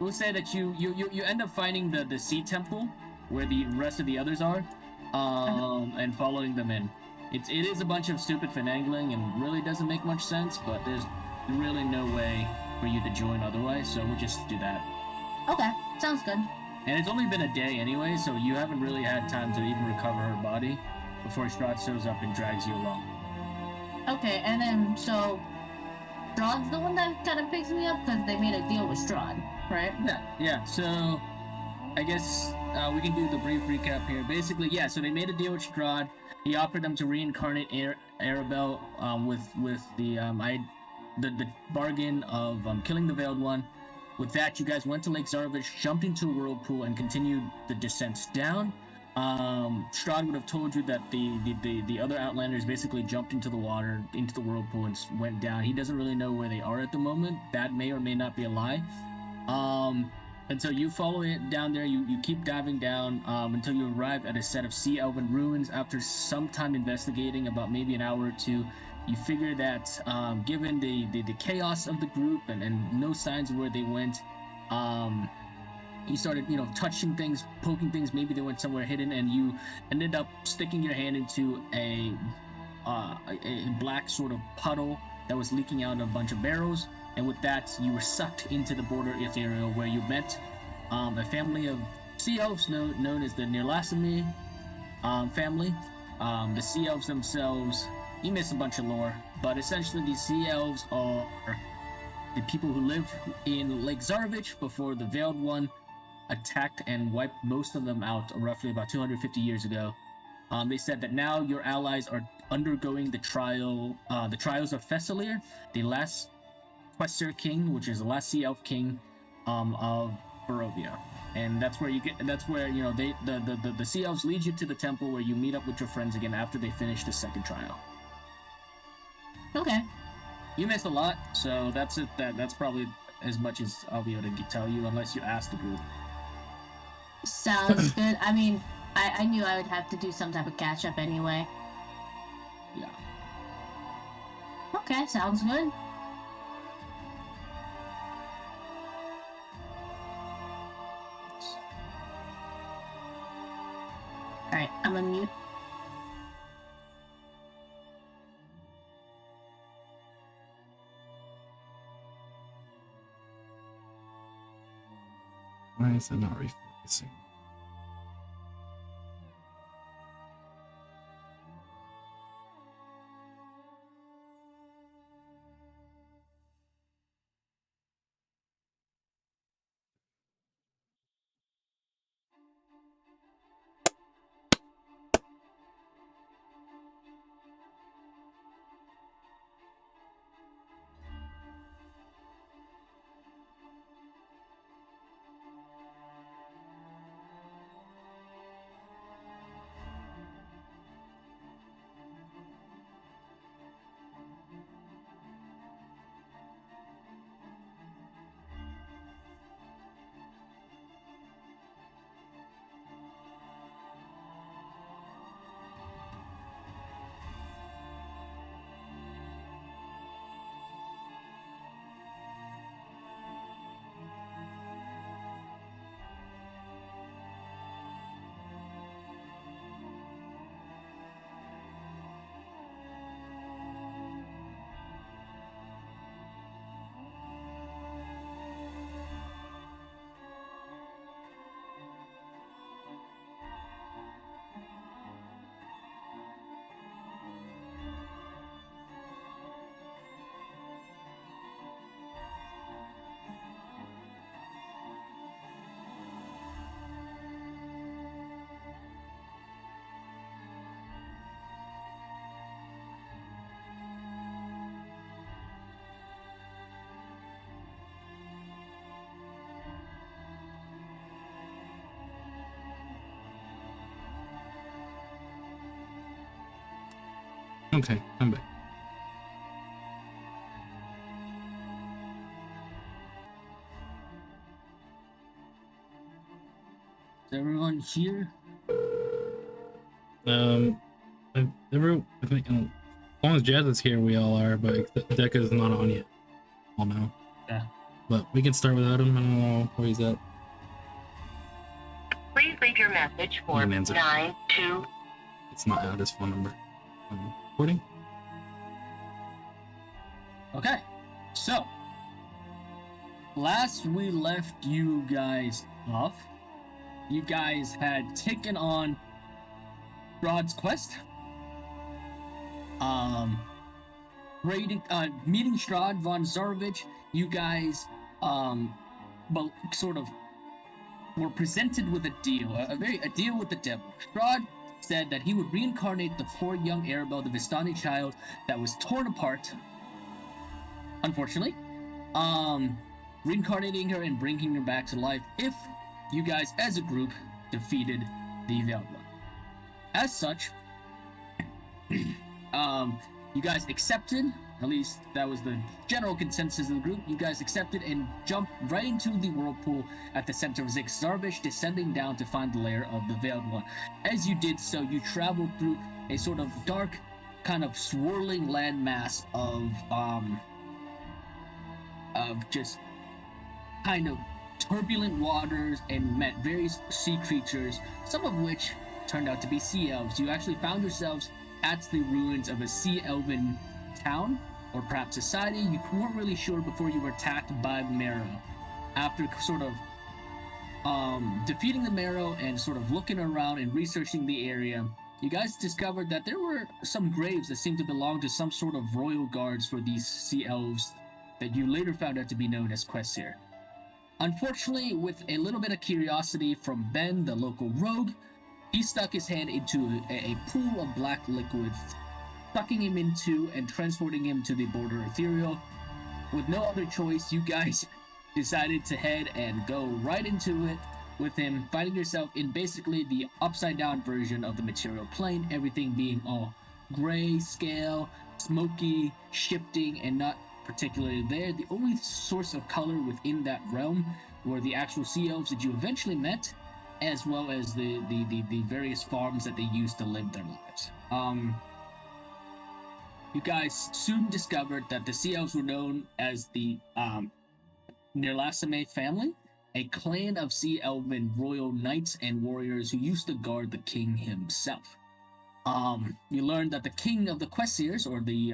we'll say that you end up finding the sea temple where the rest of the others are, and following them in. It is a bunch of stupid finagling and really doesn't make much sense, but there's really no way for you to join otherwise, so we'll just do that. Okay, sounds good. And it's only been a day anyway, so you haven't really had time to even recover her body before Strahd shows up and drags you along. Okay, and then so Strahd's the one that kind of picks me up because they made a deal with Strahd, right? Yeah. So I guess we can do the brief recap here. Basically, yeah. So they made a deal with Strahd. He offered them to reincarnate Arabelle with the bargain of killing the Veiled One. With that, you guys went to Lake Zarvich, jumped into a whirlpool, and continued the descent down. Strahd would have told you that the other Outlanders basically jumped into the water, into the whirlpool, and went down. He doesn't really know where they are at the moment. That may or may not be a lie. And so you follow it down there. You keep diving down until you arrive at a set of sea elven ruins. After some time investigating, about maybe an hour or two, you figure that given the chaos of the group and no signs of where they went, you started, touching things, poking things. Maybe they went somewhere hidden, and you ended up sticking your hand into a black sort of puddle that was leaking out a bunch of barrels. And with that, you were sucked into the border area where you met a family of sea elves known as the Nirlasami family. The sea elves themselves, you miss a bunch of lore, but essentially these sea elves are the people who lived in Lake Zarvich before the Veiled One attacked and wiped most of them out roughly about 250 years ago. They said that now your allies are undergoing the trials of Thessalir, the last Questor king, which is the last sea elf king of Barovia. And that's where the sea elves lead you to the temple where you meet up with your friends again after they finish the second trial. Okay. You missed a lot, so that's it. That's probably as much as I'll be able to tell you, unless you ask the group. Sounds good. I mean, I knew I would have to do some type of catch up anyway. Yeah. Okay, sounds good. Alright, I'm gonna mute. Why is it not refocusing? Okay, I'm back. Is everyone here? I think as long as Jazz is here, we all are, but Deca's not on yet. I'll know. Yeah. but we can start without him. I don't know where he's at. Please leave your message for An answer. 92. It's not out his phone number. Recording? Okay, so last we left you guys off, you guys had taken on Strahd's quest. Meeting Strahd von Zarovich, you guys but sort of were presented with a deal, a deal with the devil. Strahd said that he would reincarnate the poor young Arabelle, the Vistani child that was torn apart, unfortunately, reincarnating her and bringing her back to life if you guys as a group defeated the Veiled One. As such, you guys accepted, at least that was the general consensus of the group, you guys accepted and jumped right into the whirlpool at the center of Zarovich, descending down to find the lair of the Veiled One. As you did so, you traveled through a sort of dark, kind of swirling landmass of just kind of turbulent waters and met various sea creatures, some of which turned out to be sea elves. You actually found yourselves at the ruins of a sea elven town, or perhaps society. You weren't really sure before you were attacked by Marrow. After sort of defeating the Marrow and sort of looking around and researching the area, you guys discovered that there were some graves that seemed to belong to some sort of royal guards for these sea elves that you later found out to be known as Questir. Unfortunately, with a little bit of curiosity from Ben, the local rogue, he stuck his hand into a pool of black liquid, sucking him into and transporting him to the border ethereal. With no other choice, you guys decided to head and go right into it with him, finding yourself in basically the upside down version of the material plane, everything being all gray, scale, smoky, shifting, and not particularly there. The only source of color within that realm were the actual sea elves that you eventually met, as well as the various farms that they used to live their lives. You guys soon discovered that the sea elves were known as the Nirlasame family, a clan of sea elven royal knights and warriors who used to guard the king himself. You learned that the king of the Questirs, or the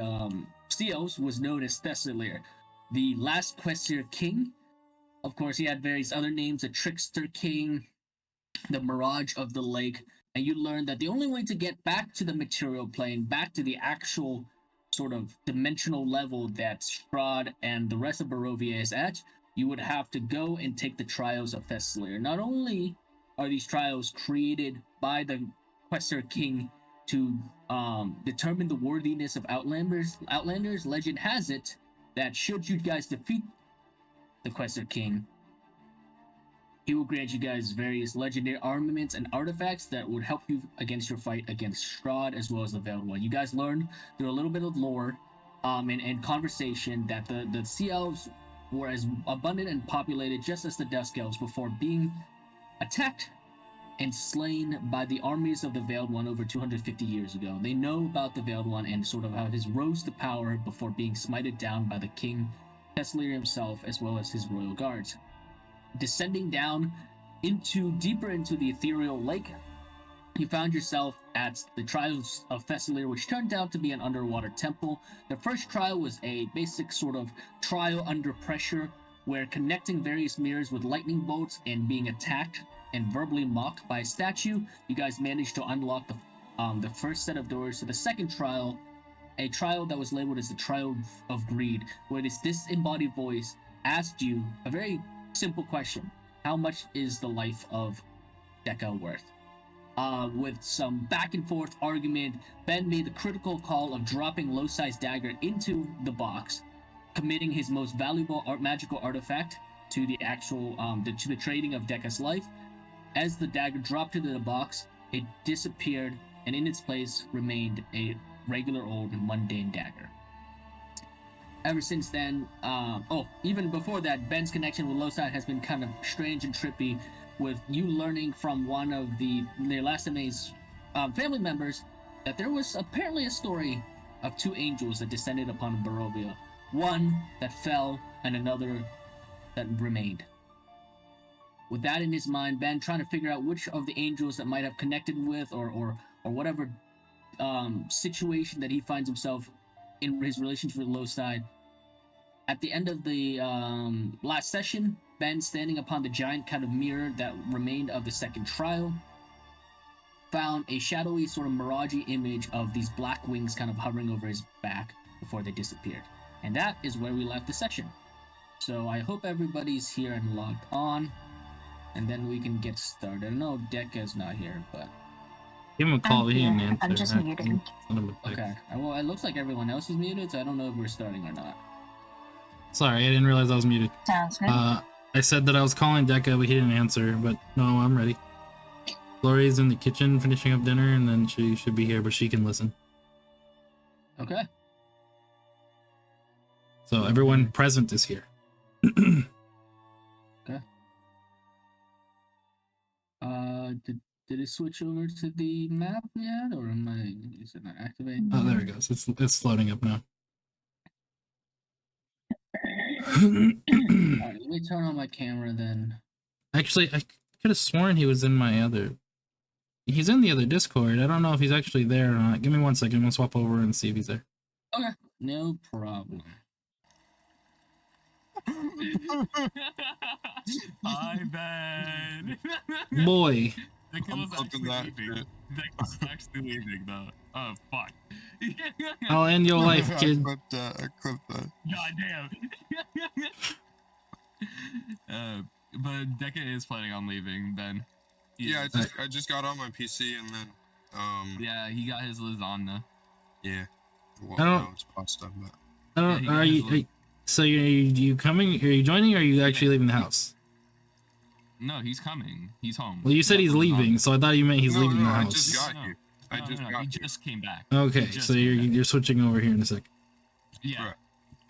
sea elves, was known as Thessalir, the last Questir king. Of course, he had various other names, the Trickster King, the Mirage of the Lake, and you learned that the only way to get back to the material plane, back to the actual sort of dimensional level that Strahd and the rest of Barovia is at, you would have to go and take the trials of Thessalir. Not only are these trials created by the Questir King to determine the worthiness of Outlanders, legend has it that should you guys defeat the Questir King, he will grant you guys various legendary armaments and artifacts that would help you against your fight against Strahd as well as the Veiled One. You guys learned through a little bit of lore and conversation that the Sea Elves were as abundant and populated just as the Dusk Elves before being attacked and slain by the armies of the Veiled One over 250 years ago. They know about the Veiled One and sort of how his rose to power before being smited down by the King Thessalir himself as well as his royal guards. Descending down deeper into the ethereal lake, you found yourself at the trials of Thessalir, which turned out to be an underwater temple. The first trial was a basic sort of trial under pressure, where connecting various mirrors with lightning bolts and being attacked and verbally mocked by a statue, you guys managed to unlock the first set of doors to the second trial, a trial that was labeled as the Trial of Greed, where this disembodied voice asked you a very simple question: how much is the life of Deca worth? With some back and forth argument, Ben made the critical call of dropping Losai's dagger into the box, committing his most valuable magical artifact to the actual to the trading of Deca's life. As the dagger dropped into the box, it disappeared, and in its place remained a regular old mundane dagger. Ever since then, even before that, Ben's connection with Losai has been kind of strange and trippy, with you learning from one of the Nirlasame's family members that there was apparently a story of two angels that descended upon Barovia. One that fell and another that remained. With that in his mind, Ben trying to figure out which of the angels that might have connected with or whatever situation that he finds himself in his relationship with low side. At the end of the last session, Ben, standing upon the giant kind of mirror that remained of the second trial, found a shadowy sort of miragey image of these black wings kind of hovering over his back before they disappeared. And that is where we left the session. So I hope everybody's here and logged on, and then we can get started. I know Dekka's not here, but... Give him a call. I'm He didn't here. answer. I'm just I muted. sent him a text. Okay. Well, it looks like everyone else is muted, so I don't know if we're starting or not. Sorry, I didn't realize I was muted. Sounds good. I said that I was calling Dekka, but he didn't answer. But no, I'm ready. Lori's in the kitchen finishing up dinner, and then she should be here, but she can listen. Okay. So everyone present is here. Okay. Did it switch over to the map yet, or is it not activated? Oh, there it goes. It's floating up now. Alright, let me turn on my camera then. Actually, I could have sworn he was in my other. He's in the other Discord. I don't know if he's actually there or not. Give me 1 second. We'll swap over and see if he's there. Okay, no problem. Hi, Ben. Boy, Dekka was I'm actually that leaving. shit. Dekka was actually leaving, though. Oh, fuck. I'll end your life, kid. I clipped that. God damn. But Dekka is planning on leaving, Ben. He Yeah, is. I just got on my PC and then Yeah, he got his lasagna. yeah. Well, I don't- no, it's pasta, but I Yeah, don't. he Are got his you? So you coming? Are you joining? Or are you actually leaving the house? No, he's coming. He's home. Well, you said Got he's lasagna. leaving, so I thought you meant he's No, leaving the I house. just got No, you. I just no, got he you. just came back. Okay, He just so came back. you're switching over here in a sec. Yeah. Right.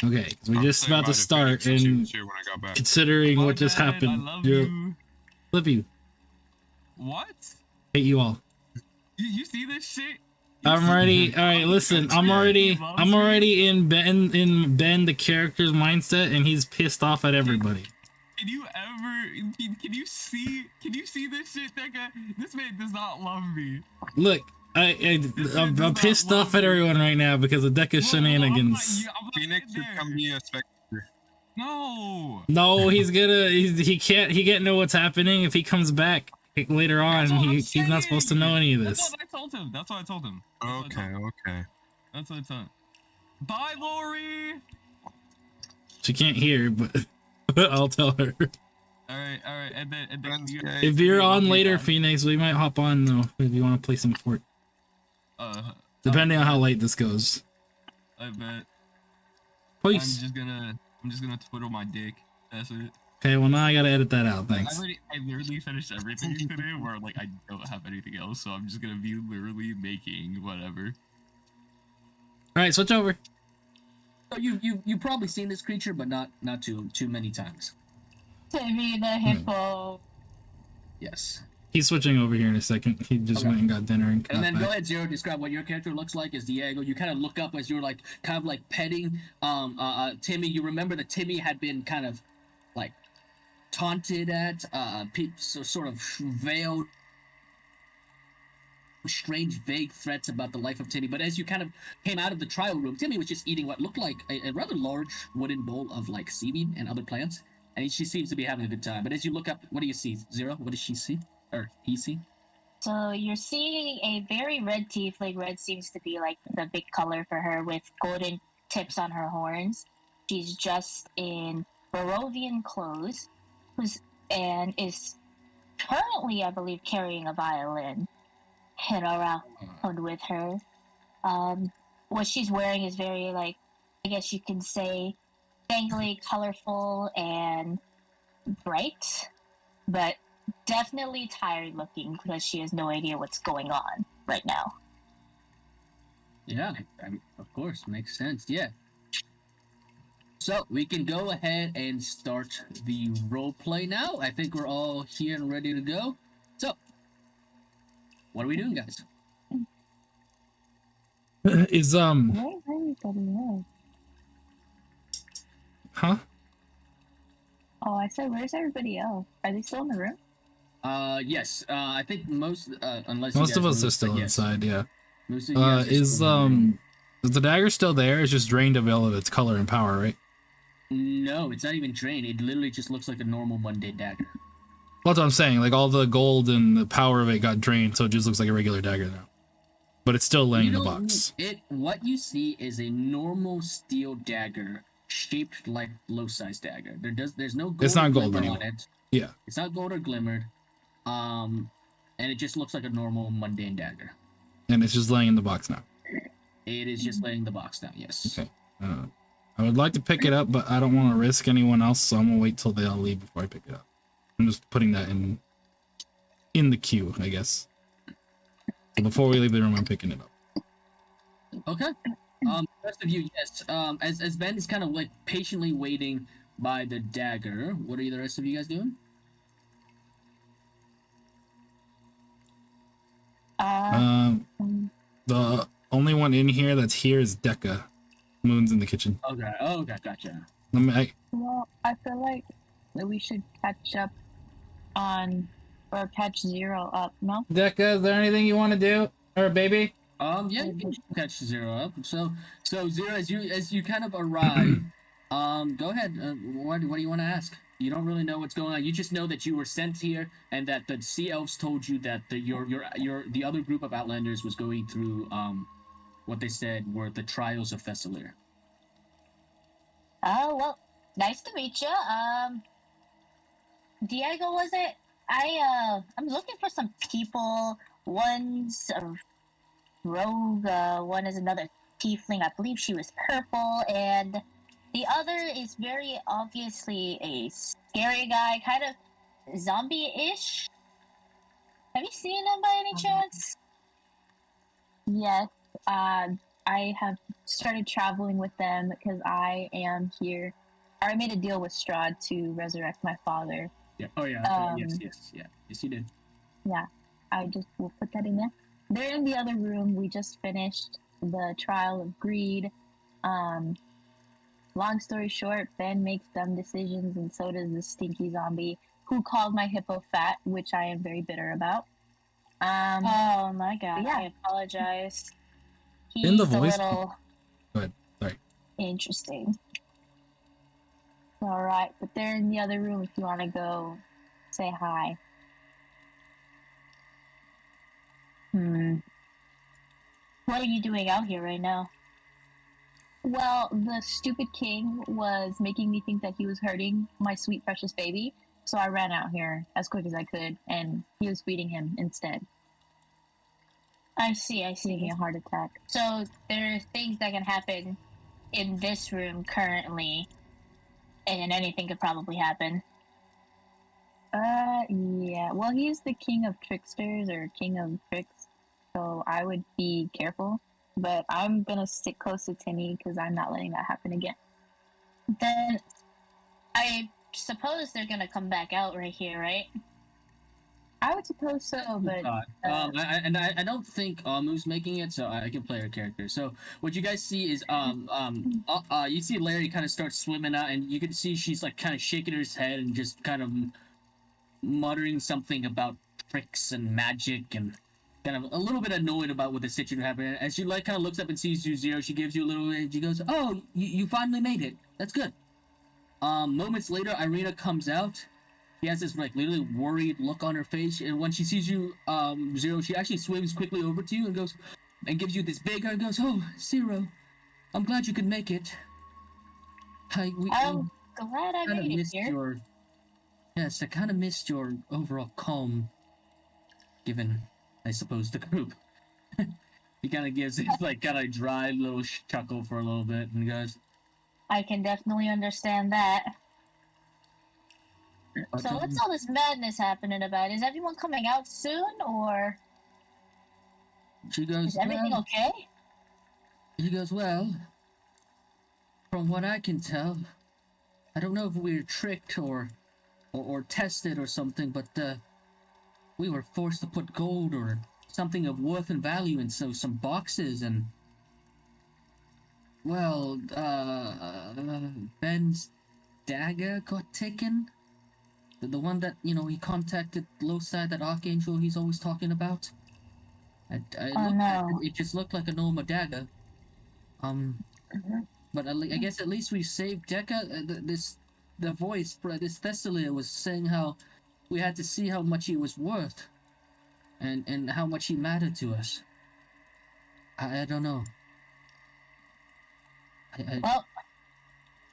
Okay, 'cause we're I'm just saying about to bye Phoenix start, since she and was here when I got back. considering Bye, what just Ben, happened, I love you're you. love you, What? hate you all. You see this shit? You I'm see already. this? All right, listen. I'm He already. loves I'm me. already in Ben the character's mindset, and he's pissed off at everybody. Can you ever? Can you see? Can you see this shit, Dekka? This man does not love me. Look, I'm pissed off at everyone right now because of Dekka's shenanigans. I'm not Phoenix should there. come be a spectator. No. No, he can't know what's happening if he comes back later on. That's what I'm He's not supposed to saying. know any of That's this. what I told him. That's what I told him. Okay, okay. That's what I told him. Bye, Lori. She can't hear, but I'll tell her. All right. And then Friends, you, guys. If you're on me later, back. Phoenix, we might hop on though if you want to play some Fort. Depending on how late this goes. I bet. Please. I'm just gonna twiddle my dick. That's it. Okay, well now I gotta edit that out. Thanks. I literally finished everything today where like I don't have anything else, so I'm just gonna be literally making whatever. All right, switch over. So you've probably seen this creature, but not too many times. Timmy the hippo. Yes. He's switching over here in a second. He just Okay. went and got dinner and got And then back. go ahead, Zero. Describe what your character looks like as Diego. You kind of look up as you're like kind of like petting Timmy. You remember that Timmy had been kind of like taunted at, sort of veiled, strange, vague threats about the life of Timmy. But as you kind of came out of the trial room, Timmy was just eating what looked like a rather large wooden bowl of like seaweed and other plants, and she seems to be having a good time. But as you look up, what do you see, Zero? What does she see, or he see? So you're seeing a very red tiefling. Red seems to be like the big color for her, with golden tips on her horns. She's dressed in Barovian clothes, and is currently, I believe, carrying a violin and around with her. What she's wearing is very, like, I guess you can say, dangly, colorful, and bright, but definitely tired looking because she has no idea what's going on right now. Yeah, of course, makes sense. Yeah. So we can go ahead and start the role play now. I think we're all here and ready to go. So, what are we doing, guys? Is Where everybody is? huh? Oh, I said, where's everybody else? Are they still in the room? Yes. I think most, unless Most you guys of us moved, are but still yes, inside, yeah. most of you guys are Is still in the room. is the dagger still there? It's just drained of all of its color and power, right? No, it's not even drained. It literally just looks like a normal mundane dagger. Well, that's what I'm saying. Like all the gold and the power of it got drained, so it just looks like a regular dagger now. But it's still laying in the box. What you see is a normal steel dagger shaped like low-size dagger. There's no gold It's or not gold glimmer anymore. on it. Yeah. It's not gold or glimmered. And it just looks like a normal mundane dagger. And it's just laying in the box now. It is just laying in the box now. Yes. Okay. I would like to pick it up, but I don't want to risk anyone else, so I'm gonna wait till they all leave before I pick it up. I'm just putting that in the queue, I guess. So before we leave the room, I'm picking it up. Okay. The rest of you, yes. As Ben is kind of like patiently waiting by the dagger, what are the rest of you guys doing? The only one in here that's here is Decca. Moon's in the kitchen. Okay. Oh, okay, gotcha. Well, I feel like that we should catch up on, or catch Zero up, no? Decca, is there anything you want to do? Or baby? Yeah, you can catch Zero up. So Zero, as you kind of arrive, go ahead. What do you want to ask? You don't really know what's going on. You just know that you were sent here, and that the Sea Elves told you that the other group of Outlanders was going through what they said were the trials of Thessalir. Oh, well, nice to meet you. Diego, was it? I'm looking for some people. One's a rogue, one is another tiefling. I believe she was purple, and the other is very obviously a scary guy, kind of zombie-ish. Have you seen him by any chance? Yes, I have started traveling with them because I am here. I made a deal with Strahd to resurrect my father. Yeah. Oh yeah. Yes. Yeah. Yes, you did. Yeah, I just will put that in there. They're in the other room. We just finished the trial of greed. Long story short, Ben makes dumb decisions, and so does the stinky zombie who called my hippo fat, which I am very bitter about. Oh my god! Yeah. I apologize. He's In the voice. a little. Go ahead. Sorry. Interesting. All right, but they're in the other room if you want to go say hi. What are you doing out here right now? Well, the stupid king was making me think that he was hurting my sweet precious baby, so I ran out here as quick as I could, and he was feeding him instead. I see. Having a heart attack. So there are things that can happen in this room currently, and anything could probably happen. Yeah. Well, he's the king of tricksters, or king of tricks, so I would be careful. But I'm gonna stick close to Timmy because I'm not letting that happen again. Then I suppose they're gonna come back out right here, right? I would suppose so, but I don't think Amu's making it, so I can play her character. So what you guys see is you see Larry kind of start swimming out, and you can see she's like kind of shaking her head and just kind of muttering something about tricks and magic, and kind of a little bit annoyed about what the situation happened. As she like kind of looks up and sees you, Zero, she gives you a little. She goes, "Oh, you finally made it. That's good." Moments later, Irina comes out. She has this like literally worried look on her face, and when she sees you, Zero, she actually swims quickly over to you and goes, and gives you this big hug and goes, "Oh, Zero, I'm glad you could make it. I'm glad I made it here." Yes, I kind of missed your overall calm, given, I suppose, the group. He kind of gives this like kind of dry little chuckle for a little bit and goes, I can definitely understand that. So what's all this madness happening about? Is everyone coming out soon, or she goes, is everything okay? She goes, "Well, from what I can tell, I don't know if we were tricked or tested or something, but we were forced to put gold or something of worth and value in some boxes, and well, Ben's dagger got taken the one that he contacted Losai, that archangel he's always talking about. I Oh, looked at no. it, it just looked like a normal dagger. But I guess at least we saved Dekka. The voice, this Thessalia was saying how we had to see how much he was worth, and how much he mattered to us. I don't know. Well,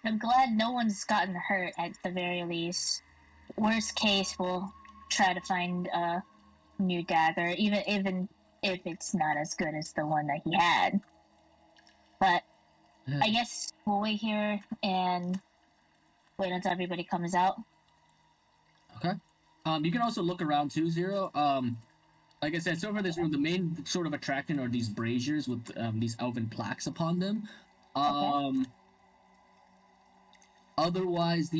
I'm glad no one's gotten hurt at the very least. Worst case, we'll try to find a new dagger, even if it's not as good as the one that he had. But I guess we'll wait here and wait until everybody comes out. Okay. You can also look around too, Zero. Like I said, so far this room, the main sort of attraction are these braziers with these elven plaques upon them. Otherwise,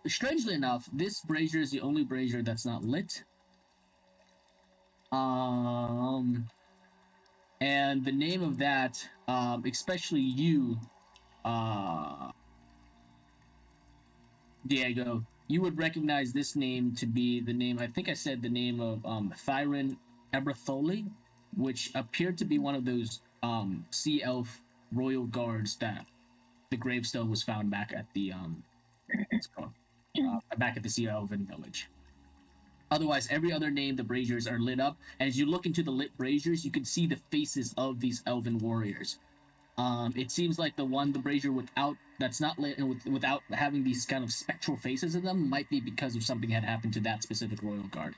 strangely enough, this brazier is the only brazier that's not lit. And the name of that, especially you, Diego, you would recognize this name to be the name, I think I said the name of Thyron Ebratholi, which appeared to be one of those sea elf royal guards that the gravestone was found back at the back at the sea elven village. Otherwise, every other name, the braziers are lit up. As you look into the lit braziers, you can see the faces of these elven warriors. It seems like the brazier that's not lit and without having these kind of spectral faces in them might be because of something had happened to that specific royal guard.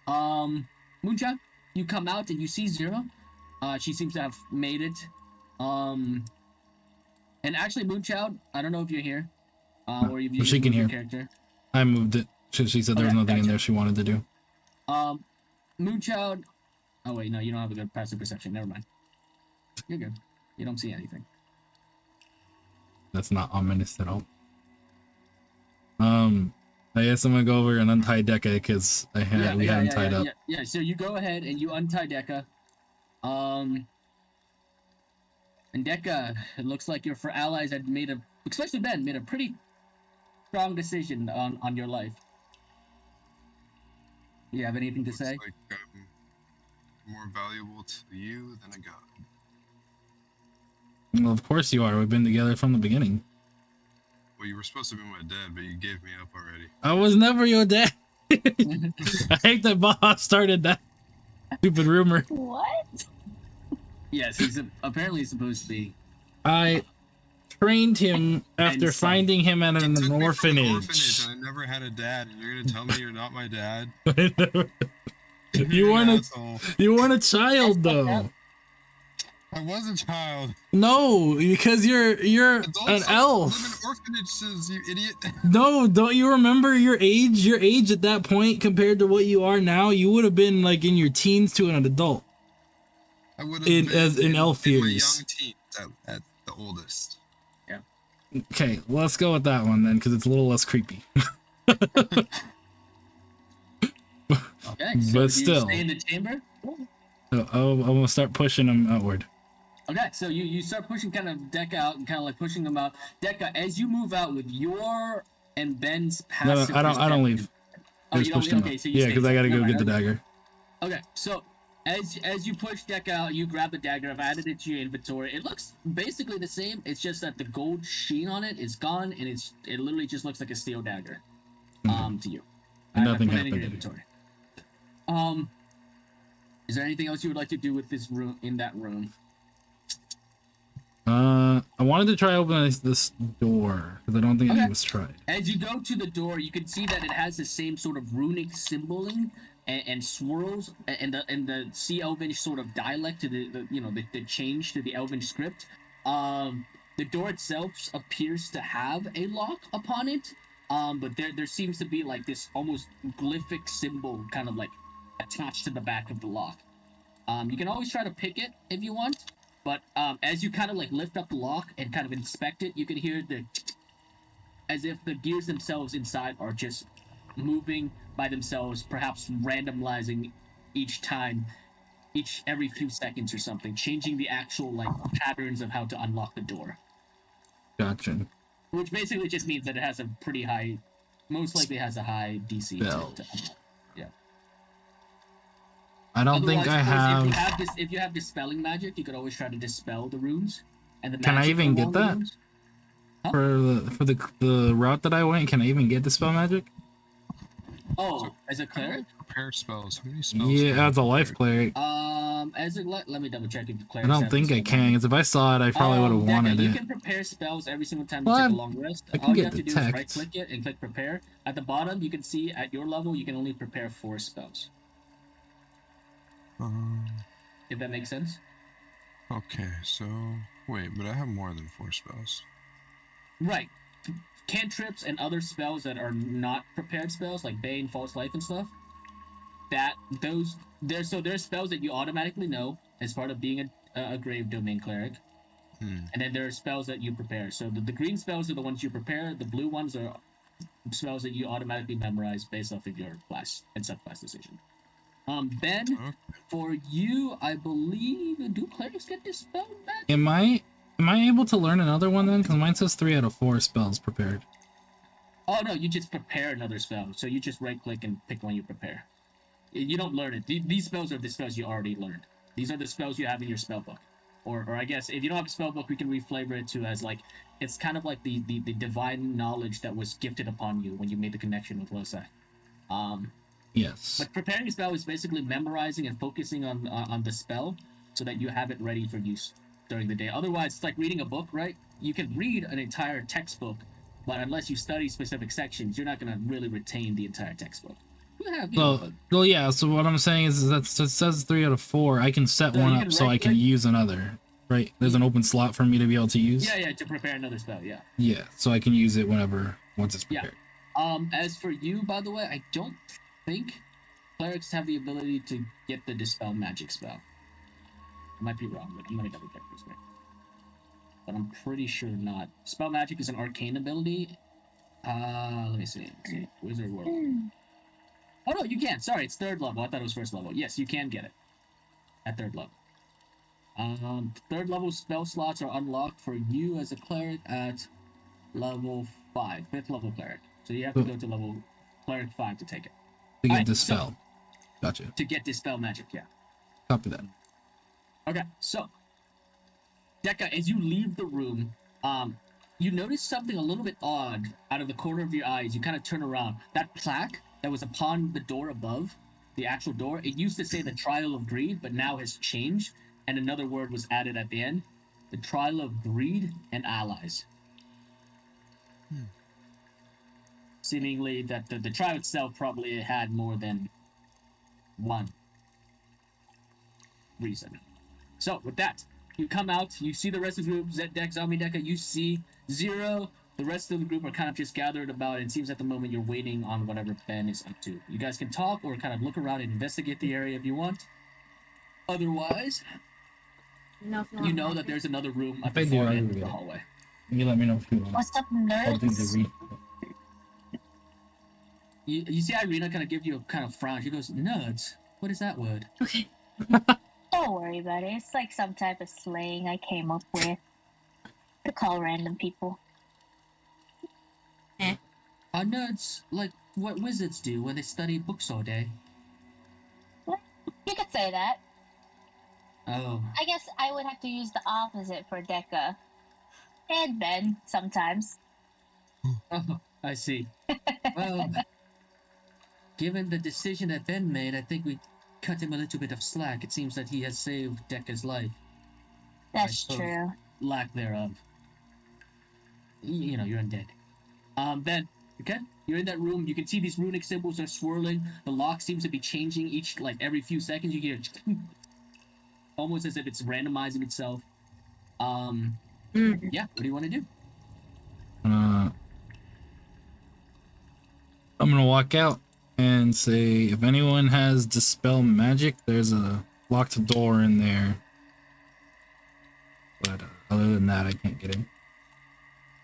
Moonshot, you come out and you see Zero. She seems to have made it. And actually, Moonchild, I don't know if you're here, or if you she can moved your hear. character. I moved it. She said there was Okay, nothing in gotcha. there she wanted to do. Moonchild. Oh wait, no, you don't have a good passive perception. Never mind. You're good. You don't see anything. That's not ominous at all. I guess I'm gonna go over and untie Dekka because we had him tied up. Yeah, so you go ahead and you untie Dekka. And Dekka, it looks like your four allies had especially Ben, made a pretty strong decision on your life. You have anything to say? Like I'm more valuable to you than a god. Well, of course you are. We've been together from the beginning. Well, you were supposed to be my dad, but you gave me up already. I was never your dad. I hate that Baja started that stupid rumor. What? Yes, he's apparently supposed to be. I trained him after And son. finding him at You took me an from orphanage. and I never had a dad, and you're gonna tell me you're not my dad? You You're an weren't asshole. you weren't a child though. I was a child. No, because you're Adults an elf. live in orphanages, you idiot. No, don't you remember your age? Your age at that point compared to what you are now, you would have been like in your teens to an adult. I would have been in elf in my years. young teens at the oldest. Okay, well, let's go with that one then, because it's a little less creepy. Okay, so But you still. stay in the chamber. So I'm gonna start pushing him outward. Okay, so you start pushing kind of Dekka out and kind of like pushing him out. Dekka, as you move out with your and Ben's No, passive. I don't leave. Oh, I you just don't pushed leave? him Okay, out. so you Yeah, stay because I gotta inside. go Never get the mind. dagger. Okay, so as you push Dekka out, you grab the dagger. I've added it to your inventory. It looks basically the same. It's just that the gold sheen on it is gone, and it literally just looks like a steel dagger. To you. And I nothing put it in your happened. inventory. Is there anything else you would like to do with this room in that room? I wanted to try opening this door because I don't think it was tried. As you go to the door, you can see that it has the same sort of runic symboling and swirls and the Sea Elvish sort of dialect to the change to the Elven script. The door itself appears to have a lock upon it, but there seems to be like this almost glyphic symbol kind of like attached to the back of the lock. You can always try to pick it if you want. But as you kind of like lift up the lock and kind of inspect it, you can hear as if the gears themselves inside are just moving by themselves, perhaps randomizing every few seconds or something, changing the actual like patterns of how to unlock the door. Gotcha. Which basically just means that it has a pretty high most likely has a high DC Spell. to yeah. I don't think I Otherwise, have. if you have dispelling magic, you could always try to dispel the runes and the Can I magic even get around the that? runes. For the route that I went, can I even get dispel magic? Oh, as a cleric? Prepare spells. How many spells? Yeah, can you as a life prepare? cleric. As a let me double check if the I clerics don't have think I dispel can. magic. Because if I saw it, I probably would have Decca, wanted you it. can prepare spells every single time you Well, take a long rest. I can All you get have to do is detect. right click it and click prepare. At the bottom, you can see at your level, you can only prepare 4 spells. If that makes sense. Okay, so wait, but I have more than 4 spells. Right. Cantrips and other spells that are not prepared spells, like Bane, False Life, and stuff. There's spells that you automatically know as part of being a Grave Domain cleric. And then there are spells that you prepare. So the green spells are the ones you prepare. The blue ones are spells that you automatically memorize based off of your class and subclass decision. Ben, for you, I believe, do clerics get dispelled magic? Am I able to learn another one then? Because mine says 3 out of 4 spells prepared. Oh no, you just prepare another spell. So you just right click and pick one you prepare. You don't learn it. These spells are the spells you already learned. These are the spells you have in your spell book. Or I guess if you don't have a spell book, we can reflavor it to as like it's kind of like the divine knowledge that was gifted upon you when you made the connection with Losa. Yes. But preparing a spell is basically memorizing and focusing on the spell so that you have it ready for use during the day. Otherwise, it's like reading a book, right? You can read an entire textbook, but unless you study specific sections, you're not going to really retain the entire textbook. Well, yeah. So what I'm saying is that it says 3 out of 4. I can set So one you up can so I can right-click- use another. Right? There's an open slot for me to be able to use. Yeah, to prepare another spell, yeah. Yeah, so I can use it once it's Yeah. prepared. As for you, by the way, I don't think clerics have the ability to get the dispel magic spell. I might be wrong, but I'm gonna double check this way. But I'm pretty sure not. Spell magic is an arcane ability. Let me see. Wizard World. Oh no, you can. Sorry, it's 3rd level. I thought it was 1st level. Yes, you can get it at 3rd level. 3rd level spell slots are unlocked for you as a cleric at level 5, 5th level cleric. So you have to go to level cleric 5 to take it. To get Alright, dispelled. Gotcha. To get dispel magic, yeah. Copy that. Okay, so Dekka, as you leave the room, you notice something a little bit odd out of the corner of your eyes. You kind of turn around. That plaque that was upon the door above, the actual door, it used to say the Trial of Greed, but now has changed, and another word was added at the end. The Trial of Greed and Allies. Seemingly that the trial itself probably had more than one reason. So with that, you come out, you see the rest of the group, Zedek, Zombie Dekka, you see Zero. The rest of the group are kind of just gathered about, and it seems at the moment you're waiting on whatever Ben is up to. You guys can talk or kind of look around and investigate the area if you want. Otherwise, you know that there's another room at the If I do, far I'll end of read the it. hallway. You let me know if you want. What's up, I'll do the nerds? read. You see Irina kind of give you a kind of frown. She goes, "Nerds? What is that word?" Okay. Don't worry about it. It's like some type of slang I came up with to call random people. Are nerds like what wizards do when they study books all day? You could say that. Oh, I guess I would have to use the opposite for Dekka. And Ben, sometimes. oh, I see. Well, given the decision that Ben made, I think we cut him a little bit of slack. It seems that he has saved Dekka's life. That's suppose. true. Lack thereof. You know, you're undead. Ben, okay? You're in that room. You can see these runic symbols are swirling. The lock seems to be changing every few seconds. You hear almost as if it's randomizing itself. Yeah, what do you want to do? I'm gonna walk out and say, if anyone has dispel magic, there's a locked door in there. But other than that, I can't get in.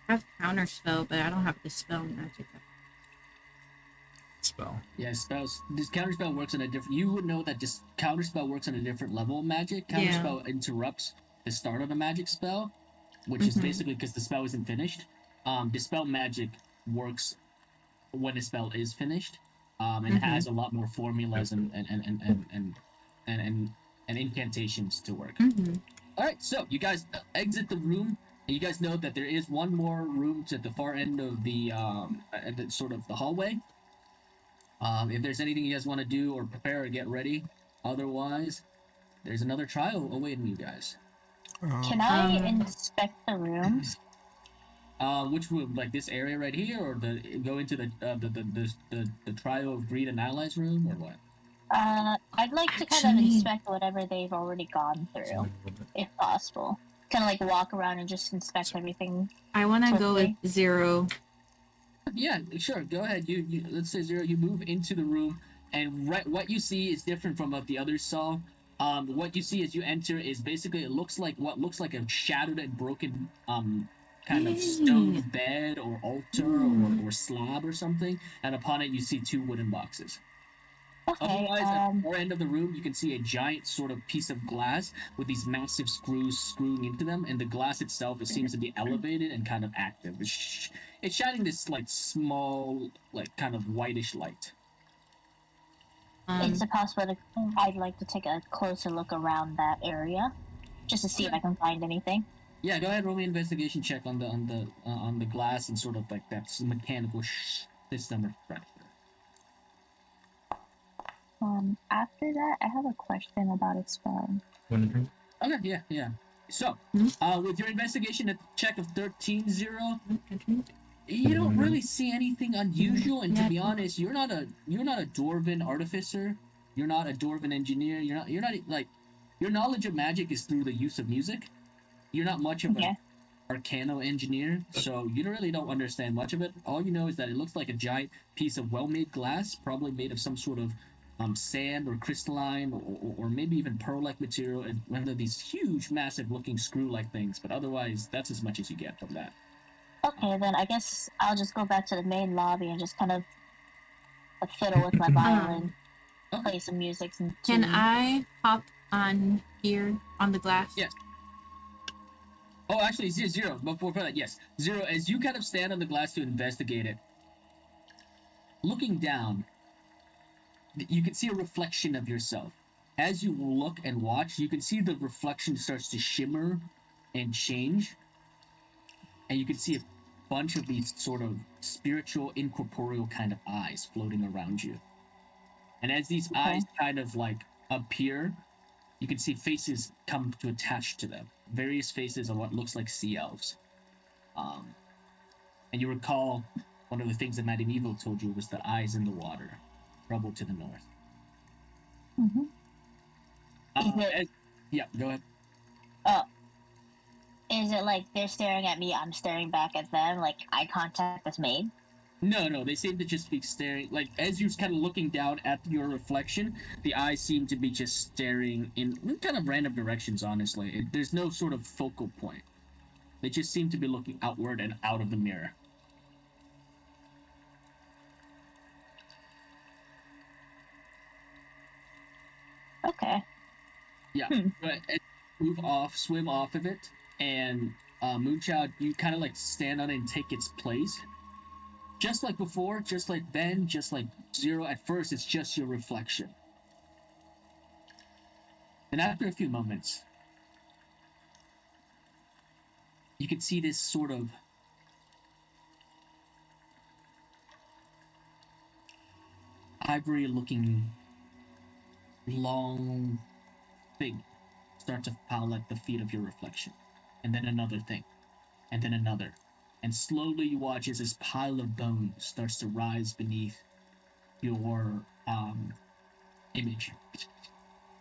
I have counterspell, but I don't have dispel magic. Spell. Yeah, spells. This counterspell works on a different. You would know that this counterspell works on a different level of magic. Yeah. Counterspell interrupts the start of a magic spell, which is basically because the spell isn't finished. Dispel magic works when a spell is finished, and has a lot more formulas and incantations to work. All right, so you guys exit the room, and you guys know that there is one more room to the far end of the at the, sort of the hallway. If there's anything you guys want to do or prepare or get ready, otherwise, there's another trial awaiting you guys. Can I inspect the rooms? Which room? Like this area right here, or go into the trial of greed and allies room, or what? I'd like to kind of inspect whatever they've already gone through, if possible. Kind of like walk around and just inspect everything. I want to go with swiftly. 0. Yeah, sure. Go ahead. You let's say 0. You move into the room, and what you see is different from what the others saw. What you see as you enter is basically what looks like a shattered and broken kind of stone bed or altar or slab or something, and upon it you see 2 wooden boxes. Okay. Otherwise, at the far end of the room, you can see a giant sort of piece of glass with these massive screws screwing into them, and the glass itself it seems to be elevated and kind of active. It's shining this like small, like kind of whitish light. Is it possible to? I'd like to take a closer look around that area, just to see if I can find anything. Yeah, go ahead. Roll me an investigation check on the glass and sort of like that mechanical system of structure. After that, I have a question about a spell. Okay, yeah. So, with your investigation check of 13-0, you don't really see anything unusual. And to be honest, you're not a dwarven artificer. You're not a dwarven engineer. You're not like your knowledge of magic is through the use of music. You're not much of an arcano engineer, so you really don't understand much of it. All you know is that it looks like a giant piece of well-made glass, probably made of some sort of sand or crystalline or maybe even pearl-like material, and one of these huge, massive-looking screw-like things. But otherwise, that's as much as you get from that. Okay, then I guess I'll just go back to the main lobby and just kind of fiddle with my violin, play some music. Can I hop on here on the glass? Yes. Oh, actually, 0. Before that, yes. 0, as you kind of stand on the glass to investigate it, looking down, you can see a reflection of yourself. As you look and watch, you can see the reflection starts to shimmer and change. And you can see a bunch of these sort of spiritual, incorporeal kind of eyes floating around you. And as these eyes kind of like appear, you can see faces come to attach to them. Various faces of what looks like sea elves. And you recall one of the things that Madame Evil told you was the eyes in the water, trouble to the north. Yeah, go ahead. Is it like they're staring at me, I'm staring back at them, like eye contact is made? No, they seem to just be staring, like, as you're kind of looking down at your reflection, the eyes seem to be just staring in kind of random directions, honestly. There's no sort of focal point. They just seem to be looking outward and out of the mirror. Okay. Yeah, but swim off of it, and Moonchild, you kind of like stand on it and take its place. Just like before, just like then, just like 0, at first it's just your reflection. And after a few moments, you can see this sort of ivory-looking long thing start to pile at the feet of your reflection. And then another thing. And then another. And slowly you watch as this pile of bones starts to rise beneath your image.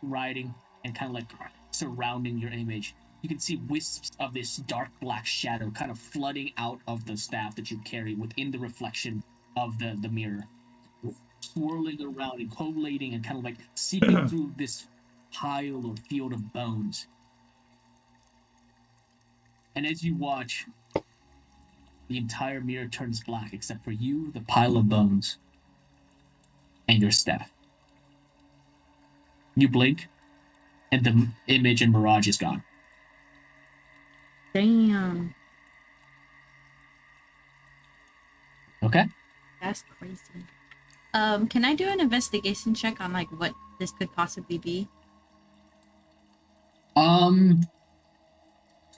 Riding and kind of like surrounding your image. You can see wisps of this dark black shadow kind of flooding out of the staff that you carry within the reflection of the mirror. Swirling around and collating and kind of like seeping through this pile or field of bones. And as you watch, the entire mirror turns black except for you, the pile of bones, and your staff. You blink, and the image and mirage is gone. Damn. Okay? That's crazy. Can I do an investigation check on like what this could possibly be?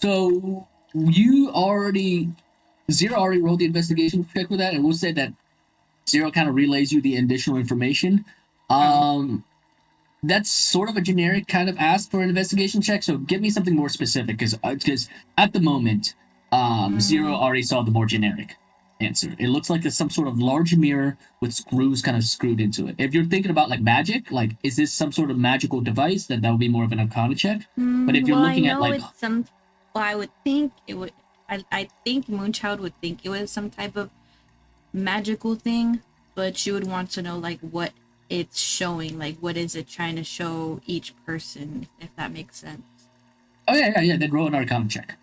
So you already Zero already rolled the investigation check with that, and we'll say that Zero kind of relays you the additional information. That's sort of a generic kind of ask for an investigation check. So give me something more specific, because at the moment, Zero already saw the more generic answer. It looks like there's some sort of large mirror with screws kind of screwed into it. If you're thinking about like magic, like is this some sort of magical device, then that would be more of an Arcana check. But if you're looking at like, I would think it would. I think Moonchild would think it was some type of magical thing, but she would want to know like what it's showing, like what is it trying to show each person, if that makes sense. oh yeah, then roll an Arcana check.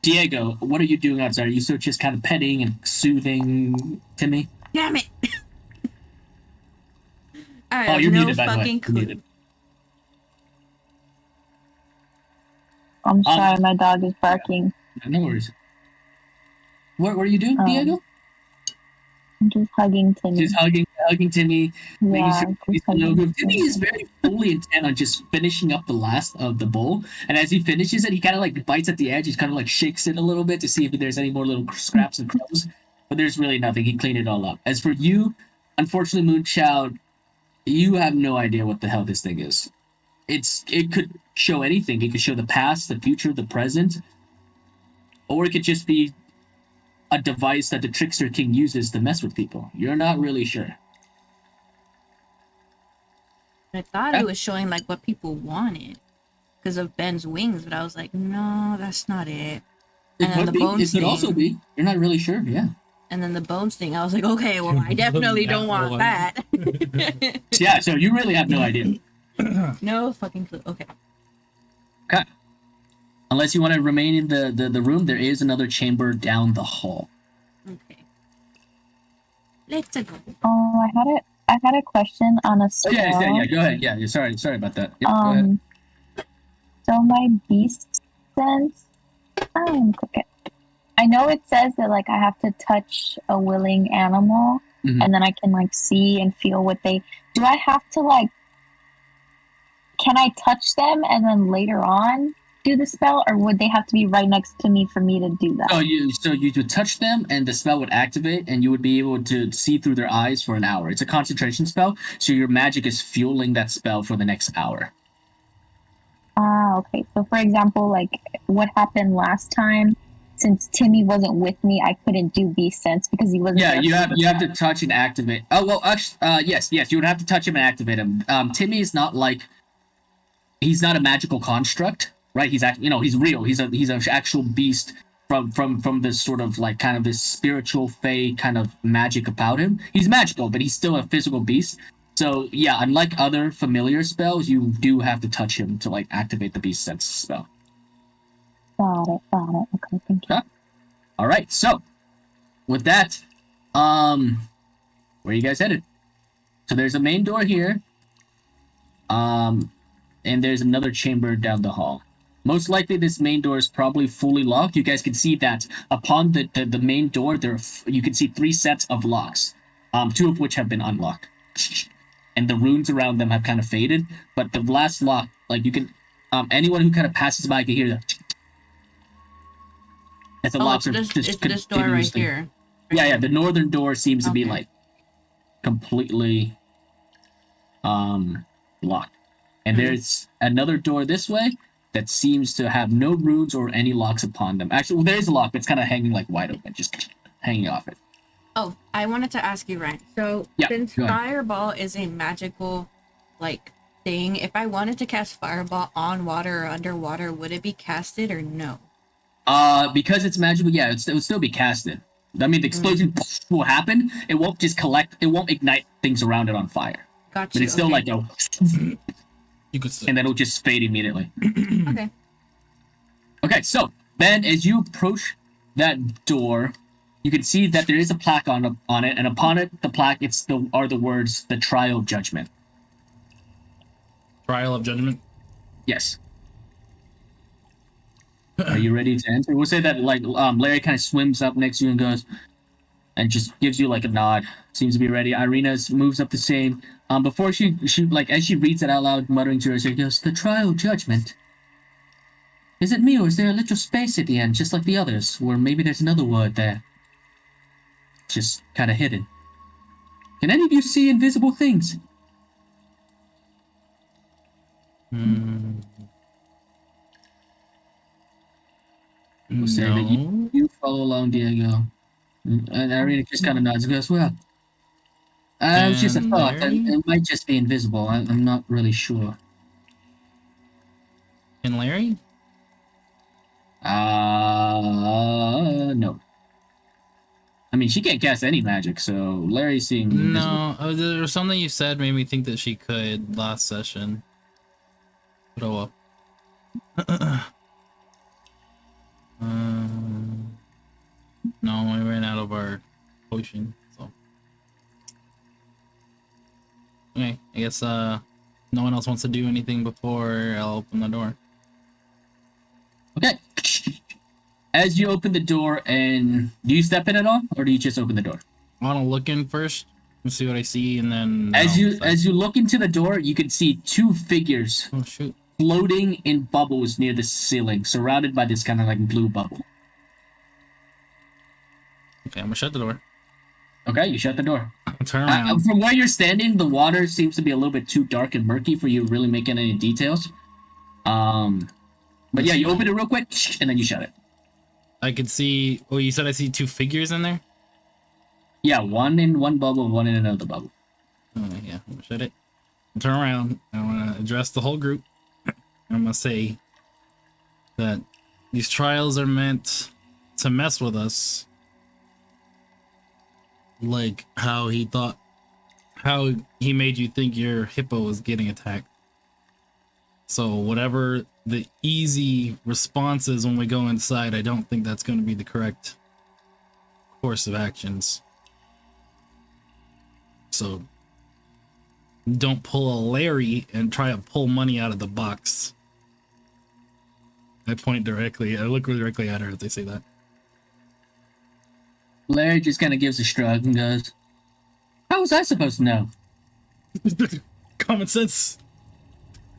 Diego, what are you doing outside? Are you still just kind of petting and soothing Timmy? Damn it! I Oh, have you're no muted, by the way. fucking You're clue. muted. I'm sorry, my dog is barking. No worries. What are you doing, Diego? I'm just hugging Timmy. Just hugging Timmy. Making Yeah, sure he's just hugging no good. Timmy is very fully intent on just finishing up the last of the bowl. And as he finishes it, he kind of like bites at the edge. He kind of like shakes it a little bit to see if there's any more little scraps and crumbs. But there's really nothing. He cleaned it all up. As for you, unfortunately, Moonchild, you have no idea what the hell this thing is. It could show anything. It could show the past, the future, the present, or it could just be a device that the Trickster King uses to mess with people. You're not really sure. I thought it was showing like what people wanted because of Ben's wings, but I was like, no, that's not it. And then the bones It could thing. also be. You're not really sure. Yeah. And then the bones thing, I was like, okay, well, I definitely don't want that. Yeah. So you really have no idea. No fucking clue. Okay. Okay. Unless you want to remain in the room, there is another chamber down the hall. Okay. Let's go. Oh, I had a question on a Oh, spell. yeah. Go ahead. Yeah. Sorry about that. Yep, go ahead. So my beast sense. Okay. I know it says that like I have to touch a willing animal, Mhm. and then I can like see and feel what they. Do I have to like? Can I touch them and then later on do the spell, or would they have to be right next to me for me to do that? So you would touch them, and the spell would activate, and you would be able to see through their eyes for an hour. It's a concentration spell, so your magic is fueling that spell for the next hour. Ah, okay. So for example, like what happened last time, since Timmy wasn't with me, I couldn't do beast sense because he wasn't. Yeah, there you for have the you have to spell. touch and activate. Oh well, actually, yes, you would have to touch him and activate him. Timmy is not like, he's not a magical construct, right? He's he's real. He's an actual beast from this sort of like kind of this spiritual fey kind of magic about him. He's magical, but he's still a physical beast. So yeah, unlike other familiar spells, you do have to touch him to like activate the beast sense spell. Got it. Okay, thank you. Okay. All right. So with that, where are you guys headed? So there's a main door here. And there's another chamber down the hall. Most likely, this main door is probably fully locked. You guys can see that upon the main door, you can see 3 sets of locks, 2 of which have been unlocked, and the runes around them have kind of faded. But the last lock, like you can, anyone who kind of passes by can hear that. As the locks are just it's this door right continuously. here. Yeah. The northern door seems to be Okay. like completely locked. And there's another door this way that seems to have no runes or any locks upon them. Actually, well, there is a lock, but it's kind of hanging like wide open, just hanging off it. Oh, I wanted to ask you, Ryan. So, Yeah, since go ahead. Fireball is a magical, like, thing, if I wanted to cast Fireball on water or underwater, would it be casted or no? Because it's magical, yeah, it would still be casted. I mean, the explosion will happen. It won't just collect. It won't ignite things around it on fire. Gotcha. But it's still okay. like a, You could still. and then it'll just fade immediately. Okay. Okay, so Ben, as you approach that door, you can see that there is a plaque on it, and upon it, the plaque are the words "The Trial Judgment." Trial of Judgment. Yes. Are you ready to enter? We'll say that like Larry kind of swims up next to you and goes, and just gives you like a nod. Seems to be ready. Irina moves up the same. Before she like as she reads it out loud, muttering to herself, she goes, "The trial judgment. Is it me or is there a little space at the end, just like the others, or maybe there's another word there, just kind of hidden? Can any of you see invisible things?" We'll say that you follow along, Diego. And Irina just kind of nods and goes, "Well, it's just a And thought. Larry? It might just be invisible. I'm not really sure." And Larry? No. I mean, she can't cast any magic, so Larry's seeing invisible. No, there was something you said made me think that she could last session. But oh well. No, we ran out of our potion, so. Okay, I guess no one else wants to do anything before I'll open the door. Okay. As you open the door, and do you step in at all, or do you just open the door? I want to look in first and see what I see, and then as you look into the door, you can see two figures floating in bubbles near the ceiling, surrounded by this kind of like blue bubble. Okay, I'm gonna shut the door. Okay, you shut the door. Turn around. From where you're standing, the water seems to be a little bit too dark and murky for you to really make any details. But yeah, you open it real quick, and then you shut it. I could see. Oh, you said I see two figures in there? Yeah, one in one bubble, one in another bubble. Oh, yeah, I'm gonna shut it. Turn around. I want to address the whole group. I'm gonna say that these trials are meant to mess with us. Like how he made you think your hippo was getting attacked. So whatever the easy response is when we go inside, I don't think that's going to be the correct course of actions. So don't pull a Larry and try to pull money out of the box. I look directly at her as they say that. Larry just kind of gives a shrug and goes, "How was I supposed to know?" Common sense.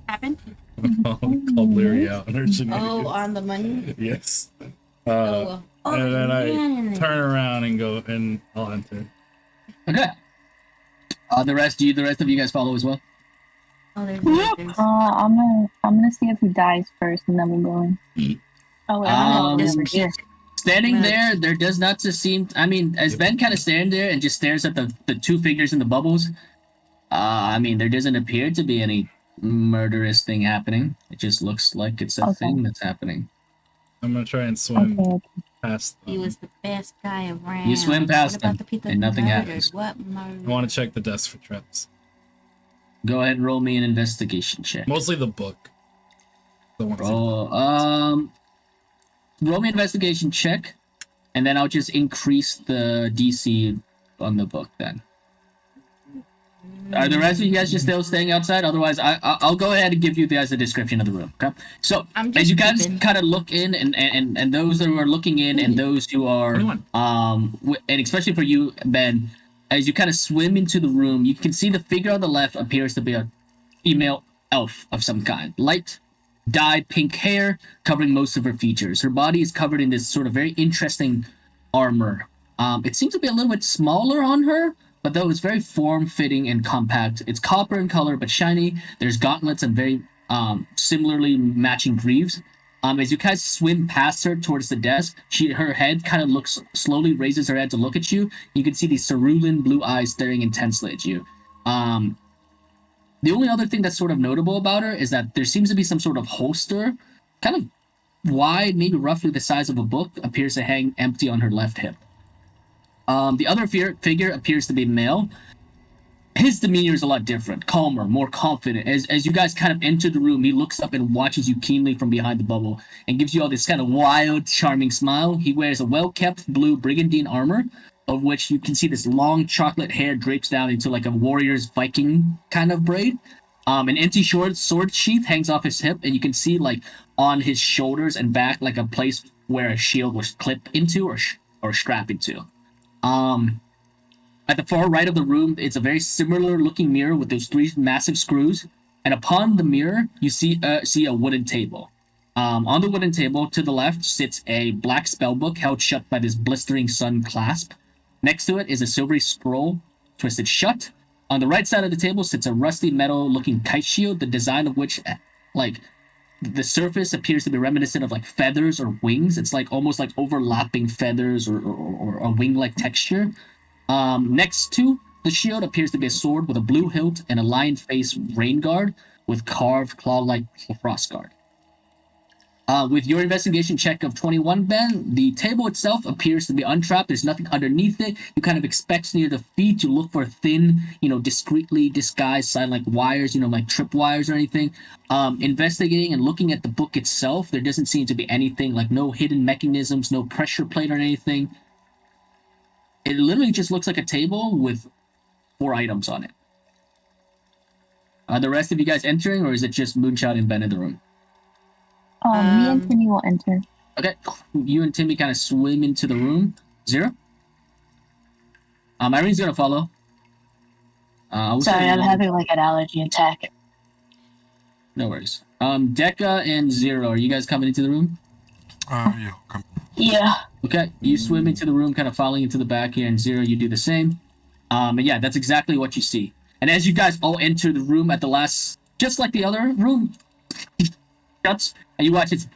Happened? I'll call Larry out on her shenanigans. Oh, on the money? Yes. And then I turn around and go, and I'll enter. Okay. The rest of you guys follow as well. Oh, there's I'm gonna see if he dies first, and then we'll go in. Oh, Um, over here. Standing there does not just seem. I mean, as Ben kind of standing there and just stares at the two figures in the bubbles. I mean, there doesn't appear to be any murderous thing happening. It just looks like it's a thing that's happening. I'm gonna try and swim past them. He was the best guy around. You swim past them, the people and nothing murdered? happens. What murdered? I want to check the desk for traps. Go ahead and roll me an investigation check. Mostly the book. Roll me an investigation check, and then I'll just increase the DC on the book then. Are the rest of you guys just still staying outside? Otherwise, I'll go ahead and give you guys a description of the room. Okay. So as you guys kind of look in, and those that are looking in, and those who are and especially for you, Ben, as you kind of swim into the room, you can see the figure on the left appears to be a female elf of some kind. Light dyed pink hair covering most of her features. Her body is covered in this sort of very interesting armor. It seems to be a little bit smaller on her, but though it's very form-fitting and compact. It's copper in color but shiny. There's gauntlets and very similarly matching greaves. As you guys swim past her towards the desk, her head kind of slowly raises her head to look at you. You can see these cerulean blue eyes staring intensely at you. The only other thing that's sort of notable about her is that there seems to be some sort of holster, kind of wide, maybe roughly the size of a book, appears to hang empty on her left hip. The other figure appears to be male. His demeanor is a lot different, calmer, more confident. As you guys kind of enter the room, he looks up and watches you keenly from behind the bubble and gives you all this kind of wild, charming smile. He wears a well-kept blue brigandine armor, of which you can see this long chocolate hair drapes down into like a warrior's Viking kind of braid. An empty sword sheath hangs off his hip, and you can see like on his shoulders and back like a place where a shield was clipped into or strap into. At the far right of the room, it's a very similar looking mirror with those 3 massive screws. And upon the mirror, you see a wooden table. On the wooden table to the left sits a black spellbook held shut by this blistering sun clasp. Next to it is a silvery scroll twisted shut. On the right side of the table sits a rusty metal looking kite shield, the design of which, like, the surface appears to be reminiscent of like feathers or wings. It's like almost like overlapping feathers or a wing-like texture. Next to the shield appears to be a sword with a blue hilt and a lion face rain guard with carved claw-like crossguard. With your investigation check of 21, Ben, the table itself appears to be untrapped. There's nothing underneath it. You kind of expect near the feet to look for thin, discreetly disguised sign like wires, like trip wires or anything. Investigating and looking at the book itself, there doesn't seem to be anything, like no hidden mechanisms, no pressure plate or anything. It literally just looks like a table with 4 items on it. Are the rest of you guys entering, or is it just Moonshot and Ben in the room? Me and Timmy will enter. Okay, you and Timmy kind of swim into the room. Zero? Irene's gonna follow. Sorry, I'm having like an allergy attack. No worries. Deca and Zero, are you guys coming into the room? Yeah, come. Yeah. Okay, you swim into the room, kind of falling into the back here, and Zero, you do the same. And yeah, that's exactly what you see. And as you guys all enter the room at the last, just like the other room, shuts, and you watch it.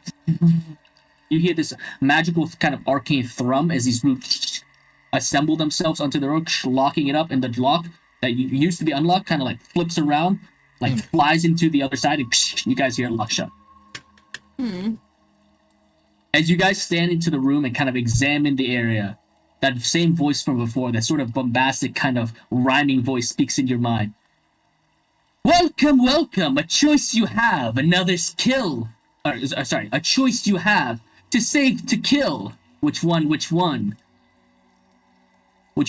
You hear this magical kind of arcane thrum as these roots assemble themselves onto the room, locking it up, and the lock that used to be unlocked kind of like flips around, like flies into the other side, and you guys hear it lock shut. As you guys stand into the room and kind of examine the area, that same voice from before, that sort of bombastic kind of rhyming voice speaks in your mind. Welcome, welcome, a choice you have, another's kill. A choice you have, to save, to kill. Which one would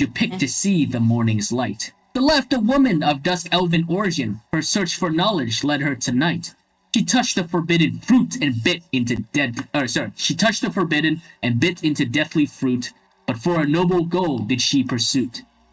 you pick to see the morning's light? The left, a woman of dusk elven origin, her search for knowledge led her to night. She touched the forbidden fruit and bit into she touched the forbidden and bit into deathly fruit, but for a noble goal did she pursue.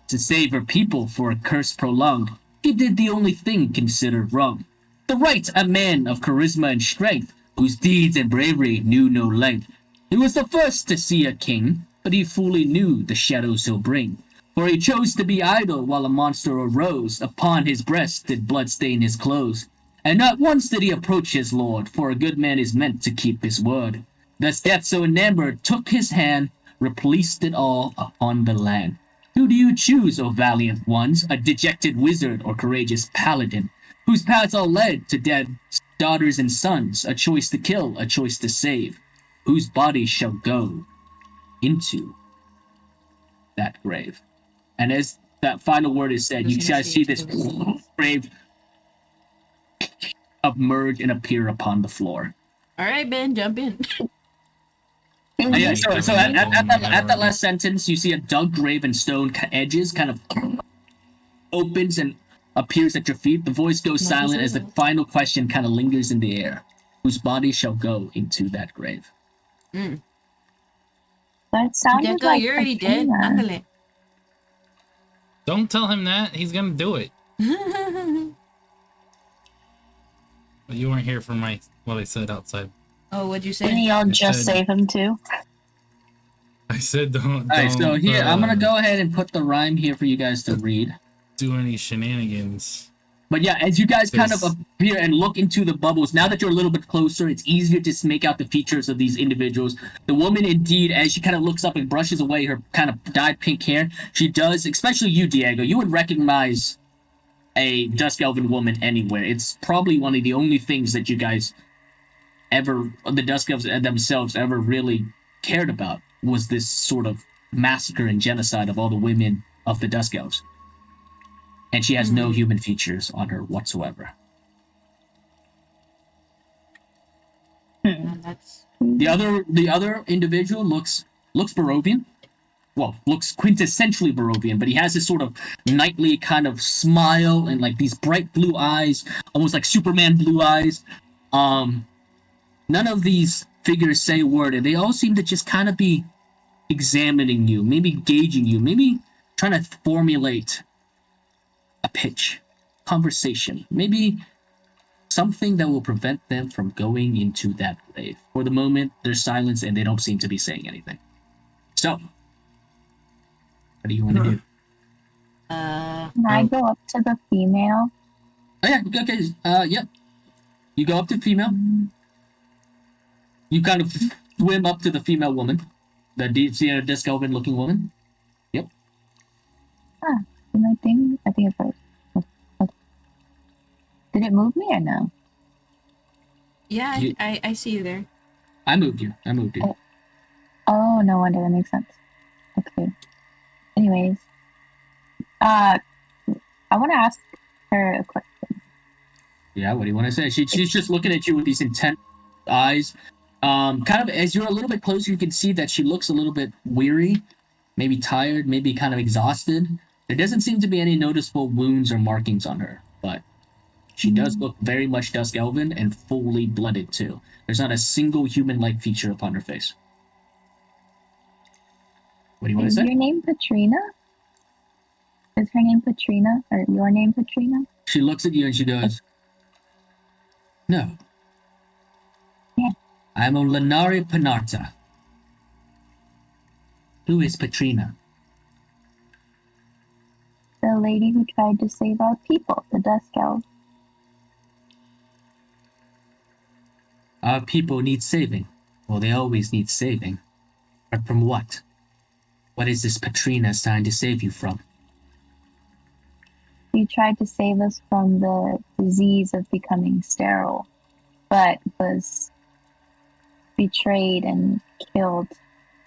To save her people for a curse prolonged, she did the only thing considered wrong. The right, a man of charisma and strength, whose deeds and bravery knew no length. He was the first to see a king, but he fully knew the shadows he'll bring. For he chose to be idle while a monster arose, upon his breast did blood stain his clothes. And not once did he approach his lord, for a good man is meant to keep his word. Thus death so enamored took his hand, replaced it all upon the land. Who do you choose, O valiant ones, a dejected wizard or courageous paladin, whose paths all led to dead daughters and sons, a choice to kill, a choice to save, whose bodies shall go into that grave? And as that final word is said, you guys see this grave emerge and appear upon the floor. All right, Ben, jump in. Yeah, so at that last sentence, you see a dug grave and stone edges kind of opens and appears at your feet. The voice goes silent as the final question kind of lingers in the air. Whose body shall go into that grave? That sounded Deco, like you're already Athena. dead. Ándale. Don't tell him that. He's gonna do it. But you weren't here for what I said outside. Oh, what'd you Didn't say? y'all I just said- save him too? I said don't. Alright, so here, I'm gonna uh, go ahead and put the rhyme here for you guys to read. do any shenanigans. But yeah, as you guys kind of Yes. appear and look into the bubbles, now that you're a little bit closer, it's easier to make out the features of these individuals. The woman, indeed, as she kind of looks up and brushes away her kind of dyed pink hair, she does, especially you, Diego, you would recognize a Dusk Elven woman anywhere. It's probably one of the only things that you guys the Dusk Elves themselves ever really cared about, was this sort of massacre and genocide of all the women of the Dusk Elves. And she has no human features on her whatsoever. That's The other individual looks Barovian. looks quintessentially Barovian, but he has this sort of knightly kind of smile and like these bright blue eyes, almost like Superman blue eyes. None of these figures say a word, and they all seem to just kind of be examining you, maybe gauging you, maybe trying to formulate a pitch, conversation, maybe something that will prevent them from going into that grave. For the moment, there's silence and they don't seem to be saying anything. So, what do you want to do? Can I go up to the female? Oh yeah, okay, yeah. You go up to female. You kind of swim up to the female woman, the disc elven looking woman. Yep. Do my thing? I think it's right. Okay. Did it move me or no? Yeah, You- I see you there. I moved you. Oh, no wonder. That makes sense. Okay. Anyways, I want to ask her a question. Yeah, what do you want to say? She's just looking at you with these intent eyes. Kind of as you're a little bit closer, you can see that she looks a little bit weary, maybe tired, maybe kind of exhausted. There doesn't seem to be any noticeable wounds or markings on her, but she does look very much Dusk Elven and fully blooded too. There's not a single human-like feature upon her face. What do you want to Is say? your name Patrina? Is her name Patrina? Or your name Patrina? She looks at you and she goes, "No. Yeah. I'm Olenari Panarta. Who is Patrina?" The lady who tried to save our people, the Dusk Elves. Our people need saving. Well, they always need saving. But from what? What is this Patrina trying to save you from? She tried to save us from the disease of becoming sterile, but was betrayed and killed,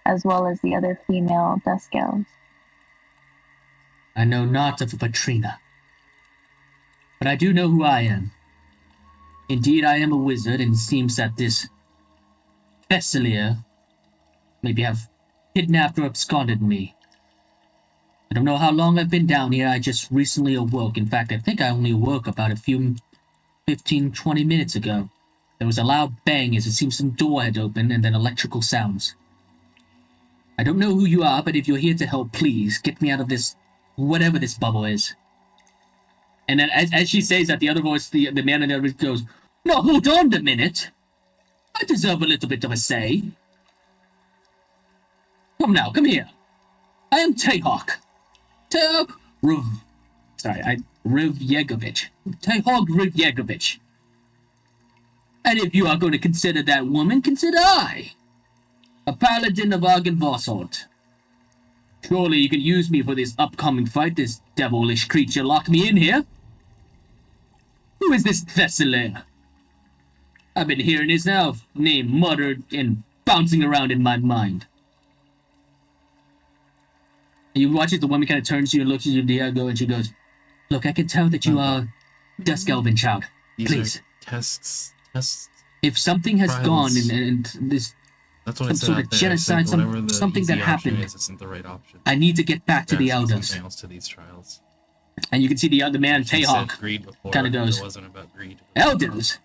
as well as the other female Dusk Elves. I know not of a Patrina. But I do know who I am. Indeed, I am a wizard, and it seems that this Thessalia maybe have kidnapped or absconded me. I don't know how long I've been down here. I just recently awoke. In fact, I think I only awoke about a few 15, 20 minutes ago. There was a loud bang as it seemed some door had opened and then electrical sounds. I don't know who you are, but if you're here to help, please get me out of this, whatever this bubble is. And then as she says that, the other voice, the man in there goes, "No, hold on a minute. I deserve a little bit of a say. Come now, come here. I am Tehok. Tehok Rivyegovich. Tehok Rivyegovich. And if you are going to consider that woman, consider I. A paladin of Argenvossholt. Surely you can use me for this upcoming fight, this devilish creature locked me in here. Who is this Thessalia? I've been hearing his name muttered and bouncing around in my mind." And you watch as the woman kind of turns to you and looks at you, Diego, and she goes, "Look, I can tell that you are Dusk Elven child. These Please. are tests. If something has Trials. gone and this That's what some I said sort out of there. I genocide, said whatever the something that easy option happened, isn't the right option. I need to get back to the There are some elders." fails to these trials. And you can see the other man, She said Tehok, greed before, kinda but goes, It wasn't about greed. It was "Elders?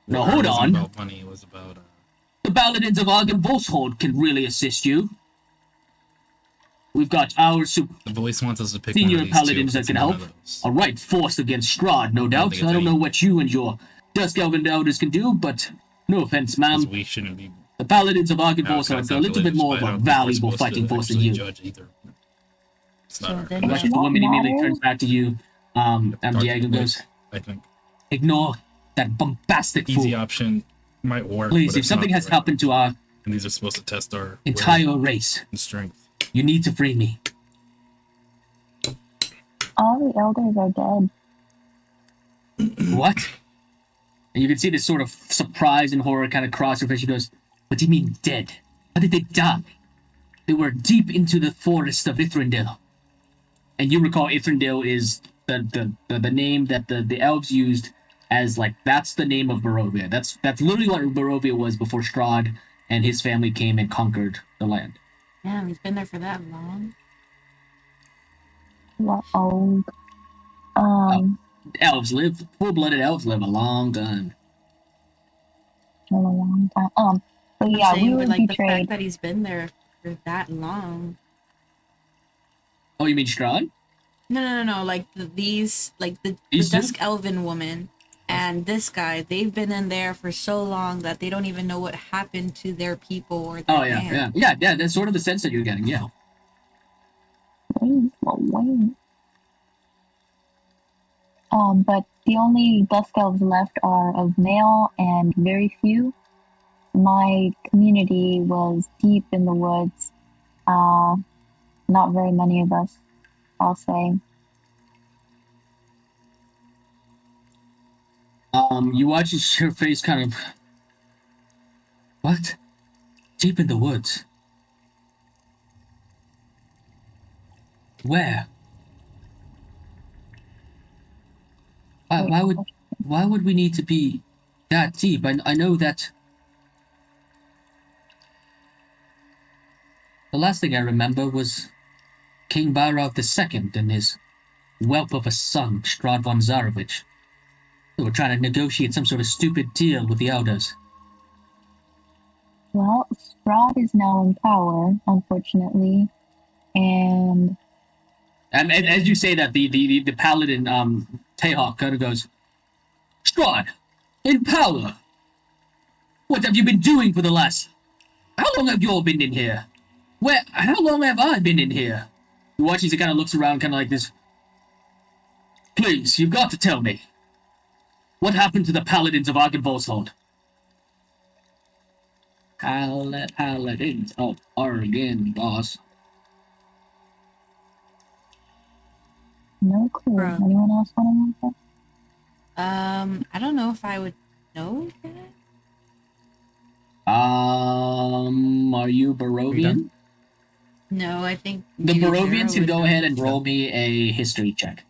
No, about, hold it wasn't on. about money. It was about The paladins of Argenvossholt can really assist you. We've got our the voice wants us to pick senior one of these paladins two. that It's can none help. of those. A right force against Strahd, no doubt. think I it's don't know any- what you and your Dusk Elven elders can do, but no offense, 'Cause ma'am. we shouldn't be. The paladins of Now it's Argenvossholt kind are of a little bit more of but I a don't think we're valuable supposed to fighting force than actually you. Judge either. It's not So our then And what? watch as the Does woman that immediately matter? turns back to you. Diego goes, I think "Ignore that bombastic easy fool. option might work. Please, but if it's something not has the right happened to option. our And these are supposed to test our will entire race, and strength. you need to free me." All the elders are dead. "What?" And you can see this sort of surprise and horror kind of cross her face. She goes, "What do you mean dead? How did they die? They were deep into the forest of Ithrindale." And you recall Ithrindale is the name that the elves used as, like, that's the name of Barovia. That's literally what Barovia was before Strahd and his family came and conquered the land. Damn, he's been there for that long. What old? Um, Elves live, full-blooded elves live a long time. a long time. But I'm yeah, we saying, were but like the fact betrayed. that he's been there for that long. Oh, you mean Strahd? No. Like these, like the These two? Dusk Elven woman and this guy, they've been in there for so long that they don't even know what happened to their people or their Oh yeah, land. yeah. That's sort of the sense that you're getting. Yeah. Wait, wait. But the only dusk elves left are of male and very few. My community was deep in the woods. Not very many of us, I'll say. You watch your face kind of. What? Deep in the woods. Where? Why would we need to be that deep? I know that the last thing I remember was King Barov II and his whelp of a son, Strahd von Zarovich. They were trying to negotiate some sort of stupid deal with the elders. Well, Strahd is now in power, unfortunately, and And as you say that, the paladin Tehawk kind of goes, Strahd, in power. What have you been doing for the last? How long have you all been in here? How long have I been in here? He watches. He kind of looks around, kind of like this. Please, you've got to tell me. What happened to the paladins of Argenvoshald? Paladins of Argen, boss. no clue. Bruh. Anyone else want to answer? I don't know if I would know that. Are you Barovian? No, I think The maybe Barovians Zero can would go know. ahead and roll me a history check.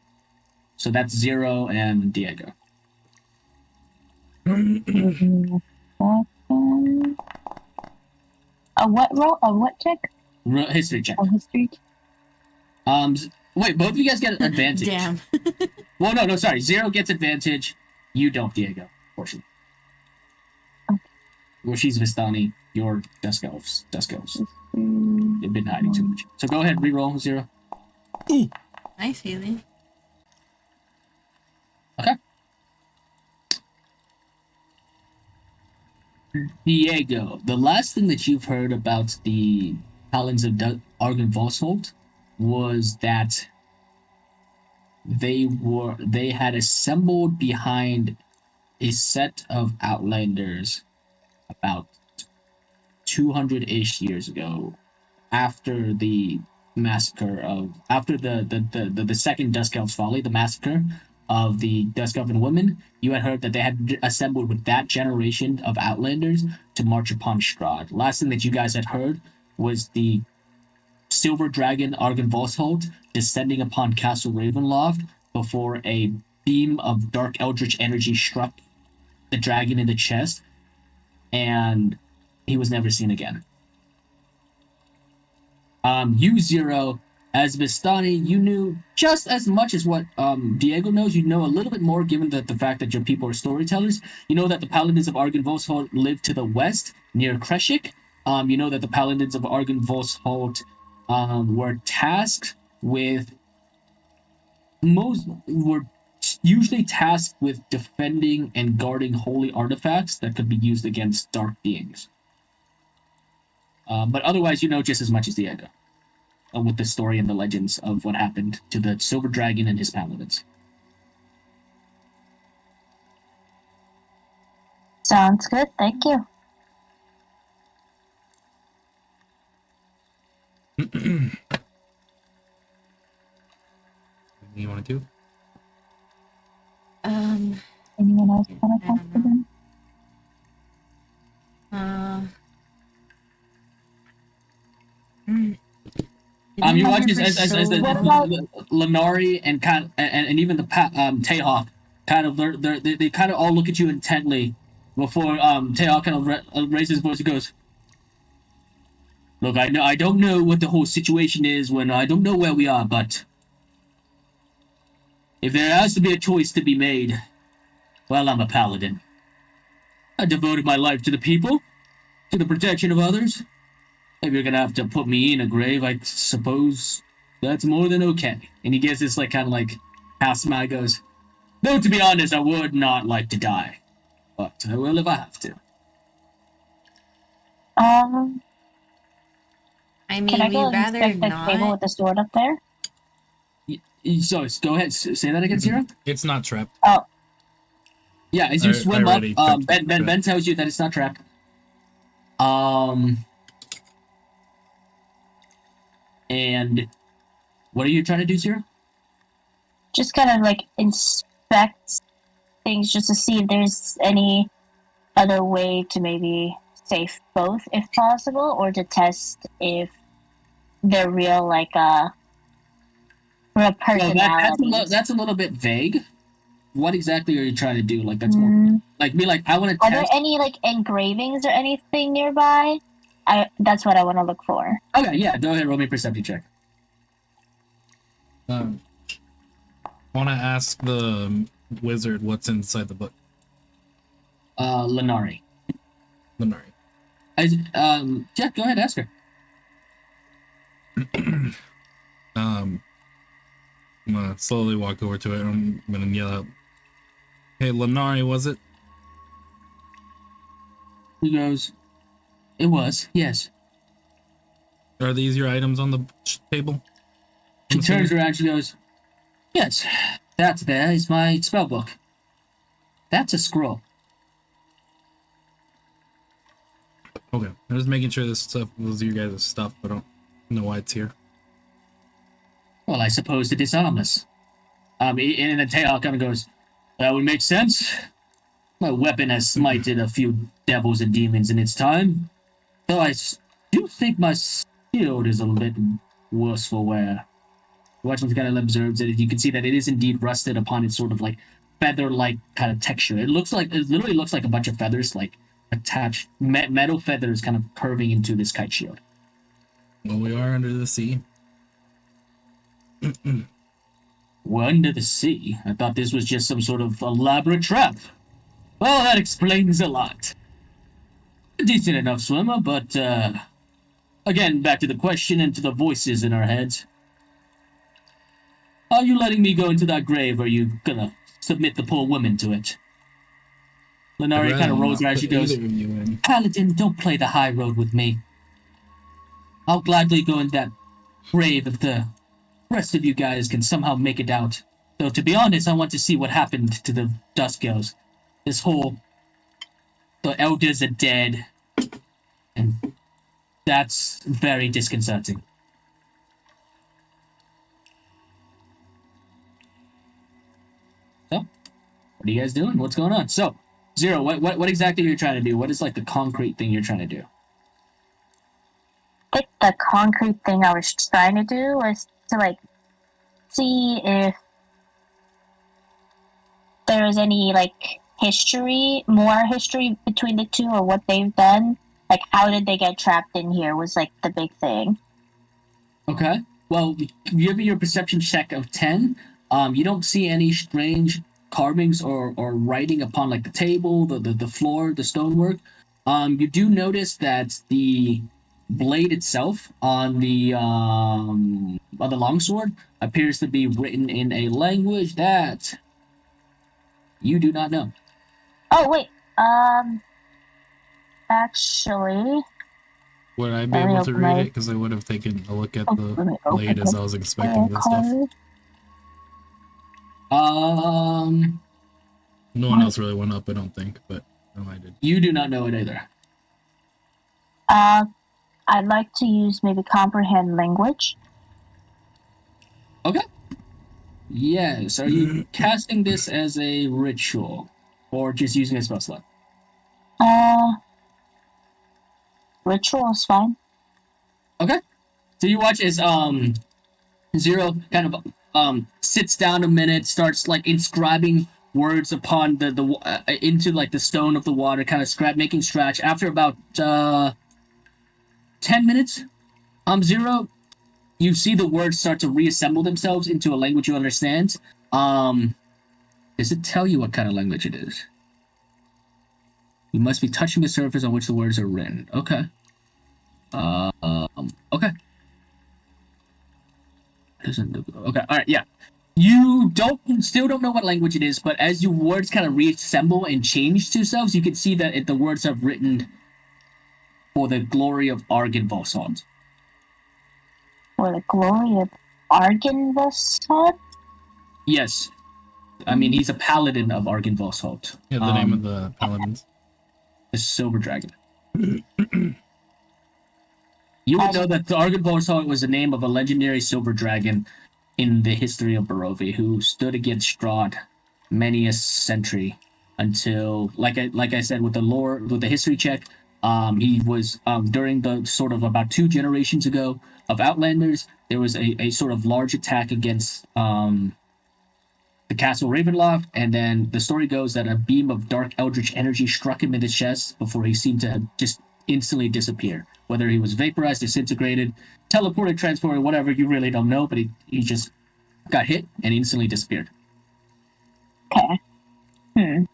So that's Zero and Diego. Give me a second. A what roll? A what check? History check. A history check? Wait, both of you guys get advantage. Damn. Well, no, Sorry, Zero gets advantage. You don't, Diego. Fortunately. Well, she's Vistani. You're Dusk Elves. They've been hiding too much. So go ahead, reroll, Zero. Nice, Haley. Okay. Diego, the last thing that you've heard about the Paladins of Argenvoshald was that they had assembled behind a set of outlanders about 200-ish years ago, after the massacre of the second Dusk Elf's Folly, the massacre of the Dusk Elven women. You had heard that they had assembled with that generation of outlanders to march upon Strahd. Last thing that you guys had heard was the silver dragon Argenvoshald descending upon Castle Ravenloft before a beam of dark eldritch energy struck the dragon in the chest, and he was never seen again. You, Zero, as Vistani, you knew just as much as what Diego knows. You know a little bit more, given that the fact that your people are storytellers. You know that the Paladins of Argenvoshald live to the west, near Kreshik. You know that the Paladins of Argenvoshald were tasked with usually tasked with defending and guarding holy artifacts that could be used against dark beings. But otherwise, you know just as much as Diego, with the story and the legends of what happened to the Silver Dragon and his paladins. Sounds good. Thank you. You want to do? Anyone else want to I talk don't to them? You watch as the What about- Lenari and even the Tehawk kind of they kind of all look at you intently before Tehawk kind of raises his voice and goes, Look, I don't know what the whole situation is when I don't know where we are, but if there has to be a choice to be made, well, I'm a paladin. I devoted my life to the people, to the protection of others. If you're gonna have to put me in a grave, I suppose that's more than okay. And he gives this like kind of like half smile. Goes, though to be honest, I would not like to die, but I will if I have to. Um, I can I mean, go we'd rather inspect that table not. with the sword up there? So go ahead, say that again, Zero. It's not trapped. Oh, Yeah, as you I swim up, already checked Ben tells you that it's not trapped. And what are you trying to do, Zero? just kind of like inspect things just to see if there's any other way to maybe save both if possible, or to test if they're real, like real Well, personalities. that's a little bit vague. What exactly are you trying to do? Like that's more like be like I want to Are there test. any like engravings or anything nearby? That's what I want to look for. Okay, yeah, go ahead, roll me a perception check. I want to ask the wizard what's inside the book. Lenari. Lenari. Yeah, go ahead, ask her. I'm gonna slowly walk over to it. I'm gonna yell out, "Hey, Lenari, was it?" He goes, "It was, yes." Are these your items on the table? She I'm turns assuming? around. She goes, "Yes, that there is my spell book. That's a scroll." Okay, I'm just making sure this stuff was you guys' stuff, but I don't know why it's here. Well, I suppose to disarm us. And then Teok kind of goes, "That would make sense. My weapon has smited a few devils and demons in its time, though do think my shield is a bit worse for wear." Watchman kind of observes it. You can see that it is indeed rusted upon its sort of like feather-like kind of texture. It literally looks like a bunch of feathers, like attached metal feathers, kind of curving into this kite shield. Well, we are under the sea. We're under the sea. I thought this was just some sort of elaborate trap. Well, that explains a lot. A decent enough swimmer, but again, back to the question and to the voices in our heads. Are you letting me go into that grave, or are you gonna submit the poor woman to it? Lenari kind of rolls her eyes. She goes, "Paladin, don't play the high road with me. I'll gladly go in that grave if the rest of you guys can somehow make it out. Though, to be honest, I want to see what happened to the Dusk Girls. This whole... the elders are dead. And that's very disconcerting." So, what are you guys doing? What's going on? So, Zero, what exactly are you trying to do? What is like the concrete thing you're trying to do? I think the concrete thing I was trying to do was to like see if there is any like more history between the two, or what they've done. Like, how did they get trapped in here was like the big thing. Okay. Well, given your perception check of 10, you don't see any strange carvings or writing upon like the table, the floor, the stonework. You do notice that the blade itself on the longsword appears to be written in a language that you do not know. Oh wait, actually, Would I be able to read it? Because I would have taken a look at the blade as I was inspecting this stuff. No one else really went up, I don't think, but no, I did. You do not know it either. I'd like to use maybe comprehend language. Okay. Yes. Are you casting this as a ritual, or just using a spell slot? Ritual is fine. Okay. So you watch as Zero kind of sits down a minute, starts like inscribing words upon the into like the stone of the water, kind of making scratch. After about 2 10 minutes, Zero, you see the words start to reassemble themselves into a language you understand. Does it tell you what kind of language it is? You must be touching the surface on which the words are written. Okay. Okay. Okay. All right. Yeah. You still don't know what language it is, but as your words kind of reassemble and change to themselves, you can see that the words are written for the glory of Argynvosholt. For the glory of Argynvosholt? Yes. I mean, he's a paladin of Argynvosholt. Yeah, the name of the paladins. The Silver Dragon. You would know that the Argynvosholt was the name of a legendary silver dragon in the history of Barovia who stood against Strahd many a century until, like I said, with the history check, he was during the sort of about 2 generations ago of Outlanders, there was a sort of large attack against the castle Ravenloft, and then the story goes that a beam of dark eldritch energy struck him in the chest before he seemed to just instantly disappear. Whether he was vaporized, disintegrated, teleported, transported, whatever, you really don't know, but he just got hit and instantly disappeared. Okay.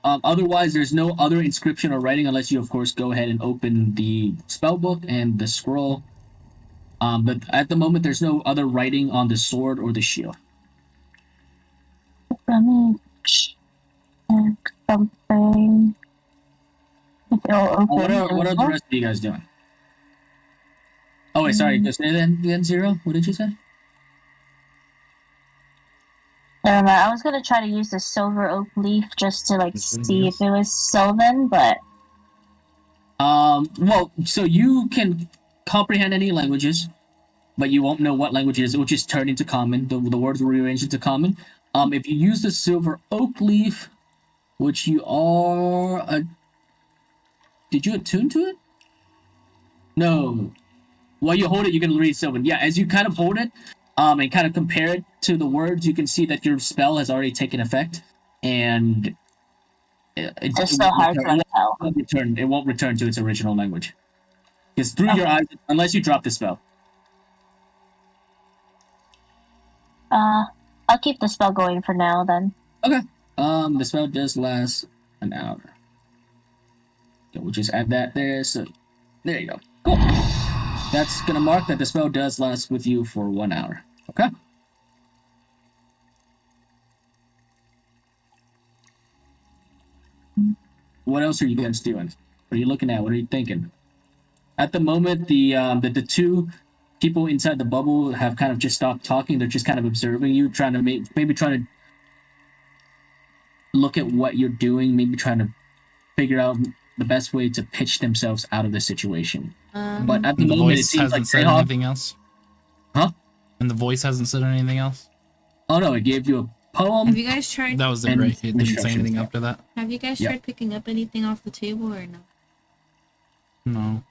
Otherwise, there's no other inscription or writing unless you, of course, go ahead and open the spell book and the scroll. But at the moment, there's no other writing on the sword or the shield. Let me check something. If it'll open. What are the rest of you guys doing? Oh, wait, sorry. Just say that again, Zero. What did you say? Never mind. I was gonna try to use the silver oak leaf just to see if it was Sylvan, but well, so you can comprehend any languages, but you won't know what language it is. It will just turn into common. The words will rearrange into common. If you use the silver oak leaf, which you are, did you attune to it? No. While you hold it, you can read Sylvan. Yeah, as you kind of hold it, and kind of compare it to the words, you can see that your spell has already taken effect, and it's so hard to tell. It won't return to its original language. Because through your eyes, unless you drop the spell. I'll keep the spell going for now then. Okay. The spell does last an hour. Okay, we'll just add that there. So there you go. Cool. That's gonna mark that the spell does last with you for 1 hour. Okay. What else are you guys doing? What are you looking at? What are you thinking? At the moment, the 2 people inside the bubble have kind of just stopped talking. They're just kind of observing you, trying to maybe trying to look at what you're doing, maybe trying to figure out the best way to pitch themselves out of the situation. But at the moment, it voice seems hasn't like said Greyhawk, anything else. Huh? And the voice hasn't said anything else. Oh no, it gave you a poem. Have you guys tried? That was it, And right? It didn't say instructions, anything yeah. after that. Have you guys Yep. tried picking up anything off the table or no? No.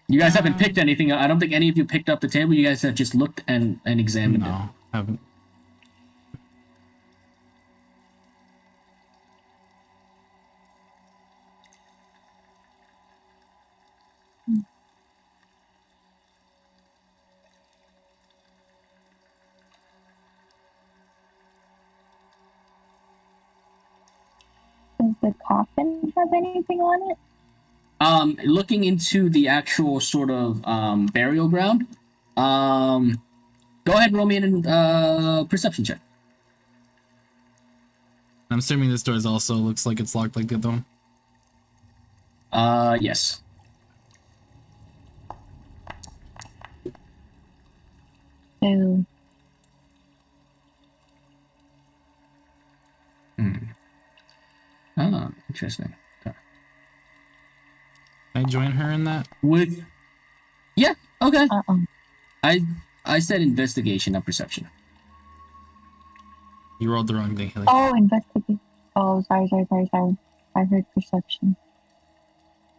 You guys haven't picked anything. I don't think any of you picked up the table. You guys have just looked and examined it. No, haven't. Does the coffin have anything on it? Looking into the actual sort of burial ground. Go ahead and roll me a perception check. I'm assuming this door also looks like it's locked like the other one. Yes. So Oh, interesting. Okay. Can I join her in that? Yeah. Okay. uh-uh. I said investigation, not perception. You rolled the wrong thing, Haley. Oh, investigate. Oh, sorry. I heard perception.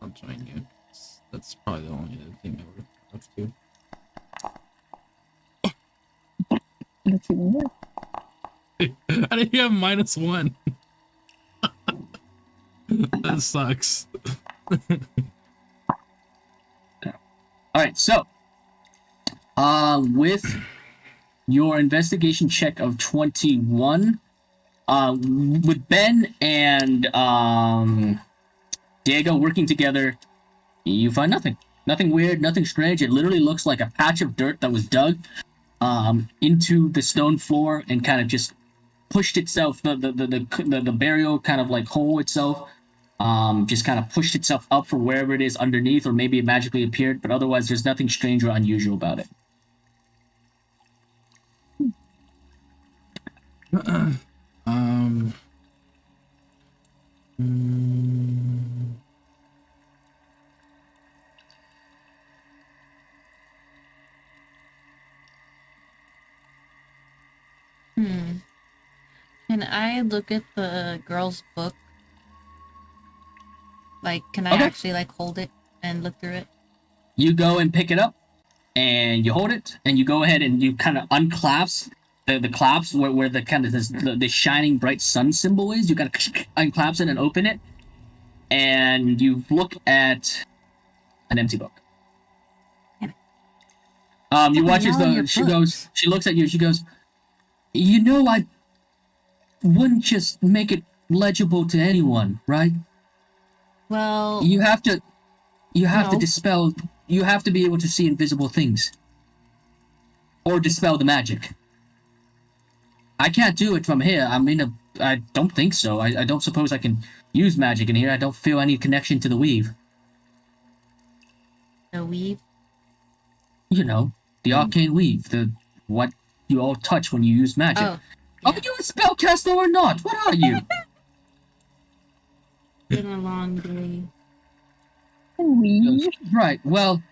I'll join you. That's probably the only other thing I would have to do. That's even worse. How did you have -1? That sucks. right, so with your investigation check of 21, with Ben and Diego working together, you find nothing. Nothing weird, nothing strange. It literally looks like a patch of dirt that was dug into the stone floor and kind of just pushed itself, the burial kind of like hole itself, just kind of pushed itself up from wherever it is underneath, or maybe it magically appeared, but otherwise there's nothing strange or unusual about it. Mm, Can I look at the girl's book? Like, can I Okay. actually like hold it and look through it? You go and pick it up, and you hold it, and you go ahead and you kind of unclasp the clasp where the kind of the shining bright sun symbol is. You gotta unclasp it and open it, and you look at an empty book. You watch as though she looks at you, she goes, you know, I wouldn't just make it legible to anyone, right? Well, You have to No. dispel, you have to be able to see invisible things. Or dispel the magic. I can't do it from here. I mean, I don't think so. I don't suppose I can use magic in here. I don't feel any connection to the weave. the weave. You know, the arcane weave, what you all touch when you use magic. Oh, Are you a spellcaster or not? What are you? been a long day. We Right. Well,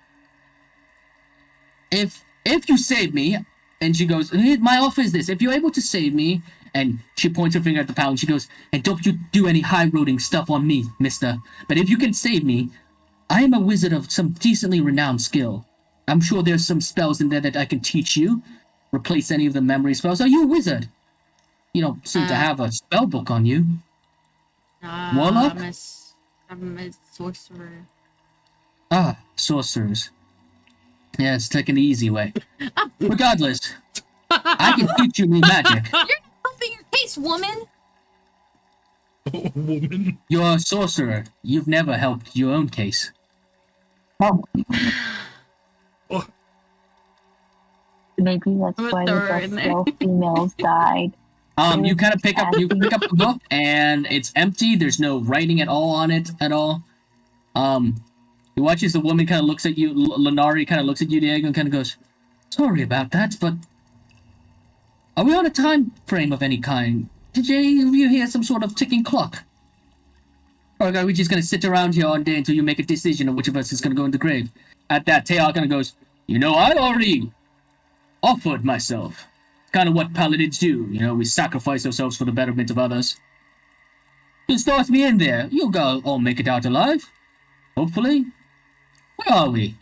if you save me, and she goes, my offer is this: if you're able to save me, and she points her finger at the paladin, she goes, and don't you do any high-roading stuff on me, mister. But if you can save me, I am a wizard of some decently renowned skill. I'm sure there's some spells in there that I can teach you. Replace any of the memory spells. Are you a wizard? You don't seem to have a spell book on you. Warlock? I'm a sorcerer. Ah, sorcerers. Yeah, it's taking the easy way. Regardless, I can teach you new magic. You're not helping your case, woman. woman. You're a sorcerer. You've never helped your own case. oh, Oh, maybe that's I'm a why thrower the in there. slow females died. You kind of pick up the book, and it's empty. There's no writing at all on it at all. You watch as the woman kind of looks at you. Lenari kind of looks at you, Diego, and kind of goes, "Sorry about that, but are we on a time frame of any kind? Did you hear some sort of ticking clock? Or are we just gonna sit around here all day until you make a decision of which of us is gonna go in the grave?" At that, Teal kind of goes, "You know, I already offered myself. Kind of what paladins do. You know, we sacrifice ourselves for the betterment of others. Just toss me in there. You'll go all make it out alive. Hopefully. Where are we?"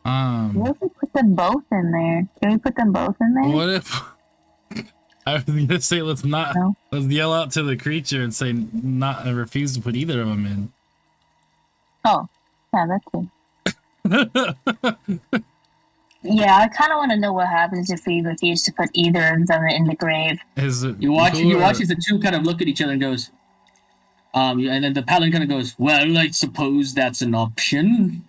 What if we put them both in there? Can we put them both in there? what if I was gonna say let's yell out to the creature and say not refuse to put either of them in. Oh, yeah, that's it. Yeah, I kind of want to know what happens if we refuse to put either of them in the grave. Is it You watch as the two kind of look at each other and goes, and then the paladin kind of goes, "Well, I suppose that's an option.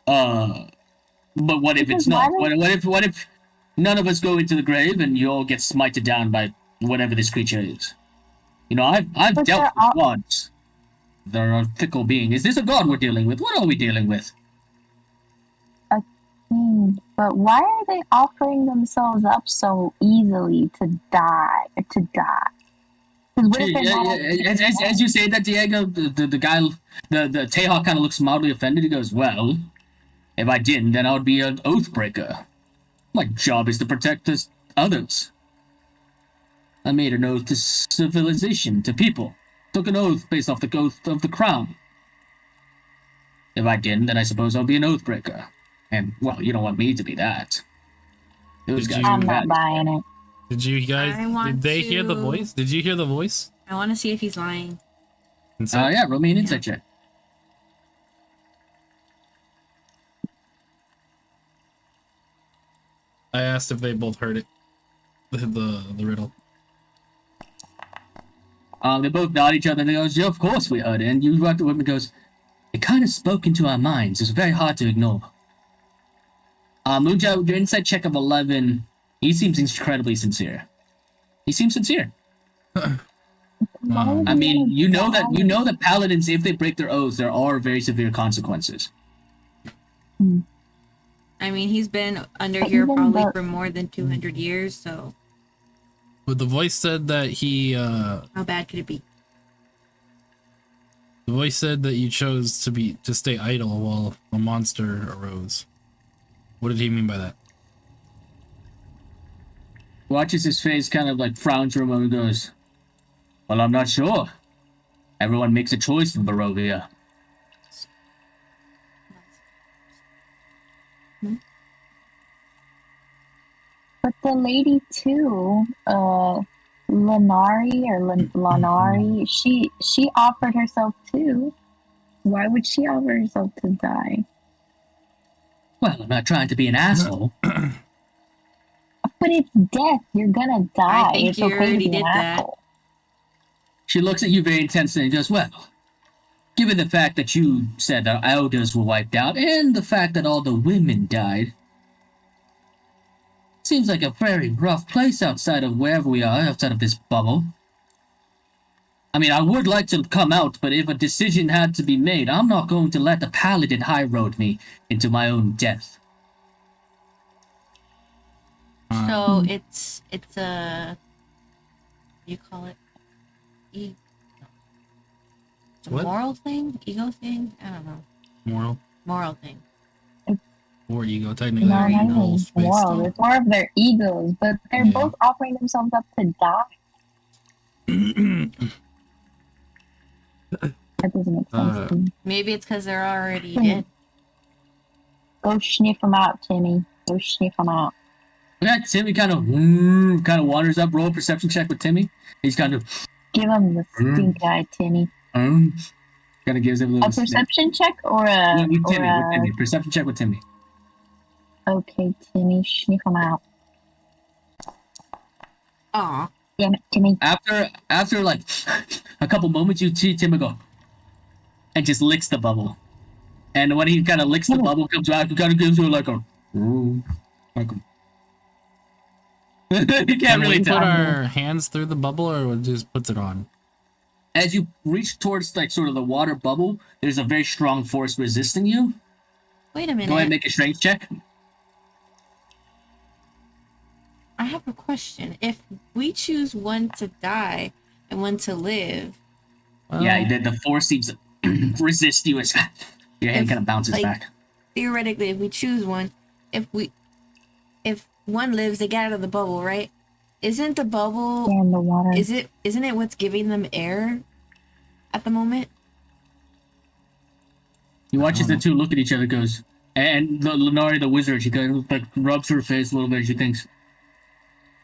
But what if it's not? What if none of us go into the grave and you all get smited down by whatever this creature is? You know, I've But dealt they're with gods. They're a fickle being. Is this a god we're dealing with? What are we dealing with?" But why are they offering themselves up so easily to die? Because what if they're not- As you say that, Diego, the guy, the Teha kind of looks mildly offended. He goes, "Well, if I didn't, then I would be an oathbreaker. My job is to protect others. I made an oath to civilization, to people. Took an oath based off the oath of the crown. If I didn't, then I suppose I'll be an oathbreaker. And, well, you don't want me to be that. Those guys I'm are not bad. buying it. Did you guys? I want Did they hear the to- voice? Did you hear the voice? I want to see if he's lying. And so, Yeah, roll me an insight check. I asked if they both heard it. The riddle. They both nod at each other and they goes, yeah, of course we heard it. And you walk to him and goes, it kind of spoke into our minds. It's very hard to ignore. Moonja, your insight check of 11, he seems incredibly sincere. He seems sincere. I mean, you know that paladins, if they break their oaths, there are very severe consequences. I mean, he's been under But here even probably the- for more than 200 years, so But the voice said that he how bad could it be? the voice said that you chose to stay idle while a monster arose. What did he mean by that? Watches his face kind of like frowns for a moment and goes, well, I'm not sure. Everyone makes a choice in Barovia. But the lady too, Lanari or Lanari, she offered herself too. Why would she offer herself to die? Well, I'm not trying to be an asshole. But it's death. You're gonna die. think It's you okay to already be an did that. asshole. She looks at you very intensely and goes, well, given the fact that you said our elders were wiped out and the fact that all the women died, seems like a very rough place outside of wherever we are, outside of this bubble. I mean, I would like to come out, but if a decision had to be made, I'm not going to let the paladin high road me into my own death. So it's a, what do you call it? It's a What? moral thing? Ego thing? I don't know. Moral thing. Or ego, technically. No, or not ego even space. moral. It's more of their egos, but they're Yeah. both offering themselves up to die. That doesn't make sense to me. Maybe it's because they're already Hmm. dead. Go sniff them out, Timmy. Go sniff them out. Yeah, Timmy kind of wanders up. Roll a perception check with Timmy. He's kind of Give them the stink eye, Timmy. kind of gives him a little. A perception check or a Yeah, with or Timmy, a with Timmy. Perception check with Timmy. okay, Timmy, sniff them out. Aw. Damn it, Timmy. After like a couple moments, you see Timmy go and just licks the bubble. And when he kind of licks the bubble, comes out, he kind of gives you like a. You can't Can really we tell. put our hands through the bubble, or it just puts it on? As you reach towards like sort of the water bubble, there's a very strong force resisting you. Wait a minute. Go ahead and make a strength check. I have a question. If we choose one to die and one to live, Yeah, the force seems to resist you as your hand If, kind of bounces like, back. theoretically, if we choose one, if one lives, they get out of the bubble, right? Isn't the bubble They're in the water. isn't it what's giving them air at the moment? He watches the know. two look at each other, goes, and the Lenari, the wizard, she kind of like rubs her face a little bit. And she thinks,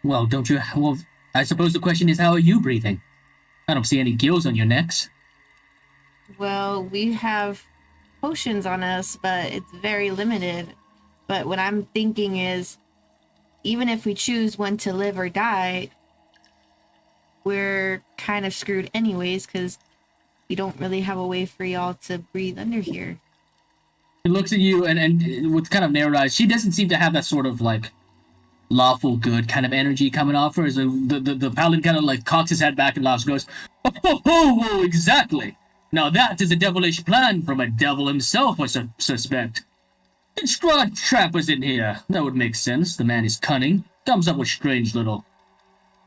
"Well, don't you? Well, I suppose the question is, how are you breathing? I don't see any gills on your necks." Well, we have potions on us, but it's very limited. But what I'm thinking is, even if we choose one to live or die, we're kind of screwed anyways, because we don't really have a way for y'all to breathe under here. He looks at you and with kind of narrowed eyes. She doesn't seem to have that sort of like lawful good kind of energy coming off her. So the paladin kind of like cocks his head back and laughs and goes, oh, exactly. Now that is a devilish plan from a devil himself, I suspect. If Strahd Trap was in here, that would make sense. The man is cunning. Comes up with strange little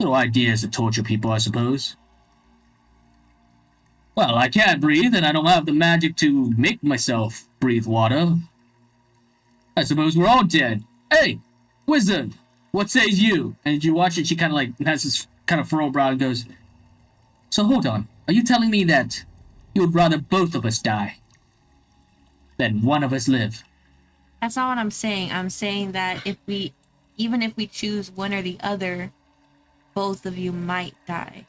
ideas to torture people, I suppose. Well, I can't breathe, and I don't have the magic to make myself breathe water. I suppose we're all dead. Hey, wizard, what says you? And you watch it, she kind of like has this kind of furrowed brow and goes, so hold on, are you telling me that you would rather both of us die than one of us live? That's not what I'm saying. I'm saying that even if we choose one or the other, both of you might die.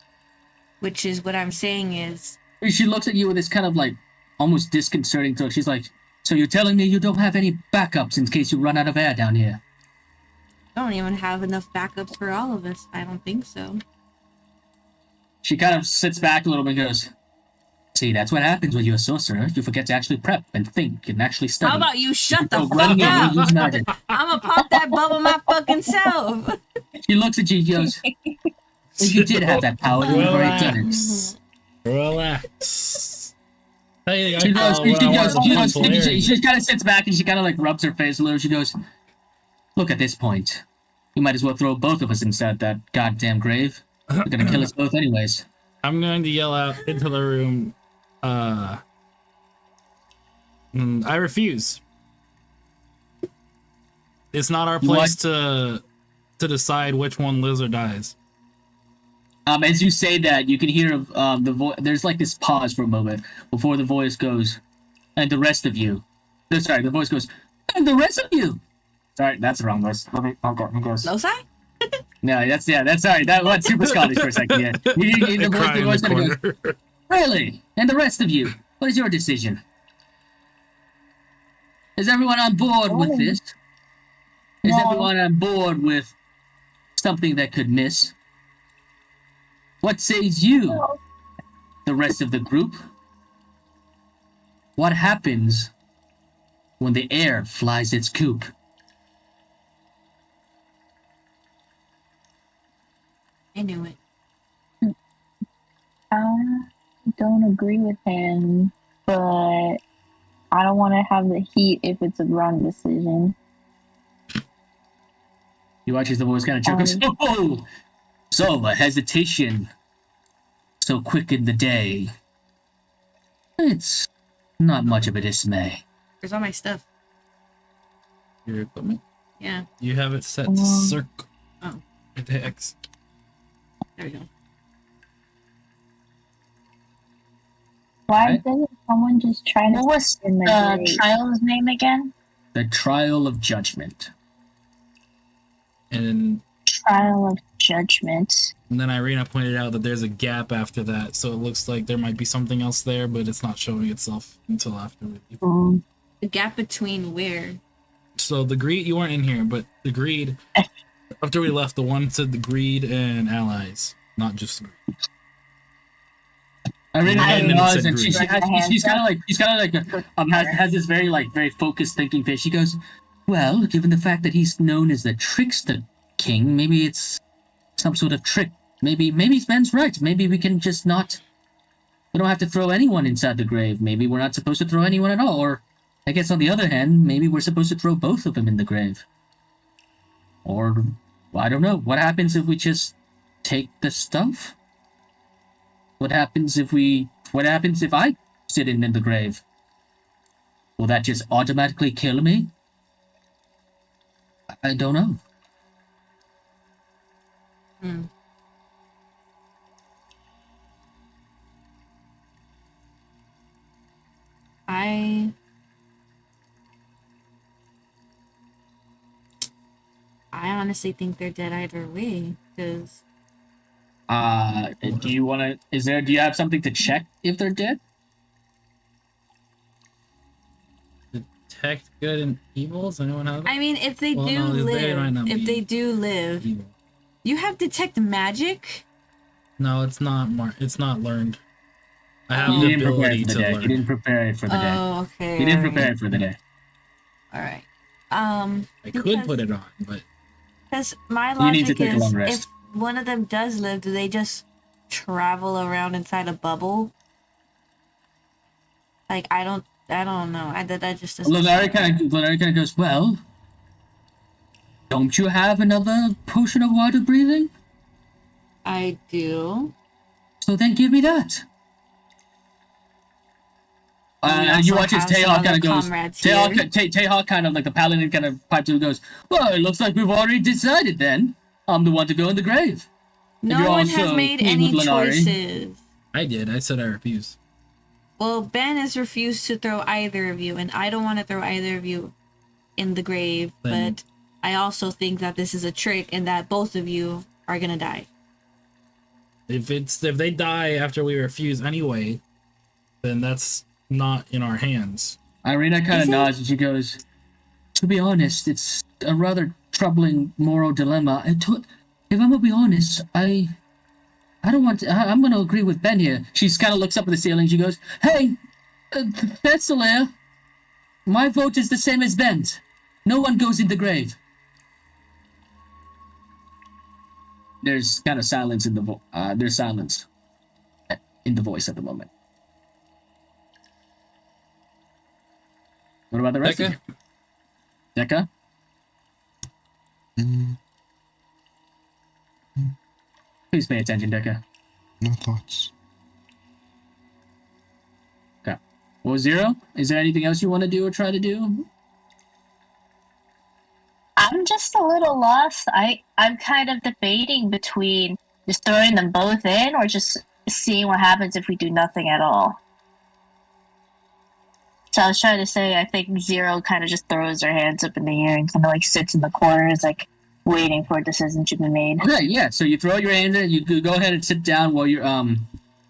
Which is what I'm saying is, She looks at you with this kind of like almost disconcerting tone. She's like, so you're telling me you don't have any backups in case you run out of air down here? don't even have enough backups for all of us. I don't think so. She kind of sits back a little bit and goes, "See, that's what happens when you're a sorcerer. You forget to actually prep and think and actually study." How about you shut the go fuck running in and up? use magic. I'm gonna pop that bubble my fucking self. She looks at you and goes, "If you did have that power, you would have already done it." Relax. Hey, She goes, hilarious. she kind of sits back and she kind of like rubs her face a little. She goes, "Look, at this point, you might as well throw both of us inside that goddamn grave. They're gonna kill us both anyways." I'm going to yell out into the room. I refuse. It's not our place to decide which one lives or dies. As you say that, you can hear the voice. There's like this pause for a moment before the voice goes, "And the rest of you." Sorry, the voice goes, "And the rest of you." Sorry, that's the wrong voice. Let me. Oh God, it goes. No side? No, that's sorry. That went super Scottish for a second. Yeah, the voice gonna go, "Really? And the rest of you? What is your decision? Is everyone on board with this? Is everyone on board with something that could miss? What says you, the rest of the group? What happens when the air flies its coop?" I knew it. I don't agree with him, but I don't want to have the heat if it's a wrong decision. You watch as the voice kind of chuckles. "Oh, so a hesitation so quick in the day. It's not much of a dismay." Where's all my stuff? Your equipment? Yeah. You have it set to circle. Oh. Hit the X. There we go. Why Right. doesn't someone just try to What was sit in the the grave? trial's name again? The Trial of Judgment. And Trial of Judgment. then Irina pointed out that there's a gap after that, so it looks like there might be something else there, but it's not showing itself until after we leave. The gap between where? So the greed, you weren't in here, but the greed, after we left, the one said the greed and allies, not just the greed. Irina And then it nods said and group. she's kind of like has this very focused thinking face. She goes, "Well, given the fact that he's known as the trickster king, maybe it's some sort of trick. Maybe Ben's right. Maybe we can just not. We don't have to throw anyone inside the grave. Maybe we're not supposed to throw anyone at all. Or, I guess on the other hand, maybe we're supposed to throw both of them in the grave. Or, I don't know. What happens if we just take the stuff? What happens if I sit in the grave? Will that just automatically kill me? I don't know." I honestly think they're dead either way, because Do you want to? Do you have something to check if they're dead? Detect good and evil? Does anyone have that? I mean, if they Well, do no, they might live, not if be they do live, evil. you have detect magic. No, it's not. It's not learned. I have Oh. the You didn't prepare ability for the to day. You learn. didn't prepare it for the day. Oh, okay. You didn't alright. prepare it for the day. All right. I could put it on, but Because my You need to logic take a is, long rest. if one of them does live, do they just travel around inside a bubble? Like, I don't know. That just doesn't. Lenari kind of goes, "Well, don't you have another potion of water breathing? I do. So then give me that." We You also watch as have some Teha other kind of goes. comrades here. Teha kind of like the paladin kind of pipes in and goes, "Well, it looks like we've already decided. Then I'm the one to go in the grave." No you're one has also made king any with Lenari. choices. I did. I said I refuse. Well, Ben has refused to throw either of you, and I don't want to throw either of you in the grave, Then- but I also think that this is a trick and that both of you are gonna die. If they die after we refuse anyway, then that's not in our hands. Irina kind Is of it? nods and she goes, "To be honest, it's a rather troubling moral dilemma. If I'm gonna be honest, I don't want to. I'm gonna agree with Ben here. She kind of looks up at the ceiling. She goes, "Hey, Betselaire, my vote is the same as Ben's. No one goes in the grave." There's kind of silence in the there's silence in the voice at the moment. What about the rest of you? Deca? Mm, Please pay attention, Deca. no thoughts. Okay. Well, Zero, is there anything else you want to do or try to do? I'm just a little lost. I'm kind of debating between just throwing them both in or just seeing what happens if we do nothing at all. So I was trying to say, I think Zero kind of just throws her hands up in the air and kind of like sits in the corners, like waiting for a decision to be made. Okay, yeah. So you throw your hands in, you go ahead and sit down while you're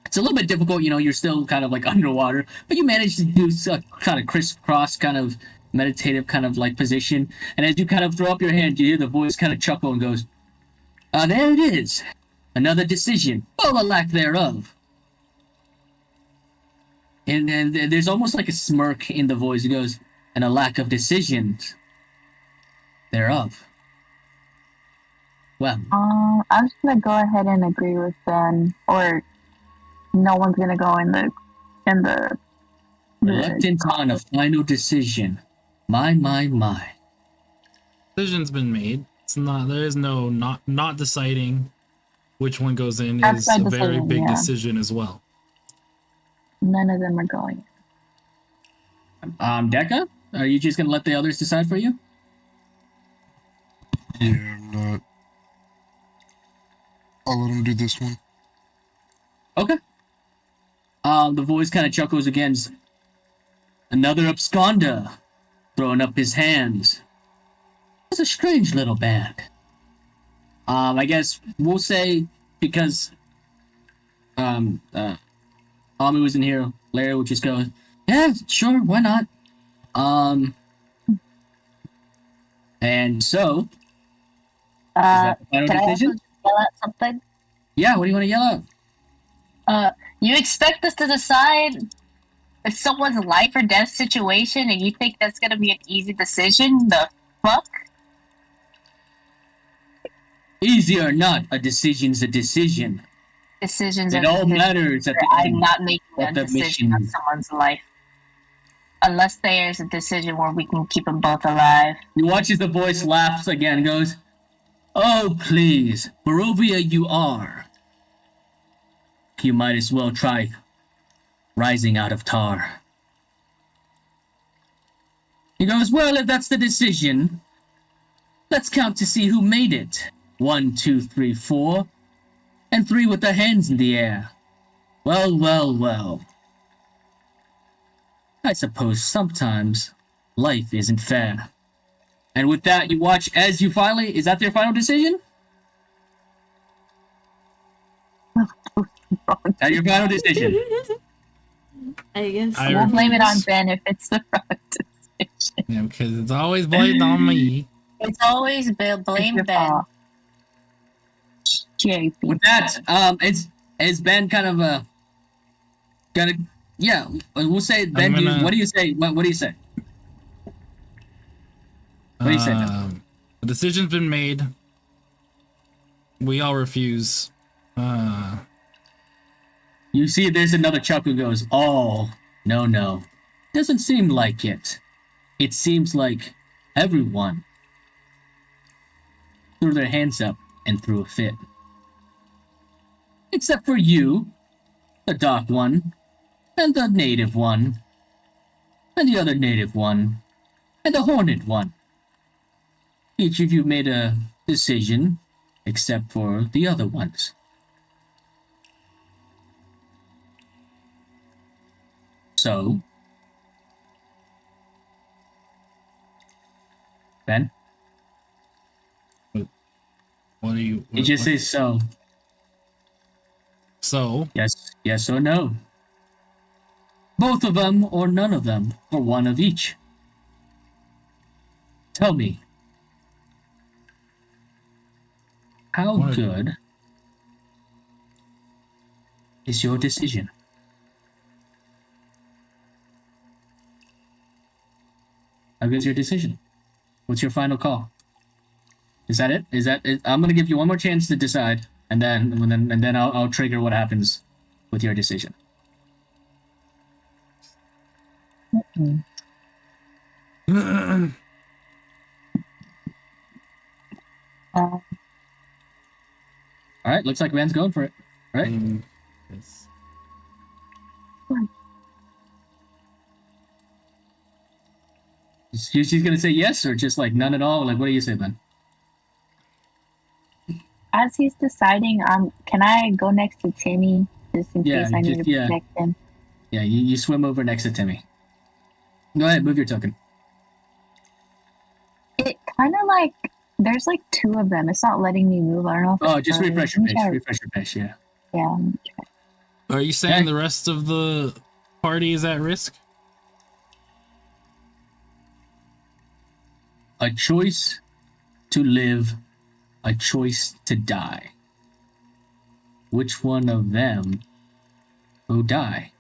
it's a little bit difficult, you're still kind of like underwater, but you manage to do a kind of crisscross kind of meditative kind of like position. And as you kind of throw up your hand, you hear the voice kind of chuckle and goes, there it is. Another decision, or a lack thereof. And then there's almost like a smirk in the voice. It goes, and a lack of decisions thereof. Well, I'm just gonna go ahead and agree with Ben, or no one's gonna go in the reluctant on a final decision. My. Decision's been made. It's not. There is no not deciding which one goes in That's is my a very decision, big yeah. decision as well. None of them are going. Deca, are you just gonna let the others decide for you? Yeah, I'm not. I'll let him do this one. Okay. The voice kind of chuckles again. Another absconder, throwing up his hands. It's a strange little band. I guess we'll say because Ami was in here, Larry would just go, yeah, sure, why not? And so, is that the final Can I also decision? just yell out something? Yeah, what do you want to yell out? You expect us to decide if someone's life or death situation and you think that's gonna be an easy decision? The fuck? Easy or not, a decision's a decision. Decisions It are all decisions. matters at the I'm end. not making of a the decision on mission. someone's life. Unless there's a decision where we can keep them both alive. He watches the voice, laughs again, and goes, oh, please, Barovia you are. You might as well try rising out of tar. He goes, well, if that's the decision, let's count to see who made it. 1, 2, 3, 4, and 3 with their hands in the air. Well. I suppose sometimes life isn't fair. And with that, you watch as you finally, is that your final decision? Is that your final decision? I guess. I We'll blame it on refuse. Ben if it's the wrong decision. Yeah, because it's always blamed on me. It's always It's blame your Ben. fault. JP. With that, it's Ben kind of yeah, we'll say Ben. gonna- What do you say? What do you say? What do you say, Ben? The decision's been made. We all refuse. You see, there's another chuckle goes, oh, no. Doesn't seem like it. It seems like everyone threw their hands up and threw a fit. Except for you, the dark one, and the native one, and the other native one, and the horned one. Each of you made a decision, except for the other ones. So, Ben, What do you? it just says so. So, Yes or no. Both of them or none of them, or one of each. Tell me, How What? good is your decision? How good is your decision? What's your final call? Is that it? Is that it? I'm gonna give you one more chance to decide, and then I'll trigger what happens with your decision. Mm. All right, looks like Van's going for it. All right. Yes. She's gonna say yes or just like none at all. Like, what do you say, Ben? As he's deciding, can I go next to Timmy just in Yeah, case I need just- to yeah. protect him? Yeah, you swim over next to Timmy. Go ahead, move your token. It kind of like there's like two of them. It's not letting me move. I don't know. If Oh, it's just frozen. refresh your Let me page. try- Refresh your page. Yeah. Yeah. Are you saying Okay. the rest of the party is at risk? A choice to live, a choice to die. Which one of them will die?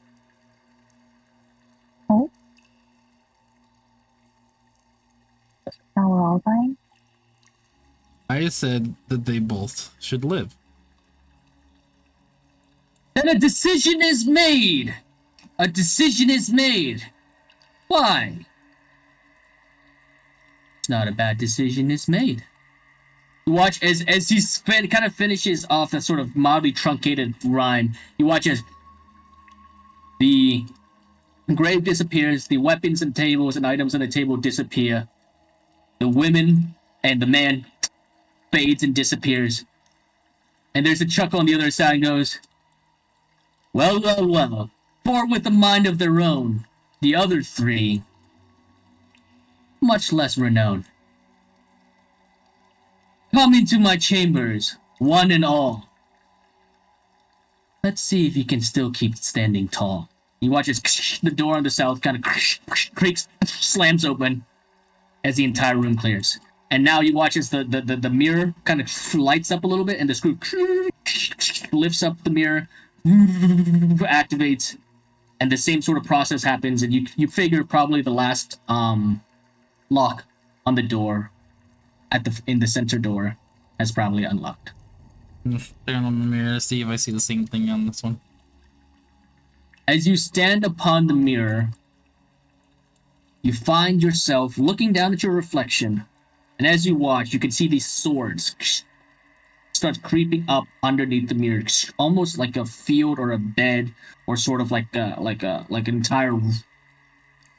Now we're all dying. I said that they both should live. Then a decision is made. A decision is made. Why? It's not a bad decision. It's made. Watch as he kind of finishes off that sort of mildly truncated rhyme. You watch as the grave disappears, the weapons and tables and items on the table disappear. The women and the man fades and disappears. And there's a chuckle on the other side and goes, well, well, well. Four with a mind of their own. The other three, much less renowned. Come into my chambers, one and all. Let's see if you can still keep standing tall. You watch as the door on the south kind of creaks, slams open as the entire room clears. And now you watch as the mirror kind of lights up a little bit and the screw lifts up the mirror, activates, and the same sort of process happens. And you figure probably the last lock on the door in the center door has probably unlocked. I'm staring on the mirror to see if I see the same thing on this one. As you stand upon the mirror, you find yourself looking down at your reflection, and as you watch, you can see these swords start creeping up underneath the mirror, almost like a field or a bed, or sort of like an entire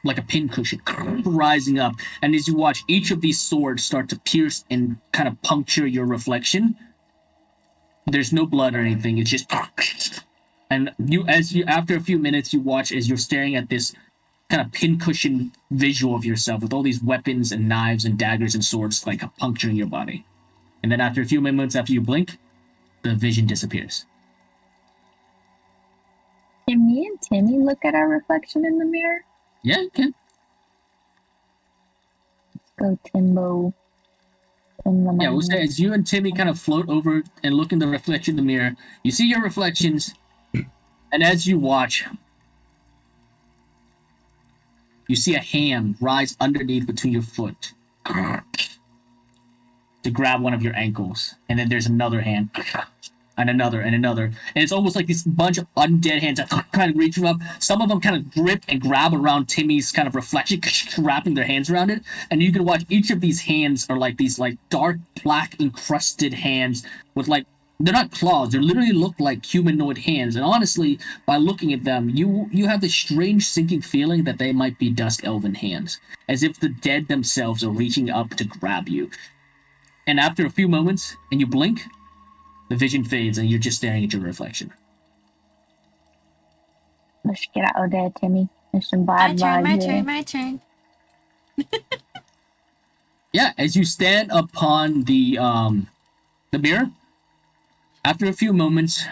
like a pincushion rising up. And as you watch each of these swords start to pierce and kind of puncture your reflection, there's no blood or anything. It's just, and after a few minutes, you watch as you're staring at this kind of pincushion visual of yourself with all these weapons and knives and daggers and swords like puncturing your body. And then after a few moments after you blink, the vision disappears. Can me and Timmy look at our reflection in the mirror? Yeah, you can. Let's go, Timbo. Timbo. Yeah, we'll say as you and Timmy kind of float over and look in the reflection in the mirror, you see your reflections, and as you watch, you see a hand rise underneath between your foot to grab one of your ankles, and then there's another hand, and another, and it's almost like this bunch of undead hands that kind of reach up. Some of them kind of grip and grab around Timmy's kind of reflection, wrapping their hands around it, and you can watch each of these hands are like these like dark black encrusted hands with like, they're not claws, they literally look like humanoid hands. And honestly, by looking at them, you have this strange sinking feeling that they might be dusk elven hands, as if the dead themselves are reaching up to grab you. And after a few moments, and you blink, the vision fades and you're just staring at your reflection. Let's get out of there, Timmy. There's some bad vibes here. My turn. Yeah, as you stand upon the mirror, after a few moments,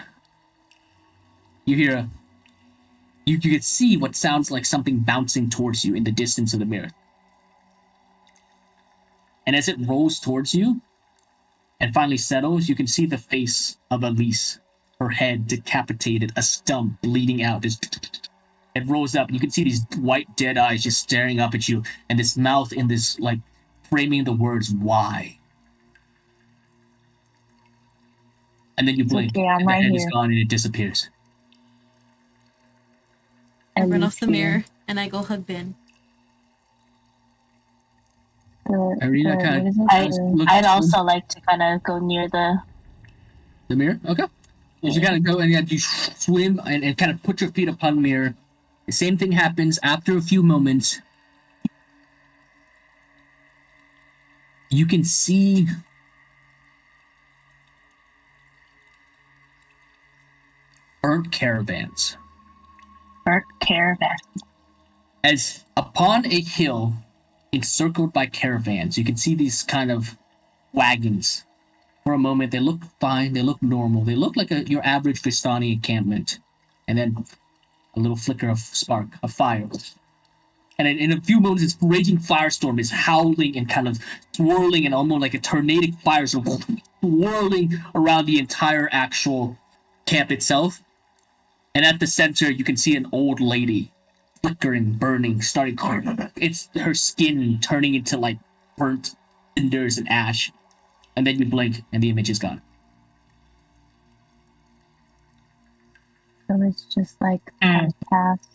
you hear you can see what sounds like something bouncing towards you in the distance of the mirror. And as it rolls towards you, and finally settles, you can see the face of Elise, her head decapitated, a stump bleeding out. It rolls up, and you can see these white dead eyes just staring up at you, and this mouth in this, like, framing the words, why? And then you blink, okay, I'm and the right head is here. gone, and it disappears. I At run off least the here. mirror and I go hug Ben. Irina what kind is of it? I'd also like to kind of go near the. the mirror. Okay. You kind of go and you swim and kind of put your feet upon the mirror. The same thing happens after a few moments. You can see burnt caravans. Burnt caravan. As upon a hill encircled by caravans, you can see these kind of wagons. For a moment, they look fine, they look normal, they look like your average Vistani encampment. And then a little flicker of spark, of fire. And in a few moments, this raging firestorm is howling and kind of swirling and almost like a tornadic fire swirling around the entire actual camp itself. And at the center, you can see an old lady flickering, burning, starting. It's her skin turning into like burnt cinders and ash. And then you blink, and the image is gone. So it's just like past.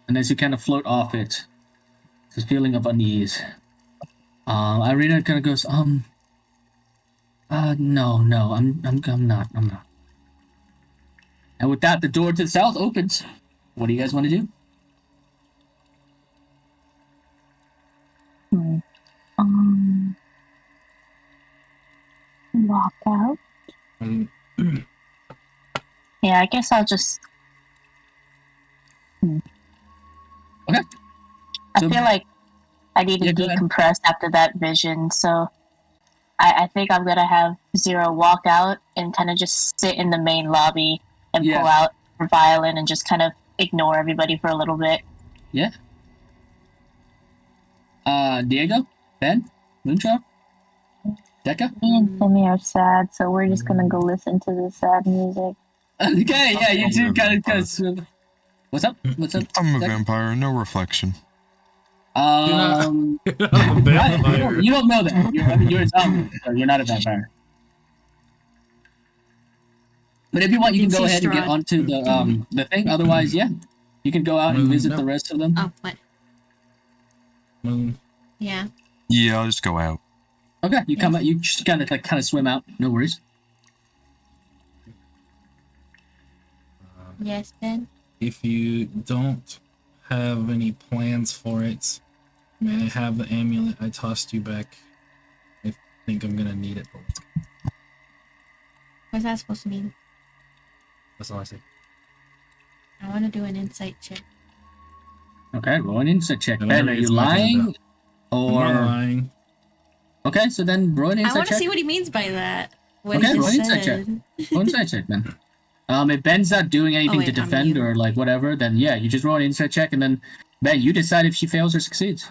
And as you kind of float off it, this feeling of unease. Irina kind of goes, no, I'm not. And with that, the door to the south opens. What do you guys want to do? Walk out. Yeah, I guess I'll just. Okay. I So- feel like I need to Yeah, go ahead. decompress after that vision, so I think I'm gonna have Zero walk out and kind of just sit in the main lobby and Yeah. pull out her violin and just kind of ignore everybody for a little bit. Diego, Ben, Moonshot, Deca. Me and Timmy are sad, so we're just gonna go listen to the sad music. Okay, yeah, you two I'm a kind vampire. of. What's up? What's up? I'm a Deca? vampire, no reflection. Right, Vampire. you don't know that. You're a zombie, so you're not a vampire. But if you want, you can Didn't go see ahead and get Strahd. onto the thing. Otherwise, yeah, you can go out and visit No. the rest of them. Oh, what? Moon. Yeah. Yeah, I'll just go out. Okay, you come out. You just kind of swim out. No worries. Yes, Ben. If you don't have any plans for it, may I have the amulet I tossed you back? I think I'm gonna need it. What's that supposed to mean? That's all I say. I want to do an insight check. Okay, roll an insight check. Whatever Ben, are you it's mentioned lying? I'm not Or lying. okay, so then roll an I insight want to check. see what he means by that. What Okay, he roll just insight check. said. Roll an insight check, Ben. If Ben's not doing anything to wait, I'm defend you. or like whatever, then yeah, you just roll an insight check, and then Ben, you decide if she fails or succeeds.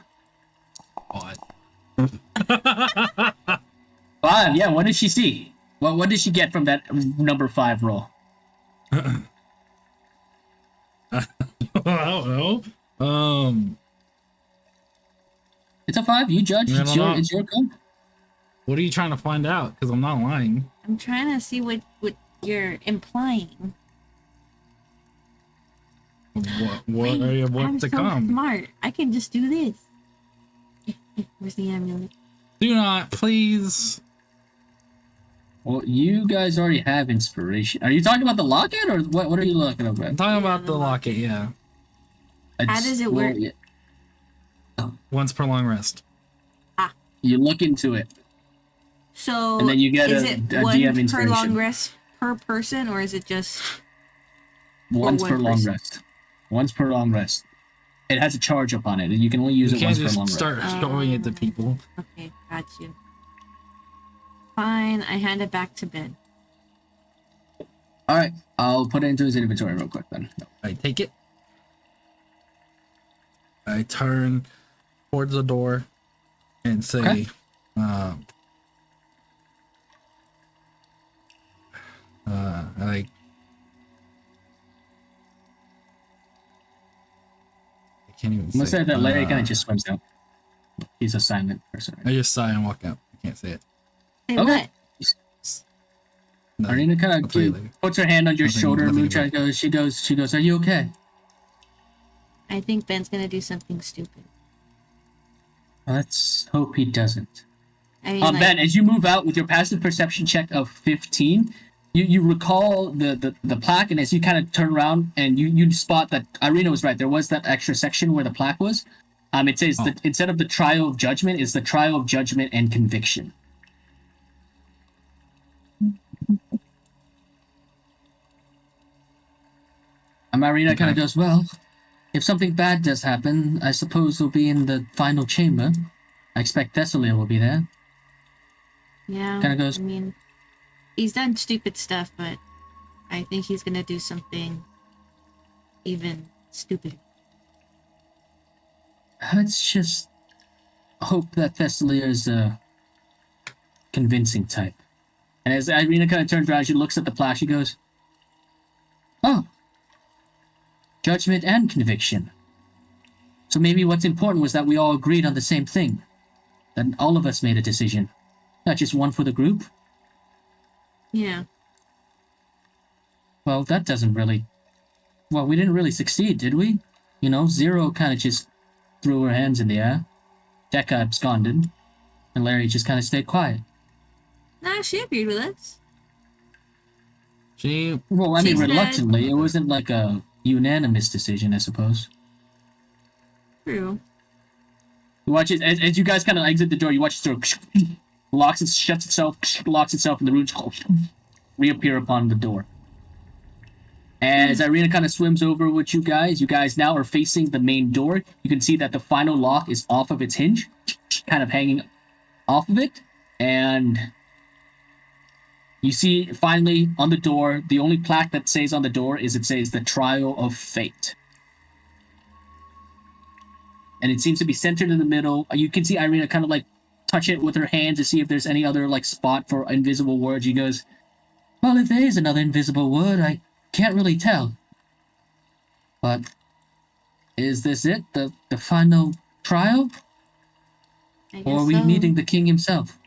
What? 5. Yeah. What did she see? What did she get from that number 5 roll? I don't know. It's a 5. You judge. Yeah, It's your call. What are you trying to find out? Because I'm not lying. I'm trying to see what you're implying. What Wait, are you? I'm What to so come? smart. I can just do this. Where's the amulet? Do not, please. Well, you guys already have inspiration. Are you talking about the locket or what? What are you looking at? I'm talking about the locket. Yeah, How does it work? yeah. once per long rest. You look into it, So and then you get is a it DM one per inspiration. long rest per person, or is it just Once one per long person. rest. Once per long rest. It has a charge up on it, and you can only use You it can't once per long just rest. start showing it to people. okay? Got you. Fine, I hand it back to Ben. All right, I'll put it into his inventory real quick then. I take it. I turn towards the door and say, Okay. Like I can't even I'm gonna say say it. that Larry kind of just swims out. He's a silent person. I just sigh and walk out. I can't say it. Say Okay. what? Nothing. Arena kind I'll tell you of later. puts her hand on your Nothing- shoulder. nothing Moonshine about she goes, are you okay? I think Ben's gonna do something stupid. Let's hope he doesn't. I mean, like, Ben, as you move out with your passive perception check of 15, you recall the plaque, and as you kind of turn around and you spot that Irina was right. There was that extra section where the plaque was. It says that instead of the trial of judgment, it's the trial of judgment and conviction. Irina kind of goes, well, if something bad does happen, I suppose we'll be in the final chamber. I expect Thessalia will be there. yeah. Kind of goes, I mean, he's done stupid stuff, but I think he's gonna do something even stupider. let's just hope that Thessalia is a convincing type. And as Irina kind of turns around, she looks at the plaque, she goes, oh, judgment and conviction. So maybe what's important was that we all agreed on the same thing. That all of us made a decision. Not just one for the group. Yeah. Well, that doesn't really... Well, we didn't really succeed, did we? You know, Zero kind of just threw her hands in the air. Dekka absconded. And Larry just kind of stayed quiet. Nah, she agreed with us. She. Well, I She mean, said- reluctantly. It wasn't like a unanimous decision, I suppose. True. You watch it as you guys kind of exit the door. You watch it sort of locks it, shuts itself, locks itself, and the runes reappear upon the door. As Irina kind of swims over with you guys now are facing the main door. You can see that the final lock is off of its hinge, kind of hanging off of it, and you see finally on the door the only plaque that says on the door is it says the Trial of Fate. And it seems to be centered in the middle. You can see Irina kind of like touch it with her hand to see if there's any other like spot for invisible words. She goes, well, if there is another invisible word, I can't really tell. But is this it? The final trial? I guess Or are we so. meeting the king himself?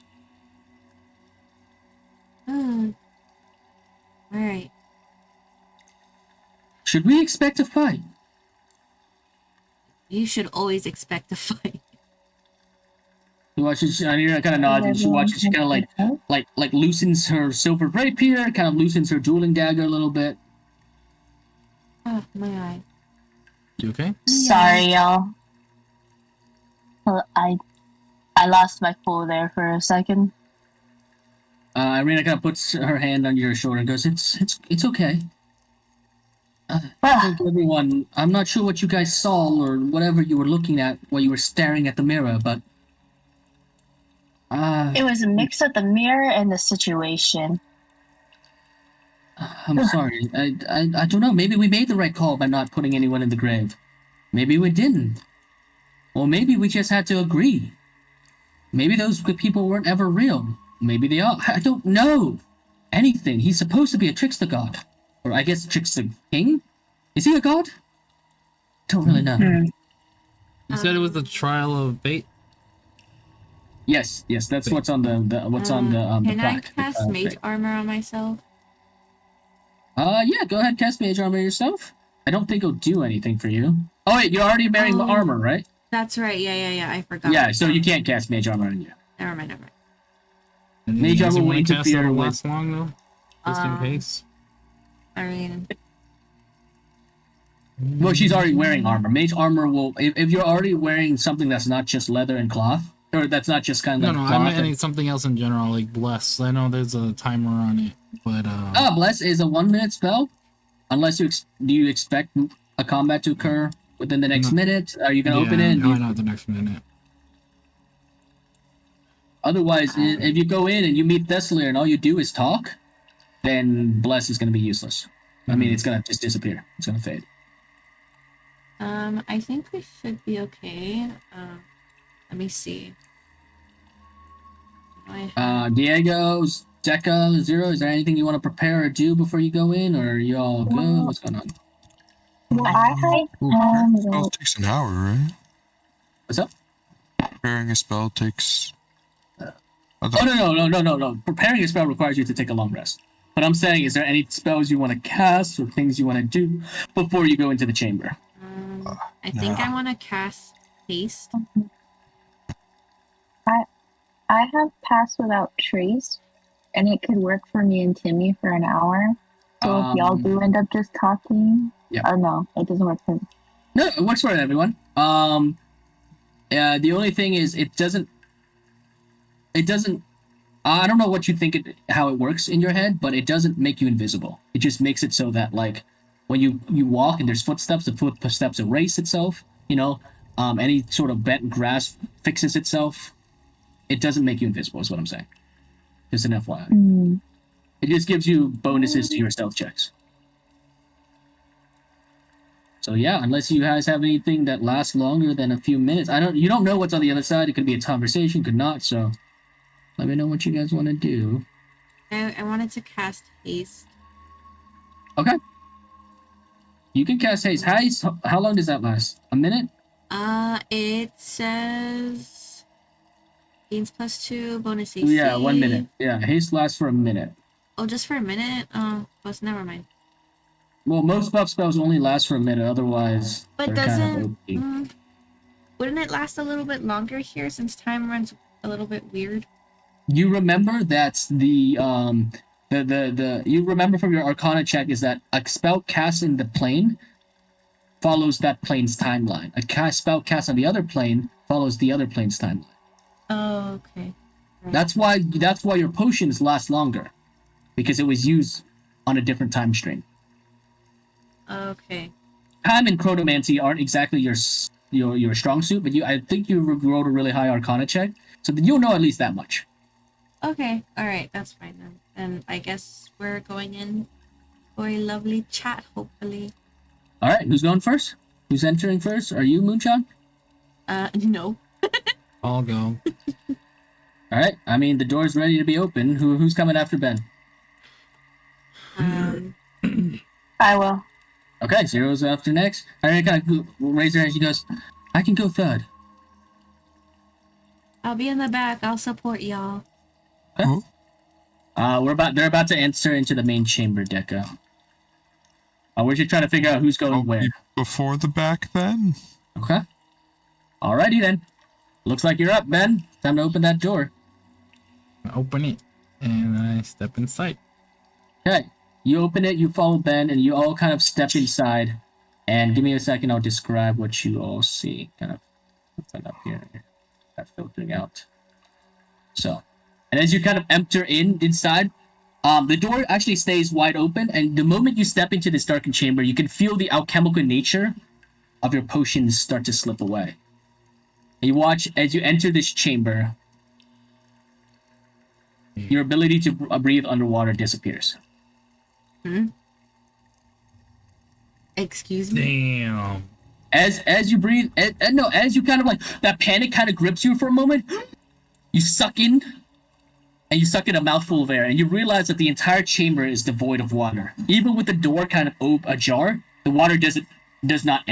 Alright. Should we expect a fight? You should always expect a fight. You watch it, Irina kind of nods and she watches, she kind of like loosens her silver rapier, kind of loosens her dueling dagger a little bit. Oh, my eye. You okay? Sorry, y'all. Well, I lost my cool there for a second. Irina kind of puts her hand on your shoulder and goes, it's okay. I think everyone, I'm not sure what you guys saw or whatever you were looking at while you were staring at the mirror, but It was a mix of the mirror and the situation. I'm sorry. I don't know. Maybe we made the right call by not putting anyone in the grave. Maybe we didn't. Or maybe we just had to agree. Maybe those people weren't ever real. Maybe they are. I don't know anything. He's supposed to be a trickster god. Or I guess trickster king? Is he a god? Don't really know. You said it was the trial of fate. Yes, that's what's on the what's on the Can I plaque. cast mage armor on myself? Yeah, go ahead, cast mage armor yourself. I don't think it'll do anything for you. Oh wait, you're already wearing armor, right? That's right. Yeah. I forgot. Yeah, so you can't cast mage armor on you. Never mind. And Mage does armor it will cast interfere that'll with- last long though, just in case. I mean, Well, she's already wearing armor. Mage armor will, if you're already wearing something that's not just leather and cloth, or that's not just kind of No, like I cloth. meant something else in general, like bless. I know there's a timer on it, but Bless is a 1 minute spell. Unless do you expect a combat to occur within the next minute? Are you gonna open it? Probably not the next minute. Otherwise, if you go in and you meet Thessalia and all you do is talk, then bless is gonna be useless. I mean, it's gonna just disappear. It's gonna fade. I think we should be okay. Let me see. Diego's, Deca, Zero, is there anything you want to prepare or do before you go in, or are you all good? What's going on? Well, I have Well, preparing a spell like, takes an hour, right? What's up? Preparing a spell takes. Oh, no. Preparing a spell requires you to take a long rest. But I'm saying, is there any spells you want to cast or things you want to do before you go into the chamber? I think I want to cast haste. I have Pass Without Trace, and it could work for me and Timmy for an hour. So if y'all do end up just talking, yeah. No, it doesn't work for me. No, it works for everyone. The only thing is, it doesn't. I don't know what you think how it works in your head, but it doesn't make you invisible. It just makes it so that, like, when you walk and there's footsteps, the footsteps erase itself. You know, any sort of bent grass fixes itself. It doesn't make you invisible, is what I'm saying. Just an FYI. Mm. It just gives you bonuses to your stealth checks. So yeah, unless you guys have anything that lasts longer than a few minutes, you don't know what's on the other side. It could be a conversation, could not. So let me know what you guys want to do. I wanted to cast haste. Okay. You can cast haste. Haste. How long does that last? A minute? It says gains +2 bonus AC. Yeah, 1 minute. Yeah, haste lasts for a minute. Oh, just for a minute? Plus, never mind. Well, most buff spells only last for a minute. Otherwise, But they're doesn't kind of wouldn't it last a little bit longer here since time runs a little bit weird? You remember that's the you remember from your Arcana check is that a spell cast in the plane follows that plane's timeline. A spell cast on the other plane follows the other plane's timeline. Oh, okay. Right. That's why your potions last longer, because it was used on a different time stream. Okay. Time and chronomancy aren't exactly your strong suit, but I think you rolled a really high Arcana check, so then you'll know at least that much. Okay. All right. That's fine then. And I guess we're going in for a lovely chat, hopefully. All right. Who's going first? Who's entering first? Are you, Moonshot? No. I'll go. All right. I mean, the door's ready to be open. Who's coming after Ben? I will. Okay, Zero's after next. Irene kind of raise her hand. She goes, "I can go third." I'll be in the back. I'll support y'all. Okay. They're about to enter into the main chamber, Deca. We're just trying to figure out who's going where. Before the back, then. Okay. Alrighty then. Looks like you're up, Ben. Time to open that door. I open it and I step inside. Okay. You open it, you follow Ben, and you all kind of step inside. And give me a second, I'll describe what you all see. Kind of open up here. That's filtering out. So, and as you kind of enter inside, the door actually stays wide open, and the moment you step into this darkened chamber, you can feel the alchemical nature of your potions start to slip away. And you watch as you enter this chamber, your ability to breathe underwater disappears. Excuse me? Damn. As you breathe, as you kind of like, that panic kind of grips you for a moment, you suck in, and you suck in a mouthful of air, and you realize that the entire chamber is devoid of water. Even with the door kind of ajar, the water does not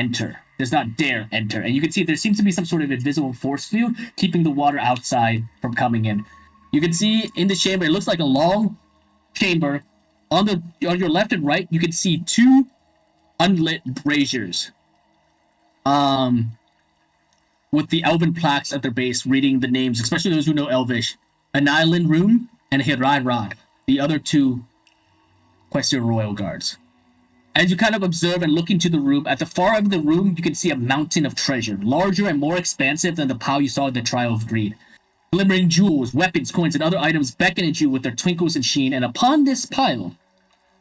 dare enter. And you can see there seems to be some sort of invisible force field keeping the water outside from coming in. You can see in the chamber, it looks like a long chamber. On your left and right, you can see two unlit braziers. With the elven plaques at their base reading the names, especially those who know Elvish. An Island Room and Hirai Rod, the other two Quester Royal Guards. As you kind of observe and look into the room, at the far end of the room, you can see a mountain of treasure, larger and more expansive than the pile you saw in the Trial of Greed. Glimmering jewels, weapons, coins, and other items beckon at you with their twinkles and sheen, and upon this pile,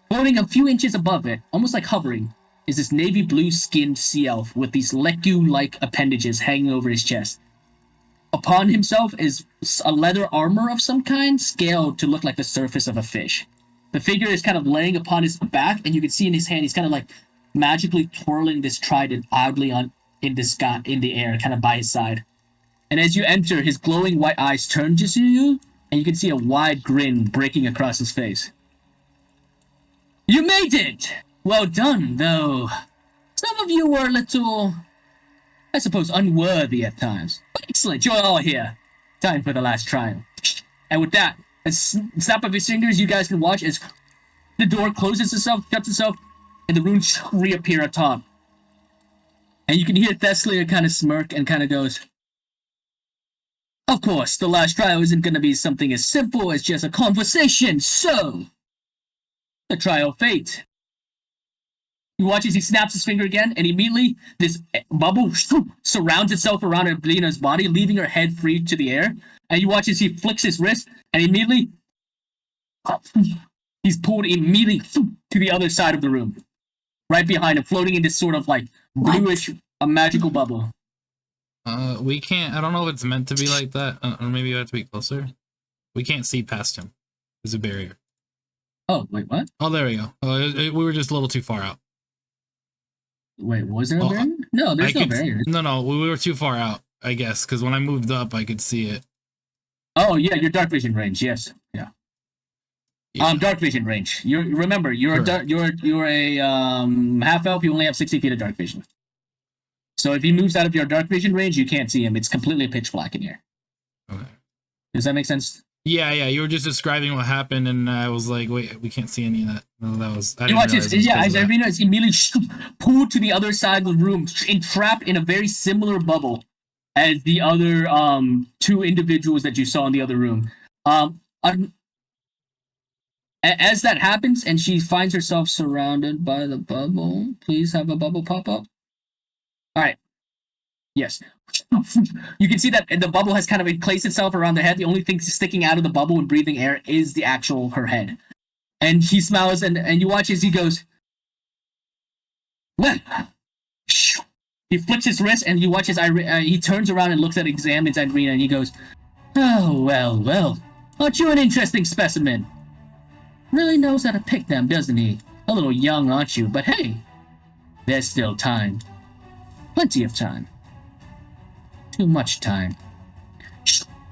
floating a few inches above it, almost like hovering, is this navy blue skinned sea elf with these leku-like appendages hanging over his chest. Upon himself is a leather armor of some kind, scaled to look like the surface of a fish. The figure is kind of laying upon his back, and you can see in his hand, he's kind of like magically twirling this trident oddly in the air, kind of by his side. And as you enter, his glowing white eyes turn to you, and you can see a wide grin breaking across his face. You made it! Well done, though. Some of you were a little, I suppose, unworthy at times. But excellent, you're all here. Time for the last trial. And with that, a snap of his fingers, you guys can watch as the door closes itself, shuts itself, and the runes reappear atop. And you can hear Theslia kind of smirk and kind of goes, of course, the last trial isn't going to be something as simple as just a conversation, so the trial fate. You watch as he snaps his finger again, and immediately this bubble surrounds itself around Adelina's body, leaving her head free to the air. And you watch as he flicks his wrist, and immediately he's pulled immediately to the other side of the room, right behind him, floating in this sort of like bluish, a magical bubble. We can't. I don't know if it's meant to be like that, or maybe you have to be closer. We can't see past him. There's a barrier. Oh wait, what? Oh, there we go. We were just a little too far out. Wait, was there a barrier? No, there's no barrier. No, we were too far out, I guess, because when I moved up, I could see it. Oh yeah, your dark vision range. Yes, yeah. Dark vision range. You're a half elf. You only have 60 feet of dark vision. So if he moves out of your dark vision range, you can't see him. It's completely pitch black in here. Okay. Does that make sense? Yeah. You were just describing what happened, and I was like, wait, we can't see any of that. No, that was. You watch this. Yeah, as Irina is immediately pulled to the other side of the room, entrapped in a very similar bubble as the other two individuals that you saw in the other room. As that happens, and she finds herself surrounded by the bubble. Please have a bubble pop up. All right. Yes. You can see that the bubble has kind of encased itself around the head. The only thing sticking out of the bubble and breathing air is the actual her head. And he smiles, and you watch as he goes, well, he flicks his wrist, and you watch as he turns around and examines Irina, and he goes, oh, well, aren't you an interesting specimen? Really knows how to pick them, doesn't he? A little young, aren't you? But hey, there's still time. Plenty of time. Too much time.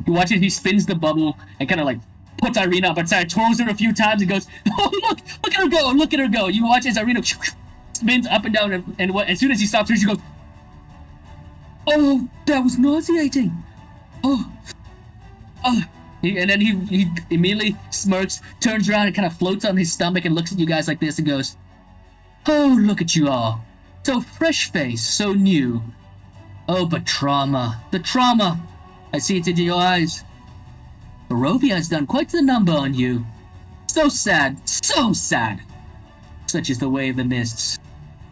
You watch as he spins the bubble and kind of like puts Irina up outside, twirls her a few times, and goes, oh, look at her go. You watch as Irina spins up and down, and as soon as he stops her, she goes, oh, that was nauseating. Oh. And then he immediately smirks, turns around and kind of floats on his stomach and looks at you guys like this and goes, oh, look at you all. So fresh-faced, so new. Oh, but the trauma. I see it in your eyes. Barovia has done quite the number on you. So sad, so sad. Such is the way of the mists.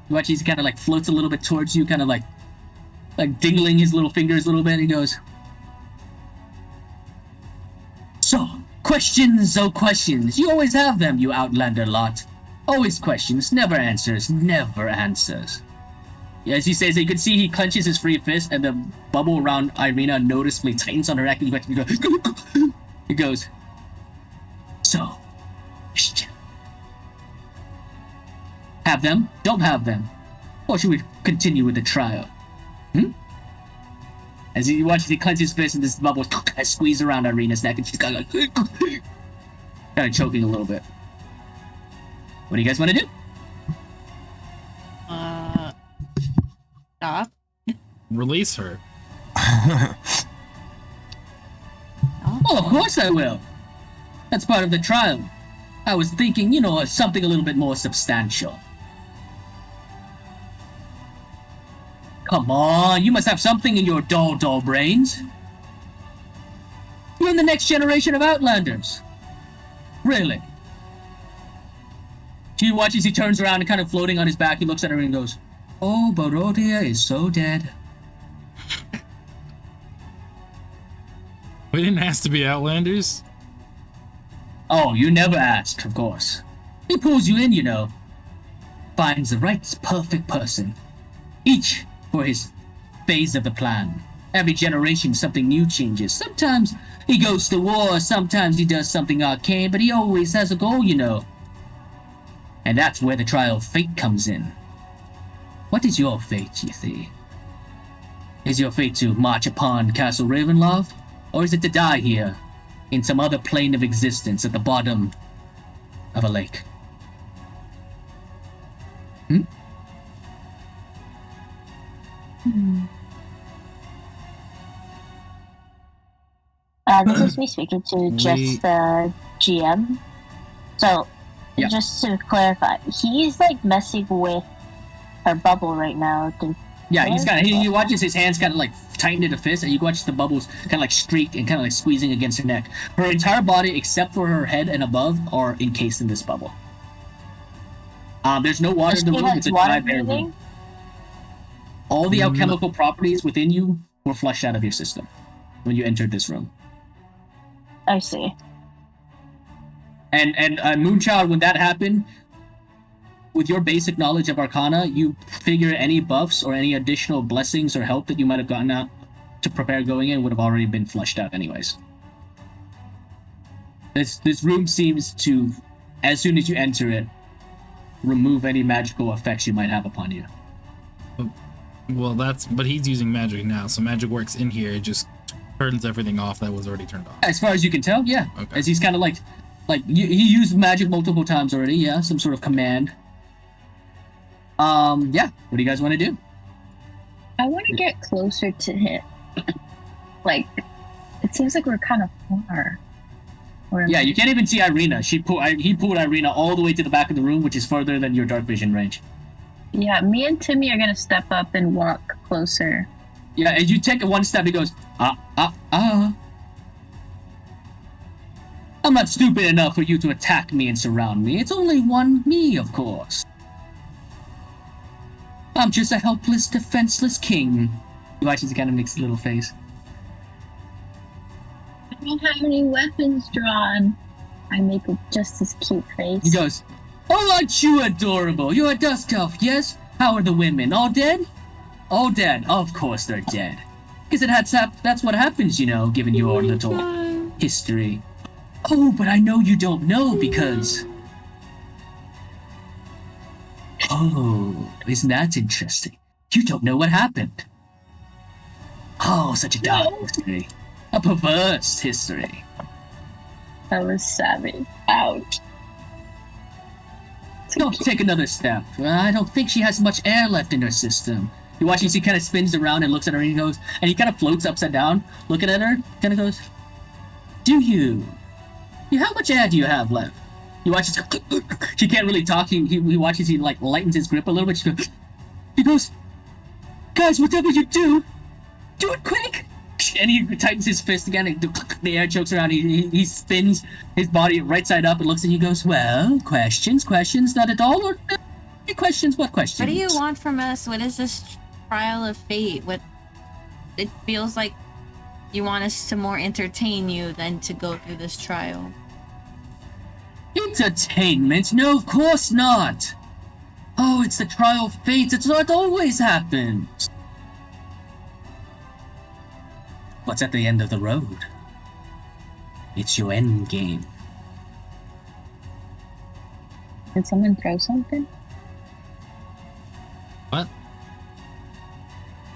You watch, he kind of like floats a little bit towards you, kind of like dingling his little fingers a little bit. He goes, so, questions, oh questions. You always have them, you outlander lot. Always questions, never answers. Yeah, as he says, you can see he clenches his free fist, and the bubble around Irina noticeably tightens on her neck, and he goes, so, question. Have them, don't have them. Or should we continue with the trial? As you watch, he clenches his fist, and this bubble squeezes around Irina's neck, and she's kind of choking a little bit. What do you guys want to do? Stop. Release her. Oh, of course I will. That's part of the trial. I was thinking, something a little bit more substantial. Come on, you must have something in your dull brains. You're in the next generation of Outlanders. Really? She watches, he turns around and kind of floating on his back, he looks at her and goes, oh, Barovia is so dead. We didn't ask to be Outlanders? Oh, you never asked, of course. He pulls you in, finds the right, perfect person. Each for his phase of the plan. Every generation, something new changes. Sometimes he goes to war, sometimes he does something arcane, but he always has a goal, And that's where the trial of fate comes in. What is your fate, you see? Is your fate to march upon Castle Ravenloft, or is it to die here? in some other plane of existence at the bottom of a lake. This is me speaking to just the GM. So, Yeah. just to clarify, he's like messing with her bubble right now. Yeah, he's kind of. He watches his hands kind of like tighten into fist, and you watch the bubbles kind of like streak and kind of like squeezing against her neck. Her entire body, except for her head and above, are encased in this bubble. There's no water in the room. It's a dry, bare room. All the alchemical properties within you were flushed out of your system when you entered this room. I see. And Moonchild, when that happened, with your basic knowledge of Arcana, you figure any buffs or any additional blessings or help that you might have gotten out to prepare going in would have already been flushed out anyways. This room seems to, as soon as you enter it, remove any magical effects you might have upon you. Well, but he's using magic now, so magic works in here. It just turns everything off that was already turned off. As far as you can tell, yeah. Okay. As he's kind of like he used magic multiple times already, yeah, some sort of command. Yeah. What do you guys want to do? I want to get closer to him. Like, it seems like we're kind of far. Yeah, you can't even see Irina. He pulled Irina all the way to the back of the room, which is further than your dark vision range. Yeah, me and Timmy are gonna step up and walk closer. Yeah, as you take one step, he goes, I'm not stupid enough for you to attack me and surround me. It's only one me, of course. I'm just a helpless, defenseless king. You watch as he kind of makes a little face. I don't have any weapons drawn. I make just this cute face. He goes, oh, aren't you adorable? You're a dusk elf, yes? How are the women? All dead? All dead. Of course they're dead. Because that's what happens, you know, given your little history. Oh, but I know you don't know because... Oh, isn't that interesting? You don't know what happened. Oh, such a dark history. A perverse history. That was savage. Ouch. Don't take another step. I don't think she has much air left in her system. You watch as he kind of spins around and looks at her and he goes, and he kind of floats upside down, looking at her, kind of goes, do you? How much air do you have left? You watch as she can't really talk. He watches, he like lightens his grip a little bit. He goes, guys, whatever you do it quick. And he tightens his fist again, and the air chokes around. He spins his body right side up and looks, and he goes, well, questions, not at all, or questions, what questions? What do you want from us? What is this trial of fate? What, it feels like you want us to more entertain you than to go through this trial. Entertainment? No, of course not. Oh, it's the trial of fate. It's what always happens. What's at the end of the road? It's your end game. Did someone throw something? What?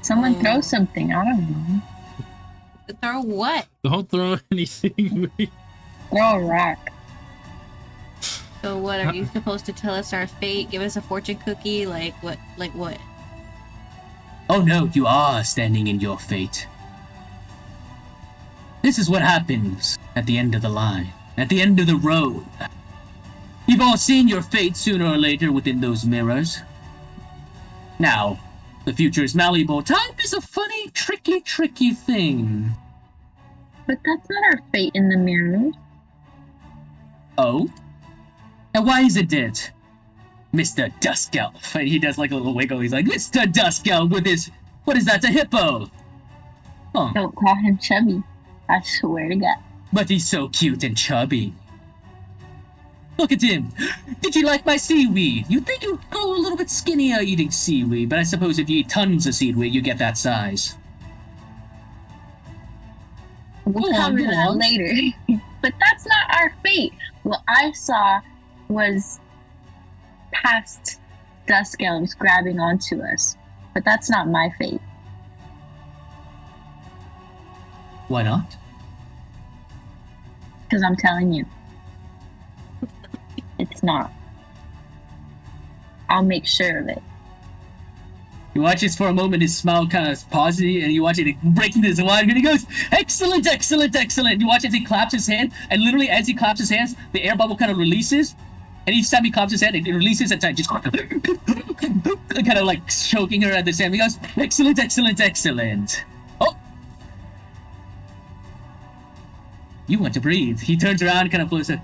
Someone throw something. I don't know. Throw what? Don't throw anything. Throw a rock. So what, are you supposed to tell us our fate? Give us a fortune cookie? Like what? Oh no, you are standing in your fate. This is what happens at the end of the line, at the end of the road. You've all seen your fate sooner or later within those mirrors. Now, the future is malleable. Time is a funny, tricky thing. But that's not our fate in the mirror. Oh? And why isn't it? Mr. Dusk Elf. And he does like a little wiggle. He's like, Mr. Dusk Elf with his... What is that, a hippo? Oh. Don't call him chubby. I swear to God. But he's so cute and chubby. Look at him. Did you like my seaweed? You'd think you'd grow a little bit skinnier eating seaweed, but I suppose if you eat tons of seaweed, you get that size. We'll cover that later. But that's not our fate. What I saw was past dusk elves grabbing onto us. But that's not my fate. Why not? Because I'm telling you, it's not. I'll make sure of it. You watch this for a moment, his smile kind of pauses, and you watch it break into his wine, and he goes, excellent, excellent, excellent. You watch as he claps his hand, and literally as he claps his hands, the air bubble kind of releases, and each time he claps his hand, it releases at time, just kind of like choking her at the same. He goes, excellent, excellent, excellent. Oh! You want to breathe. He turns around, kind of blows it.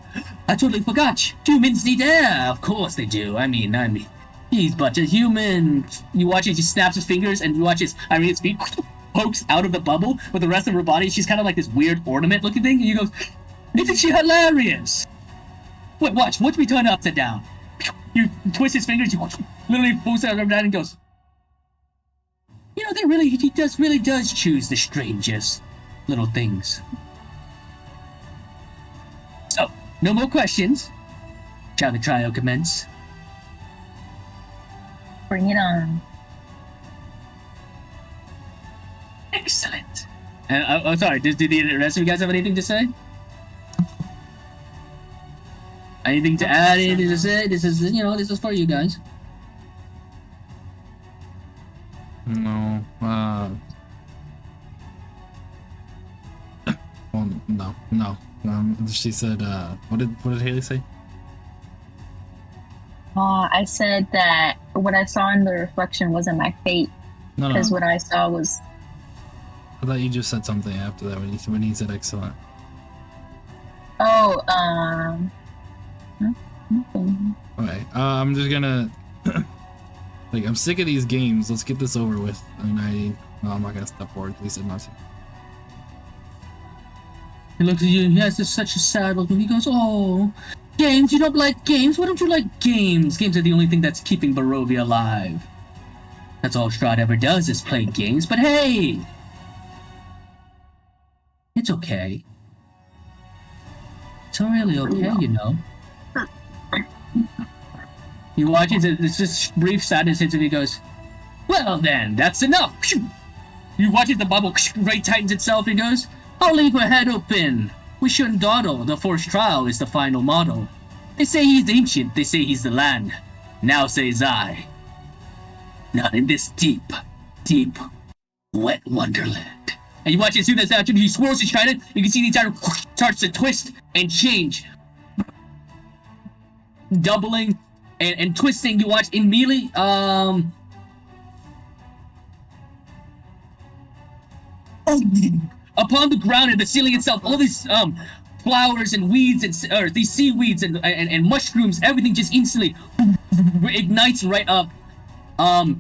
I totally forgot. Humans need air. Of course they do. I mean, he's but a human. You watch as he snaps his fingers, and you watch as Irina's feet pokes out of the bubble. With the rest of her body, she's kind of like this weird ornament-looking thing. And you go, isn't she hilarious? Wait, watch me turn upside down. You twist his fingers. You literally pulls out of that and goes, you know, he really does choose the strangest little things. So, no more questions. Shall the trial commence? Bring it on. Excellent. And sorry. Do the rest of you guys have anything to say? Anything to add? Anything to say? This is for you guys. No. Well, no. She said. What did Haley say? I said that what I saw in the reflection wasn't my fate. No. Because what I saw was. I thought you just said something after that when he said excellent. Oh, Okay. I'm just gonna. Like, I'm sick of these games. Let's get this over with. And I'm not gonna step forward. Please said not to. He looks at you and he has such a sad look and he goes, oh, games? You don't like games? Why don't you like games? Games are the only thing that's keeping Barovia alive. That's all Strahd ever does is play games, but hey! It's okay. It's really okay, you know. He watches it, it's just brief sadness hits him and he goes, well then, that's enough! You watch it, the bubble right tightens itself and he goes, I'll leave her head open. We shouldn't dawdle. The forced trial is the final model. They say he's ancient. They say he's the land. Now says I. Not in this deep, deep, wet wonderland. And you watch as soon as after he swirls his trident, you can see the entire starts to twist and change. Doubling and twisting. You watch immediately, upon the ground and the ceiling itself, all these flowers and weeds and these seaweeds and mushrooms, everything just instantly ignites right up,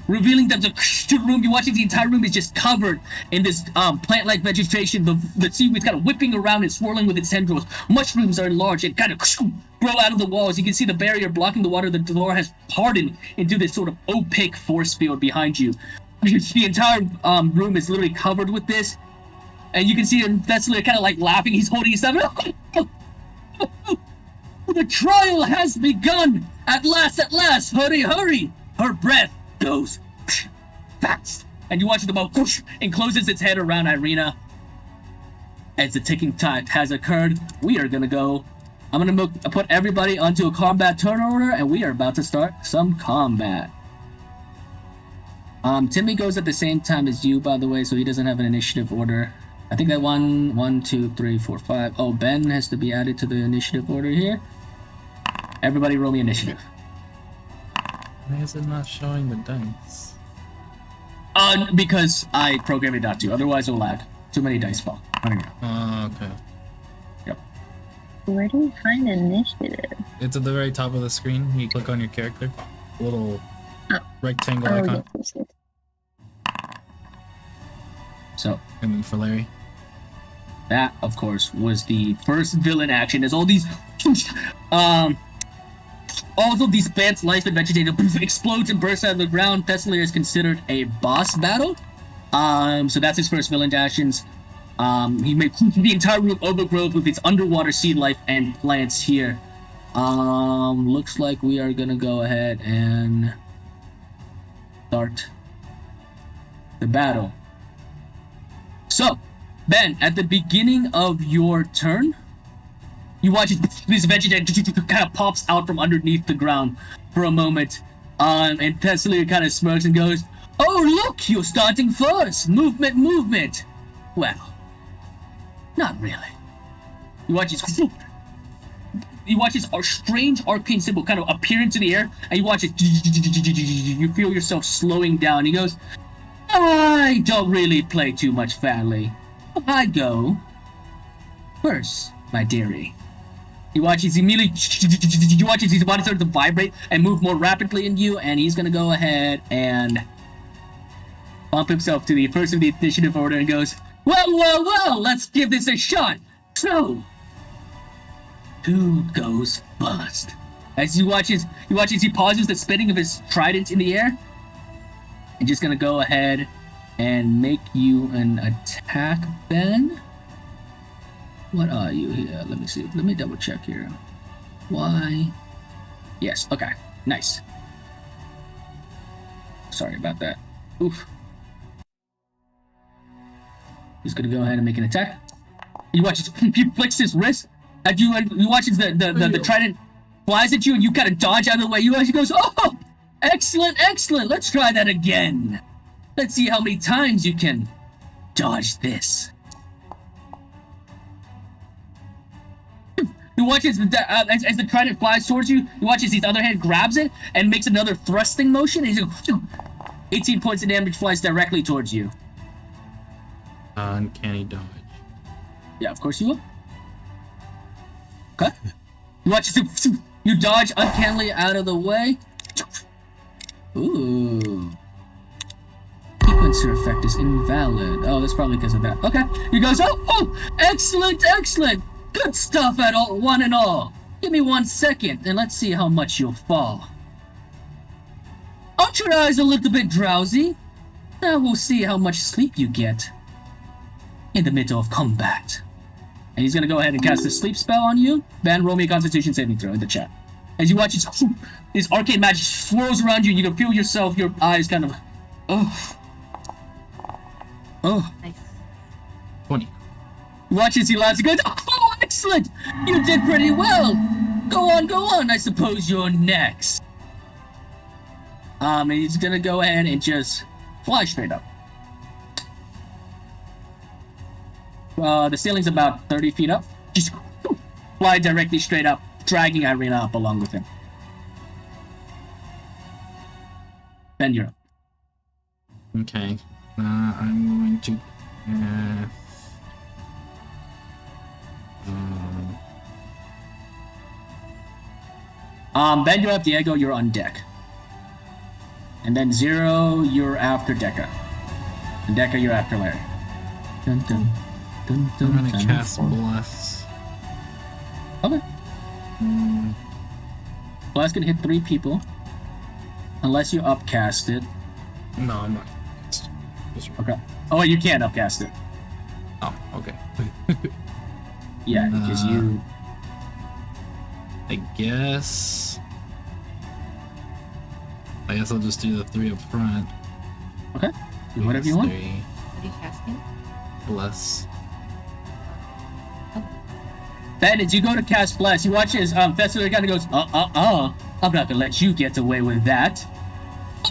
revealing them to the room. You're watching the entire room is just covered in this plant-like vegetation. The seaweed's kind of whipping around and swirling with its tendrils. Mushrooms are large and kind of grow out of the walls. You can see the barrier blocking the water. The door has hardened into this sort of opaque force field behind you. The entire room is literally covered with this. And you can see Thessaly kind of like laughing. He's holding his up. The trial has begun! At last! Hurry! Her breath goes fast. And you watch the boat and closes its head around Irina. As the ticking time has occurred, we are gonna go. I'm gonna put everybody onto a combat turn order, and we are about to start some combat. Timmy goes at the same time as you, by the way, so he doesn't have an initiative order. I think that 1, 2, 3, 4, 5. Oh, Ben has to be added to the initiative order here. Everybody roll me initiative. Why is it not showing the dice? Because I programmed it not to. Otherwise, it'll lag. Too many dice fall. Okay. Yep. Where do we find initiative? It's at the very top of the screen. You click on your character. A little rectangle icon. Yes. So. And then for Larry. That, of course, was the first villain action. As all these, all of these plants, life, and vegetation explodes and bursts out of the ground. Thessaly is considered a boss battle. So that's his first villain actions. He made the entire room overgrowth with its underwater sea life and plants here. Looks like we are gonna go ahead and start the battle. So, Ben, at the beginning of your turn, You watch this vegetation kind of pops out from underneath the ground for a moment. And Thessaly kind of smirks and goes, "Oh, look, you're starting first. Movement, movement." Well, not really. You watch his strange arcane symbol kind of appear into the air, and you watch it. You feel yourself slowing down. He goes, "I don't really play too much fairly. I go first, my dearie." He watches immediately. You watch his body start to vibrate and move more rapidly in you, and he's gonna go ahead and bump himself to the first of the initiative order and goes, well, let's give this a shot. So, who goes first? As he watches, he pauses the spinning of his trident in the air, and just gonna go ahead and make you an attack, Ben. What are you here? Let me see. Let me double check here. Why? Yes. Okay. Nice. Sorry about that. Oof. He's gonna go ahead and make an attack. You watch he flicks his wrist at you, and you watch the trident flies at you, and you kind of dodge out of the way. You watch he goes, "Oh, excellent, excellent. Let's try that again. Let's see how many times you can dodge this." You watch as the trident flies towards you. You watch as his other hand grabs it and makes another thrusting motion. And 18 points of damage flies directly towards you. Uncanny dodge. Yeah, of course you will. Okay. You watch as you dodge uncannily out of the way. Ooh. Sequencer effect is invalid. Oh, that's probably because of that. Okay. He goes, oh, excellent, excellent. Good stuff at all, one and all. Give me 1 second, and let's see how much you'll fall. Aren't your eyes a little bit drowsy? Now we'll see how much sleep you get in the middle of combat. And he's gonna go ahead and cast a sleep spell on you. Ben, roll me a Constitution saving throw in the chat. As you watch his arcane magic swirls around you, and you can feel yourself, your eyes kind of, oh. Nice. 20. Watch as he laughs and goes, "Oh, excellent! You did pretty well! Go on, I suppose you're next." And he's gonna go ahead and just fly straight up. The ceiling's about 30 feet up. Just fly directly straight up, dragging Irina up along with him. Ben, you're up. Okay. I'm going to. Ben, you're up. Diego, you're on deck. And then Zero, you're after Deca. And Deca, you're after Larry. Dun, dun, dun, dun, I'm gonna cast dun. Bless. Okay. Bless can hit 3 people. Unless you upcast it. No, I'm not. Okay. Oh, wait, you can't upcast it. Oh, okay. Yeah, because you... I guess I'll just do the 3 up front. Okay. Do whatever you want. 3. What are you casting? Bless. Ben, as you go to cast Bless, you watch as Thessaly kind of goes, I'm not gonna let you get away with that.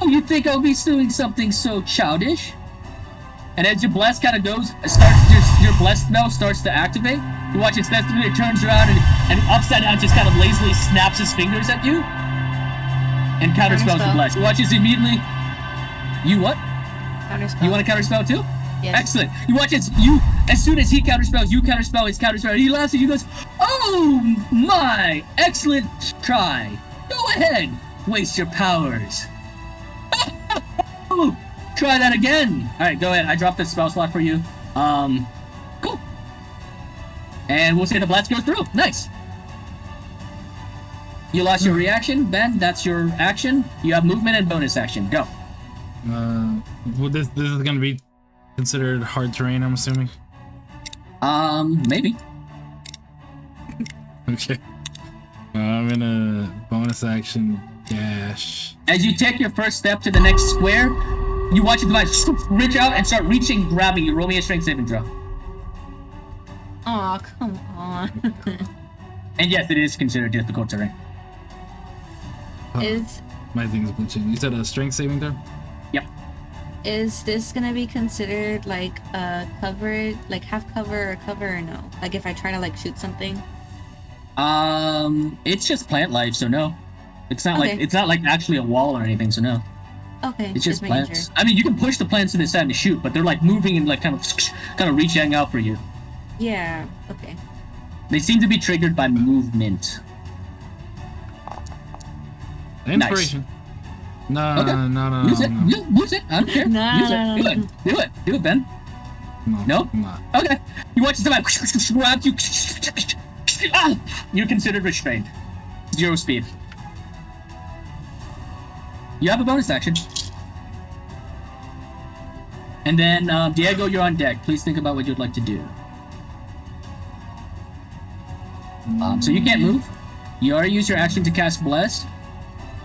Oh, you think I'll be doing something so childish? And as your Bless kind of goes, your Bless spell starts to activate. You watch as Thessaly turns around and upside down just kind of lazily snaps his fingers at you. And counterspells the Bless. You watch as immediately... You what? Counterspell. You want to counterspell too? Yes. Excellent. You watch as soon as he counterspells, you counterspell his counterspell. He laughs and he goes, "Oh my! Excellent try. Go ahead. Waste your powers." Try that again. Alright, go ahead. I dropped the spell slot for you. Cool. And we'll say the blast goes through. Nice. You lost your reaction, Ben. That's your action. You have movement and bonus action. Go. Well, this is gonna be considered hard terrain, I'm assuming. Maybe. Okay. I'm gonna bonus action dash. As you take your first step to the next square, you watch the device reach out and start reaching, grabbing you. Roll me a strength saving throw. Aw, come on. And yes, it is considered difficult terrain. Is My thing's glitching. You said a strength saving throw? is this gonna be considered like a cover, like half cover or cover or no? Like if I try to like shoot something? It's just plant life, so no. It's not Okay. like actually a wall or anything, so no. Okay, It's just making plants. sure. I mean, you can push the plants to the side to shoot, but they're like moving and like kind of reaching out for you. Yeah. Okay. They seem to be triggered by movement. Inspiration. No, Okay. no. Use it. No. Use it. I don't care. No, Use no, it. no, Do it. Do it, Ben. No. No? Okay. You watch somebody grab you. Ah! You're considered restrained. 0 speed. You have a bonus action. And then, Diego, you're on deck. Please think about what you'd like to do. So you can't move. You already used your action to cast Bless.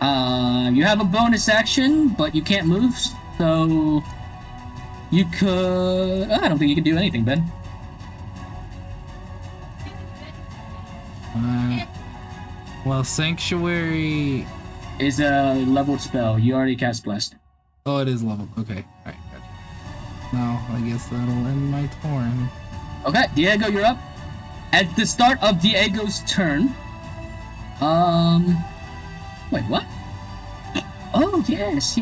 You have a bonus action, but you can't move, so you could... I don't think you can do anything, Ben. Well, Sanctuary... Is a leveled spell. You already cast Blessed. Oh, it is leveled. Okay. Alright, gotcha. Now, I guess that'll end my turn. Okay, Diego, you're up. At the start of Diego's turn... Wait, what? Oh, yes.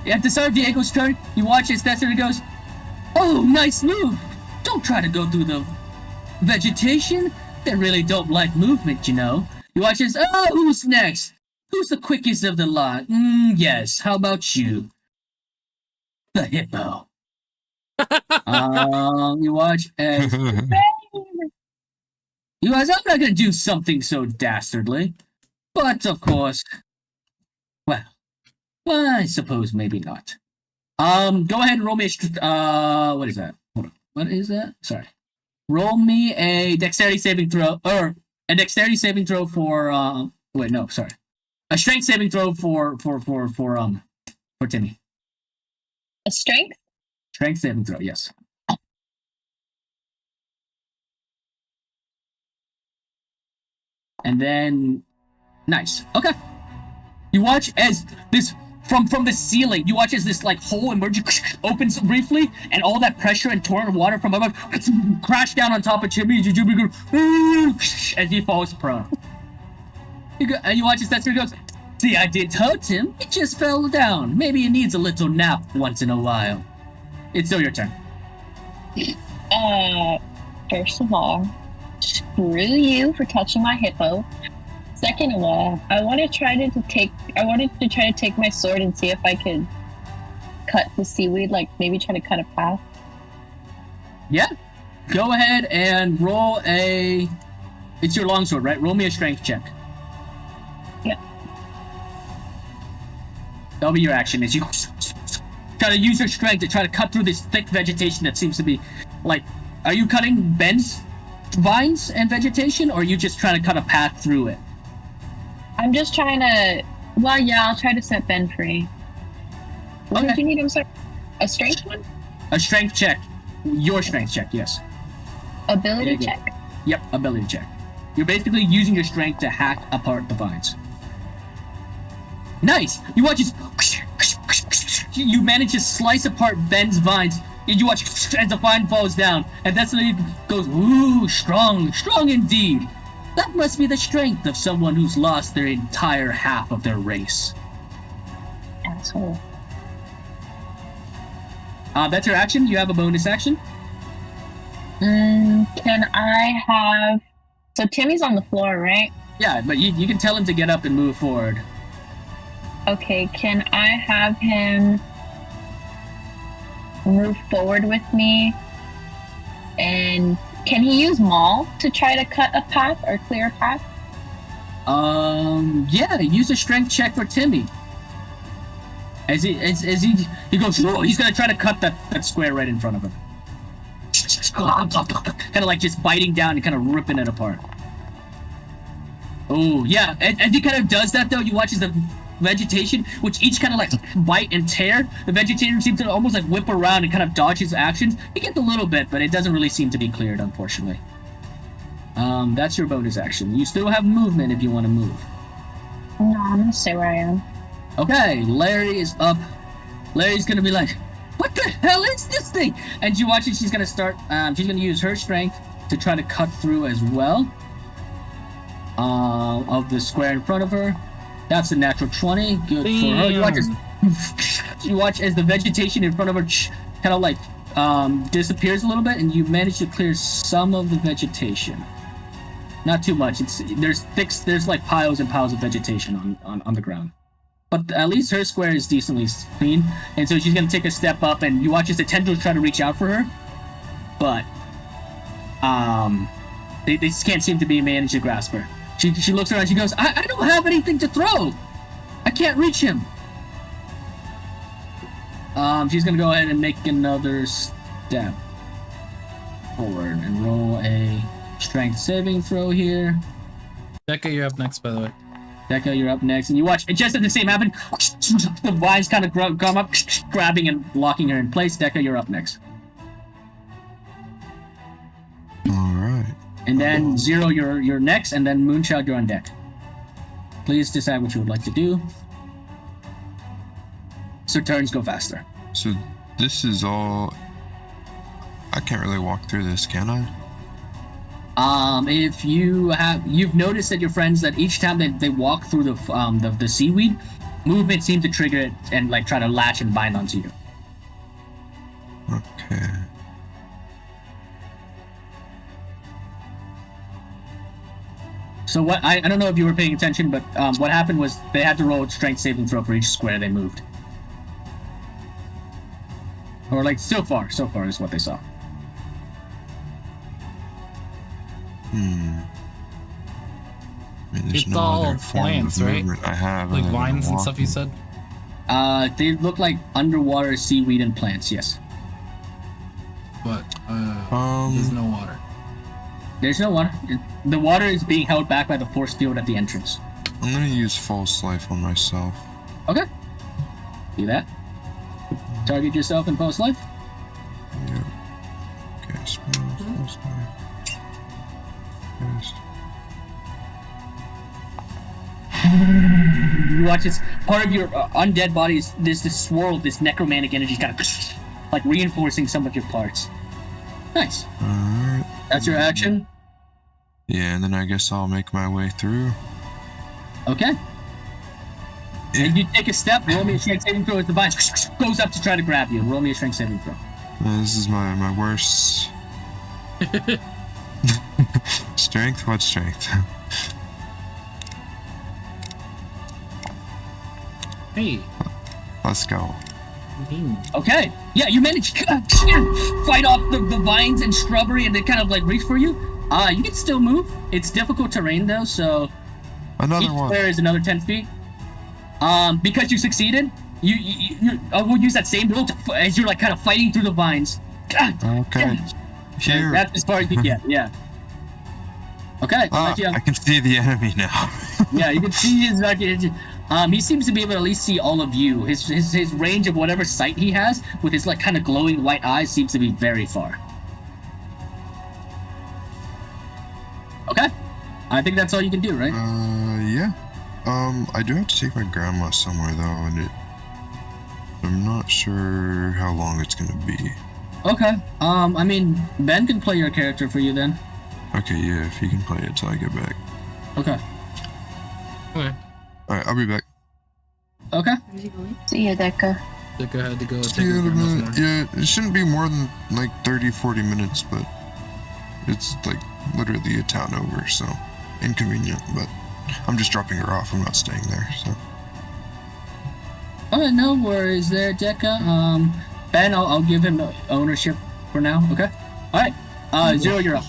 At the start of Diego's turn, you watch as Thesser goes, "Oh, nice move! Don't try to go through the vegetation. They really don't like movement, you know." You watch as, "Oh, who's next? Who's the quickest of the lot? Yes, how about you? The hippo." You watch as... You guys, I'm not gonna do something so dastardly. But, of course... Well, I suppose maybe not. Go ahead and roll me what is that? Hold on. What is that? Sorry. Roll me a dexterity saving throw, or a dexterity saving throw for, wait, no, sorry. A strength saving throw for Timmy. A strength? Strength saving throw, yes. And then, nice. Okay. You watch as this from the ceiling. You watch as this like hole emerges, opens briefly, and all that pressure and torrent of water from above crash down on top of Jimmy as he falls prone. And you watch as that goes. "See, I did hurt him. He just fell down. Maybe he needs a little nap once in a while." It's still your turn. First of all, screw you for touching my hippo. Second of all, I wanted to try to take my sword and see if I could cut the seaweed, like maybe try to cut a path. Yeah. Go ahead and roll a... It's your longsword, right? Roll me a strength check. Yeah. That'll be your action, as you try to use your strength to try to cut through this thick vegetation that seems to be, like... Are you cutting Ben's vines and vegetation, or are you just trying to cut a path through it? I'm just trying to... Well, yeah, I'll try to set Ben free. What Okay. did you need? I'm sorry. A strength one? A strength check. Your strength check, yes. Ability There you go. check? Yep, ability check. You're basically using your strength to hack apart the vines. Nice! You watch as... You manage to slice apart Ben's vines, and you watch as the vine falls down, and that's when he goes, "Ooh, strong indeed. That must be the strength of someone who's lost their entire half of their race." Asshole. That's your action. You have a bonus action. Can I have... So Timmy's on the floor, right? Yeah, but you can tell him to get up and move forward. Okay, can I have him move forward with me? And can he use Maul to try to cut a path or clear a path? Yeah, use a strength check for Timmy. As he goes, "Whoa," he's gonna try to cut that square right in front of him. Kind of like just biting down and kind of ripping it apart. Oh, yeah. As he kind of does that, though, you watch as the vegetation, which each kind of like bite and tear, the vegetation seems to almost like whip around and kind of dodge his actions. He gets a little bit, but it doesn't really seem to be cleared, unfortunately. That's your bonus action. You still have movement if you want to move. No, I'm gonna stay where I am. Okay, Larry is up. Larry's gonna be like, what the hell is this thing? And you watch it, she's gonna start, she's gonna use her strength to try to cut through as well. Of the square in front of her. That's a natural 20. Good for her. You watch as the vegetation in front of her kind of like disappears a little bit, and you manage to clear some of the vegetation. Not too much. There's like piles and piles of vegetation on the ground. But at least her square is decently clean, and so she's gonna take a step up, and you watch as the tendrils try to reach out for her, but they just can't seem to be managed to grasp her. She looks around. She goes, I don't have anything to throw. I can't reach him. She's gonna go ahead and make another step forward and roll a strength saving throw here. Becca, you're up next, by the way. Becca, you're up next, and you watch. And just at the same happen, the vines kind of come up, grabbing and locking her in place. Becca, you're up next. All right. And then Zero, you're next, and then Moonchild, you're on deck. Please decide what you would like to do. So turns go faster. So this is all. I can't really walk through this, can I? If you've noticed that your friends that each time they walk through the seaweed, movement seems to trigger it and like try to latch and bind onto you. Okay. So what I don't know if you were paying attention, but what happened was they had to roll a strength saving throw for each square they moved. Or like so far is what they saw. I mean, there's It's no all other form plants, of right? movement I have. Like other than vines and stuff, walking. you said? They look like underwater seaweed and plants, yes. But, there's no water. There's no water. The water is being held back by the force field at the entrance. I'm gonna use false life on myself. Okay. Do that. Target yourself in false life. Yep. Okay, spells, false life. Yes. You watch this part of your undead body is this swirl of this necromantic energy kind of like reinforcing some of your parts. Nice. Alright. That's your action. Yeah, and then I guess I'll make my way through. Okay. Yeah. And you take a step, roll me a strength saving throw as the vine goes up to try to grab you. Roll me a strength saving throw. This is my worst. Strength? What strength? Hey. Let's go. Okay. Yeah, you manage to fight off the vines and shrubbery and they kind of like reach for you. You can still move. It's difficult terrain though, so Another each one. square is another 10 feet. Because you succeeded, we'll use that same roll as you're like kind of fighting through the vines. Okay. Here. That's as far as you get, yeah. Okay. Ah, I can see the enemy now. Yeah, you can see his he seems to be able to at least see all of you. His range of whatever sight he has with his like kind of glowing white eyes seems to be very far. Okay. I think that's all you can do, right? Yeah. I do have to take my grandma somewhere though, and I'm not sure how long it's gonna be. Okay. I mean, Ben can play your character for you then. Okay, yeah, if he can play it till I get back. Okay. Okay. Alright, I'll be back. Okay. Where's he going? See ya, Deca. Becca had to go See take you her in a grandma's minute. more. Yeah, it shouldn't be more than like 30-40 minutes, but it's like literally a town over, so inconvenient, but I'm just dropping her off. I'm not staying there, so. Alright, no worries there, Deca. Ben, I'll give him ownership for now, okay? Alright. Zero, you're up.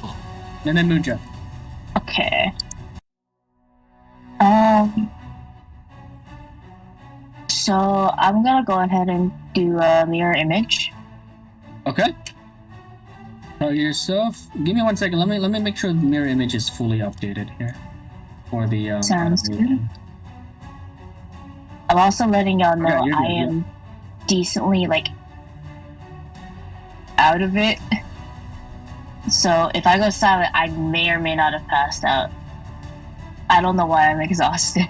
And then Moonchild. Okay. So I'm gonna go ahead and do a mirror image. Okay. Tell yourself. Give me 1 second. Let me make sure the mirror image is fully updated here for the. Sounds good. I'm also letting y'all know Yeah, you're good, I am decently like out of it. So if I go silent, I may or may not have passed out. I don't know why I'm exhausted.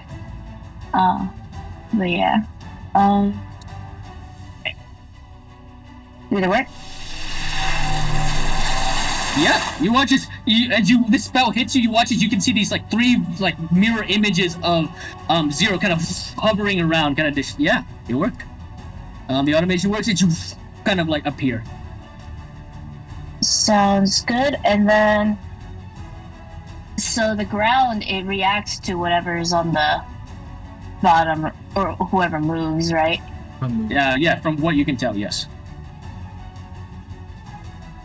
But yeah. Did it work? Yeah, you watch as this spell hits you. You watch as you can see these like 3 like mirror images of Zero kind of hovering around, kind of yeah, it worked. The automation works. It you kind of like appear. Sounds good. And then, so the ground, it reacts to whatever is on the bottom or whoever moves, right? Yeah, from what you can tell, yes.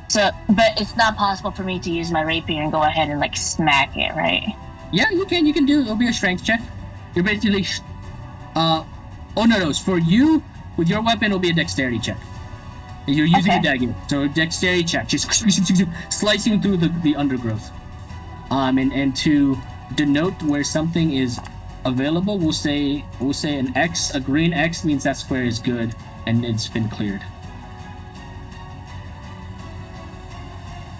So, but it's not possible for me to use my rapier and go ahead and like smack it, right? Yeah, you can do it. It'll be a strength check. You're basically oh no, it's for you with your weapon. It'll be a dexterity check. You're using a dagger, so a dexterity check, just slicing through the undergrowth. And to denote where something is available, we'll say an X. A green X means that square is good and it's been cleared.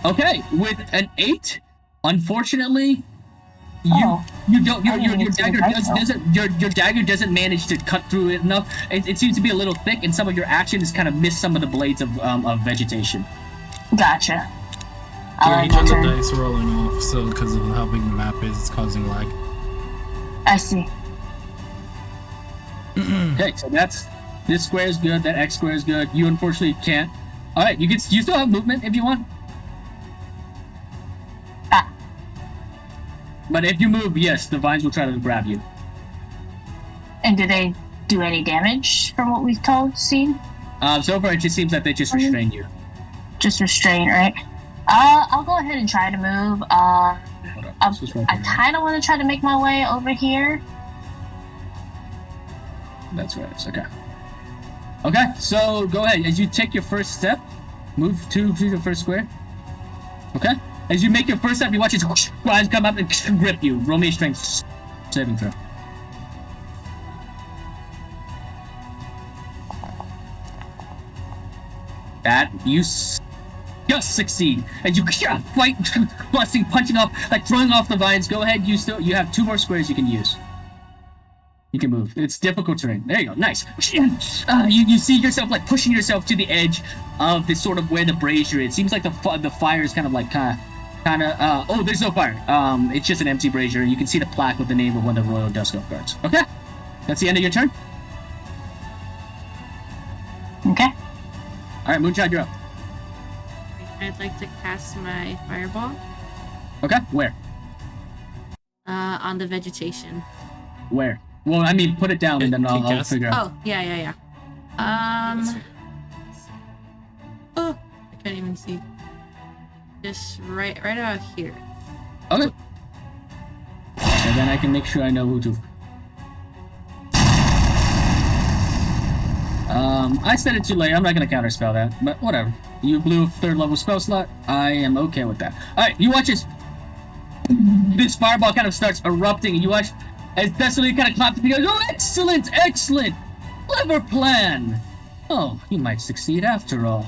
Okay, with an 8, unfortunately, your dagger doesn't manage to cut through it enough. It seems to be a little thick, and some of your action has kind of missed some of the blades of vegetation. Gotcha. Yeah, each of the dice rolling off, so because of how big the map is, it's causing lag. I see. Okay, so this square is good. That X square is good. You unfortunately can't. All right, you still have movement if you want. But if you move, yes, the vines will try to grab you. And do they do any damage from what we've seen? So far, it just seems that they just restrain you. Just restrain, right? I'll go ahead and try to move. I kind of want to try to make my way over here. That's right. Okay. Okay, so go ahead. As you take your first step, move to the first square. Okay? As you make your first step, you watch his vines come up and grip you. Roll me a strength saving throw. That you just succeed. As you fight, busting, punching off, like throwing off the vines. Go ahead. You have 2 more squares you can use. You can move. It's difficult terrain. There you go. Nice. You see yourself like pushing yourself to the edge of this sort of where the brazier is. It seems like the fire is kind of oh, there's no fire. It's just an empty brazier. You can see the plaque with the name of one of the Royal Dusk Elf Guards. Okay, that's the end of your turn. Okay. All right, Moonchild, you're up. I'd like to cast my fireball. Okay, where? On the vegetation. Where? Well, I mean, put it down and then I'll figure out. Oh, yeah. Oh, I can't even see. Just right out here. Okay. So then I can make sure I know who to. I said it too late. I'm not gonna counterspell that, but whatever. You blew a 3rd level spell slot. I am okay with that. All right, you watch this fireball kind of starts erupting, and you watch as Thessaly kind of claps and he goes, "Oh, excellent! Clever plan! Oh, you might succeed after all."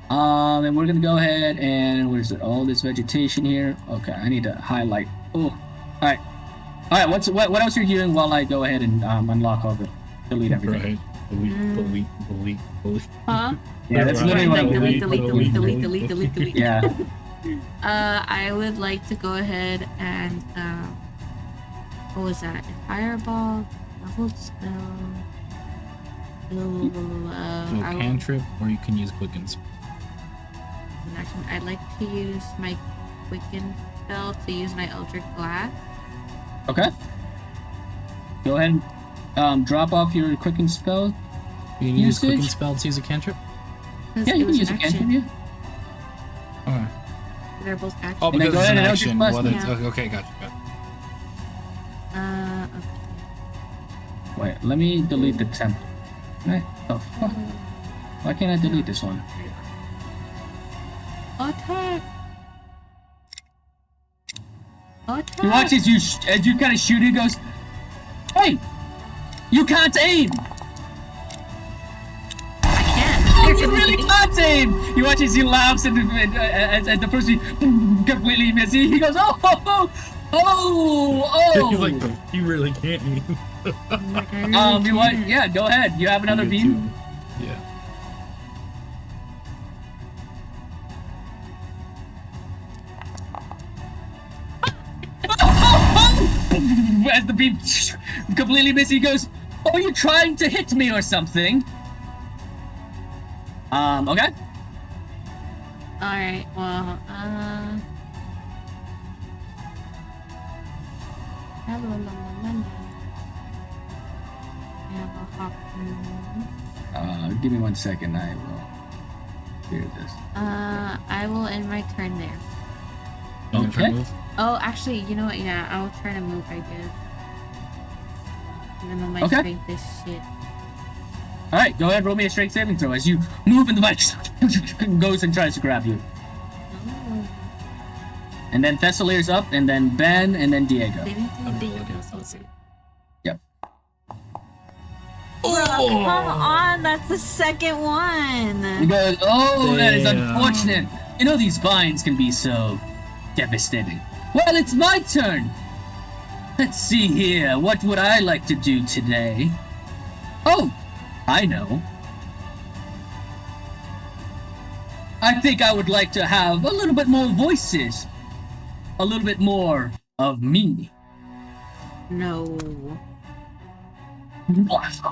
And we're gonna go ahead and where's it? All this vegetation here. Okay, I need to highlight. Oh, all right. What else are you doing while I go ahead and unlock all the delete everything? Right. Delete. Huh? Yeah, that's literally what I'm doing. Delete. Yeah. I would like to go ahead and what was that? A fireball, a hold spell. Cantrip, or you can use quicken spell. I'd like to use my quicken spell to use my Eldritch Blast. Okay. Go ahead and drop off your quicken spell. You can use quicken spell to use a cantrip? Yeah, you can use a cantrip, yeah. Alright. They're both actions. Oh, because it's an action. Yeah. Okay, gotcha. Okay. Wait, let me delete the template. What the fuck? Why can't I delete this one? Attack! You watch as you kind of shoot, he goes, "Hey, you can't aim." I can. You really can't aim! You watch as he laughs and as the person completely misses. He goes, oh, oh, oh. He's like, you really can't. You want? Yeah, go ahead. You have another beam. Yeah. As the beam completely misses, he goes, "Oh, you're trying to hit me or something?" Okay. All right. Well, Give me 1 second. I will clear this. I will end my turn there. Okay. Oh, actually, you know what? Yeah, I'll try to move, I guess. And then I might Okay. strength this shit. All right, go ahead. Roll me a strength saving throw as you move and the bike goes and tries to grab you. Oh. And then Thessalier's up, and then Ben, and then Diego. Yep. Come on, that's the second one. He goes, "Oh, that is Damn. unfortunate. You know these vines can be so devastating. Well, it's my turn. Let's see here. What would I like to do today? Oh, I know. I think I would like to have a little bit more voices. A little bit more of me." No.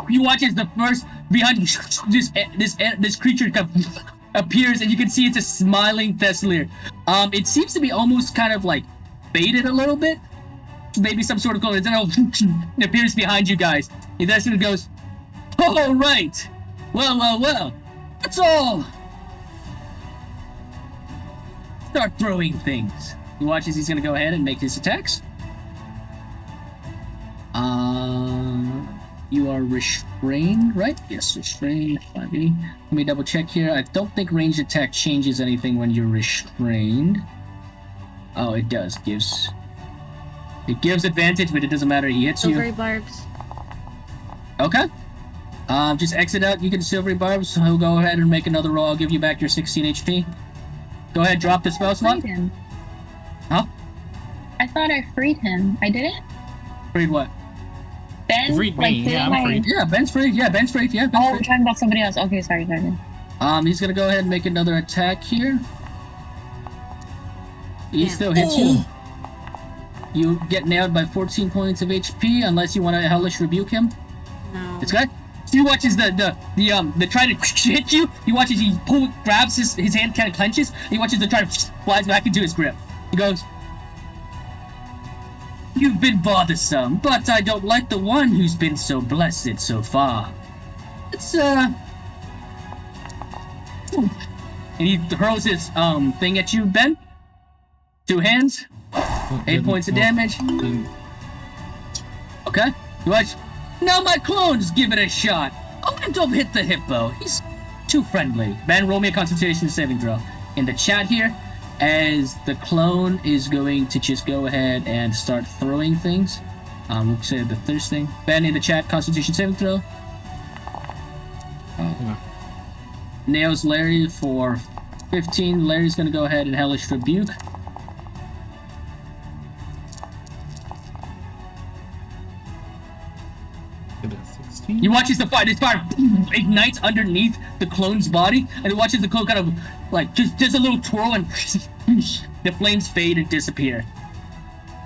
You watch as the first behind you, this creature kind of appears, and you can see it's a smiling Thessalier. It seems to be almost kind of like faded a little bit. Maybe some sort of clone. And then it appears behind you guys. And Thessalier goes, "All right. Well. That's all. Start throwing things." He watches. He's gonna go ahead and make his attacks. You are restrained, right? Yes, restrained. 5e. Let me double check here. I don't think ranged attack changes anything when you're restrained. Oh, it does. It gives advantage, but it doesn't matter. He hits Silvery you. barbs. Okay. Just exit out. You can silvery barbs. He'll go ahead and make another roll. I'll give you back your 16 HP. Go ahead, drop the spell slot. Freed him. Huh? I thought I freed him. I didn't? Freed what? Ben? Freed me. didn't Yeah, I'm I- freed. Yeah, Ben's freed. Yeah, Ben's freed. Yeah, Ben's Oh, we're freed. talking about somebody else. Okay, sorry. He's gonna go ahead and make another attack here. He Yeah. still hits you. You get nailed by 14 points of HP unless you want to hellish rebuke him. No. This guy. So he watches the try to hit you. He watches grabs his hand kind of clenches. He watches the try to flies back into his grip. He goes, "You've been bothersome, but I don't like the one who's been so blessed so far. It's And he throws his thing at you, Ben. 2 hands. 8 points of damage. Okay. You watch. Now my clones give it a shot. Oh, and don't hit the hippo. He's too friendly. Ben, roll me a concentration saving throw. In the chat here, as the clone is going to just go ahead and start throwing things. We'll say the first thing. Ben, in the chat, concentration saving throw. Nails Larry for 15. Larry's going to go ahead and hellish rebuke. He watches the fire. This fire ignites underneath the clone's body, and he watches the clone kind of like just a little twirl, and the flames fade and disappear.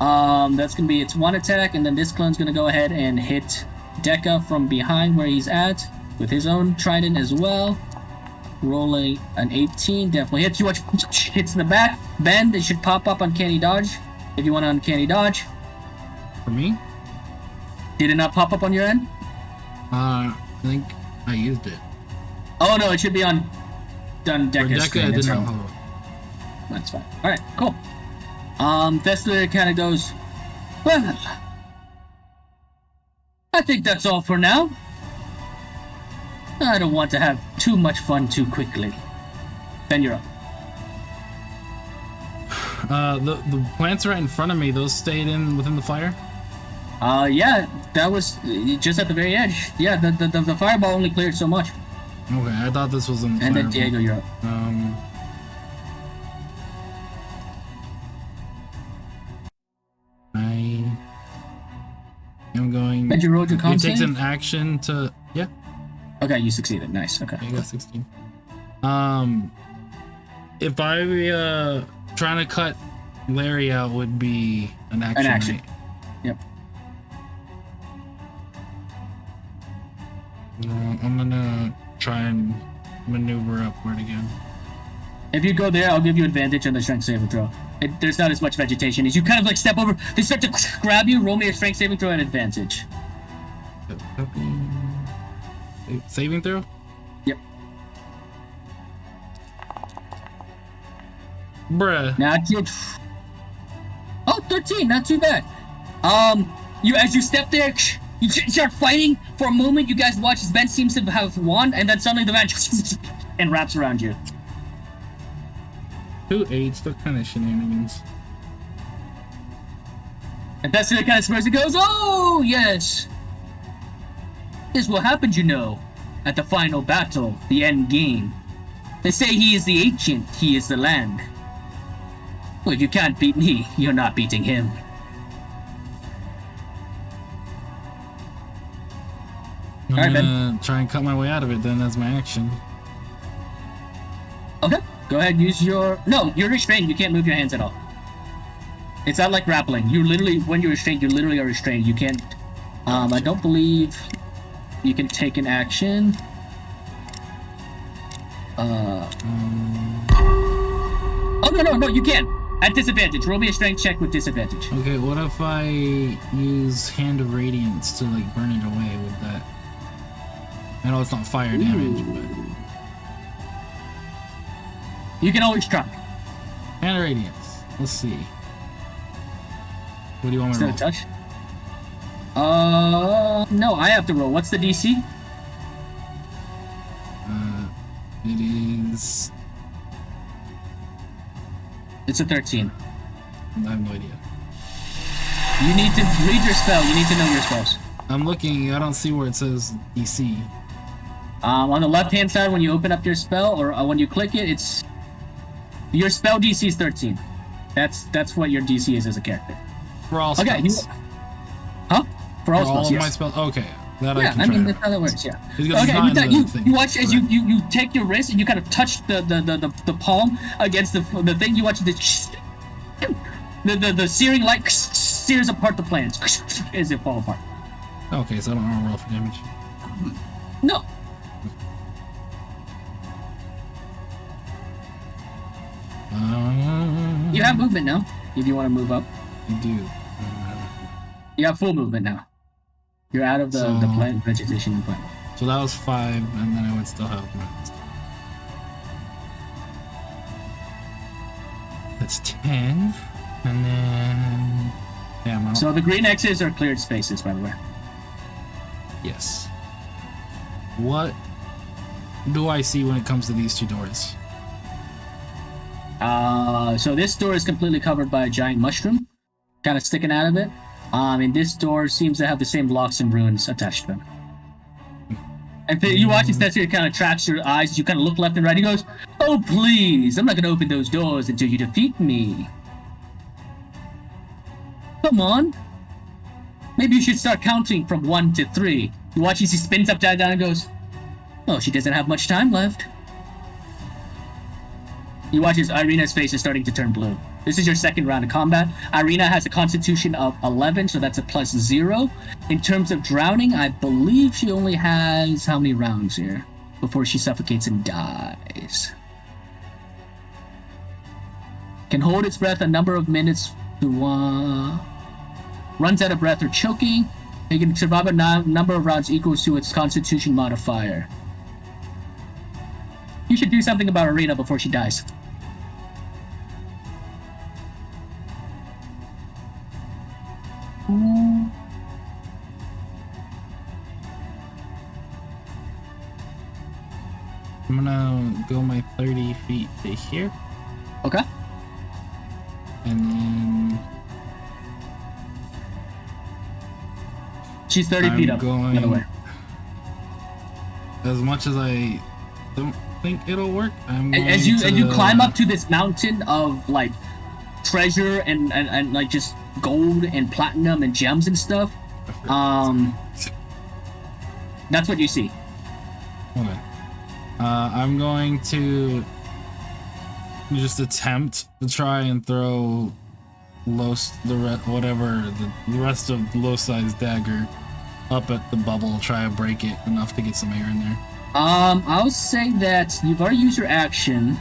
That's gonna be its one attack, and then this clone's gonna go ahead and hit Deca from behind where he's at with his own trident as well. Rolling an 18, definitely hits. You watch, hits in the back. Ben, it should pop up uncanny dodge if you want to uncanny dodge. For me? Did it not pop up on your end? I think I used it. Oh no, it should be on done For Deca's Deca, screen. it That's didn't right. pop up. That's fine. Alright, cool. Thessler kind of goes, "Well, I think that's all for now. I don't want to have too much fun too quickly." Ben, you're up. The plants right in front of me, those stayed within the fire? Yeah, that was just at the very edge. Yeah, the fireball only cleared so much. Okay, I thought this was in the And then fireball. Diego, you're up. I am going. Did you roll your con It takes save? an action to. Yeah, Okay, you succeeded. Nice. Okay. I got 16. If I trying to cut Larry out would be an action. An action. Right? Yep. I'm gonna try and maneuver upward again. If you go there, I'll give you advantage on the strength saving throw. There's not as much vegetation. As you kind of like step over, they start to grab you. Roll me a strength saving throw at advantage. Saving throw? Yep. Bruh. Natural. Oh, 13. Not too bad. You as you step there, you start fighting for a moment. You guys watch as Ben seems to have won, and then suddenly the man and wraps around you. 2 8s, what kind of shenanigans? And that's the kind of spurs. It goes, oh yes. This is what happened, you know, at the final battle, the end game. They say he is the ancient, he is the land. Well, if you can't beat me, you're not beating him. I'm Alright, gonna try and cut my way out of it then as my action. Okay, go ahead, use your... No, you're restrained, you can't move your hands at all. It's not like grappling. You literally, when you're restrained, you literally are restrained. You can't... I don't believe you can take an action. Oh, no, you can. At disadvantage. Roll me a strength check with disadvantage. Okay, what if I use Hand of Radiance to like burn it away with that? I know it's not fire damage, but... You can always try. Hand of Radiance. Let's see. What do you want me to Instead roll? of touch? No, I have to roll. What's the DC? It is... It's a 13. I have no idea. You need to read your spell. You need to know your spells. I'm looking, I don't see where it says DC. On the left-hand side, when you open up your spell, or when you click it, it's... Your spell DC is 13. That's what your DC is as a character. For all spells. Okay, Huh? For all For all spells, of yes. my spells? Okay. That I Yeah, can I try mean, to that's how that works, yeah. Because it's Okay, not in you the thing. watch as Right. you take your wrist and you kind of touch the palm against the thing. You watch the searing light sears apart the plants as it fall apart. Okay, so I don't want to roll for damage. No. You have movement now, if you want to move up. I do. You have full movement now. You're out of the plant vegetation plant. So that was 5, and then I would still have my... That's 10, and then... Yeah, I'm out. So the green X's are cleared spaces, by the way. Yes. What do I see when it comes to these two doors? So this door is completely covered by a giant mushroom, kind of sticking out of it. And this door seems to have the same locks and runes attached to them. And you watch this, it kind of tracks your eyes. You kind of look left and right. He goes, "Oh please, I'm not going to open those doors until you defeat me. Come on. Maybe you should start counting from 1 to 3. You watch as he spins upside down and goes, "Oh, she doesn't have much time left." You watch as Irina's face is starting to turn blue. This is your second round of combat. Irina has a constitution of 11, so that's a +0. In terms of drowning, I believe she only has how many rounds here before she suffocates and dies? Can hold its breath a number of minutes to runs out of breath or choking. It can survive a number of rounds equals to its constitution modifier. You should do something about Irina before she dies. I'm gonna go my 30 feet to here, Okay. and then She's 30 feet up, by the way. as much as I don't think it'll work. As you climb up to this mountain of like treasure and like just gold and platinum and gems and stuff, that's what you see. Okay. I'm going to just attempt to try and throw the rest of Losai's dagger up at the bubble, try and break it enough to get some air in there. I'll say that you've already used your action.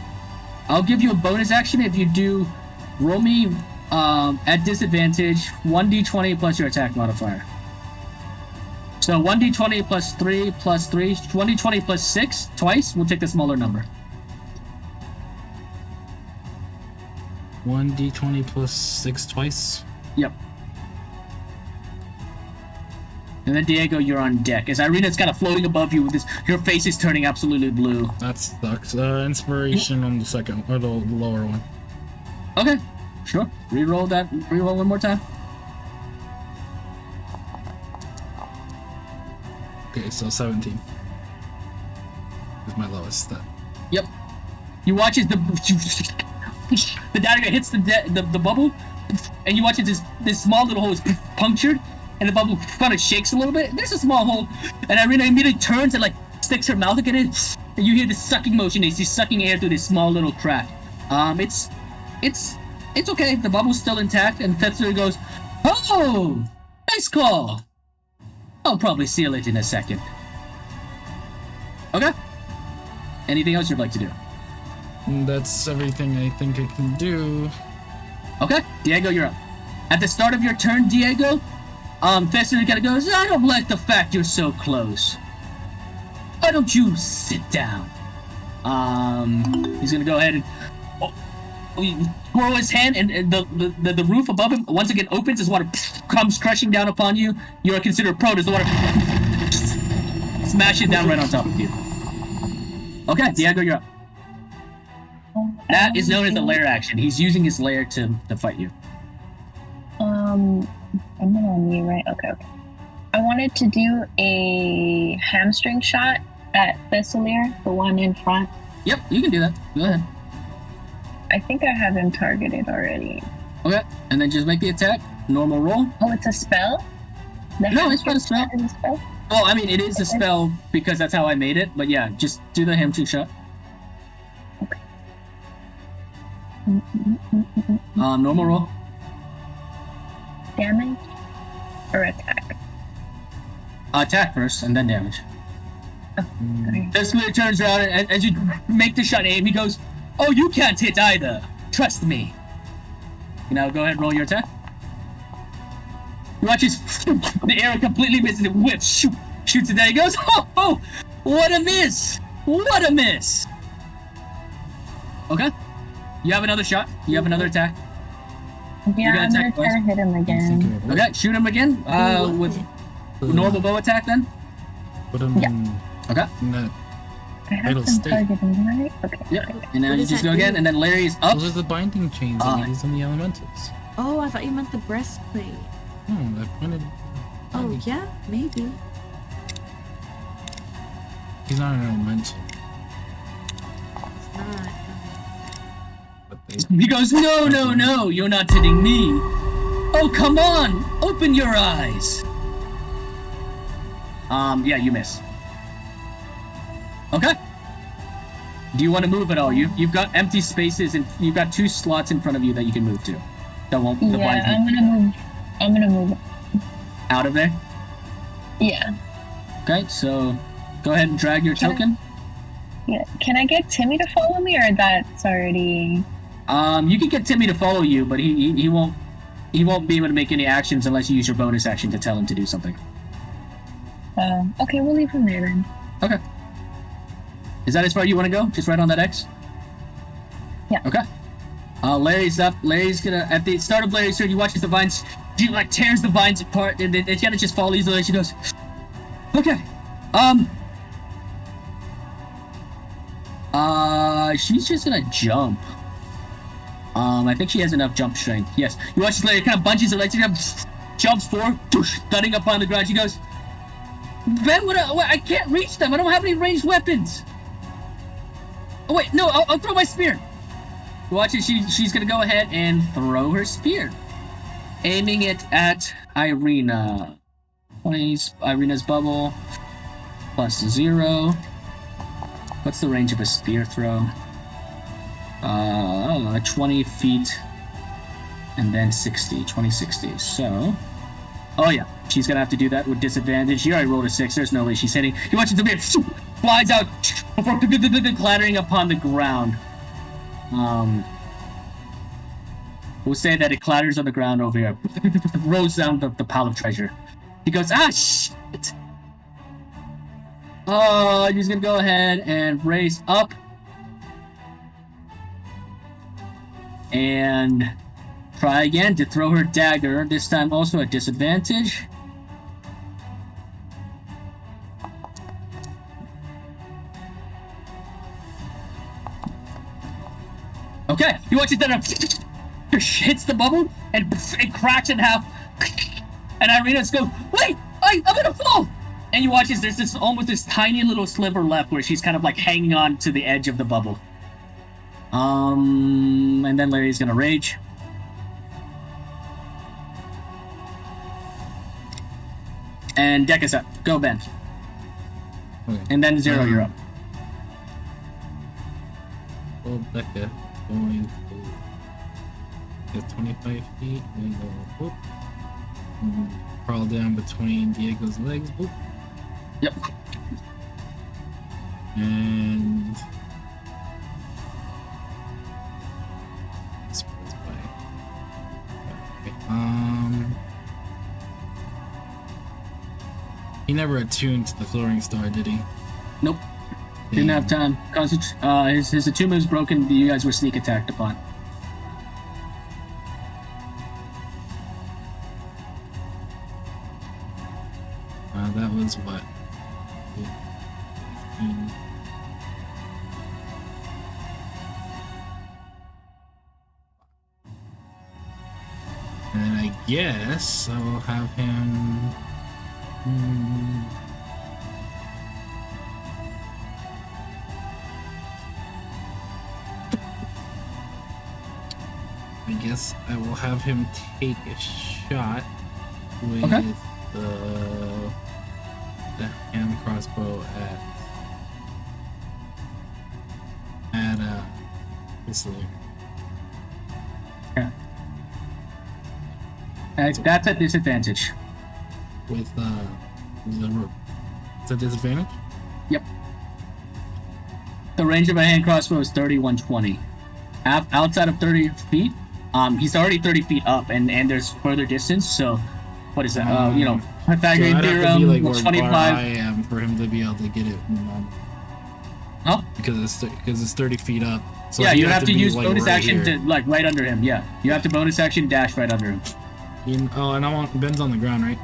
I'll give you a bonus action if you do roll me at disadvantage 1d20 plus your attack modifier. So 1d20 plus 3 plus 3, 1d20 plus 6 twice. We'll take the smaller number. 1d20 plus 6 twice? Yep. And then Diego, you're on deck. As Irina's kind of floating above you with this, your face is turning absolutely blue. That sucks. Inspiration on the second, or the lower one. Okay, sure. Reroll one more time. Okay, so 17 is my lowest stat. Yep. You watch as the dagger hits the bubble, and you watch as this small little hole is punctured, and the bubble kind of shakes a little bit. There's a small hole, and Irina immediately turns and like sticks her mouth again in, and you hear this sucking motion. She's sucking air through this small little crack. It's okay. The bubble's still intact, and Tetsuya goes, "Oh, nice call. I'll probably seal it in a second." Okay. Anything else you'd like to do? That's everything I think I can do. Okay, Diego, you're up. At the start of your turn, Diego, Tetsuya kind of goes, "I don't like the fact you're so close. Why don't you sit down?" He's gonna go ahead and twirl his hand, and the roof above him once again opens as water comes crashing down upon you. You are considered prone as the water smashes down right on top of you. Okay, Diego, you're up. That is known as the lair action. He's using his lair to fight you. I'm not on you, right? Okay. I wanted to do a hamstring shot at Thessalier, the one in front. Yep, you can do that. Go ahead. I think I have him targeted already. Okay, and then just make the attack. Normal roll. Oh, it's a spell? No, it's not a spell. Is a spell? Well, I mean, it is a spell because that's how I made it. But yeah, just do the hamstring shot. Okay. Normal roll. Damage or attack? Attack first, and then damage. Okay. Thessalier turns around, and as you make the shot aim, he goes, "Oh, you can't hit either. Trust me." Now go ahead and roll your attack. You watch the arrow completely misses it, whips, shoots it down. He goes, "Oh, what a miss! What a miss!" Okay. You have another shot. You have another attack. Yeah, I'm gonna try to hit him again. Okay, shoot him again with normal bow attack then. Put him in. Okay. In that I have idle some state. targeting, right? Okay. Yep. And now What you does just that go again, do? and then Larry's up. Those are the binding chains that we use in the elementals. Oh, I thought you meant the breastplate. Oh, that pointed. Oh, yeah, maybe. He's not an elemental. It's not. But they, He goes, no, you're not hitting me. Oh, come on, open your eyes. Yeah, you miss. Okay. Do you want to move at all? You've got empty spaces, and you've got 2 slots in front of you that you can move to. That won't. Yeah, I'm gonna move out of there. Yeah. Okay, so go ahead and drag your token. Yeah. Can I get Timmy to follow me, or that's already? You can get Timmy to follow you, but he won't be able to make any actions unless you use your bonus action to tell him to do something. Okay, we'll leave him there then. Okay. Is that as far as you want to go? Just right on that X? Yeah. Okay. Larry's up. Larry's gonna, at the start of Larry's turn, you watch as the vines, she like tears the vines apart, and they kind of just fall easily. She goes, okay. She's just gonna jump. I think she has enough jump strength. Yes. You watch as Larry kind of bunches her legs up, jumps forward, thudding up on the ground. She goes, Ben, I can't reach them. I don't have any ranged weapons. Oh wait, no, I'll throw my spear. Watch it. She's gonna go ahead and throw her spear, aiming it at Irina. Irina's bubble plus 0. What's the range of a spear throw? 20 feet, and then 60. 20, 60. So, oh yeah, she's gonna have to do that with disadvantage. She already rolled a 6. There's no way she's hitting. You watch it, flies out, clattering upon the ground. We'll say that it clatters on the ground over here, rolls down the pile of treasure. He goes, ah, shit! Oh, he's gonna go ahead and raise up and try again to throw her dagger. This time also at disadvantage. Okay, you watch it then hits the bubble and it cracks in half. And Irina's go, wait, I'm gonna fall. And you watch as there's this tiny little sliver left where she's kind of like hanging on to the edge of the bubble. And then Larry's gonna rage. And deck is up. Go, Ben. Okay. And then 0, you're up. Oh, Becca going to get 25 feet and go whoop. And crawl down between Diego's legs. Whoop. Yep. And he never attuned to the throwing star, did he? Nope. Didn't have time. His attunement's broken. You guys were sneak attacked upon. That was what? 15. And then I guess I will have him. I guess I will have him take a shot with the hand crossbow at this little. Okay. That's at disadvantage. With the rope. It's a disadvantage? Yep. The range of a hand crossbow is 30, 120. Outside of 30 feet, he's already 30 feet up, and there's further distance. So, what is that? Pythagorean theorem. Like 25. Where I am for him to be able to get it. Huh? Because it's 30 feet up. So yeah, you have to use like bonus right action here. to like right under him. Yeah, you have to bonus action dash right under him. And I want Ben's on the ground, right?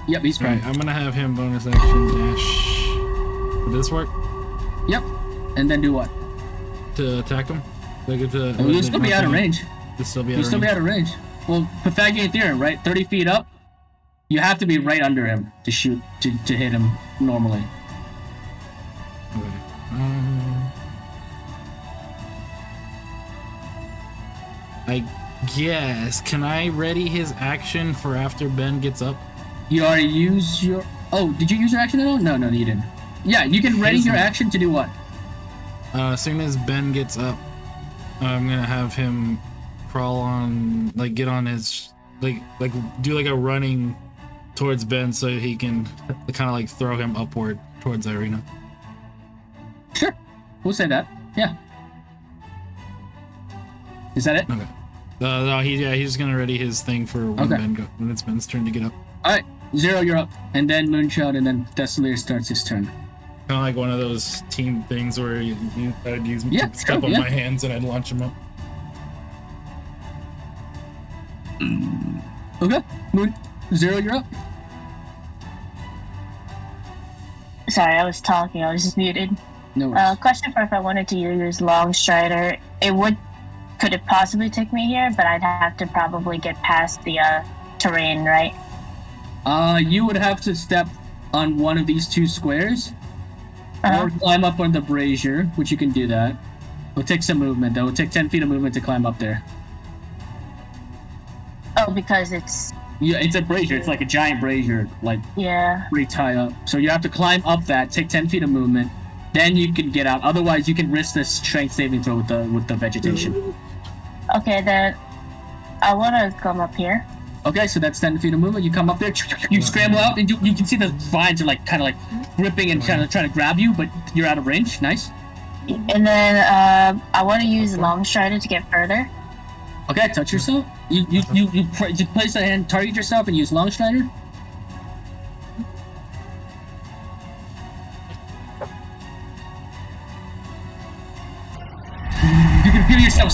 Yep, he's fine. Right, I'm gonna have him bonus action dash. Would this work? Yep. And then do what? To attack him? Like You'll still be out of range. You'll still be out of range. Well, Pythagorean theorem, right? 30 feet up. You have to be right under him to shoot to hit him normally. Okay. I guess. Can I ready his action for after Ben gets up? You already used your. Oh, did you use your action at all? No, you didn't. Yeah, you can ready your action to do what? As soon as Ben gets up, I'm gonna have him crawl on, like get on his, like do like a running towards Ben so he can kind of like throw him upward towards Irina. Sure, we'll say that. Yeah. Is that it? Okay. No, he's just gonna ready his thing for when when it's Ben's turn to get up. All right, 0, you're up, and then Moonshot, and then Desolir starts his turn. Kind of like one of those team things where I'd use step on my hands and I'd launch him up. Okay, Moon 0, you're up. Sorry, I was talking. I was just muted. No worries. Question for if I wanted to use Long Strider, could it possibly take me here? But I'd have to probably get past the terrain, right? You would have to step on one of these 2 squares, or climb up on the brazier, which you can do that. It'll take some movement, though. It'll take 10 feet of movement to climb up there. Oh, because it's Yeah, it's a brazier. It's like a giant brazier, like yeah. pretty high up. So you have to climb up that, take 10 feet of movement, then you can get out. Otherwise, you can risk this strength saving throw with the vegetation. Okay, then I want to come up here. Okay, so that's 10 feet of movement. You come up there, you scramble out, and you can see the vines are like kind of like gripping and trying to grab you, but you're out of range. Nice. And then I want to use long strider to get further. Okay, touch yourself. You place a hand, target yourself, and use long strider. You can feel yourself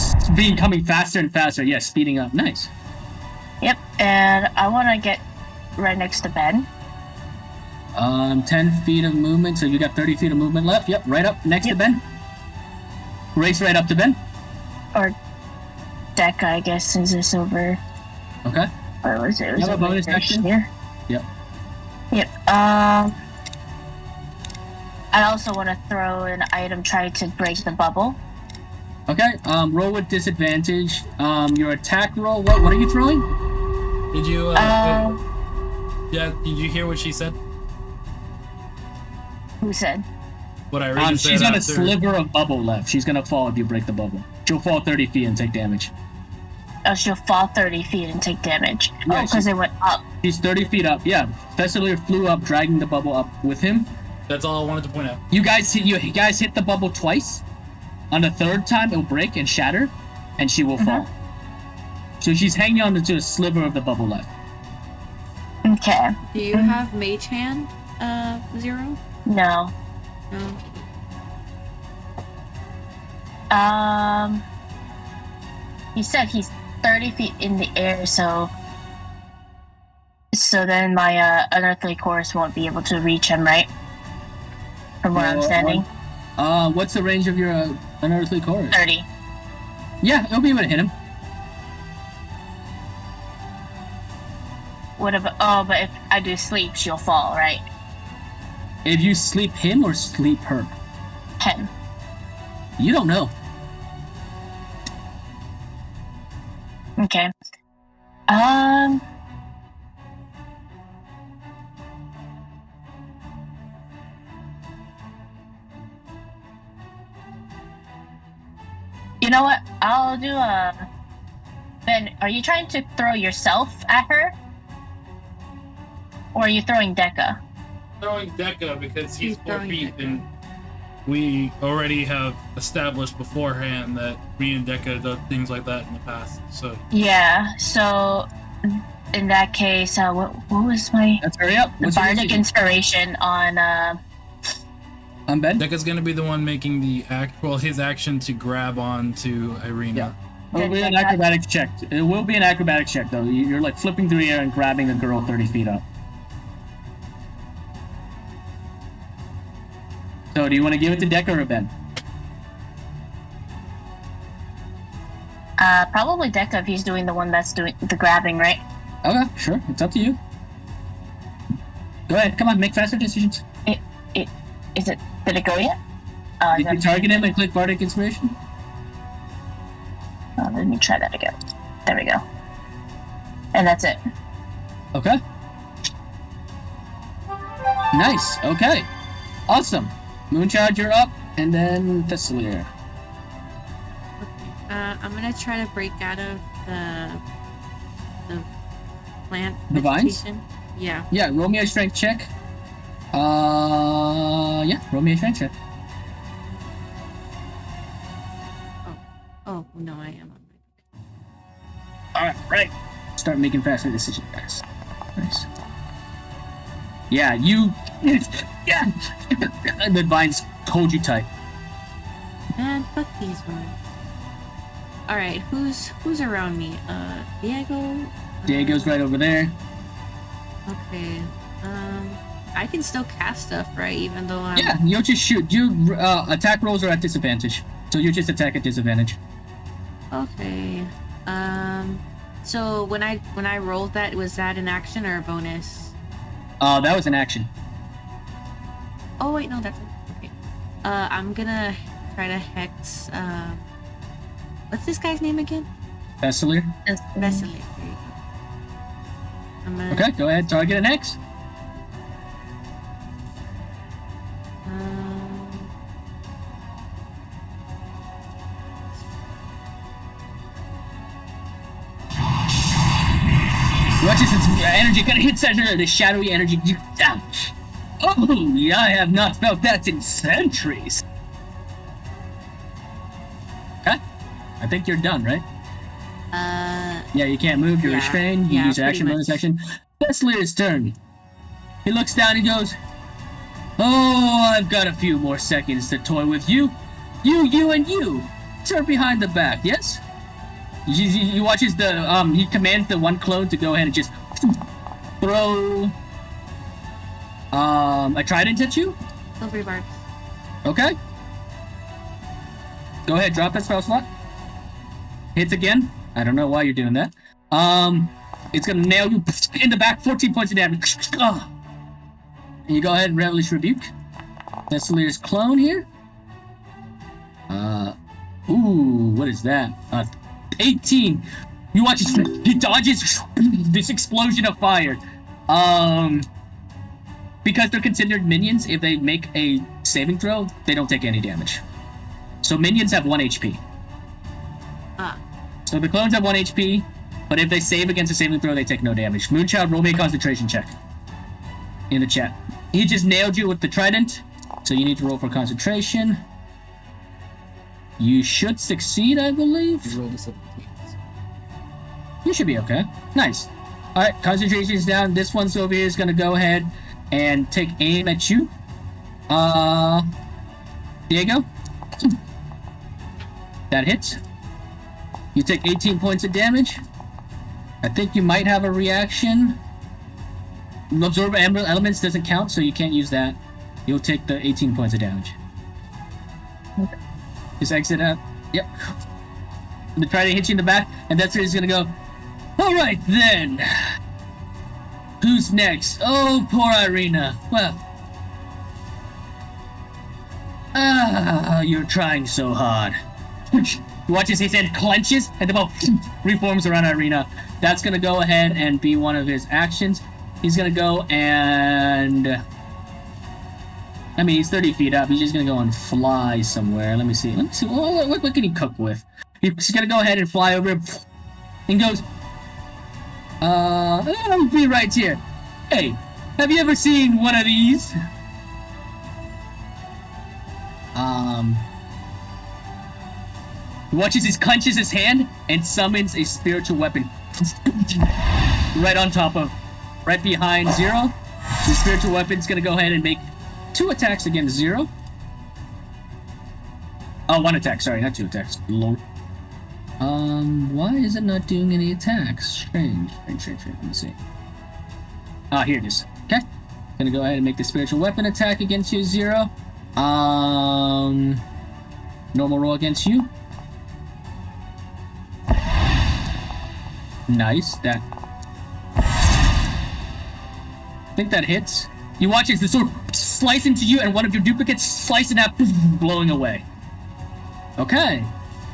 coming faster and faster. Yeah, speeding up. Nice. Yep, and I want to get right next to Ben. 10 feet of movement, so you got 30 feet of movement left. Yep, right up next to Ben. Race right up to Ben. Or Deca, I guess, since it's over. Okay. What was it? It was You have a over bonus action? here. Yep. Yep. I also want to throw an item, try to break the bubble. Okay. Roll with disadvantage. Your attack roll. What are you throwing? Did you? Yeah. Did you hear what she said? Who said? What I read She's got a sliver of bubble left. She's gonna fall if you break the bubble. She'll fall 30 feet and take damage. Oh, she'll fall 30 feet and take damage. Yeah, oh, because it went up. She's 30 feet up. Yeah. Fessilier flew up, dragging the bubble up with him. That's all I wanted to point out. You guys hit the bubble twice. On the third time, it'll break and shatter, and she will fall. So she's hanging on to a sliver of the bubble left. Okay. Do you have Mage Hand, Zero? No. No. He said he's 30 feet in the air, so then my unearthly chorus won't be able to reach him, right? From where I'm standing. What's the range of your unearthly chorus? 30. Yeah, it'll be able to hit him. What about? Oh, but if I do sleep, she'll fall, right? If you sleep him or sleep her? Him. You don't know. Okay. You know what? I'll do a... Ben, are you trying to throw yourself at her? Or are you throwing Deca? Throwing Deca because he's 4 throwing feet, Deca. and we already have established beforehand that me and Deca have done things like that in the past. So Yeah, so in that case, what was my... Let's hurry up. What's your Bardic decision? Inspiration on... I'm Ben. Deca's gonna be the one making his action to grab on to Irina. It'll be an acrobatics check. It will be an acrobatics check, though. You're like flipping through the air and grabbing a girl 30 feet up. So, do you want to give it to Deca or Ben? Probably Deca if he's doing the one that's doing the grabbing, right? Okay, sure. It's up to you. Go ahead. Come on, make faster decisions. Is it... Did it go yet? You can target him and click Bardic Inspiration. Oh, let me try that again. There we go. And that's it. Okay. Nice. Okay. Awesome. Moonchild, you're up, and then Thessalier. I'm gonna try to break out of the plant The vines? vegetation. Yeah. Yeah, roll me a strength check. Yeah, roll me a strength check. Oh no, I am. Alright, right. Start making faster decisions, guys. Nice. Yeah, you... Yeah! The vines hold you tight. Man, fuck these ones. Alright, who's around me? Diego? Diego's right over there. Okay. I can still cast stuff, right? Even though I'm... Yeah, you'll just shoot. You attack rolls are at disadvantage. So you just attack at disadvantage. Okay. So when I rolled that, was that an action or a bonus? That was an action. Oh wait, no, that's okay. I'm gonna try to hex. What's this guy's name again? Thessalier. Vesely. There you go. I'm gonna, Okay, go ahead. Target an X. Watch this energy kind of hits under the shadowy energy. Oh, yeah, I have not felt that in centuries. Okay, I think you're done, right? Yeah, you can't move. You're yeah, restrained. You yeah, use your pretty action, bonus much. action. Thessalier's turn. He looks down and goes, "Oh, I've got a few more seconds to toy with you. You, and you. Turn behind the back, yes?" He watches he commands the one clone to go ahead and just throw a trident at you. Silvery barbs. Okay. Go ahead, drop that spell slot. Hits again. I don't know why you're doing that. It's gonna nail you in the back, 14 points of damage. And you go ahead and Relish Rebuke. Thessalier's clone here. Ooh, what is that? 18. You watch he dodges this explosion of fire. Because they're considered minions, if they make a saving throw, they don't take any damage. So minions have 1 HP. So the clones have 1 HP, but if they save against a saving throw, they take no damage. Moonchild, roll me a concentration check. In the chat. He just nailed you with the trident, so you need to roll for concentration. You should succeed, I believe. You rolled a 17. You should be okay. Nice. Alright, concentration's down. This one's over here is gonna go ahead and take aim at you. Diego. That hits. You take 18 points of damage. I think you might have a reaction. Absorb elements doesn't count, so you can't use that. You'll take the 18 points of damage. Okay. Just exit out. Yep. The trident hits you in the back, and that's where he's gonna go. Alright then. Who's next? Oh, poor Irina. Well. You're trying so hard. Watches his hand clenches, and the bow reforms around Irina. That's gonna go ahead and be one of his actions. He's gonna go and... I mean, he's 30 feet up. He's just gonna go and fly somewhere. Let me see. What can he cook with? He's gonna go ahead and fly over and goes... I'll be right here. Hey, have you ever seen one of these? He watches, he clenches his hand and summons a spiritual weapon. Right on top of, right behind Zero. The spiritual weapon's gonna go ahead and make 2 attacks against Zero. Oh, 1 attack, sorry, not 2 attacks. Lord. Why is it not doing any attacks? Strange. Let me see. Here it is. Okay. Gonna go ahead and make the spiritual weapon attack against you, Zero. Normal roll against you. Nice. That. I think that hits. You watch as the sword slice into you, and one of your duplicates slice it out, blowing away. Okay.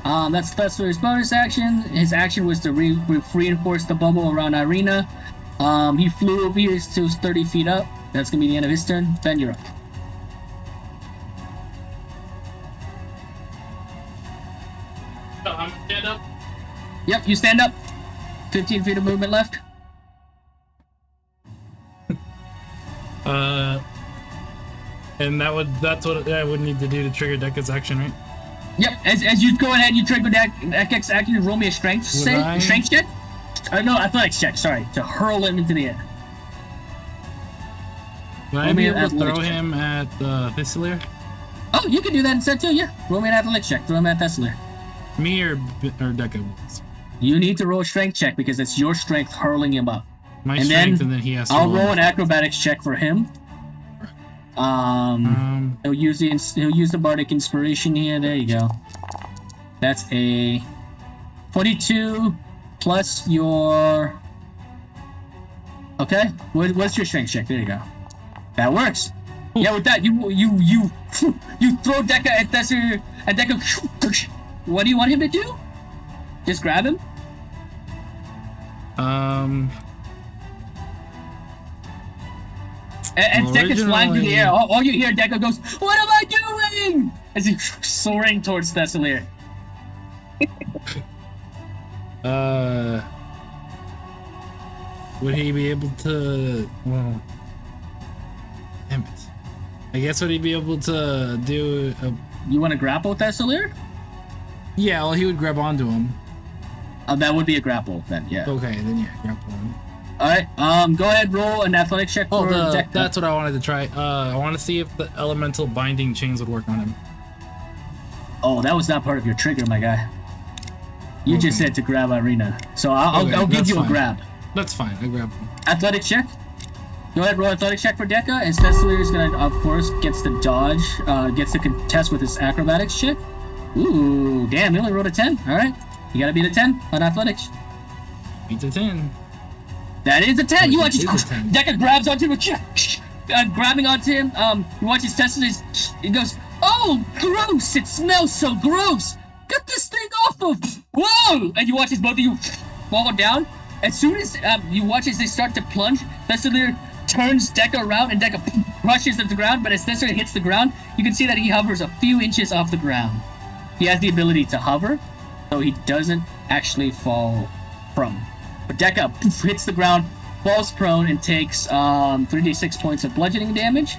That's Thessalier's bonus action. His action was to reinforce the bubble around Irina. He flew over here to 30 feet up. That's gonna be the end of his turn. Ben, you're up. So I'm stand up. Yep, you stand up. 15 feet of movement left. And that's what I would need to do to trigger Dekka's action, right? Yep, as you go ahead, you trigger Deck's action and roll me a strength strength check. No, athletics check, sorry, to hurl him into the air. Would I be able to throw him at Thessalier? Oh, you can do that instead too, yeah. Roll me an athletics check, throw him at Thessalier. Me or Dekka? You need to roll a strength check because it's your strength hurling him up. My and strength, then and then he has to I'll roll an acrobatics check for him. He'll use the bardic inspiration here. There you go. That's a 22 plus your. Okay, what's your strength check? There you go. That works. Yeah, with that, you throw Deca at Thesser, and Deca. What do you want him to do? Just grab him? And Well, Deca's flying through the air. originally- All you hear, Deca goes, "What am I doing?" As he's soaring towards Thessalir. Would he be able to? Well, damn it. I guess would he be able to do a? You want to grapple Thessalir? Yeah, well, he would grab onto him. That would be a grapple then. Yeah. Okay, then yeah, grapple him. All right. Go ahead. Roll an athletics check for Deca. That's what I wanted to try. I want to see if the elemental binding chains would work on him. Oh, that was not part of your trigger, my guy. You just Okay. said to grab Irina, so I'll give that's you a fine. grab. That's fine. I grab him. Athletics check. Go ahead, roll athletics check for Deca, and Thessalir is gonna, of course, gets to dodge, gets to contest with his acrobatics check. Ooh, damn! You only rolled a 10. All right, you gotta beat a 10 on athletics. Beat a 10. That is a 10. Oh, You watch it his is a 10. Deca grabs onto him, grabbing onto him. You watch his testicles. He goes, "Oh, gross! It smells so gross. Get this thing off of!" Whoa! And you watch as both of you fall down. As soon as you watch as they start to plunge, Thessalir turns Deca around and Deca rushes at the ground. But as Thessalir hits the ground, you can see that he hovers a few inches off the ground. He has the ability to hover, so he doesn't actually fall prone. But Deca hits the ground, falls prone, and takes 3d6 points of bludgeoning damage.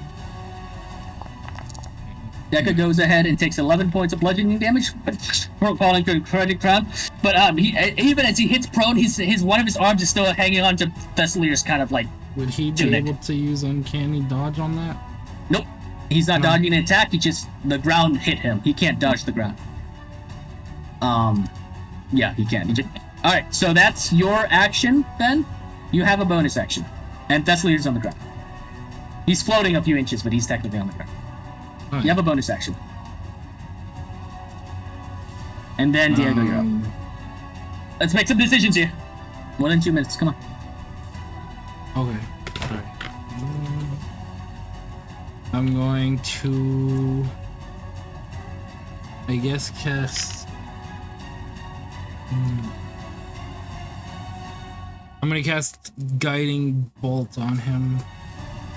Deca goes ahead and takes 11 points of bludgeoning damage, falling to the credit crown. But he, even as he hits prone, his one of his arms is still hanging on to Thessalir's kind of like. Would he be tunic. able to use uncanny dodge on that? Nope, he's not No. dodging an attack. He just the ground hit him. He can't dodge the ground. Yeah, he can. All right, so that's your action. Then you have a bonus action, and Thessalir's on the ground. He's floating a few inches, but he's technically on the ground. Alright. You have a bonus action. And then Diego, you're up. Let's make some decisions here. More than 2 minutes. Come on. Okay. Sorry. I'm going to, I guess, cast. I'm gonna cast Guiding Bolt on him.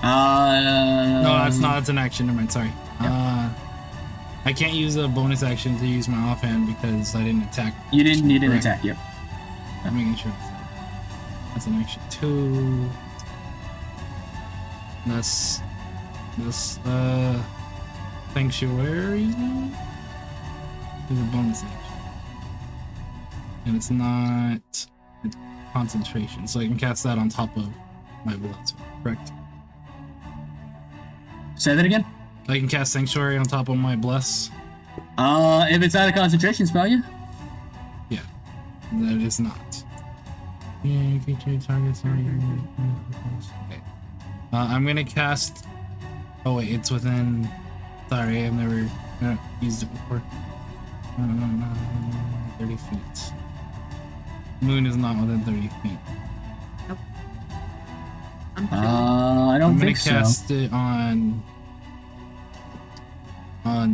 No, that's not. It's an action. Never mind. Sorry. I can't use a bonus action to use my offhand because I didn't attack. You didn't Correct. attack. Yep. I'm making sure. That's an action 2. That's this Sanctuary is a bonus action, and it's not it's concentration, so I can cast that on top of my blood. Correct. Say that again. I can cast Sanctuary on top of my bless. If it's not a concentration spell, yeah. Yeah, that is not. Yeah, creature targets. Okay. I'm gonna cast. Oh wait, it's within. Sorry, I've never used it before. 30 feet. Moon is not within 30 feet. I'm chilling. I don't I'm gonna think so. cast it on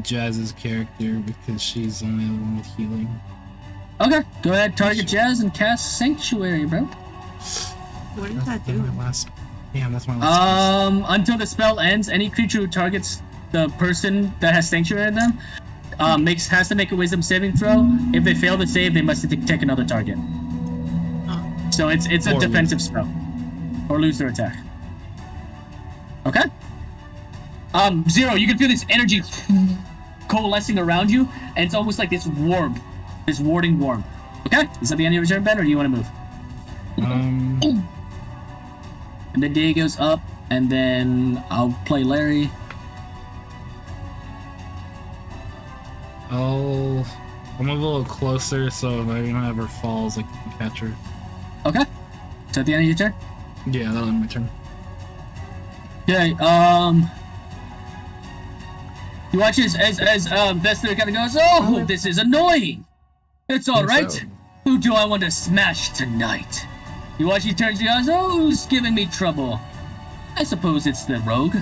Jazz's character because she's the only one with healing. Okay, go ahead, target Jazz and cast Sanctuary, bro. What does that That's do? my last. Damn, that's my last. Until the spell ends, any creature who targets the person that has Sanctuary in them has to make a Wisdom saving throw. If they fail to save, they must take another target. So it's a Or defensive spell, or lose their attack. Okay. Zero, you can feel this energy coalescing around you, and it's almost like this warmth, this warding warmth. Okay, is that the end of your turn, Ben, or do you want to move? And then Day goes up, and then I'll play Larry. I'll move a little closer so if Irina ever falls, I can catch her. Okay. Is that the end of your turn? Yeah, that'll end my turn. Okay, you watch as Vester kind of goes, "Oh, this is annoying. It's all right. So. Who do I want to smash tonight?" You watch he turns and goes, "Oh, who's giving me trouble? I suppose it's the rogue."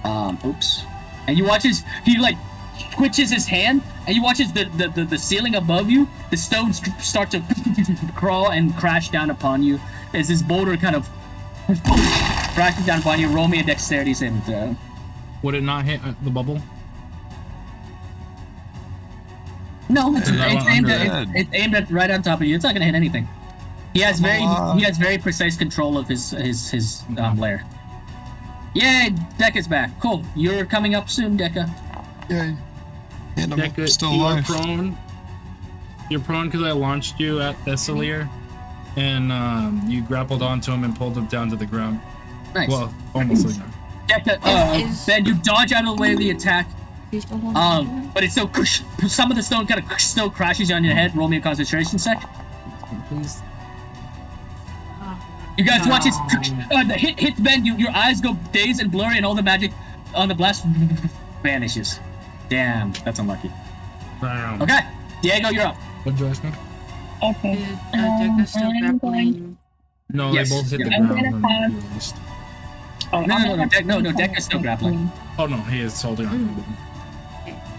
Oops. And you watch he like twitches his hand, and you watch the ceiling above you, the stones start to crawl and crash down upon you as this boulder kind of crashes down upon you. Roll me a dexterity saving throw. Would it not hit the bubble? No, it's that aimed at right on top of you. It's not gonna hit anything. He has very precise control of his lair. Yay, Dekka's back. Cool. You're coming up soon, Dekka. Yay. And I'm Dekka, still you're alive. prone. You're prone because I launched you at Thessalier, and you grappled onto him and pulled him down to the ground. Nice. Well, almost like that. Dekka, Ben, you dodge out of the way of the attack. He's still holding on. But it's still some of the stone kind of still crashes on your head. Roll me a concentration check. Please. You guys watch the hit Ben. Your eyes go dazed and blurry, and all the magic on the blast vanishes. Damn, that's unlucky. Damn. Okay, Diego, you're up. What did you ask me? Okay. Is Dekka still I'm grappling? No, Yes. they both hit the I'm ground. gonna have- and released. No, Dekka's still grappling. Oh no, he is holding on.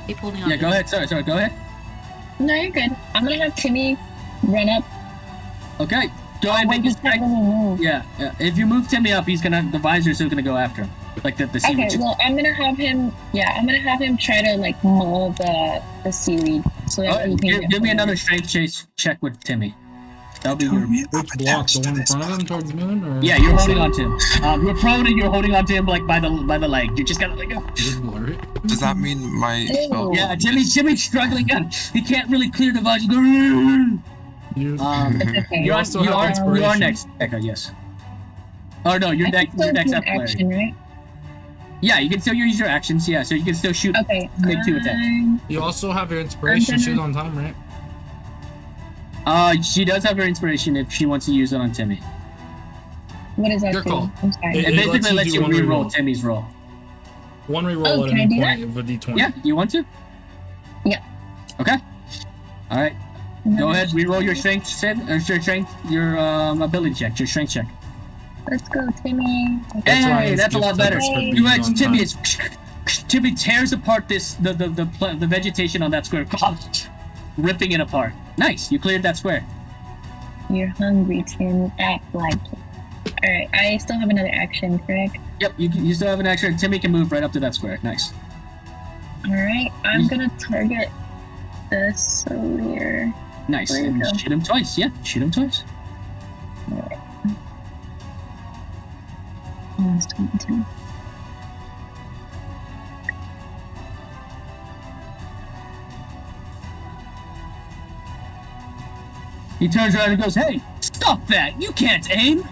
Keep holding on. Yeah, go ahead. Sorry, go ahead. No, you're good. I'm gonna have Timmy run up. Okay, go ahead and make He his can't check. really move. Yeah. If you move Timmy up, the visor's still gonna go after him. Like the seaweed. Okay, well, I'm gonna have him. Yeah, I'm gonna have him try to like maul the seaweed so that he can Give me another strength chase check with Timmy. That'll be your. Which block? The one in front of him towards Moon? Or? Yeah, you're holding on to him. You're prone and you're holding on to him like by the leg. You just gotta let go. Just blur it. Does that mean my spell? Yeah, Jimmy's struggling. He can't really clear the visor. You, Okay. You also have are inspiration. next, Becca. Yes. Oh no, you're I can still next do up, an Larry. action, right? Yeah, you can still use your actions. Yeah, so you can still shoot. Okay. Make 2 attacks. you also have your inspiration I'm gonna- shoot on time, right? She does have her inspiration if she wants to use it on Timmy. What does that Your do? call. I'm sorry. It It basically lets you lets do you one re-roll reroll. Timmy's roll. One reroll Oh, at can I any do point of a d20. Yeah, you want to? Yeah. Okay. All right. Go ahead, re-roll your strength your ability check, your strength check. Let's go, Timmy. That's Hey, Ryan's that's a gift lot to better. us for being You on actually, Timmy time. Timmy tears apart the vegetation on that square, ripping it apart. Nice, you cleared that square. You're hungry, Tim. Act like it. Alright, I still have another action, correct? Yep, you still have an action. Timmy can move right up to that square. Nice. Alright, I'm gonna target the Sawyer. Nice. Where you And go? shoot him twice. Yeah, shoot him twice. Alright. Almost 22. He turns around and goes, "Hey, stop that! You can't aim!"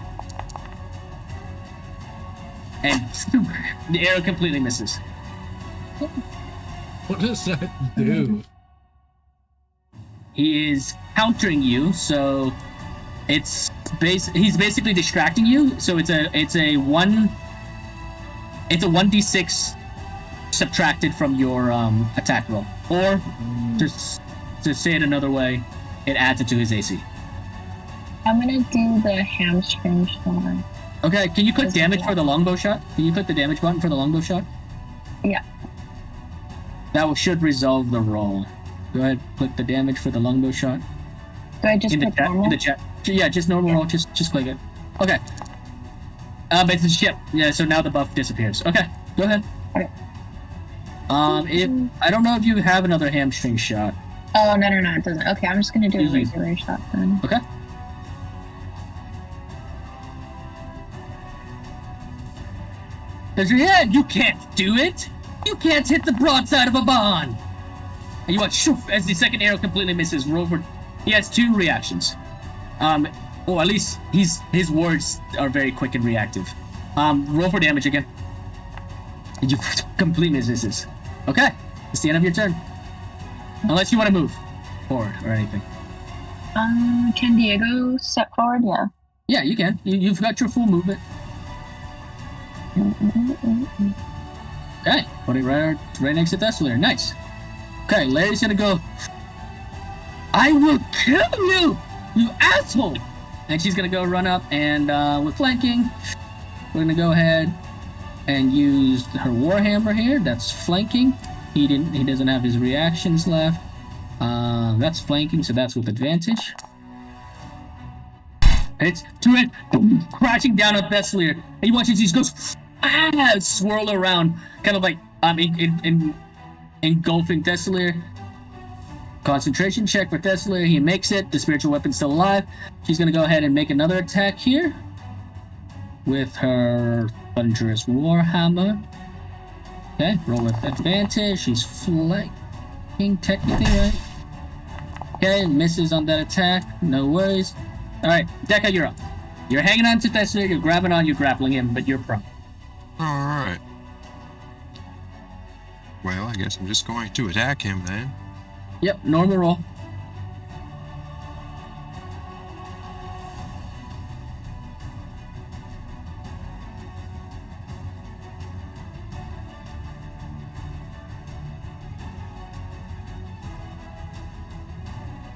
And the arrow completely misses. What does that do? He is countering you, so he's basically distracting you. So it's a 1d6 subtracted from your attack roll, or to say it another way, it adds it to his AC. I'm gonna do the hamstring shot. Okay, can you click damage for the longbow shot? Can you click the damage button for the longbow shot? Yeah. That should resolve the roll. Go ahead, click the damage for the longbow shot. Do I just In the click chat. normal? In the chat. Yeah, just normal roll. Just click it. Okay. It's a ship. Yeah, so now the buff disappears. Okay, go ahead. Okay. If I don't know if you have another hamstring shot. Oh, no, it doesn't. Okay, I'm just gonna do a Mhm. regular shot then. Okay. Yeah, you can't do it. You can't hit the broadside of a barn. And you watch shoof, as the second arrow completely misses. Rover, he has 2 reactions. Or at least his words are very quick and reactive. Roll for damage again. And you completely misses. Okay, it's the end of your turn. Unless you want to move forward or anything. Can Diego step forward? Yeah. Yeah, you can. You've got your full movement. Okay, put it right next to Thessalier. Nice. Okay, Larry's gonna go. I will kill you, you asshole! And she's gonna go run up and with flanking, we're gonna go ahead and used her warhammer here. That's flanking. He doesn't have his reactions left. That's flanking, so that's with advantage. Hits to it, crashing down on Thessalier. And you watch as he goes swirl around, kind of like engulfing Thessalier. Concentration check for Thessalier. He makes it. The spiritual weapon's still alive. She's gonna go ahead and make another attack here with her thunderous warhammer. Okay, roll with advantage. She's flanking technically, right? Okay, misses on that attack. No worries. All right, Deca, you're up. You're hanging on to Thessalier. You're grabbing on. You're grappling him, but you're prone. All right. Well, I guess I'm just going to attack him then. Yep, normal roll.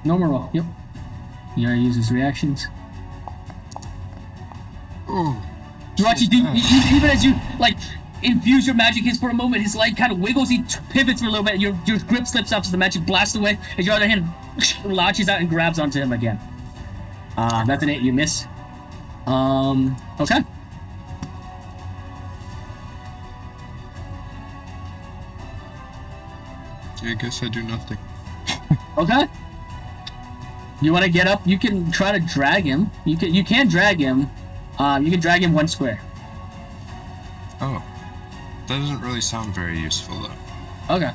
Normal roll, yep. You gotta use his reactions. Oh. You watch it do, even as you, like, infuse your magic hits for a moment, his light kind of wiggles, he pivots for a little bit, your grip slips off, so the magic blasts away, and your other hand launches out and grabs onto him again. That's an 8, you miss. Okay. I guess I do nothing. Okay. You want to get up? You can try to drag him. You can drag him. You can drag him 1 square. Oh. That doesn't really sound very useful, though. Okay.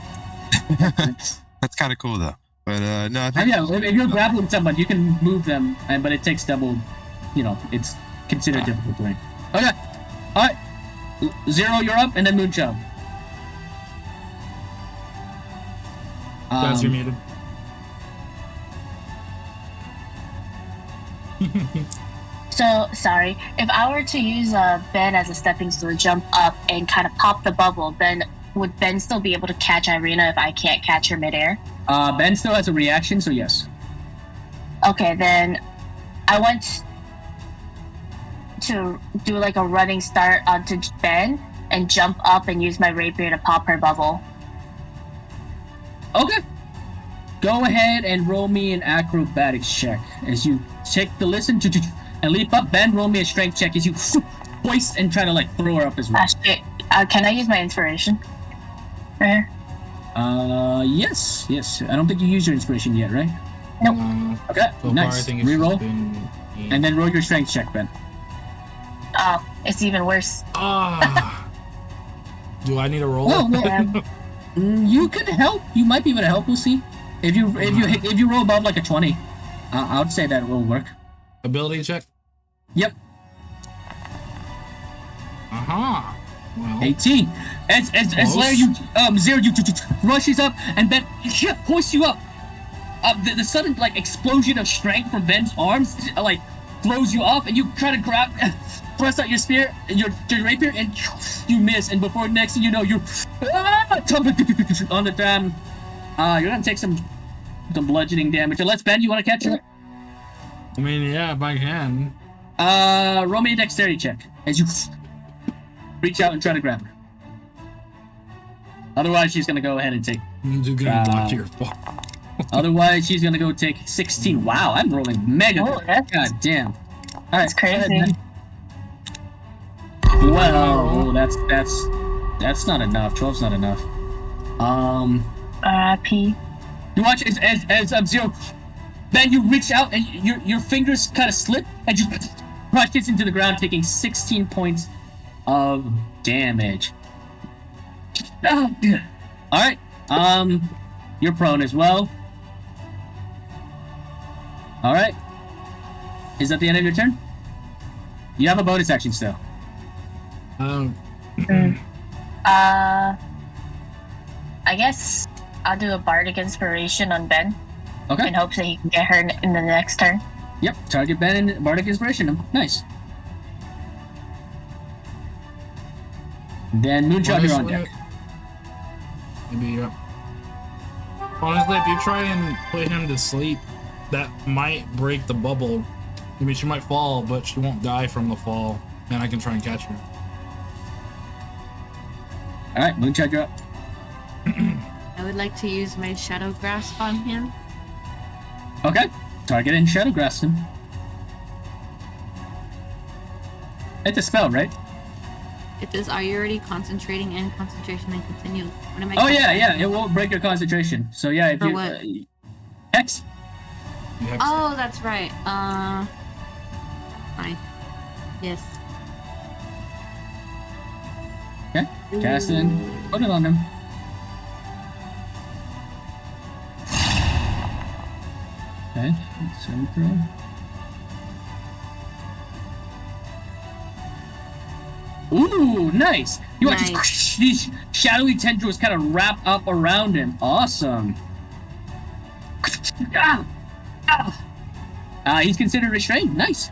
That's kind of cool, though. But, no, I think... Yeah, if you're grappling someone, you can move them, but it takes double, it's considered difficult terrain. Okay. Alright. 0, you're up, and then Moonchild. Guys, you're muted. So, sorry. If I were to use Ben as a stepping stone, jump up and kind of pop the bubble, then would Ben still be able to catch Irina if I can't catch her midair? Ben still has a reaction, so yes. Okay, then I want to do like a running start onto Ben and jump up and use my rapier to pop her bubble. Okay. Go ahead and roll me an acrobatics check as you take the listen and leap up. Ben, roll me a strength check as you hoist and try to like throw her up as well. Shit. Can I use my inspiration? Right here? Yes. I don't think you used your inspiration yet, right? Nope. Okay, So nice. far, I think it's Reroll, just been... and then roll your strength check, Ben. Oh, it's even worse. Do I need a roll? Well, you can help. You might be able to help. We'll see. If you roll above like a 20, I would say that will work. Ability check? Yep. Uh-huh. Well, 18. As Larry, you Zero, you rushes up and Ben hoists you up. The sudden like explosion of strength from Ben's arms like throws you off, and you try to grab, thrust out your spear, your rapier, and you miss. And before next thing you know, you on the ground. You're gonna take some bludgeoning damage. Unless Ben, you want to catch her? I mean, yeah, if I can. Roll me a dexterity check as you reach out and try to grab her. Otherwise, she's gonna go ahead and take. You're gonna block your fall. Otherwise, she's gonna go take 16. Wow, I'm rolling mega. Oh, good. God damn. All right, That's crazy. Well, that's not enough. 12's not enough. R.I.P. You watch as Zero, Ben, you reach out and your fingers kind of slip and you crush it into the ground, taking 16 points of damage. All right. You're prone as well. All right. Is that the end of your turn? You have a bonus action still. I guess I'll do a bardic inspiration on Ben. Okay. In hopes that he can get her in the next turn. Yep. Target Ben and bardic inspiration. Nice. Then Moonshot, you're on deck. Maybe, honestly, if you try and put him to sleep, that might break the bubble. I mean, she might fall, but she won't die from the fall, and I can try and catch her. All right, Moonchild, you're up. I would like to use my shadow grasp on him. Okay. Target and shadow grasp him. It's a spell, right? It is. Are you already concentrating and concentration and continue? What am I? Oh yeah. It won't break your concentration. So yeah, if For you what? Hex. Oh, that's right. Fine. Yes. Okay. Cast it and put it on him. Okay. Send through. Ooh, nice. You want Nice. these shadowy tendrils kind of wrap up around him. Awesome. He's considered restrained. Nice.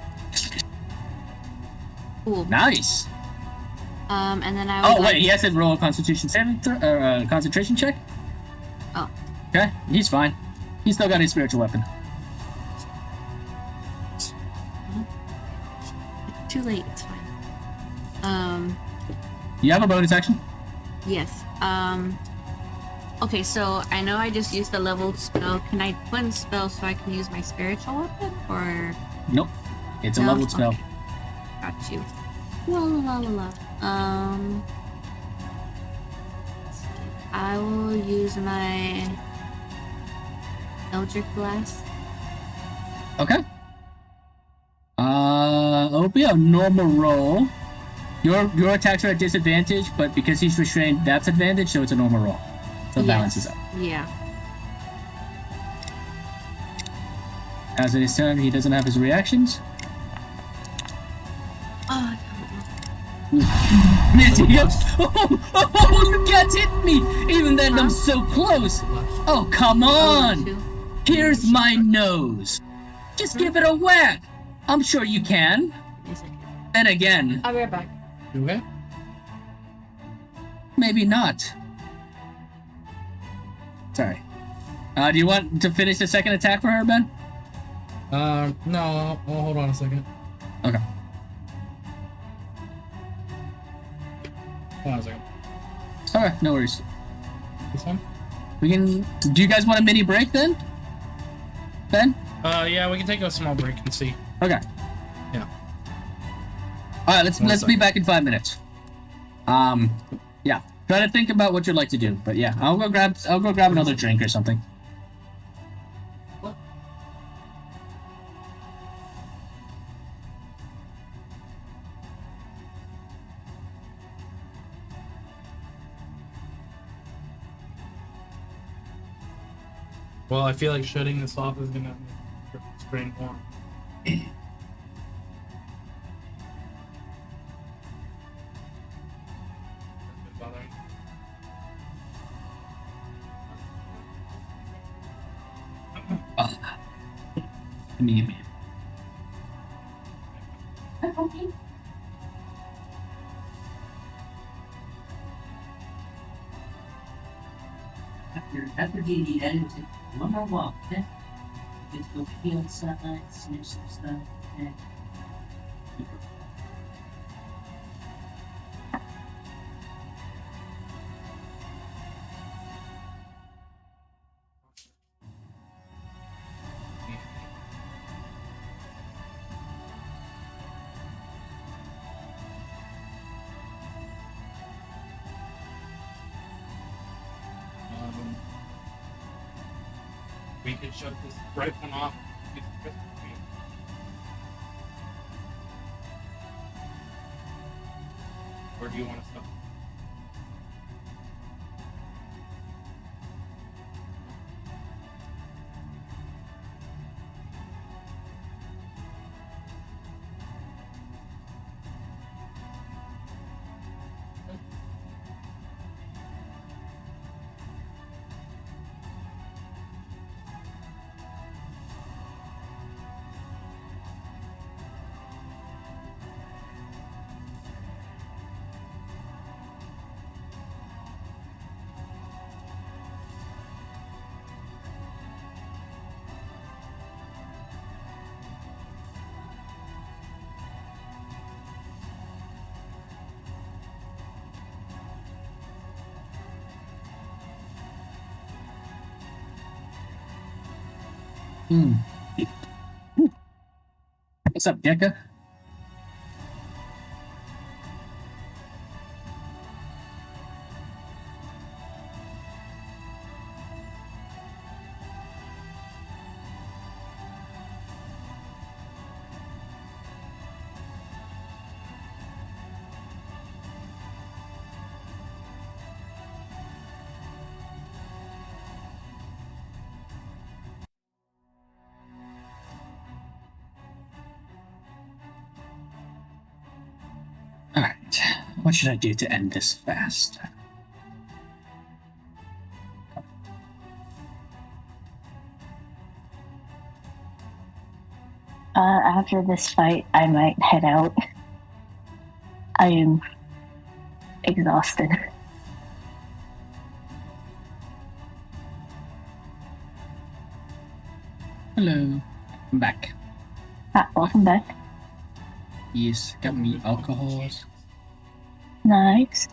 Cool. Nice. And then I would. Oh wait, he has to roll a Constitution saving concentration check. Oh. Okay, he's fine. He's still got his spiritual weapon. Too late. It's fine. You have a bonus action? Yes. Okay, so I know I just used the leveled spell. Can I put in spell so I can use my spiritual weapon, or? Nope. It's a No? leveled spell. Okay. Got you. La la la la la. I will use my Eldritch Blast. Okay. It'll be a normal roll. Your attacks are at disadvantage, but because he's restrained, that's advantage, so it's a normal roll. So it balances out. Yeah. As it is turn, he doesn't have his reactions. Oh, Missy, you can't hit me! Even then, I'm so close! Oh, come on! Here's my nose. Just give it a whack. I'm sure you can. Then again, I'll be right back. You okay? maybe not. Sorry. Do you want to finish the second attack for her, Ben? No, I'll hold on a second. Okay. Hold on a second. Alright, no worries. This one? We can. Do you guys want a mini break then? Ben? Yeah, we can take a small break and see. Okay. Yeah. Alright, let's One be second. back in 5 minutes. Yeah. Try to think about what you'd like to do, but yeah, I'll go grab another drink or something. Well, I feel like shutting this off is gonna strain more. Give me. After D&D, then we'll take one more walk, okay? Let's go pee outside, snitch some stuff, okay? We could shut this bright one off. Or do you want to stop? Hmm. What's up, Gecko? Alright. What should I do to end this fast? After this fight, I might head out. I am exhausted. Hello. I'm back. Welcome back. Yes, got me alcohols. Nice.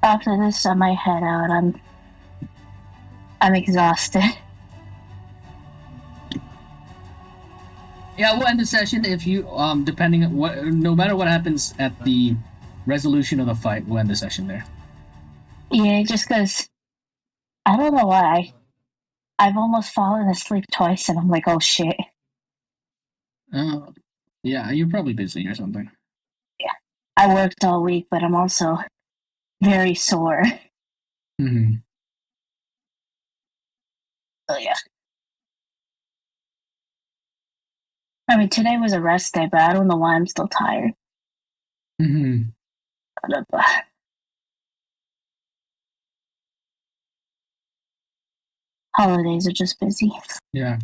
After this, I might head out. I'm exhausted. Yeah, we'll end the session if you depending on what, no matter what happens at the resolution of the fight, we'll end the session there. Yeah, just because I don't know why I've almost fallen asleep twice, and I'm like, oh shit. Yeah, you're probably busy or something. Yeah, I worked all week, but I'm also very sore. Mm-hmm. Oh yeah. I mean, today was a rest day, but I don't know why I'm still tired. Mm-hmm. Holidays are just busy. Yeah.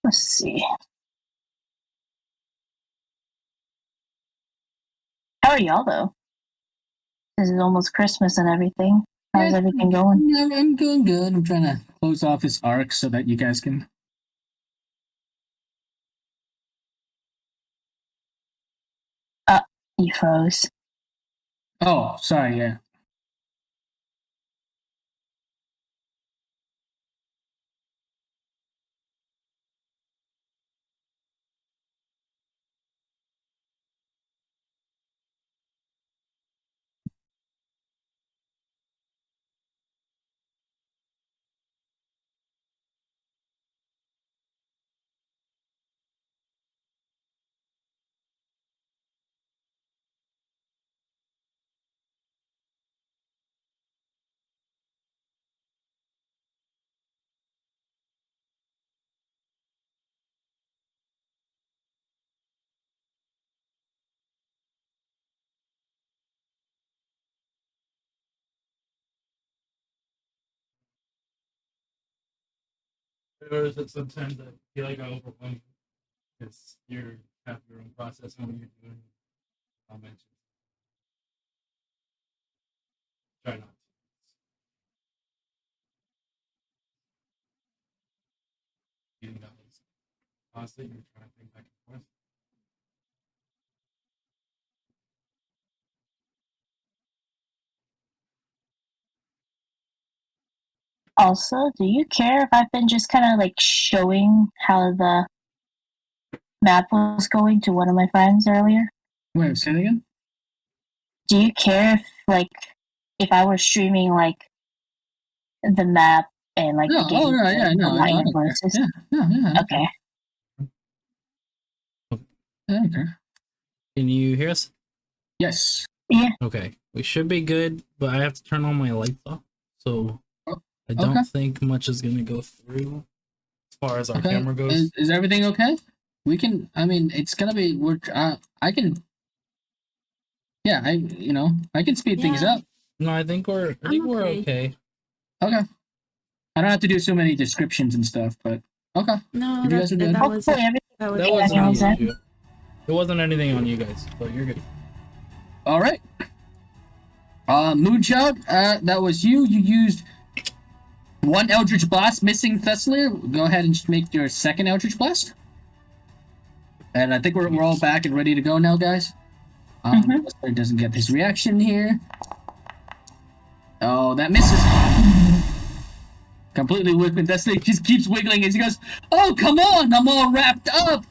Let's see. How are y'all though? This is almost Christmas and everything. How's everything going? I'm doing good. I'm trying to close off this arc so that you guys can. You froze. Oh, sorry. Yeah. Or is it sometimes I feel like I overwhelm you because you have your own process on what you're doing? I'll mention. Try not to. Feeling that way. Honestly, you're trying to think back and forth. Also, do you care if I've been just kind of like showing how the map was going to one of my friends earlier? Wait, say it again. Do you care if I were streaming like the map and like No. the game Oh, no. Yeah. No. my No. I don't care. invoices? Yeah. No. Yeah. Okay. I don't care. Can you hear us? Yes. Yeah. Okay, we should be good, but I have to turn all my lights off, so Oh, I don't okay. think much is gonna go through as far as our Okay. camera goes. Is everything okay? We can. I mean, it's gonna be. I can. Yeah. I can speed things Yeah. up. No, I think we're we're okay. Okay. I don't have to do so many descriptions and stuff, but okay. No, If you guys are good. that was Hopefully everything. that was That Yeah, wasn't I know the that. issue. It wasn't anything on you guys, so you're good. All right. Moonchild, that was you. You used one Eldritch Blast, missing Thessalir. Go ahead and just make your second Eldritch Blast. And I think we're all back and ready to go now, guys. Thessalir doesn't get his reaction here. Oh, that misses. Completely whipping. Thessalir just keeps wiggling as he goes, "Oh, come on! I'm all wrapped up!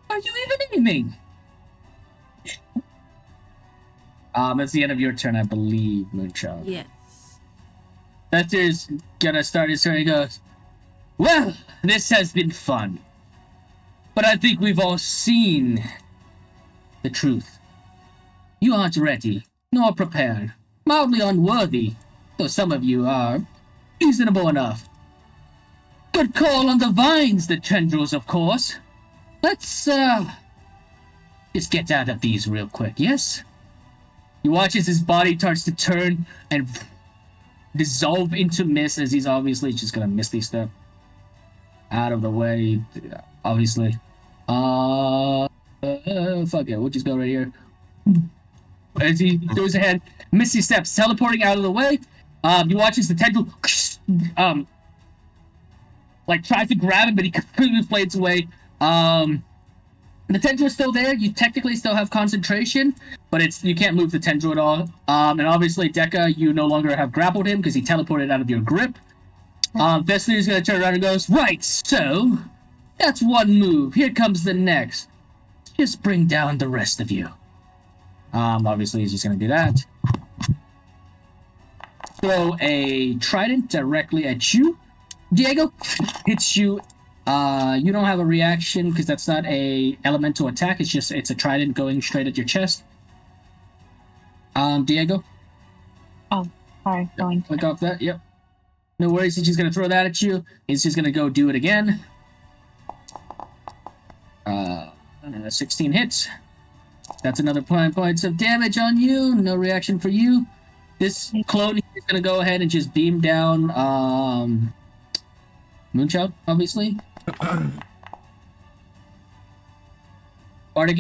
Are you even aiming?" That's the end of your turn, I believe, Moonchild. Yes. Thessair's gonna start his turn. He goes, "Well, this has been fun. But I think we've all seen the truth. You aren't ready, nor prepared. Mildly unworthy, though some of you are reasonable enough. Good call on the vines, the tendrils, of course. Let's, just get out of these real quick, yes?" He watches his body starts to turn and dissolve into mist, as he's obviously just gonna misty step out of the way, obviously. Fuck it, we'll just go right here. As he goes ahead, misty steps, teleporting out of the way. He watches the tendril, like tries to grab him, but he completely flates away. The tendril is still there. You technically still have concentration, but you can't move the tendril at all. And obviously, Dekka, you no longer have grappled him because he teleported out of your grip. Thessalir is going to turn around and goes, "Right, so that's one move. Here comes the next. Just bring down the rest of you." Obviously, he's just going to do that. Throw a trident directly at you. Diego hits you. You don't have a reaction because that's not a elemental attack. It's a trident going straight at your chest. Diego. Sorry, going. Click off that. Yep. No worries. He's just gonna throw that at you. He's just gonna go do it again. 16 hits. That's another 5 points of damage on you. No reaction for you. This clone is gonna go ahead and just beam down. Moonchild, obviously. Bardic,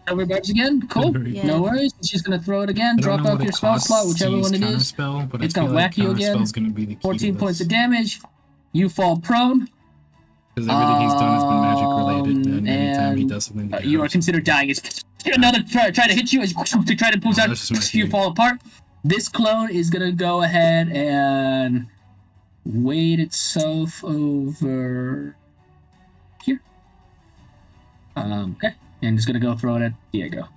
Silver barbs again. Cool. Yeah. No worries. She's gonna throw it again. Drop off your spell slot, whichever one it is. It's gonna whack you again. 14 points of damage. You fall prone. Because everything he's done has been magic related, and anytime he does something, you are considered dying. It's another try to hit you as to try to pull out. You fall apart. This clone is gonna go ahead and weight itself over here. Okay. And it's gonna go throw it at Diego.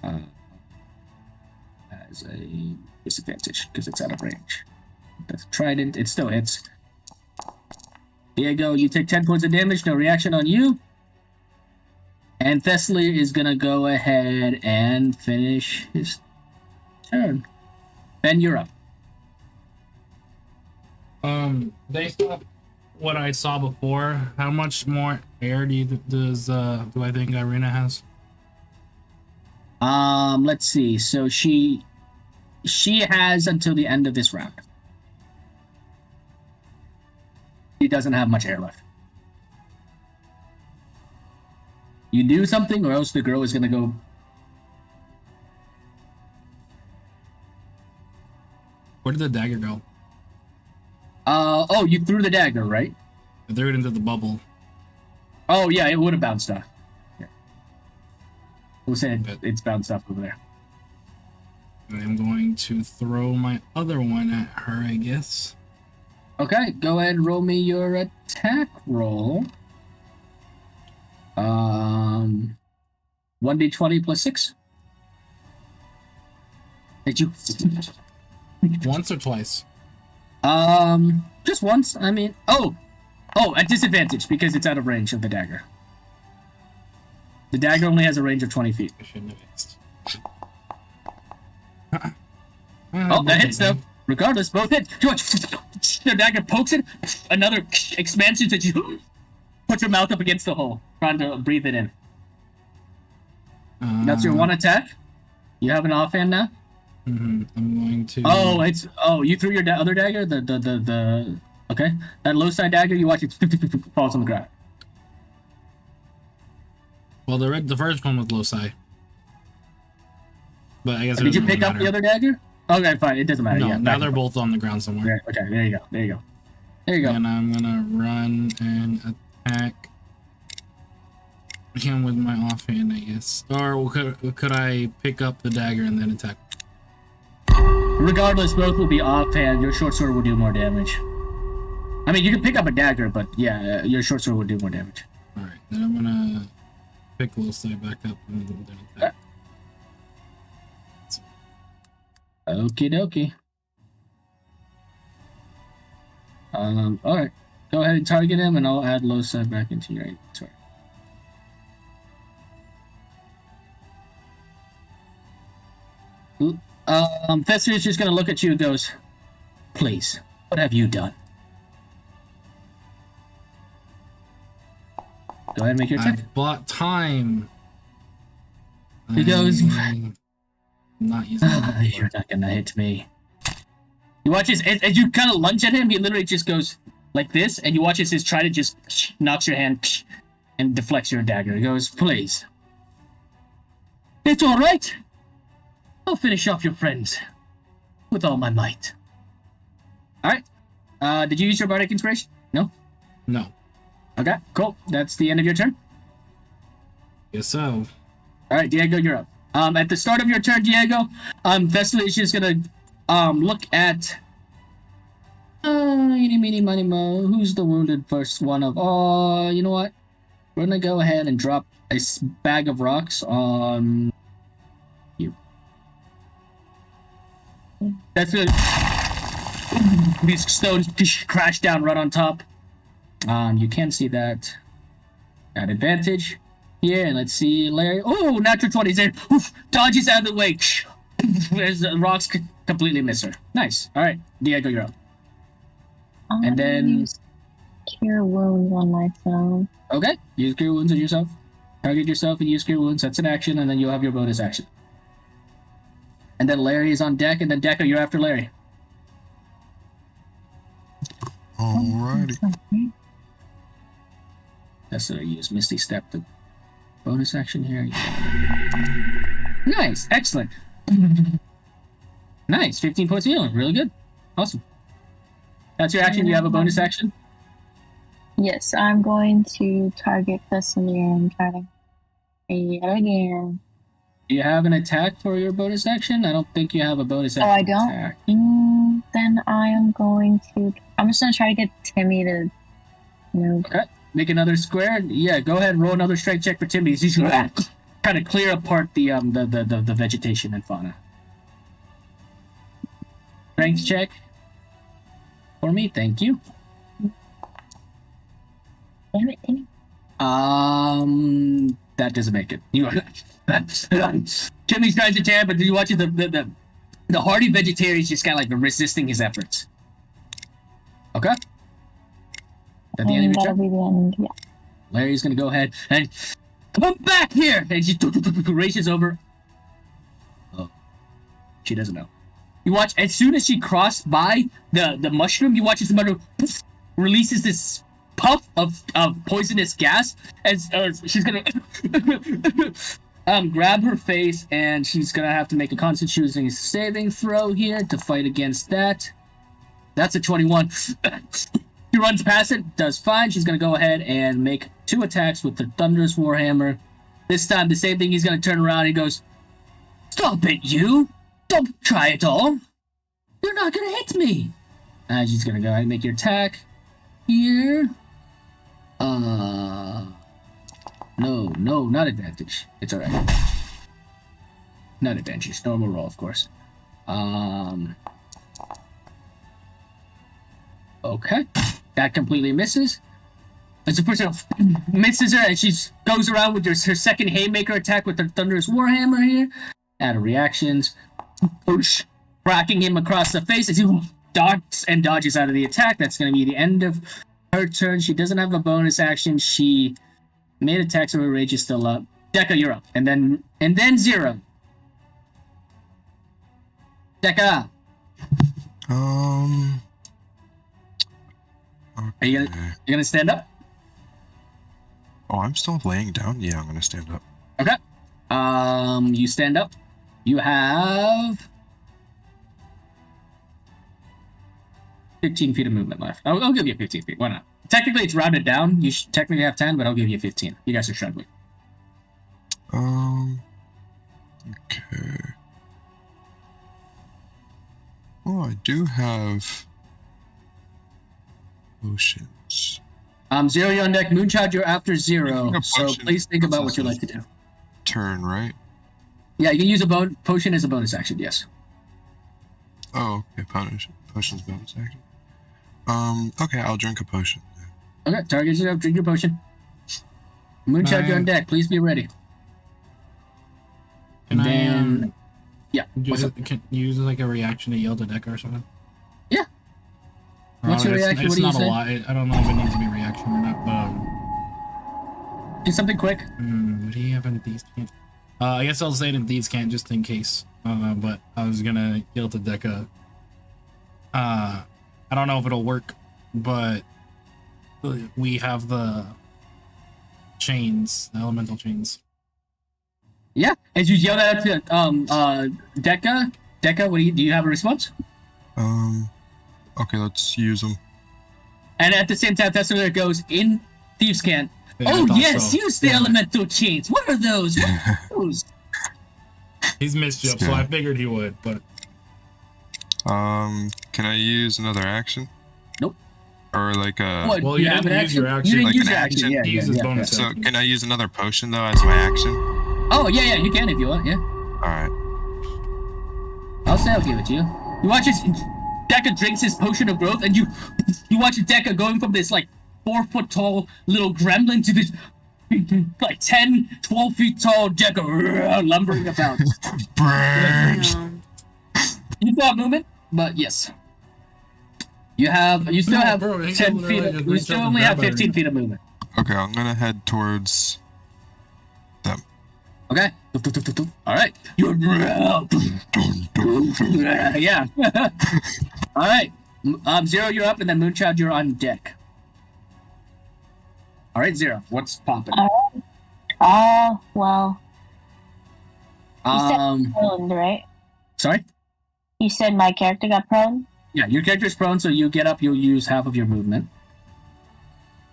As a disadvantage because it's out of range. That's trident. It still hits. Diego, you take 10 points of damage. No reaction on you. And Thessalir is gonna go ahead and finish his turn. Ben, you're up. Based off what I saw before, how much more air do I think Irina has? Let's see. So she has until the end of this round. She doesn't have much air left. You do something, or else the girl is gonna go. Where did the dagger go? Oh, you threw the dagger, right? I threw it into the bubble. Oh, yeah, it would have bounced off. Yeah. We'll say it's bounced off over there. I'm going to throw my other one at her, I guess. Okay, go ahead and roll me your attack roll. 1d20 plus 6. Did you? Once or twice? Just once. I mean, oh, at disadvantage because it's out of range of the dagger. The dagger only has a range of 20 feet. I shouldn't have asked. Oh, that hits though. Regardless, both hit. The dagger pokes it. Another expansion that you put your mouth up against the hole, trying to breathe it in. That's your one attack. You have an offhand now. I'm going to. You threw your other dagger. The okay. That low side dagger. You watch it falls on the ground. Well, the first one was low side. But I guess it Did you doesn't pick really up the matter. other dagger? Okay, fine. It doesn't matter. No, Yeah, now back they're up. both on the ground somewhere. Okay, there you go. There you go. There you go. And I'm gonna run and attack him with my offhand, I guess. Or could I pick up the dagger and then attack? Regardless, both will be offhand. Your short sword will do more damage. I mean, you can pick up a dagger, but yeah, your short sword will do more damage. Alright, then I'm gonna pick Losai back up and then attack. Okie dokie. Alright. Go ahead and target him, and I'll add Losai back into your inventory. Thesser is just gonna look at you and goes, "Please, what have you done?" Go ahead and make your I attack. bought time. He goes, I'm not using it. "You're not gonna hit me." You watch as you kind of lunge at him, he literally just goes like this, and you watch as his try to just knocks your hand and deflects your dagger. He goes, "Please. It's all right. I'll finish off your friends with all my might." All right. Did you use your bardic inspiration? No. No. Okay. Cool. That's the end of your turn. Guess so. All right, Diego, you're up. At the start of your turn, Diego, Vesely is just gonna look at eeny, meeny, miny, mo. Who's the wounded first one of? Oh, you know what? We're gonna go ahead and drop a bag of rocks on you. That's it. These stones crash down right on top. You can see that at advantage here, and let's see Larry. Oh, natural 20 there. Oof, dodges out of the way. As the rocks completely miss her. Nice. All right, Diego, you're up. And then Use cure wounds on myself. okay, use cure wounds on yourself. Target yourself and use cure wounds. That's an action, and then you'll have your bonus action. And then Larry is on deck, and then Deco, you're after Larry. Alrighty. That's what I use. Misty Step, the bonus action here. Nice. Excellent. Nice. 15 points of healing. Really good. Awesome. That's your action. You have a bonus action? Yes, I'm going to target Vesemir and try to yet again. Do you have an attack for your bonus action? I don't think you have a bonus action. Oh, I don't? Attack. Then I am going to... I'm just going to try to get Timmy to move. Okay. Make another square. Yeah, go ahead and roll another strength check for Timmy. He's gonna kind of clear apart the vegetation and fauna. Strength check for me, thank you. Damn it, Timmy. That doesn't make it. You Timmy's trying to tab, but you watch the hardy vegetarian is just kind of like resisting his efforts. Okay. At the end of your That'll turn, be the end, yeah. Larry's gonna go ahead and come back here, and she races over. Oh, she doesn't know. You watch as soon as she crossed by the mushroom. You watch as the mushroom releases this puff of poisonous gas, as she's gonna grab her face, and she's gonna have to make a Constitution saving throw here to fight against that. That's a 21. He runs past it, does fine. She's gonna go ahead and make 2 attacks with the Thunderous Warhammer. This time, the same thing. He's gonna turn around. He goes, "Stop it, you! Don't try it all. You're not gonna hit me." And she's gonna go ahead and make your attack here. No, not advantage. It's all right. Not advantage. Normal roll, of course. Okay. That completely misses. As the person misses her, and she goes around with her second haymaker attack with her Thunderous Warhammer here. Out of reactions. Push. Cracking him across the face as he darts and dodges out of the attack. That's going to be the end of her turn. She doesn't have a bonus action. She made attacks, so her rage is still up. Deca, you're up. And then Zero. Deca. Are you gonna stand up? Oh, I'm still laying down? Yeah, I'm gonna stand up. Okay. You stand up. You have 15 feet of movement left. I'll give you 15 feet. Why not? Technically, it's rounded down. You should technically have 10, but I'll give you 15. You guys are struggling. Okay. Oh, I do have potions. Zero, you're on deck. Moonchild, you're after Zero. A So potion please think about what you'd process like to do. Turn, right? Yeah, you can use a potion as a bonus action, yes. Oh, okay. Potion's bonus action. Okay, I'll drink a potion. Okay, target yourself, drink your potion. Moonchild, you're on deck. Please be ready. Can Then, yeah. use like a reaction to yell to Deca or something? Yeah. What's your reaction? It's What do you not a say? lot. I don't know if it needs to be a reaction or not, but Do something quick. what do you have in Thieves Can't? I guess I'll say it in Thieves Can't just in case. But I was gonna yell to Deca. I don't know if it'll work, but we have the chains, the elemental chains. Yeah. As you yell out to Deca, do you have a response? Okay, let's use them. And at the same time, that's where it goes in Thieves' Cant. Yeah, I Oh thought yes, so. use the Yeah. elemental chains. What are those? What are those? He's mischief, so I figured he would, but Can I use another action? Nope. Or like a... What, well, you have didn't an use your You action. didn't Like use an your action. action. Yeah, He yeah, uses yeah, bonus So action. can I use another potion though as my action? Oh yeah, you can if you want. Yeah. Alright. I'll give it to you. You watch as Deca drinks his potion of growth, and you watch Deca going from this like 4-foot tall little gremlin to this like 10, 12 feet tall Deca lumbering about. Burn! You still have movement, but yes. You still have bro, he 10 can feet. literally just You reach still up and only have grab it. 15 feet of movement. Okay, I'm gonna head towards them. Okay. All right. You're yeah. All right. Zero, you're up, and then Moonchild, you're on deck. All right, Zero. What's popping? Well, you said prone, right? Sorry. You said my character got prone? Yeah, your character's prone, so you get up. You'll use half of your movement.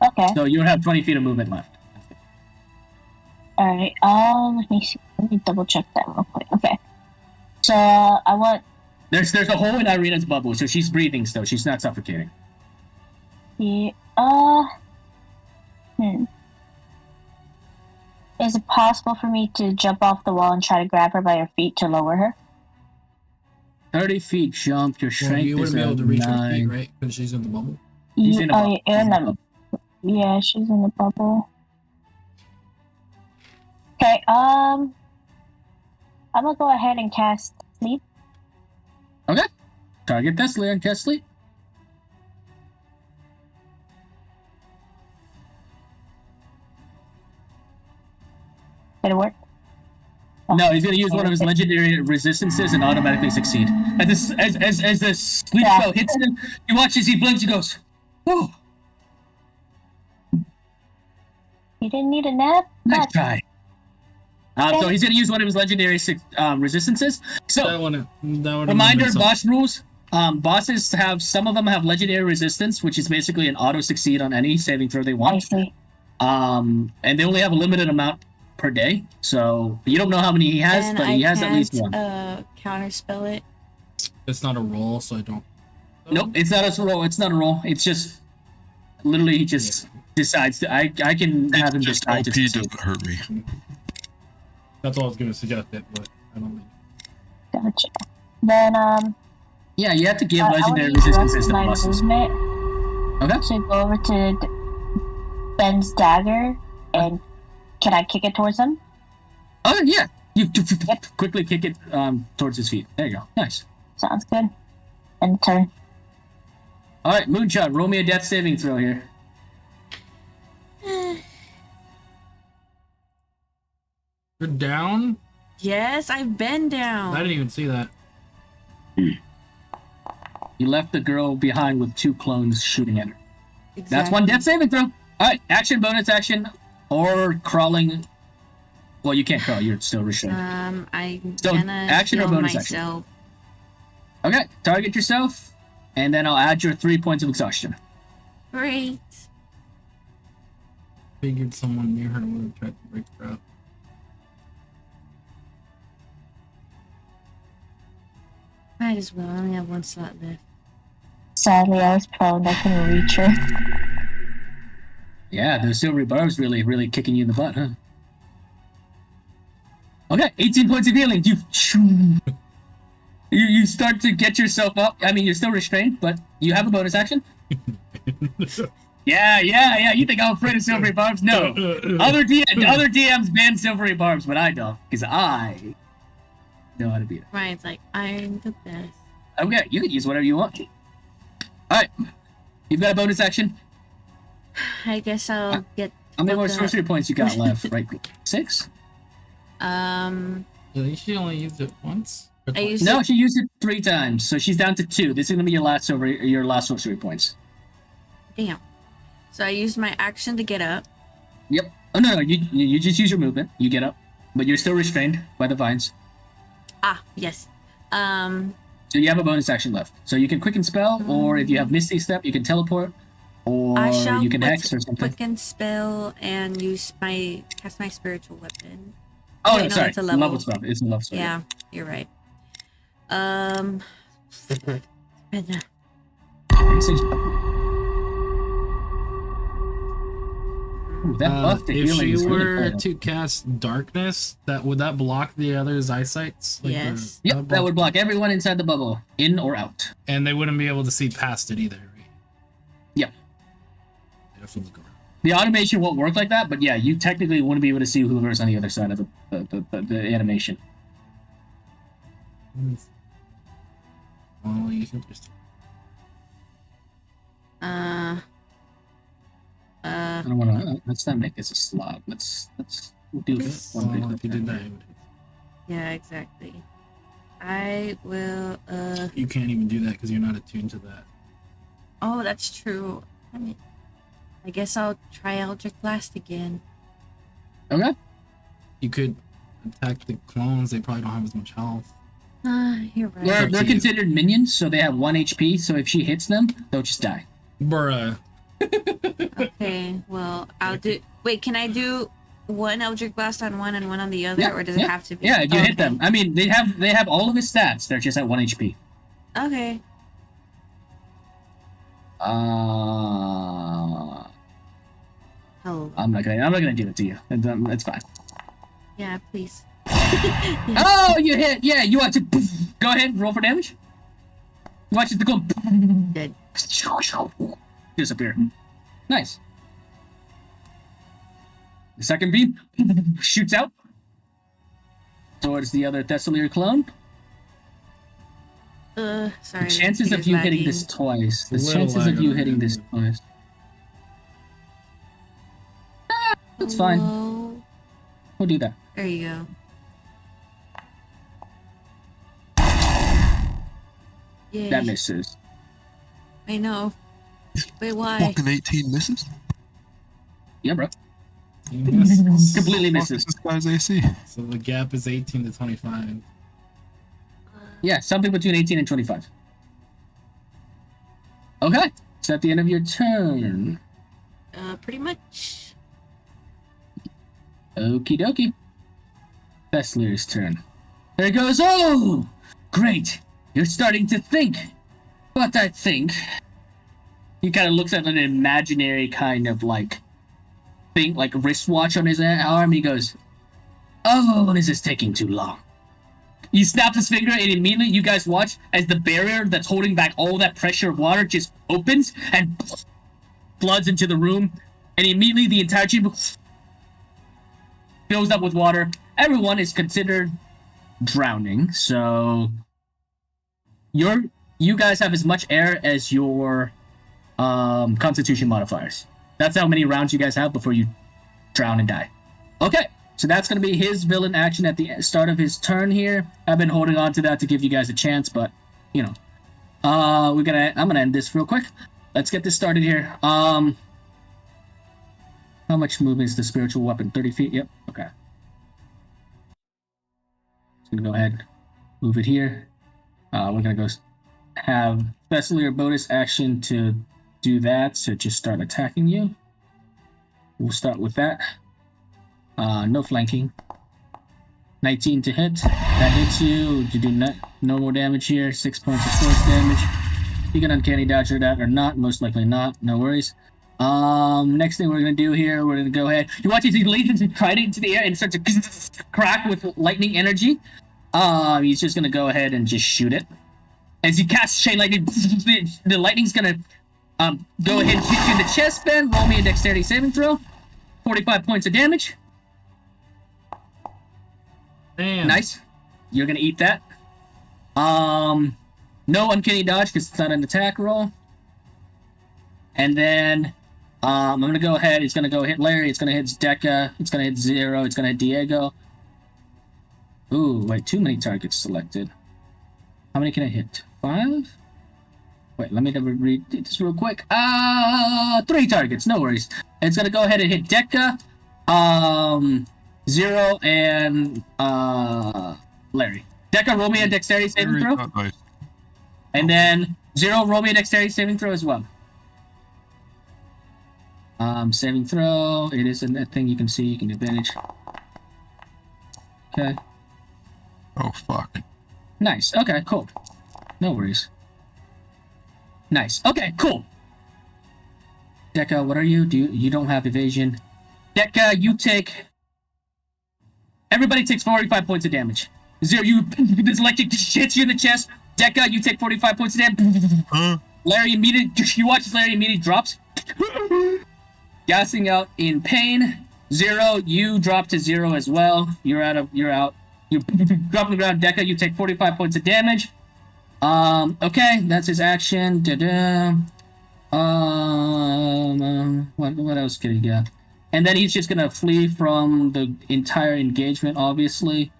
Okay. So you'll have 20 feet of movement left. Alright, let me see. Let me double check that real quick. Okay. So, I want... There's a hole in Irina's bubble, so she's breathing still. She's not suffocating. the... Is it possible for me to jump off the wall and try to grab her by her feet to lower her? 30 feet jump. Your Well, strength you is wouldn't be able to reach her 9. feet, right? Because she's in the bubble. She's in a bubble. you're in the... Yeah, she's in the bubble. Okay, I'm gonna go ahead and cast Sleep. Okay. Target Tesla and cast sleep. Did it work? No, he's gonna use one of his legendary resistances and automatically succeed. As the sleep spell hits him, he watches, he blinks, he goes, "Whoa, You didn't need a nap? nice But try." So he's gonna use one of his legendary resistances. So That one. reminder, boss rules. Bosses have, some of them have legendary resistance, which is basically an auto succeed on any saving throw they I want. see. And they only have a limited amount per day. So you don't know how many he has, And but he has at least one. Counterspell it. It's not a roll, so I don't. Nope, it's not a roll. It's not a roll. It's just literally he just decides to. I can have him Just decide OP to succeed. doesn't hurt me. That's all I was gonna suggest it, but I don't think. Gotcha. Then, Yeah, you have to give I wanna legendary use the rest resistances of to my bosses. movement Okay. to go over to Ben's dagger, and can I kick it towards him? Oh yeah, you quickly kick it towards his feet. There you go. Nice. Sounds good. And turn. All right, Moonshot, roll me a death saving throw here. You're down? Yes, I've been down. I didn't even see that. You left the girl behind with 2 clones shooting at her. That's Exactly. one death saving throw. All right, action, bonus action, or crawling, Well, you can't crawl. You're still restrained. I'm So, gonna action or heal bonus action? myself. Okay, target yourself, and then I'll add your 3 points of exhaustion. Great. Figured someone near her would have tried to break her up. Might as well. I only have 1 slot left. Sadly, I was prone. I couldn't reach her. Yeah, those silvery barbs really kicking you in the butt, huh? Okay, 18 points of healing. You start to get yourself up. I mean, you're still restrained, but you have a bonus action. Yeah. You think I'm afraid of silvery barbs? No. Other DMs ban silvery barbs, but I don't, because I know how to beat it. Ryan's like, I'm the best. Okay, you can use whatever you want. All right, you've got a bonus action. I guess I'll get. How many more look up- sorcery points you got left? Right, 6. Yeah, she only used it once. Or I twice? used No, it. she used it 3 times, so she's down to 2. This is gonna be your last sorcery points. Damn. So I used my action to get up. Yep. Oh no, you just use your movement. You get up, but you're still restrained by the vines. Ah, yes. So you have a bonus action left. So you can quicken spell, or if you have Misty Step, you can teleport, or I shall you can hex or something. quicken spell and cast my spiritual weapon. Oh Wait, no, no, sorry, that's a level. spell. It's a level spell. Yeah, you're right. Ooh, that buff to if healing she is really were cool. to cast darkness, would that block the other's eyesights? Yes. Yep, that would block everyone inside the bubble, in or out. And they wouldn't be able to see past it either, right? Yep. They have to look around. The automation won't work like that, but yeah, you technically wouldn't be able to see whoever's on the other side of the animation. Well, you can just. I don't want to. Let's not make this a slot. Let's do this one big If you did that, it would hit. Yeah, exactly. I will. You can't even do that because you're not attuned to that. Oh, that's true. I guess I'll try Eldritch Blast again. Okay. You could attack the clones. They probably don't have as much health. You're right. They're up to you. considered minions, so they have 1 HP. So if she hits them, they'll just die. Bruh. Okay, well, I'll do. Wait, can I do 1 Eldritch Blast on one and 1 on the other, or does it have to be? Yeah, if you Okay. hit them. I mean, they have all of his stats. They're just at 1 HP. Okay. I'm Oh, not gonna do it to you. It's fine. yeah, please. Oh, you hit. Yeah, you want to go ahead, roll for damage. Watch it to go Dead. disappear. Nice. The second beam shoots out towards the other Thessalier clone. Sorry. The chances of computer's you hitting lagging. this twice. The Little chances lag of you on hitting that. this twice. That's fine. Whoa. We'll do that. There you go. Yay. That misses. I know. Wait, why? Fucking 18 misses? Yeah, bro. Yes. Completely Fuck is misses. this guy's AC? So the gap is 18 to 25. Yeah, something between 18 and 25. Okay. It's at the end of your turn. Pretty much. Okie dokie. Fesslier's turn. There he goes. Oh! Great. You're starting to think. But I think. He kind of looks at an imaginary kind of like thing, like wristwatch on his arm. He goes, oh, this is taking too long. He snaps his finger, and immediately you guys watch as the barrier that's holding back all that pressure of water just opens and floods into the room. And immediately the entire chamber fills up with water. Everyone is considered drowning, so you guys have as much air as your constitution modifiers. That's how many rounds you guys have before you drown and die. Okay, so that's going to be his villain action at the start of his turn here. I've been holding on to that to give you guys a chance, but you know, I'm gonna end this real quick. Let's get this started here. How much movement is the spiritual weapon? 30 feet. Yep. Okay. gonna go ahead, move it here. We're gonna go have special or bonus action to do that. So just start attacking you. We'll start with that. No flanking. 19 to hit. That hits you. You do no more damage here. 6 points of force damage. You can uncanny dodge that or not. Most likely not. No worries. Next thing we're gonna do here, we're gonna go ahead. You watch as he leads right into the air and starts to crack with lightning energy. He's just gonna go ahead and just shoot it. As you cast chain lightning, the lightning's gonna go ahead and hit you in the chest. Ben, roll me a dexterity saving throw. 45 points of damage. Damn. Nice. You're gonna eat that. No uncanny dodge because it's not an attack roll. And then I'm gonna go ahead. It's gonna go hit Larry. It's gonna hit Deca. It's gonna hit Zero. It's gonna hit Diego. Ooh, wait, too many targets selected. How many can I hit? 5? Wait, let me read this real quick. 3 targets, no worries. It's gonna go ahead and hit Deca, Zero, and Larry. Deca, roll me a dexterity saving throw. And then Zero, roll me a dexterity saving throw as well. Saving throw. It is a thing you can see. You can advantage. Okay. Oh, fuck. Nice. Okay, cool. No worries. Nice. Okay, cool. Deca, what are you? You don't have evasion. Deca, you take... Everybody takes 45 points of damage. Zero, this electric hits you in the chest. Deca, you take 45 points of damage. Larry immediately... You watch as Larry immediately drops. Gassing out in pain. Zero, you drop to 0 as well. You're out. You drop on the ground. Deca, you take 45 points of damage. Okay, that's his action. What else could he get? And then he's just gonna flee from the entire engagement, obviously.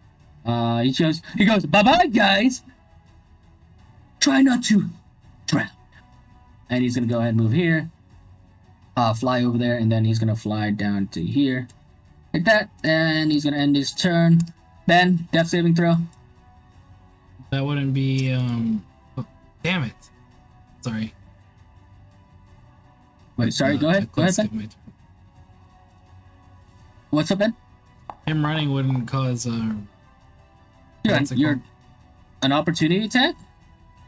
He goes, bye-bye, guys! Try not to drown. And he's gonna go ahead and move here. Fly over there, and then he's gonna fly down to here. Like that, and he's gonna end his turn. Ben, death saving throw. That wouldn't be, oh, damn it. Sorry. Wait, sorry, go ahead. Go ahead, Ben. What's up, Ben? Him running wouldn't cause, You're an opportunity attack?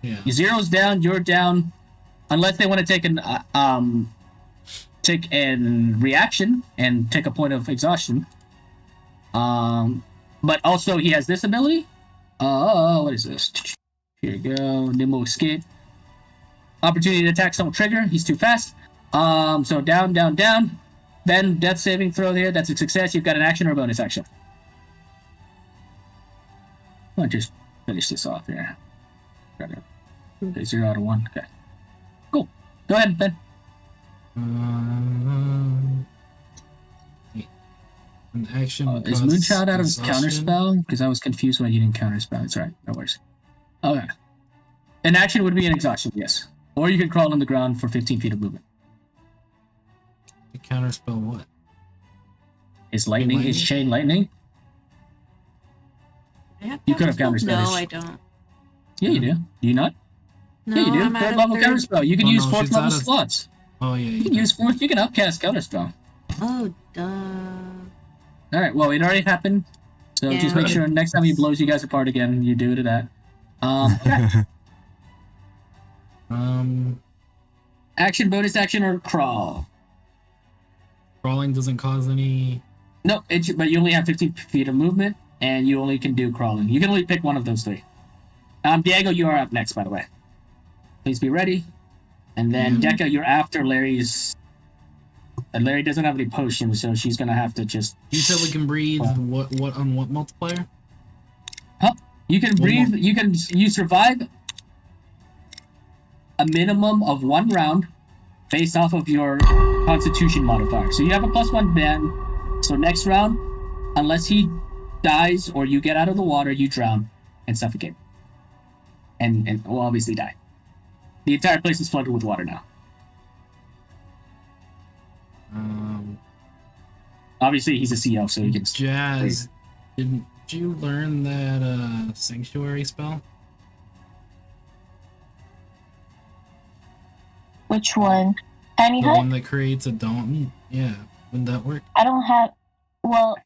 Yeah. Zero's down, you're down. Unless they want to take an reaction and take a point of exhaustion. But also he has this ability. What is this? Here you go. Nimble escape. Opportunity to attack someone trigger. He's too fast. So down. Then death saving throw here. That's a success. You've got an action or a bonus action. I'll just finish this off here. Okay, 0 out of 1. Okay. Cool. Go ahead, Ben. An action. Is Moonchild out of his counterspell? Because I was confused why he didn't counterspell. It's right. No worries. Okay. An action would be an exhaustion, yes. Or you can crawl on the ground for 15 feet of movement. You counterspell what? His lightning, his chain lightning. You could have counterspelled. No, I don't. Yeah, you do. Do you not? No, yeah, you do. I'm Third level counterspell. You can use no, 4th level of... slots. Oh yeah. You can use 4th. You can upcast counterspell. Oh, duh. All right. Well, it already happened. So just make sure next time he blows you guys apart again, you do it to that. Okay. Action, bonus action, or crawl. Crawling doesn't cause any. No, but you only have 15 feet of movement, and you only can do crawling. You can only pick one of those 3. Diego, you are up next, by the way. Please be ready. And then Deca, you're after Larry's. And Larry doesn't have any potions, so she's gonna have to just. You said we can breathe. What on what multiplier? Huh? You can breathe. You survive a minimum of 1 round based off of your Constitution modifier. So you have a +1 ban. So next round, unless he dies or you get out of the water, you drown and suffocate, and will obviously die. The entire place is flooded with water now. Um. Obviously, he's a CO, so he can. Jazz didn't Did you learn that sanctuary spell? Which one? Tiny The hut? one that creates a dome? Yeah, wouldn't that work? I don't have. Well,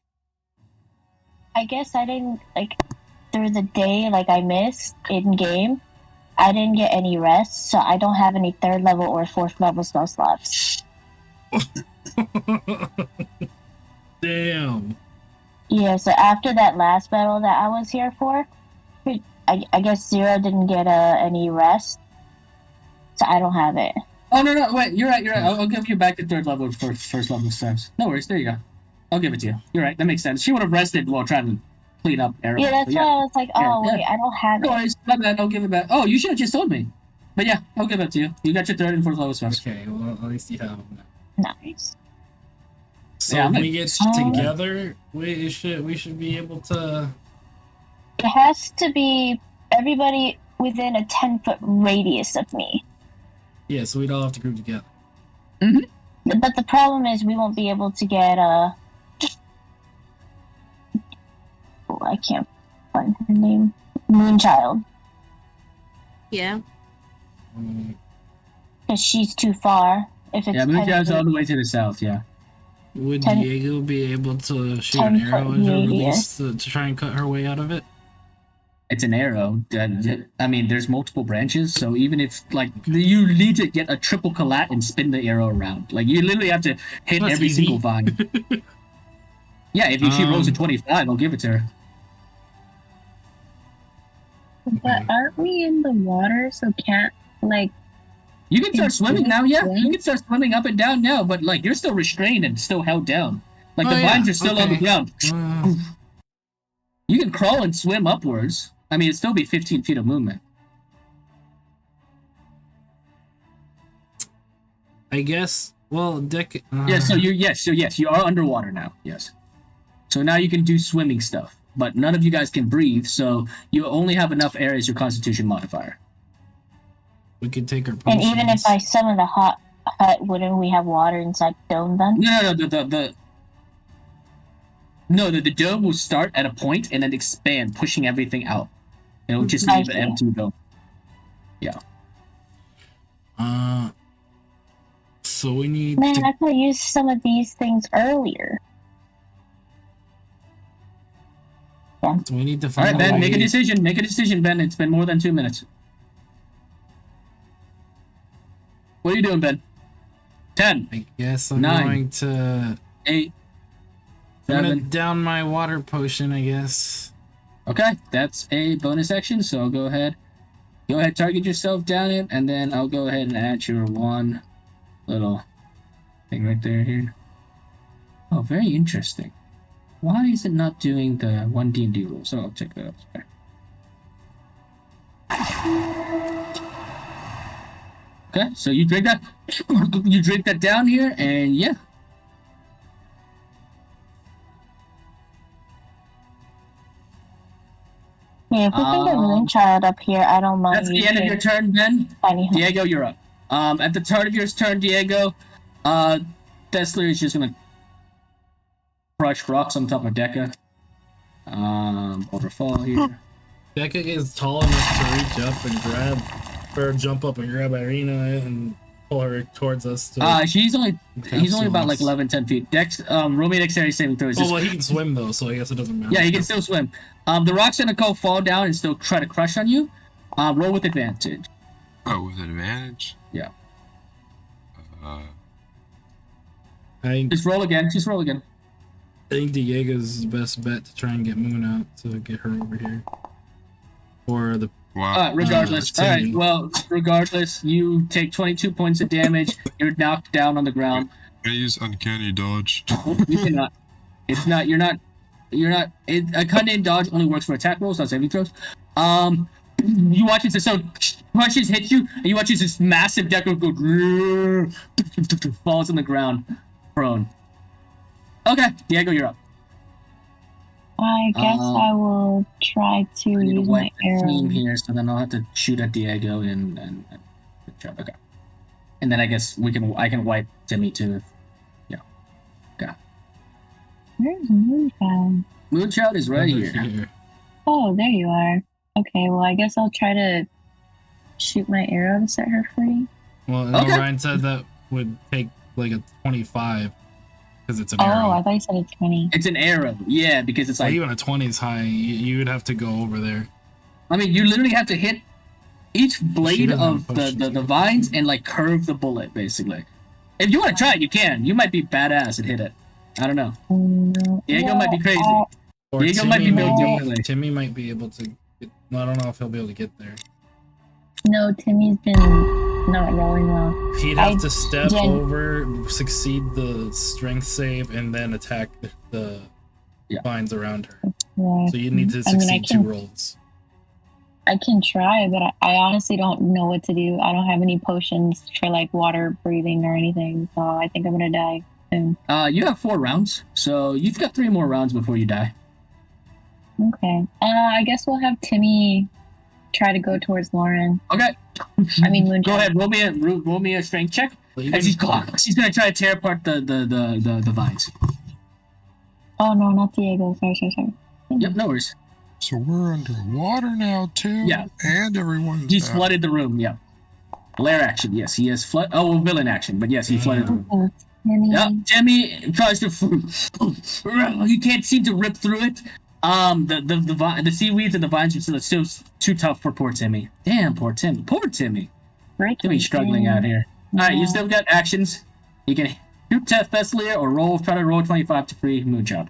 I guess I didn't like through the day. Like I missed in game. I didn't get any rest, so I don't have any 3rd level or 4th level spell slots. Damn. Yeah, so after that last battle that I was here for, I guess Zero didn't get any rest, so I don't have it. Oh no, wait, you're right. I'll give you back the 3rd level for first level steps. No worries, there you go. I'll give it to you. You're right, that makes sense. She would have rested while trying to clean up Arrow. Yeah, that's why I was like, oh Yeah, wait, I don't have no it. worries, my bad. I'll give it back. Oh, you should have just told me. But yeah, I'll give it to you. You got your 3rd and 4th level steps. Okay, well, at least you have them now. Nice. So Yeah, I'm when like, we get together, we should be able to. It has to be everybody within a 10-foot radius of me. Yeah, so we'd all have to group together. But the problem is we won't be able to get oh, I can't find her name. Moonchild. Yeah. Because she's too far. If it's Yeah, 10 Moonchild's feet. all the way to the south, yeah. Would 10 Diego be able to shoot an 10 arrow foot as a radius. release to try and cut her way out of it? It's an arrow. I mean, there's multiple branches, so even if, like, you need to get a triple collat and spin the arrow around. Like, you literally have to hit That's every easy. single vine. Yeah, if she rolls a 25, I'll give it to her. But aren't we in the water, so can't, like... You can start swimming now, yeah. swim? You can start swimming up and down now, but, like, you're still restrained and still held down. Like, Oh, the yeah, vines are still on the okay. ground. You can crawl and swim upwards. I mean, it'd still be 15 feet of movement. I guess. Well, Dick. Yeah, so yes, you are underwater now. Yes. So now you can do swimming stuff, but none of you guys can breathe, so you only have enough air as your Constitution modifier. We could take our And potions. even if I summon the hot hut, wouldn't we have water inside the dome then? No, the dome will start at a point and then expand, pushing everything out. It'll just I leave an see. empty dome. So we need Man, to. I could have used some of these things earlier. So we need to All find right, Ben, a make a way- decision. Make a decision, Ben. It's been more than 2 minutes. What are you doing, Ben? 10, I guess I'm 9. going to. 8, I'm gonna 7. down my water potion, I guess. Okay, that's a bonus action, so I'll go ahead. Go ahead, target yourself down it, and then I'll go ahead and add your one little thing right there here. Oh, very interesting. Why is it not doing the 1 D&D rules? So I'll check that out. Okay. Okay, so you drink that. You drink that down here, and yeah. Yeah, if we can get Moonchild up here, I don't mind. That's the end of your turn, Ben. Tiny hut. Diego, you're up. At the start of your turn, Diego, Dessler is just gonna crush rocks on top of Deca. Waterfall here. Becca is tall enough to reach up and grab, or jump up and grab Irina and pull her towards us. To He's only about like us. 11, 10 feet. Roll me a dexterity saving throw. Oh, well, he can swim though, so I guess it doesn't matter. Yeah, he can still swim. The rock's gonna go fall down and still try to crush on you. Roll with advantage. Oh, with advantage? Yeah. I Just roll again. Just roll again. think Diego's the best bet to try and get Moon out to get her over here. Or the Wow. Regardless. All right. Timmy. Well, regardless, you take 22 points of damage. You're knocked down on the ground. Can I use uncanny dodge? You cannot. It's not. You're not. A cunning dodge only works for attack rolls, not saving throws. You watch as the stone crushes, hits you, and you watch as this massive deco go falls on the ground, prone. Okay, Diego, you're up. I guess I will try to I need to use my wipe the team arrow. here, so then I'll have to shoot at Diego and good job. Okay. And then I guess I can wipe Timmy too. Where's Moonchild? Moonchild is right Under here. Oh, there you are. Okay, well, I guess I'll try to shoot my arrow to set her free. Well, no, Okay. Ryan said that would take like a 25 because it's an Oh, arrow. I thought you said it's 20. It's an arrow. Yeah, because it's Well, like even a 20 is high. You would have to go over there. I mean, you literally have to hit each blade doesn't have of a potion, the so- vines and like curve the bullet, basically. If you want to try it, you can. You might be badass and hit it. I don't know. No. Diego might be crazy. Or Diego might be Timmy built may differently. Timmy might be able to. I don't know if he'll be able to get there. No, Timmy's been not rolling well. He'd have I to step gen- over, succeed the strength save, and then attack the Yeah. vines around her. Yeah. So you need to I mean, succeed two rolls. I can try, but I honestly don't know what to do. I don't have any potions for like water breathing or anything, so I think I'm gonna die soon. You have 4 rounds, so you've got 3 more rounds before you die. Okay. I guess we'll have Timmy try to go towards Lauren. Okay. I mean, Moonchild. Go ahead. Roll me a strength check. Well, you As she's can- she's gonna try to tear apart the vines. Oh no, not Diego. Sorry. Yep, no worries. So we're underwater now too. Yeah. And everyone's He's down. flooded the room. Yeah. Lair action. Yes, he has flood. Oh, well, villain action. But yes, he flooded the room. Oh, Timmy. Yeah, Timmy tries to. He can't seem to rip through it. The seaweeds and the vines are still too tough for poor Timmy. Damn, poor Timmy. Poor Timmy. Freaking Timmy's struggling out here. All right, you Yeah. still got actions. You can shoot Teth Thessalir or try to roll 25 to free Moonchild.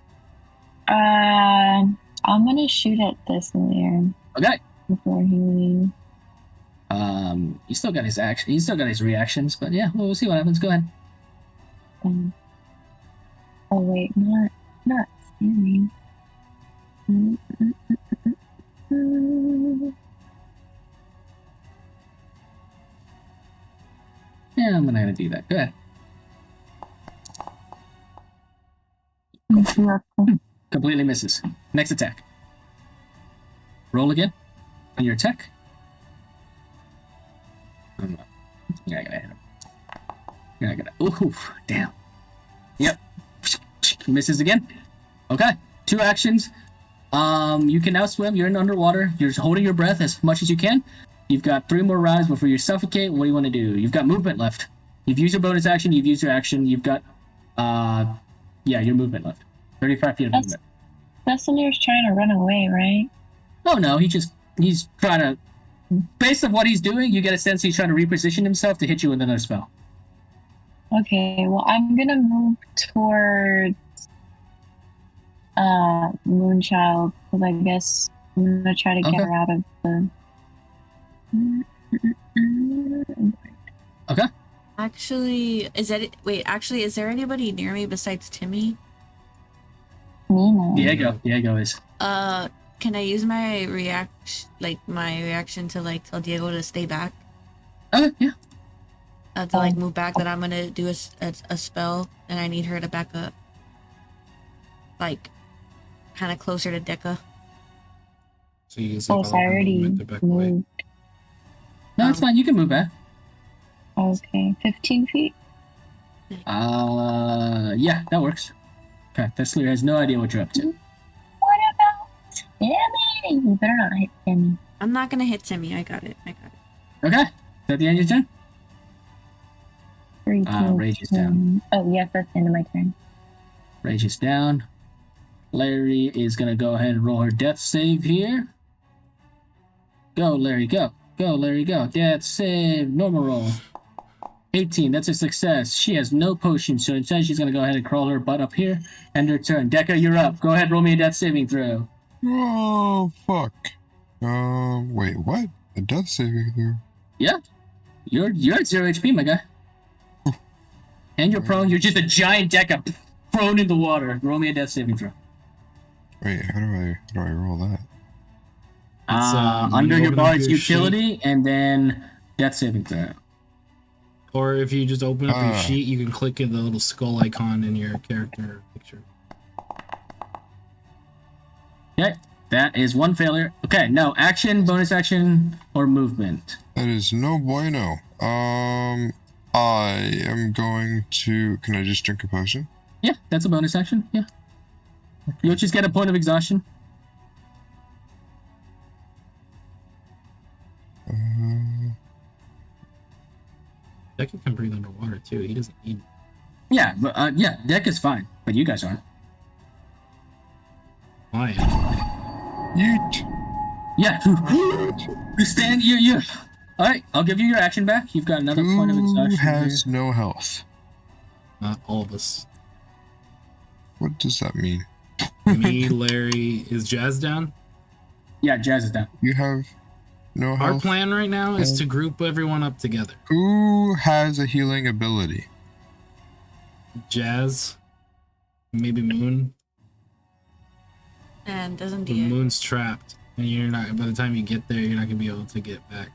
I'm gonna shoot at this in the air Okay. before he leaves. He still got his action. He's still got his reactions, but yeah, we'll see what happens. Go ahead. Oh wait, not Timmy. Yeah, I'm gonna do that. Go ahead. Completely misses. Next attack. Roll again on your attack. You're not gonna hit him. You're not gonna. Ooh, damn. Yep. Misses again. Okay. 2 actions. You can now swim. You're in underwater. You're holding your breath as much as you can. You've got 3 more rounds before you suffocate. What do you want to do? You've got movement left. You've used your bonus action. You've used your action. You've got, your movement left. 35 feet of movement. Thessalier's trying to run away, right? Oh no, he's trying to. Based on what he's doing, you get a sense he's trying to reposition himself to hit you with another spell. Okay, well I'm gonna move towards Moonchild because I guess I'm gonna try to get Okay. her out of the. Okay. Actually, is there anybody near me besides Timmy? Me now. Diego is. Can I use my reaction to like tell Diego to stay back? Okay, yeah. To like move back, that I'm gonna do a spell and I need her to back up. Like, kind of closer to Deca. So you use Oh, like so I all of her already movement to back away. moved. No, it's fine. You can move back. Okay, 15 feet. Yeah, that works. Okay, Thessalir has no idea what you're up to. What about Timmy? You better not hit Timmy. I'm not gonna hit Timmy. I got it. Okay, is that the end of your turn? 3, 2, Rage is down. Oh yes, that's the end of my turn. Rage is down. Larry is gonna go ahead and roll her death save here. Go, Larry, go. Go, Larry, go. Death save, normal roll. 18, that's a success. She has no potion, so instead she's gonna go ahead and crawl her butt up here. End her turn. Deca, you're up. Go ahead, roll me a death saving throw. Oh fuck. Wait, what? A death saving throw? Yeah. You're at 0 HP, my guy. And you're prone. You're just a giant Deca prone in the water. Roll me a death saving throw. Wait, how do I roll that? It's, when Under you your open up bard's your sheet- utility, and then death saving throw. Or if you just open up your sheet, you can click in the little skull icon in your character picture. Okay, that is 1 failure. Okay, no action, bonus action, or movement. That is no bueno. I am going to. Can I just drink a potion? Yeah, that's a bonus action. Yeah. You'll just get a point of exhaustion. Deku can breathe underwater too. He doesn't need. Yeah, but yeah, Deck is fine, but you guys aren't. Why? Yeet. Yeah. You stand. You. All right, I'll give you your action back. You've got another point of Who exhaustion. has here. no health? Not all of us. What does that mean? Me, Larry, is Jazz down? Yeah, Jazz is down. You have no Our health? plan right now is to group everyone up together. Who has a healing ability? Jazz, maybe Moon. And doesn't But Dia? Moon's trapped, and you're not. By the time you get there, you're not gonna be able to get back.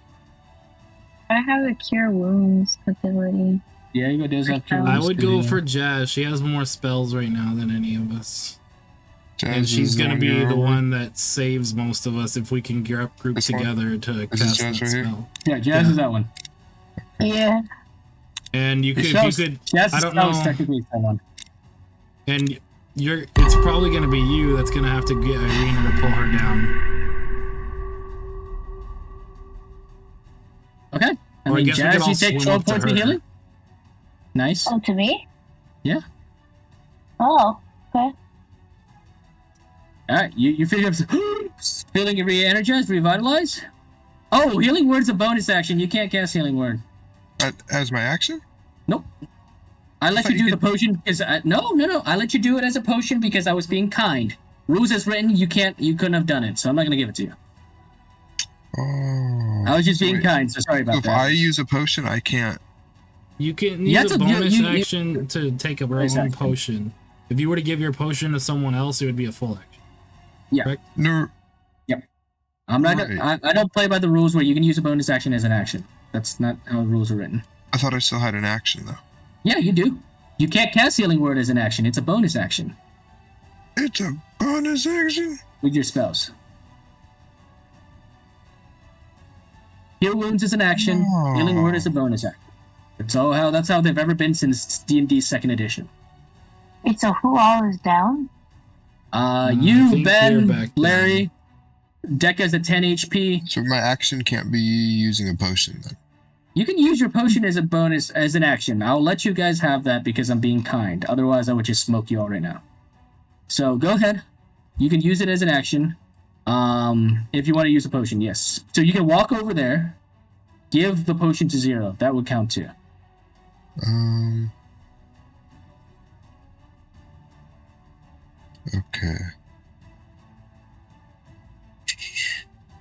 I have a cure wounds ability. Yeah, you go Diz up to. I would go for Jazz. She has more spells right now than any of us. Jazz And she's is gonna on be your the over. one that saves most of us if we can group This one? together to Is this cast Jazz that right here? spell. Yeah, Jazz Yeah. is that one. Yeah. And you could, if Jazz's you could, Jazz's I don't spell is know. technically someone. And it's probably gonna be you that's gonna have to get Irina to pull her down. Okay. I Or I mean, guess we could Jazz, all you take swim 12 up to points of her. healing. Nice. Oh, to me? Yeah. Oh, okay. All right, you figure feeling re-energized, revitalized. Oh, healing word's a bonus action. You can't cast healing word. As my action? Nope. I let thought you you do the could- potion because no. I let you do it as a potion because I was being kind. Rules as written, you couldn't have done it, so I'm not gonna give it to you. Oh. I was just being Wait. kind, so sorry So about if that. I use a potion, I can't. You can You use have a to- you- bonus you- action to take a Bonus own action. potion. If you were to give your potion to someone else, it would be a full action. No. I'm not. Right. I don't play by the rules where you can use a bonus action as an action. That's not how the rules are written. I thought I still had an action though. Yeah, you do. You can't cast healing word as an action. It's a bonus action It's a bonus action. with your spells. Heal wounds is an action. Healing word is a bonus action. That's how they've ever been since D&D 2nd edition. Wait, so who all is down? I You, think you're Ben, back Larry, Dekka's at 10 HP. So my action can't be using a potion then. You can use your potion as a bonus, as an action. I'll let you guys have that because I'm being kind. Otherwise, I would just smoke you all right now. So go ahead. You can use it as an action. If you want to use a potion, yes. So you can walk over there, give the potion to 0. That would count too. Okay.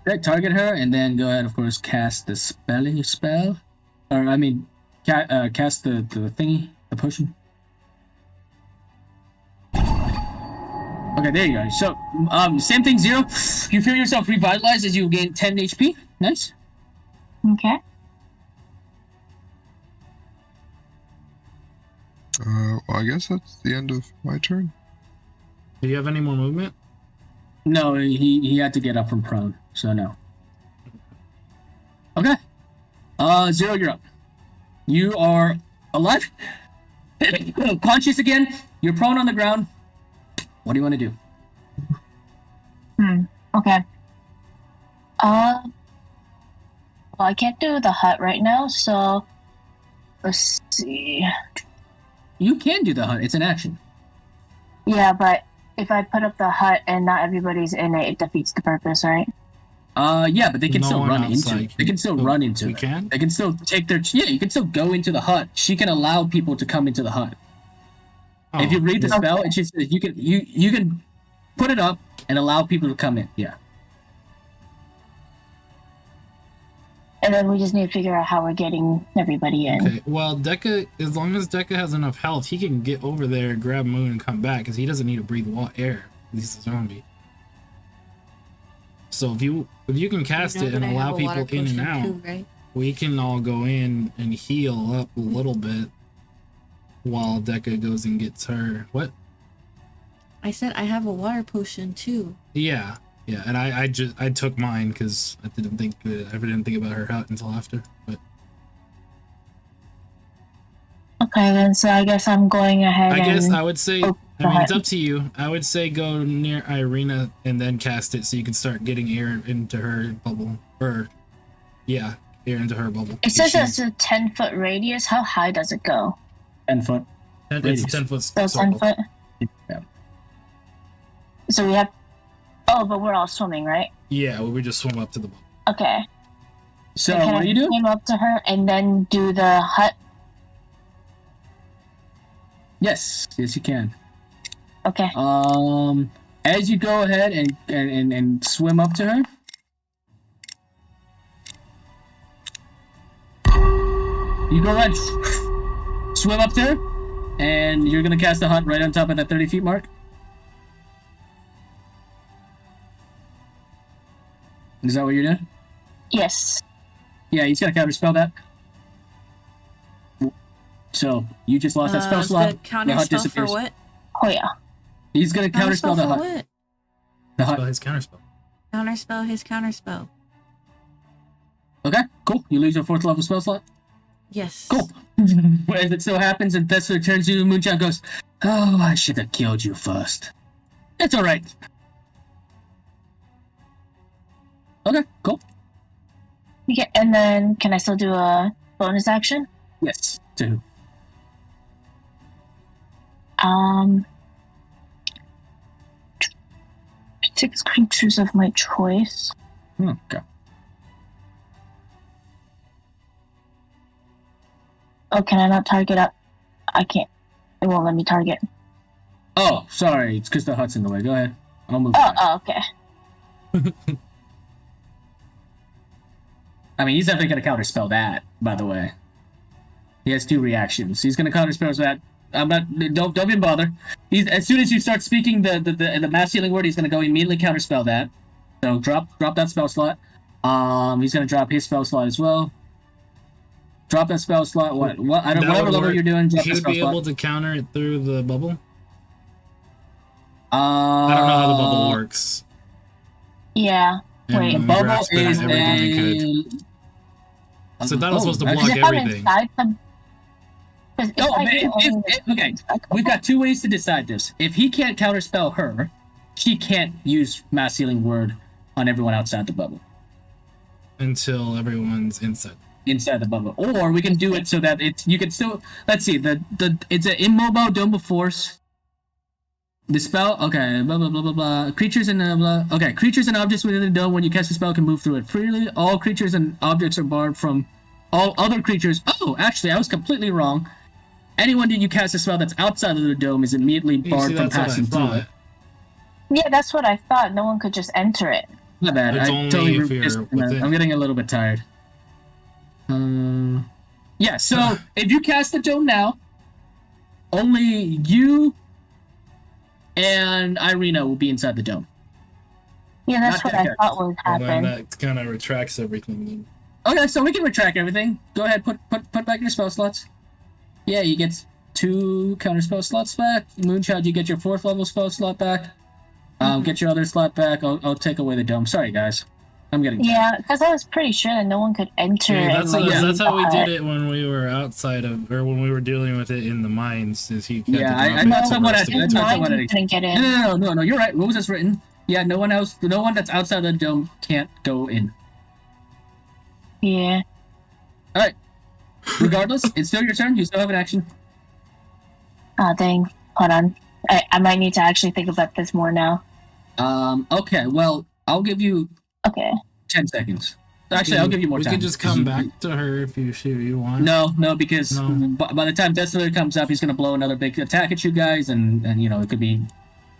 Okay, target her, and then go ahead, of course, cast the spell. Or, I mean, cast the thingy, the potion. Okay, there you go. So, same thing, 0. You feel yourself revitalized as you gain 10 HP. Nice. Okay. Well, I guess that's the end of my turn. Do you have any more movement? No, he had to get up from prone, so no. Okay. 0, you're up. You are alive. Conscious again. You're prone on the ground. What do you want to do? Okay. Well, I can't do the hut right now, so let's see. You can do the hunt. It's an action. Yeah, but if I put up the hut and not everybody's in it, it defeats the purpose, right? Yeah, but they can No still one run into outside it. They can still can- run into we it. can? They can still take their... Yeah, you can still go into the hut. She can allow people to come into the hut. Oh, If you read the Okay. spell, it just you can put it up and allow people to come in. Yeah. And then we just need to figure out how we're getting everybody in. okay. Well, Dekka, as long as Dekka has enough health, he can get over there, grab Moon, and come back because he doesn't need to breathe air. He's a zombie. So if you can cast You know it and that I allow have a water people in and potion out, too, right? we can all go in and heal up a little bit while Dekka goes and gets her. What? I said I have a water potion too. Yeah, and I took mine because I didn't think about her hut until after. But Okay, then, so I guess I'm going ahead I guess and... I would say Oh. I mean, it's up to you. I would say go near Irina and then cast it so you can start getting air into her bubble. Or, yeah, air into her bubble. It says it's a 10-foot radius. How high does it go? 10 foot. It's radius. 10 foot So 10 circle. foot. Yeah. So we have. Oh, but we're all swimming, right? Yeah, well, we just swim up to the bubble. Okay. So can what I do you do? swim up to her and then do the hut? Yes, yes, you can. Okay. As you go ahead and swim up to her, you go ahead, swim up to her, and you're gonna cast the hut right on top of that 30 feet mark. Is that what you're doing? Yes. Yeah, he's gonna counterspell that. So you just lost that spell slot. The counter The hut spell for disappears. what? Oh yeah. He's gonna counterspell the for hut. what? The Spell hut. his counterspell. Counterspell his counterspell. Okay, cool. You lose your 4th level spell slot. Yes. Cool. As it so happens, and Thessler turns to you, Moonshine goes, "Oh, I should have killed you first. It's all right." Okay, cool. Okay, and then can I still do a bonus action? Yes. To who? Six creatures of my choice. Okay. Oh, can I not target up? I can't. It won't let me target. Oh, sorry. It's because the hut's in the way. Go ahead. I'll move. Oh, back. oh okay. I mean, he's definitely going to counterspell that, by the way. He has 2 reactions. He's going to counterspell that. I'm not. Don't even bother. He's as soon as you start speaking the mass healing word, he's going to go immediately counterspell that. So drop that spell slot. He's going to drop his spell slot as well. Drop that spell slot. What? I don't. That Whatever would level work. you're doing, drop He that would spell be slot. able to counter it through the bubble. I don't know how the bubble works. Yeah. And Wait. The we bubble grasped at is everything we could. So that was supposed to block Is it from everything. inside the? 'Cause if Oh, I man, do only the- okay. We've got 2 ways to decide this. If he can't counterspell her, she can't use mass healing word on everyone outside the bubble. Until everyone's inside. Inside the bubble, or we can do it so that you can still. Let's see. It's an immobile dome of force. The spell, okay, blah blah blah blah blah. Creatures and blah. Okay, creatures and objects within the dome when you cast a spell can move through it freely. All creatures and objects are barred from all other creatures. Oh, actually, I was completely wrong. Anyone that you cast a spell that's outside of the dome is immediately You barred see, from that's what I passing through thought. it. Yeah, that's what I thought. No one could just enter it. My bad. It's I only totally if you're missed that. within. I'm getting a little bit tired. Yeah, so if you cast the dome now, only you and Irina will be inside the dome. Yeah, that's Not what I that thought would Well, then happen. that kind of retracts everything. Okay, so we can retract everything. Go ahead, put back your spell slots. Yeah, you get 2 counter spell slots back. Moonchild, you get your 4th level spell slot back. Get your other slot back. I'll take away the dome. Sorry, guys. I'm getting tired. Yeah, because I was pretty sure that no one could enter. Yeah, and, that's like, that's leave how we the did hut. it when we were outside of, or when we were dealing with it in the mines. Is he? Yeah, I know thought someone had- In That's the what I mines, wanted you to- couldn't get in. No. You're right. Rules is written. Yeah, no one that's outside the dome can't go in. Yeah. Regardless, it's still your turn. You still have an action. Oh, dang. Hold on. I might need to actually think about this more now. Okay. Well, I'll give you Okay. 10 seconds. Actually, I'll give you more We time. could just come back to her if you want. No, because No. by the time Destler comes up, he's gonna blow another big attack at you guys, and it could be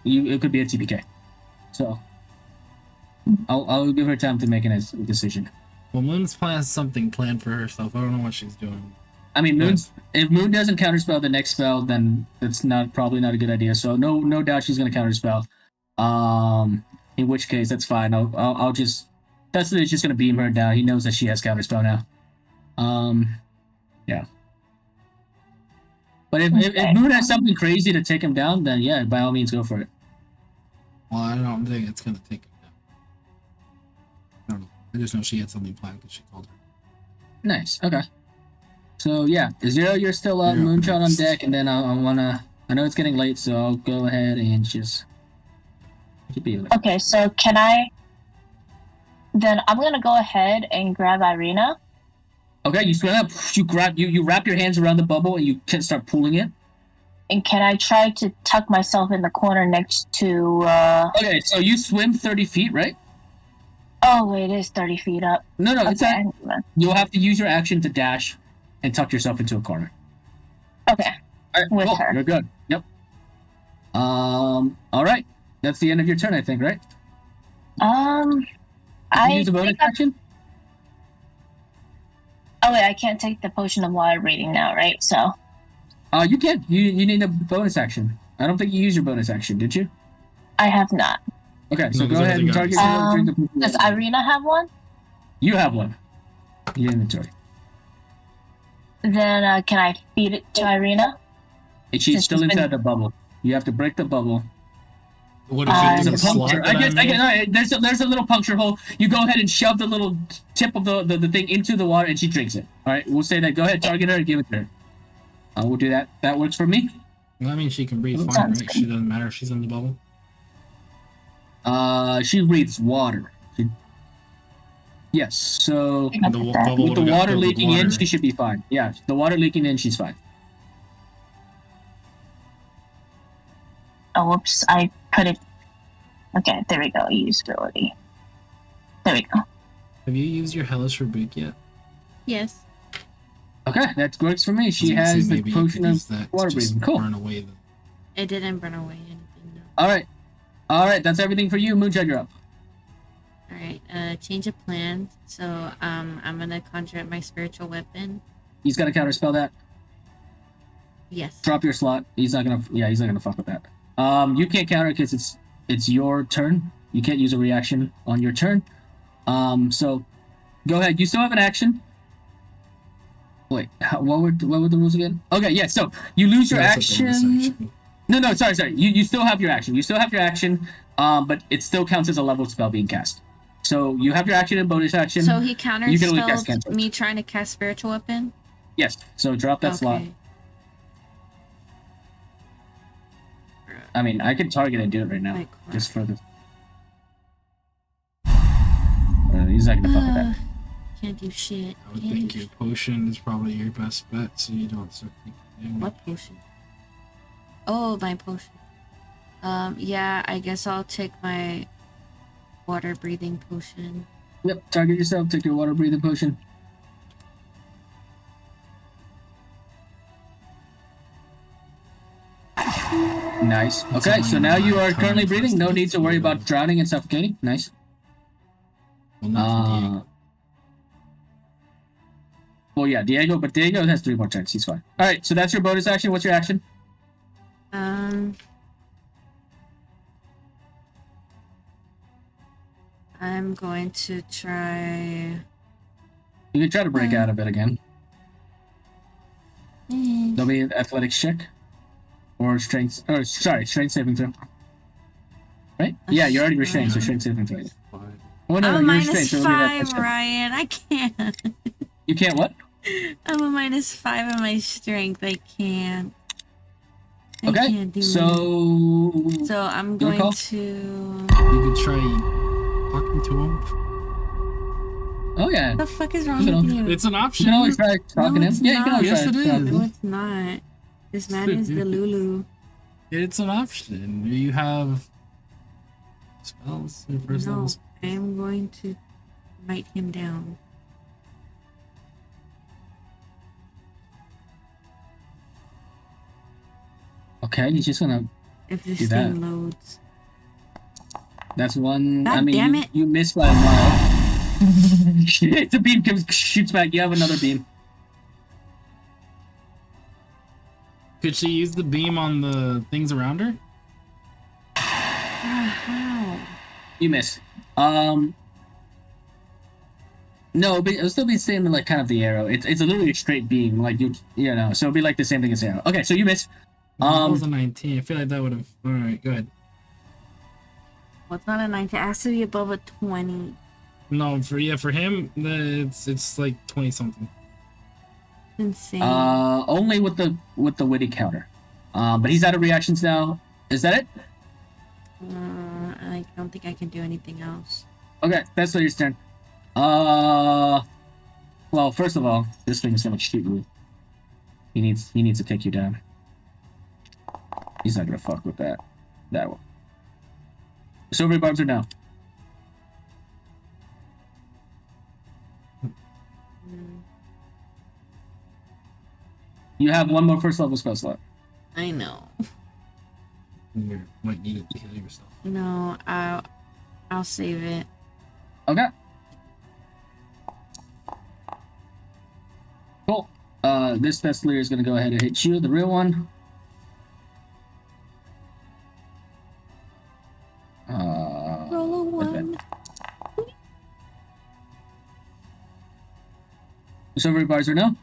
a TPK. So I'll give her time to make a decision. Well, Moon's has something planned for herself. I don't know what she's doing. I mean, if Moon doesn't counterspell the next spell, then that's probably not a good idea. So no doubt she's gonna counterspell. In which case that's fine. I'll just Destler is just gonna beam her down. He knows that she has counterspell now. Yeah. But if Moon has something crazy to take him down, then yeah, by all means, go for it. Well, I don't think it's gonna take him down. I don't know. I just know she had something planned because she told her. Nice. Okay. So yeah, Zero, you're still up. Yeah. Moonshot on deck, and then I wanna I know it's getting late, so I'll go ahead and just. Should be able to- Okay, so can I? Then I'm gonna go ahead and grab Irina. Okay, you swim up. You wrap your hands around the bubble and you can start pulling it. And can I try to tuck myself in the corner next to? Okay, so you swim 30 feet, right? Oh, it is 30 feet up. No, it's Okay. not. You'll have to use your action to dash and tuck yourself into a corner. Okay. All right, With cool. her. You're good. Yep. All right. That's the end of your turn, I think, right? Um, Did you I use a bonus think I- action? Oh wait, I can't take the potion of water breathing now, right? So You can. You need a bonus action. I don't think you used your bonus action, did you? I have not. Okay, so No, go because ahead and everything target. got Drink the Does Irina have one? You have one. Your inventory. Then can I feed it to Irina? She's Since still she's been- inside the bubble. You have to break the bubble. What if There's it's There's a a slot puncture. that I made? All right, there's a little puncture hole. You go ahead and shove the little tip of the thing into the water, and she drinks it. All right, we'll say that. Go ahead, target her, and give it to her. We'll do that. That works for me. Well, I mean, she can breathe fine, Sounds right? good. She doesn't matter if she's in the bubble. She breathes water. Yes. So I The get that. bubble with the would've got water filled with leaking in, water. she should be fine. Yeah, the water leaking in, she's fine. Oh, whoops! I put it. Okay, there we go. Usability. There we go. Have you used your hellish rebuke yet? Yes. Okay, that works for me. I She was gonna say has the maybe you could potion of use that to water just breathing. Cool. burn away the. It didn't burn away anything though. All right. That's everything for you. Moonshine, you're up. Alright, change of plan. So I'm gonna conjure up my spiritual weapon. He's got to counterspell that. Yes. Drop your slot. He's not gonna fuck with that. You can't counter because it's your turn. You can't use a reaction on your turn. So go ahead. You still have an action. Wait, what were the rules again? Okay, yeah. So you lose your Yeah, it's a bonus action. action. No, sorry. You still have your action. You still have your action. But it still counts as a level spell being cast. So you have your action and bonus action. So he You can only cast counterspelled cantrips. me trying to cast spiritual weapon? Yes. So drop that slot. I mean, I could target and do it right now, Like crap. just for the. He's not gonna fuck with that. Can't do shit. I would Can't think do your potion is probably your best bet, so you don't start thinking. What potion? Oh, my potion. Yeah, I guess I'll take my water breathing potion. Yep. Target yourself. Take your water breathing potion. Nice. Okay, only so now you my are turn currently for us breathing. to No get need to to worry you. about drowning and suffocating. Nice. Well, not for Diego. Well, yeah, Diego, but Diego has 3 more turns. He's fine. All right, so that's your bonus action. What's your action? I'm going to try. You can try to break out of it again. Eh, There'll be an athletics check, or strength. Or sorry, strength saving throw. Right? Yeah, you're already restrained, so strength saving throw. Fine. Oh no, I'm a you're restrained. minus So it'll be that 5, athletics check. Ryan. I can't. You can't what? I'm a minus 5 on my strength. I can't. I Okay. can't do it. So I'm You going recall? to. You could try talking to him. Oh yeah. What the fuck is wrong You know, with you? It's an You option. can always try talking to it's him. Yeah, you can not. always Yes, try it talking is. to No, him. it's not. This man is the Lulu. It's an option. You have spells. Your first No, level. I am going to write him down. Okay, he's just gonna. If this Do thing that. loads. That's one. God I mean, damn you, it. you missed by a mile. The beam comes, shoots back. You have another beam. Could she use the beam on the things around her? How? You miss. No, but it'll still be the same like kind of the arrow. It's a literally a straight beam, like you know. So it'll be like the same thing as arrow. Okay, so you miss. That was a 19. I feel like that would have. All right, go ahead. Well, it's not a 19. It has to be above a 20. No, for him, it's like 20 something. Insane. Only with the witty counter. But he's out of reactions now. Is that it? I don't think I can do anything else. Okay, that's your turn. Well, first of all, this thing is gonna shoot you. He needs to take you down. He's not gonna fuck with that one. Silvery barbs are now. You have one more first level spell slot. I know. You might need it to heal yourself. No, I'll save it. Okay. Cool. This Thessalier is gonna go ahead and hit you, the real one. Roll a one. Silvery bars are no.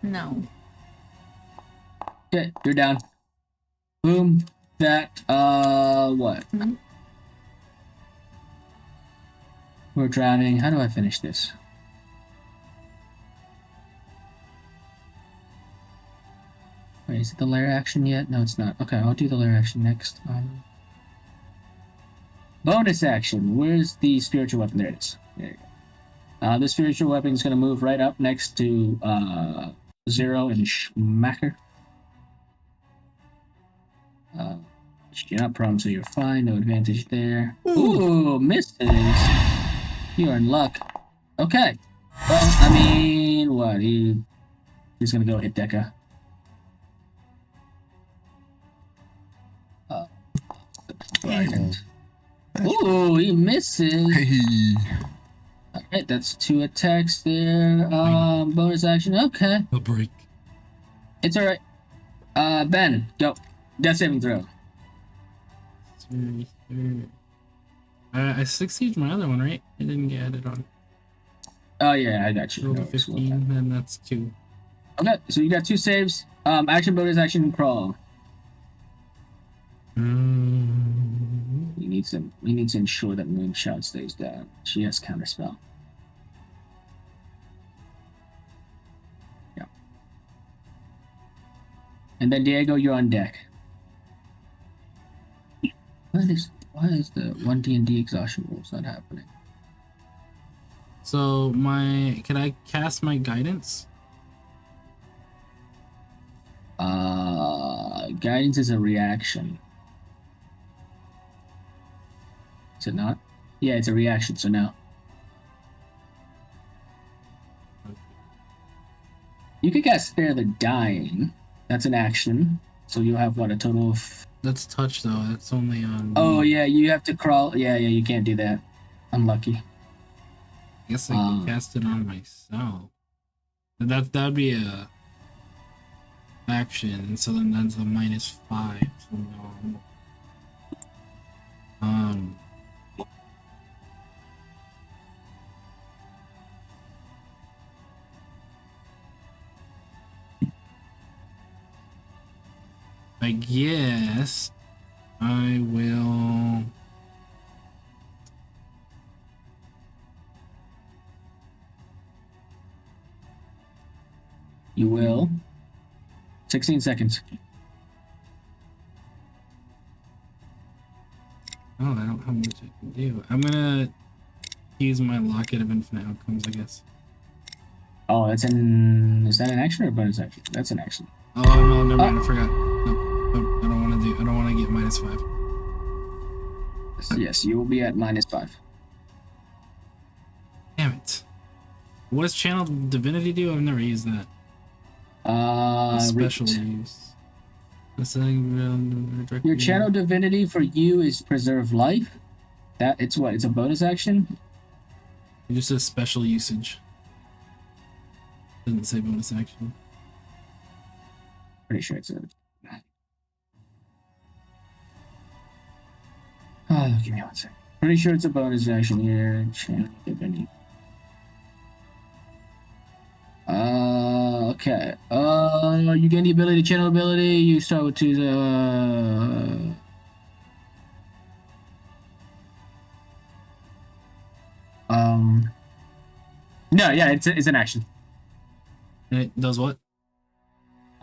No. Okay, you're down. Boom. That, what? Mhm. We're drowning. How do I finish this? Wait, is it the lair action yet? No, it's not. Okay, I'll do the lair action next. Bonus action. Where's the spiritual weapon? There it is. There you go. The spiritual weapon is going to move right up next to Zero and Schmacker. You're not prone, so you're fine. No advantage there. Ooh, misses. You are in luck. Okay. Well, I mean, what? He's going to go hit Deca. Ooh, he misses. Hey. Alright, that's 2 attacks there. Bonus action. Okay. A break. It's alright. Ben, go. Death saving throw. I succeeded my other one, right? I didn't get added on. Oh yeah, I got you. Rolled a No, it's 15, then that's 2. okay, so you got 2 saves. Action, bonus action, crawl. He needs to ensure that Moonshot stays down. She has counterspell. Yeah. And then Diego, you're on deck. Why is the 1D&D exhaustion rules not happening? So can I cast my guidance? Guidance is a reaction. Is it not? Yeah, it's a reaction, so no. You could cast Spare the Dying. That's an action. So you'll have, what, a total of... That's touch, though. That's only on... Oh, yeah, you have to crawl. Yeah, you can't do that. Unlucky. I guess I can cast it on myself. That'd be a... action, and so then that's a -5. So no. I guess I will. You will. 16 seconds. Oh, I don't have much I can do. I'm gonna use my Locket of Infinite Outcomes, I guess. Oh, is that an action or a bonus action? That's an action. Oh no, never mind. I forgot. Nope, I don't want to get -5. Yes, you will be at -5. Damn it. What does Channel Divinity do? I've never used that. Special use. Your Channel Divinity for you is Preserve Life. It's a bonus action? It just says special usage. Doesn't say bonus action. Pretty sure it's a... Oh, give me 1 second. Pretty sure it's a bonus action here. Channel Divinity. Okay. You gain the ability, channel ability. You start with 2. No, yeah, it's an action. And it does what?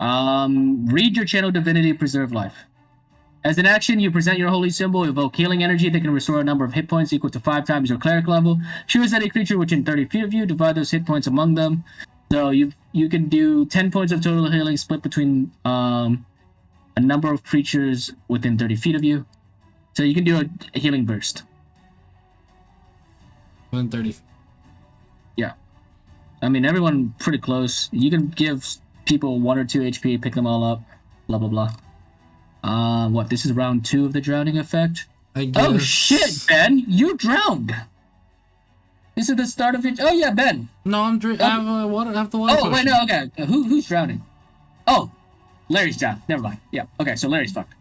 Read your channel divinity, preserve life. As an action, you present your holy symbol, evoke healing energy that can restore a number of hit points equal to 5 times your cleric level. Choose any creature within 30 feet of you, divide those hit points among them. So you can do 10 points of total healing split between a number of creatures within 30 feet of you. So you can do a healing burst. 130. Yeah. I mean, everyone pretty close. You can give people 1 or 2 HP, pick them all up, blah, blah, blah. What? This is round 2 of the drowning effect? I guess. Oh, shit, Ben! You drowned! This is the start of it. Oh, yeah, Ben. No, I'm I have the water Oh, wait, potion. no, okay. Who's drowning? Oh, Larry's down. Never mind. Yeah, okay, so Larry's fucked.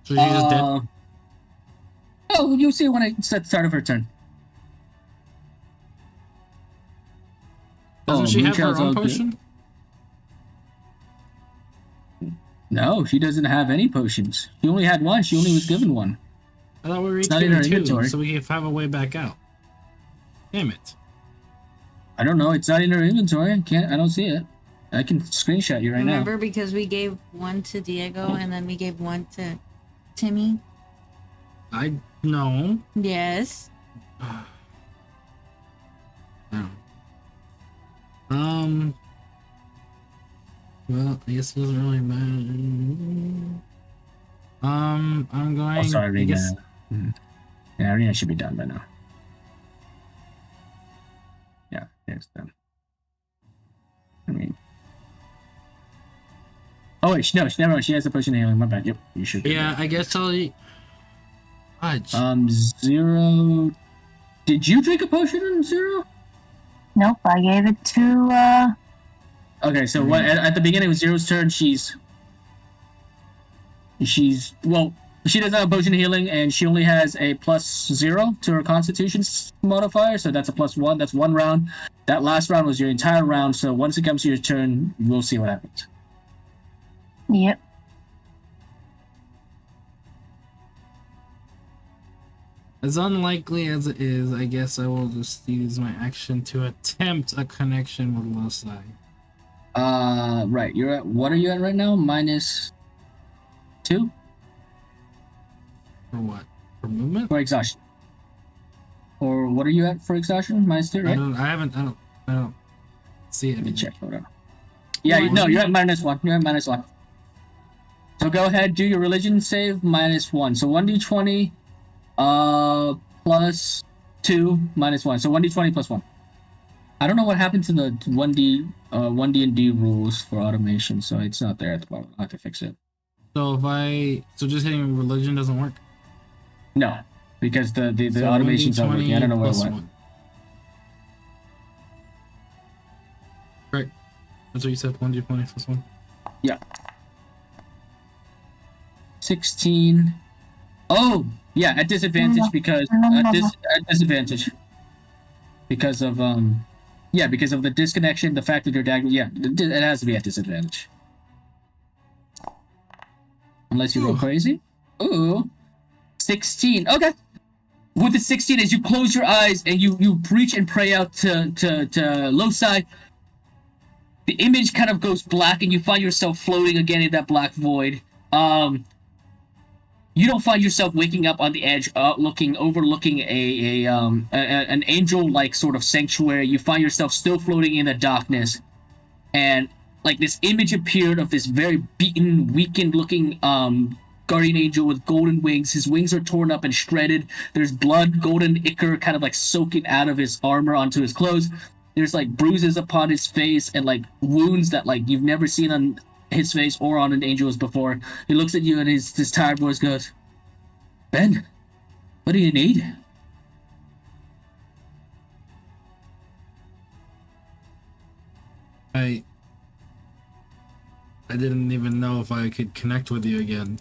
So she's just dead? Oh, you'll see when it's at the start of her turn. Doesn't she have her Moonshell's all own good. potion? No, she doesn't have any potions. She only had one. She only was given one. I thought we were each not in her given 2, inventory. so we can have a way back out. Damn it. I don't know. It's not in her inventory. I don't see it. I can screenshot you right Remember, because we gave one to Diego and then we gave one to Timmy? I know. Yes. No. Well, I guess it doesn't really matter. I'm going. now. Oh, sorry, I Rena. guess, Yeah, Rena should be done by now. Yeah, it's done. I mean. Oh, wait, no, never mind. She has the potion of healing. My bad. Yep, you should. yeah, I guess I'll eat. Fudge. 0. Did you drink a potion in 0? Nope, I gave it to Okay, so what at the beginning of Zero's turn, she's well, she doesn't have a potion of healing, and she only has a +0 to her Constitution modifier, so that's a +1. That's 1 round. That last round was your entire round. So once it comes to your turn, we'll see what happens. Yep. As unlikely as it is, I guess I will just use my action to attempt a connection with Loci. Right. You're at what are you at right now? -2 For what? For movement? for exhaustion. Or what are you at for exhaustion? -2, right? I don't see it. Let me check. Hold on. Yeah, no, you're at -1. You're at -1. So go ahead, do your religion save -1. So 1d20, plus 2 -1. So 1d20 plus 1. I don't know what happened to the 1D&D rules for automation, so it's not there at the moment. I'll have to fix it. So just hitting religion doesn't work? No, because the So automation's not working. I don't know where it plus went. 1. Right. That's what you said, 1d20 plus 1. Yeah. 16. Oh, yeah, at disadvantage because at disadvantage because of because of the disconnection, the fact that you're diagonal. Yeah, it has to be at disadvantage. Unless you roll crazy. Ooh. 16. Okay. With the 16, as you close your eyes and you reach and pray out to Loci, the image kind of goes black and you find yourself floating again in that black void. You don't find yourself waking up on the edge, overlooking an angel-like sort of sanctuary. You find yourself still floating in the darkness, and like this image appeared of this very beaten, weakened-looking guardian angel with golden wings. His wings are torn up and shredded. There's blood, golden ichor, kind of like soaking out of his armor onto his clothes. There's like bruises upon his face and like wounds that like you've never seen on his face or on an angel's before. He looks at you and his tired voice goes, "Ben, what do you need?" I didn't even know if I could connect with you again.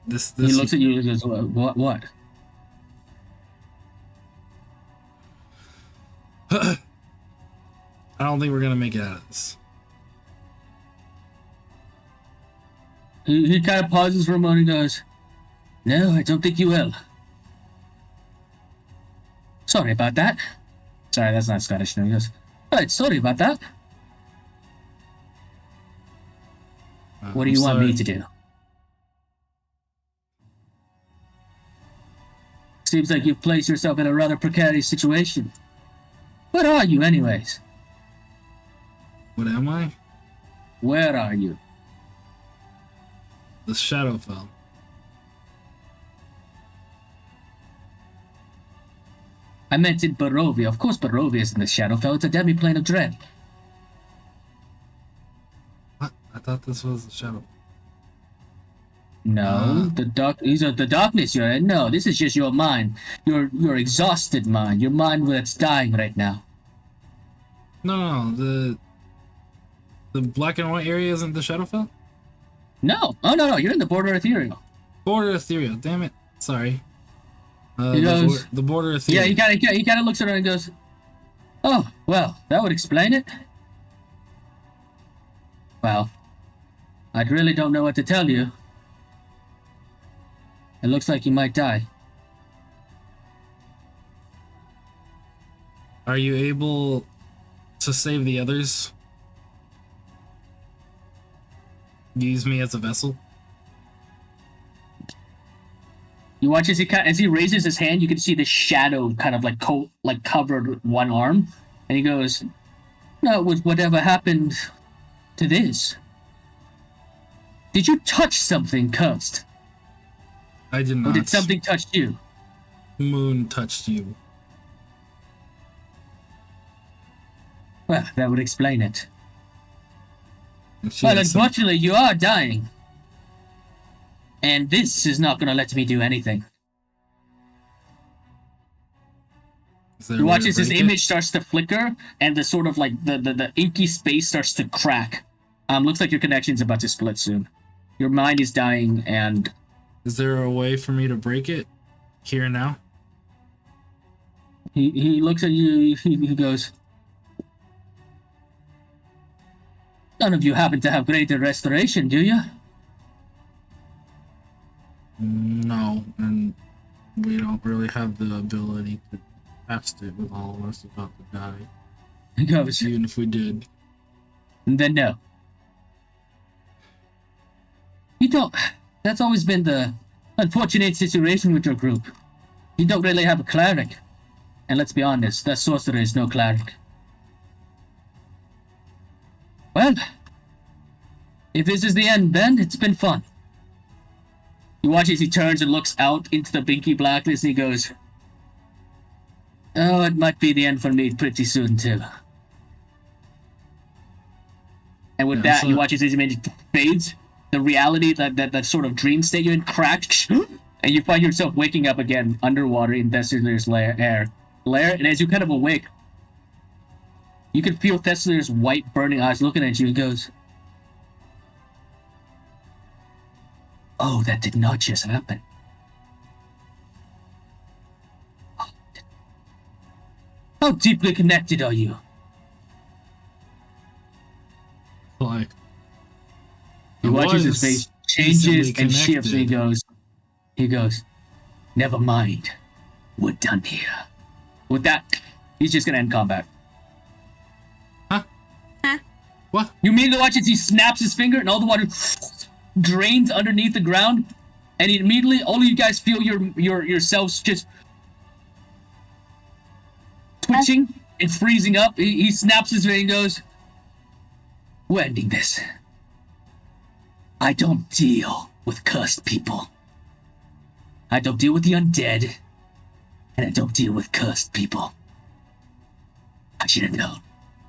This He looks at you and goes, "What?" I don't think we're gonna make it out of this. He kind of pauses for a moment and goes, "No, I don't think you will. Sorry about that." Sorry, that's not Scottish. No, he goes, "Right, sorry about that. What do I'm you want me sorry. to do?" Seems like you've placed yourself in a rather precarious situation. Where are you, anyways? What am I? Where are you? The Shadowfell. I meant in Barovia. Of course Barovia isn't the Shadowfell. It's a demi-plane of dread. What? I thought this was the Shadowfell. No, the darkness you're in. No, this is just your mind. Your exhausted mind. Your mind that's dying right now. No, the black and white area isn't the Shadowfell? No. Oh no, you're in the border ethereal. Border Ethereal, damn it. Sorry. He goes, the border Ethereal. yeah, he kind of looks around and goes, "Oh, well, that would explain it." Well, I really don't know what to tell you. It looks like you might die. Are you able to save the others? Use me as a vessel? You watch as he raises his hand, you can see the shadow kind of like covered one arm, and he goes, "No, with whatever happened to this, did you touch something cursed, I did not. or did something touch you?" Moon touched you. Well, that would explain it. And she Well, has some- unfortunately, you are dying, and this is not going to let me do anything. Is there You a way watch to as his break it? image starts to flicker, and the sort of like the inky space starts to crack. Looks like your connection's about to split soon. Your mind is dying, and Is there a way for me to break it? Here and now? he looks at you. He goes, "None of you happen to have greater restoration, do you?" No, and we don't really have the ability to test it with all of us about to die. He goes, Even if we did. "Then no. You don't. That's always been the unfortunate situation with your group. You don't really have a cleric. And let's be honest, that sorcerer is no cleric. Well, if this is the end, then it's been fun." You watch as he turns and looks out into the binky blackness, and he goes, "Oh, it might be the end for me pretty soon, too." And with Yeah, that, so- you watch as his image fades. The reality, that sort of dream state you're in, cracks, and you find yourself waking up again underwater in Thessler's lair. And as you kind of awake, you can feel Thessler's white, burning eyes looking at you. He goes, "Oh, that did not just happen. How deeply connected are you?" Like, He I watches his was face changes decently and shifts, and connected. he goes, "Never mind. We're done here." With that, he's just gonna end combat. Huh? Huh? What? You immediately watch as he snaps his finger, and all the water drains underneath the ground, and immediately all of you guys feel yourselves just twitching and freezing up. He snaps his finger and goes, "We're ending this. I don't deal with cursed people. I don't deal with the undead, and I don't deal with cursed people. I should have known."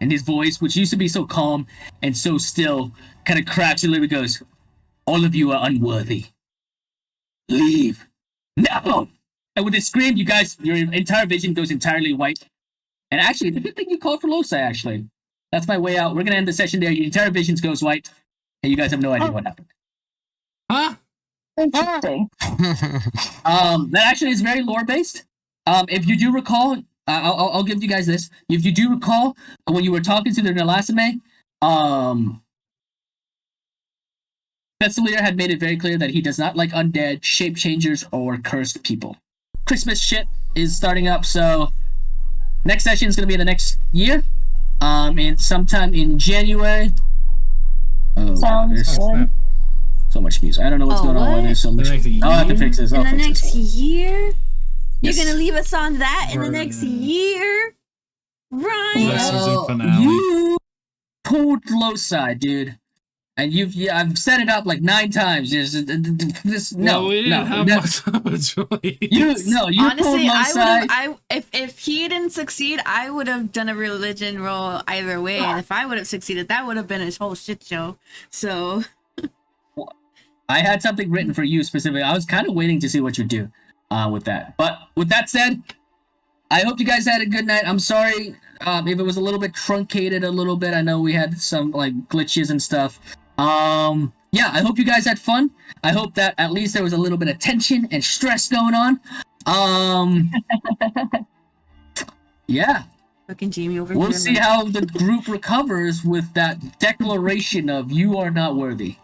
And his voice, which used to be so calm and so still, kind of cracks and literally goes, "All of you are unworthy. Leave now!" And with a scream, you guys, your entire vision goes entirely white. And actually, it's a good thing you called for Loci, actually. That's my way out. We're gonna end the session there. Your entire vision goes white, and you guys have no idea what happened. Huh? Interesting. That actually is very lore based. If you do recall, I'll give you guys this. If you do recall, when you were talking to the Nalasame, Festilier had made it very clear that he does not like undead, shape changers, or cursed people. Christmas shit is starting up, so next session is going to be the next year. And sometime in January. Oh, Sounds there's good. so much music. I don't know what's Oh, going on. Why what? there's so much. The next I'll have to fix this. In I'll the fix next this. year? Yes. You're gonna leave us on that in the Right. next year? Right. Yeah. season finale. You pulled low side, dude. And I've set it up like 9 times. Well, we didn't have much of a choice. You Honestly, pulled low side. if he didn't succeed, I would have done a religion roll either way, and if I would have succeeded, that would have been his whole shit show. So I had something written for you specifically. I was kind of waiting to see what you'd do with that. But with that said, I hope you guys had a good night. I'm sorry if it was a little bit truncated a little bit. I know we had some like glitches and stuff. Yeah, I hope you guys had fun. I hope that at least there was a little bit of tension and stress going on. Yeah, fucking Jamie over we'll here. see how the group recovers with that declaration of "you are not worthy."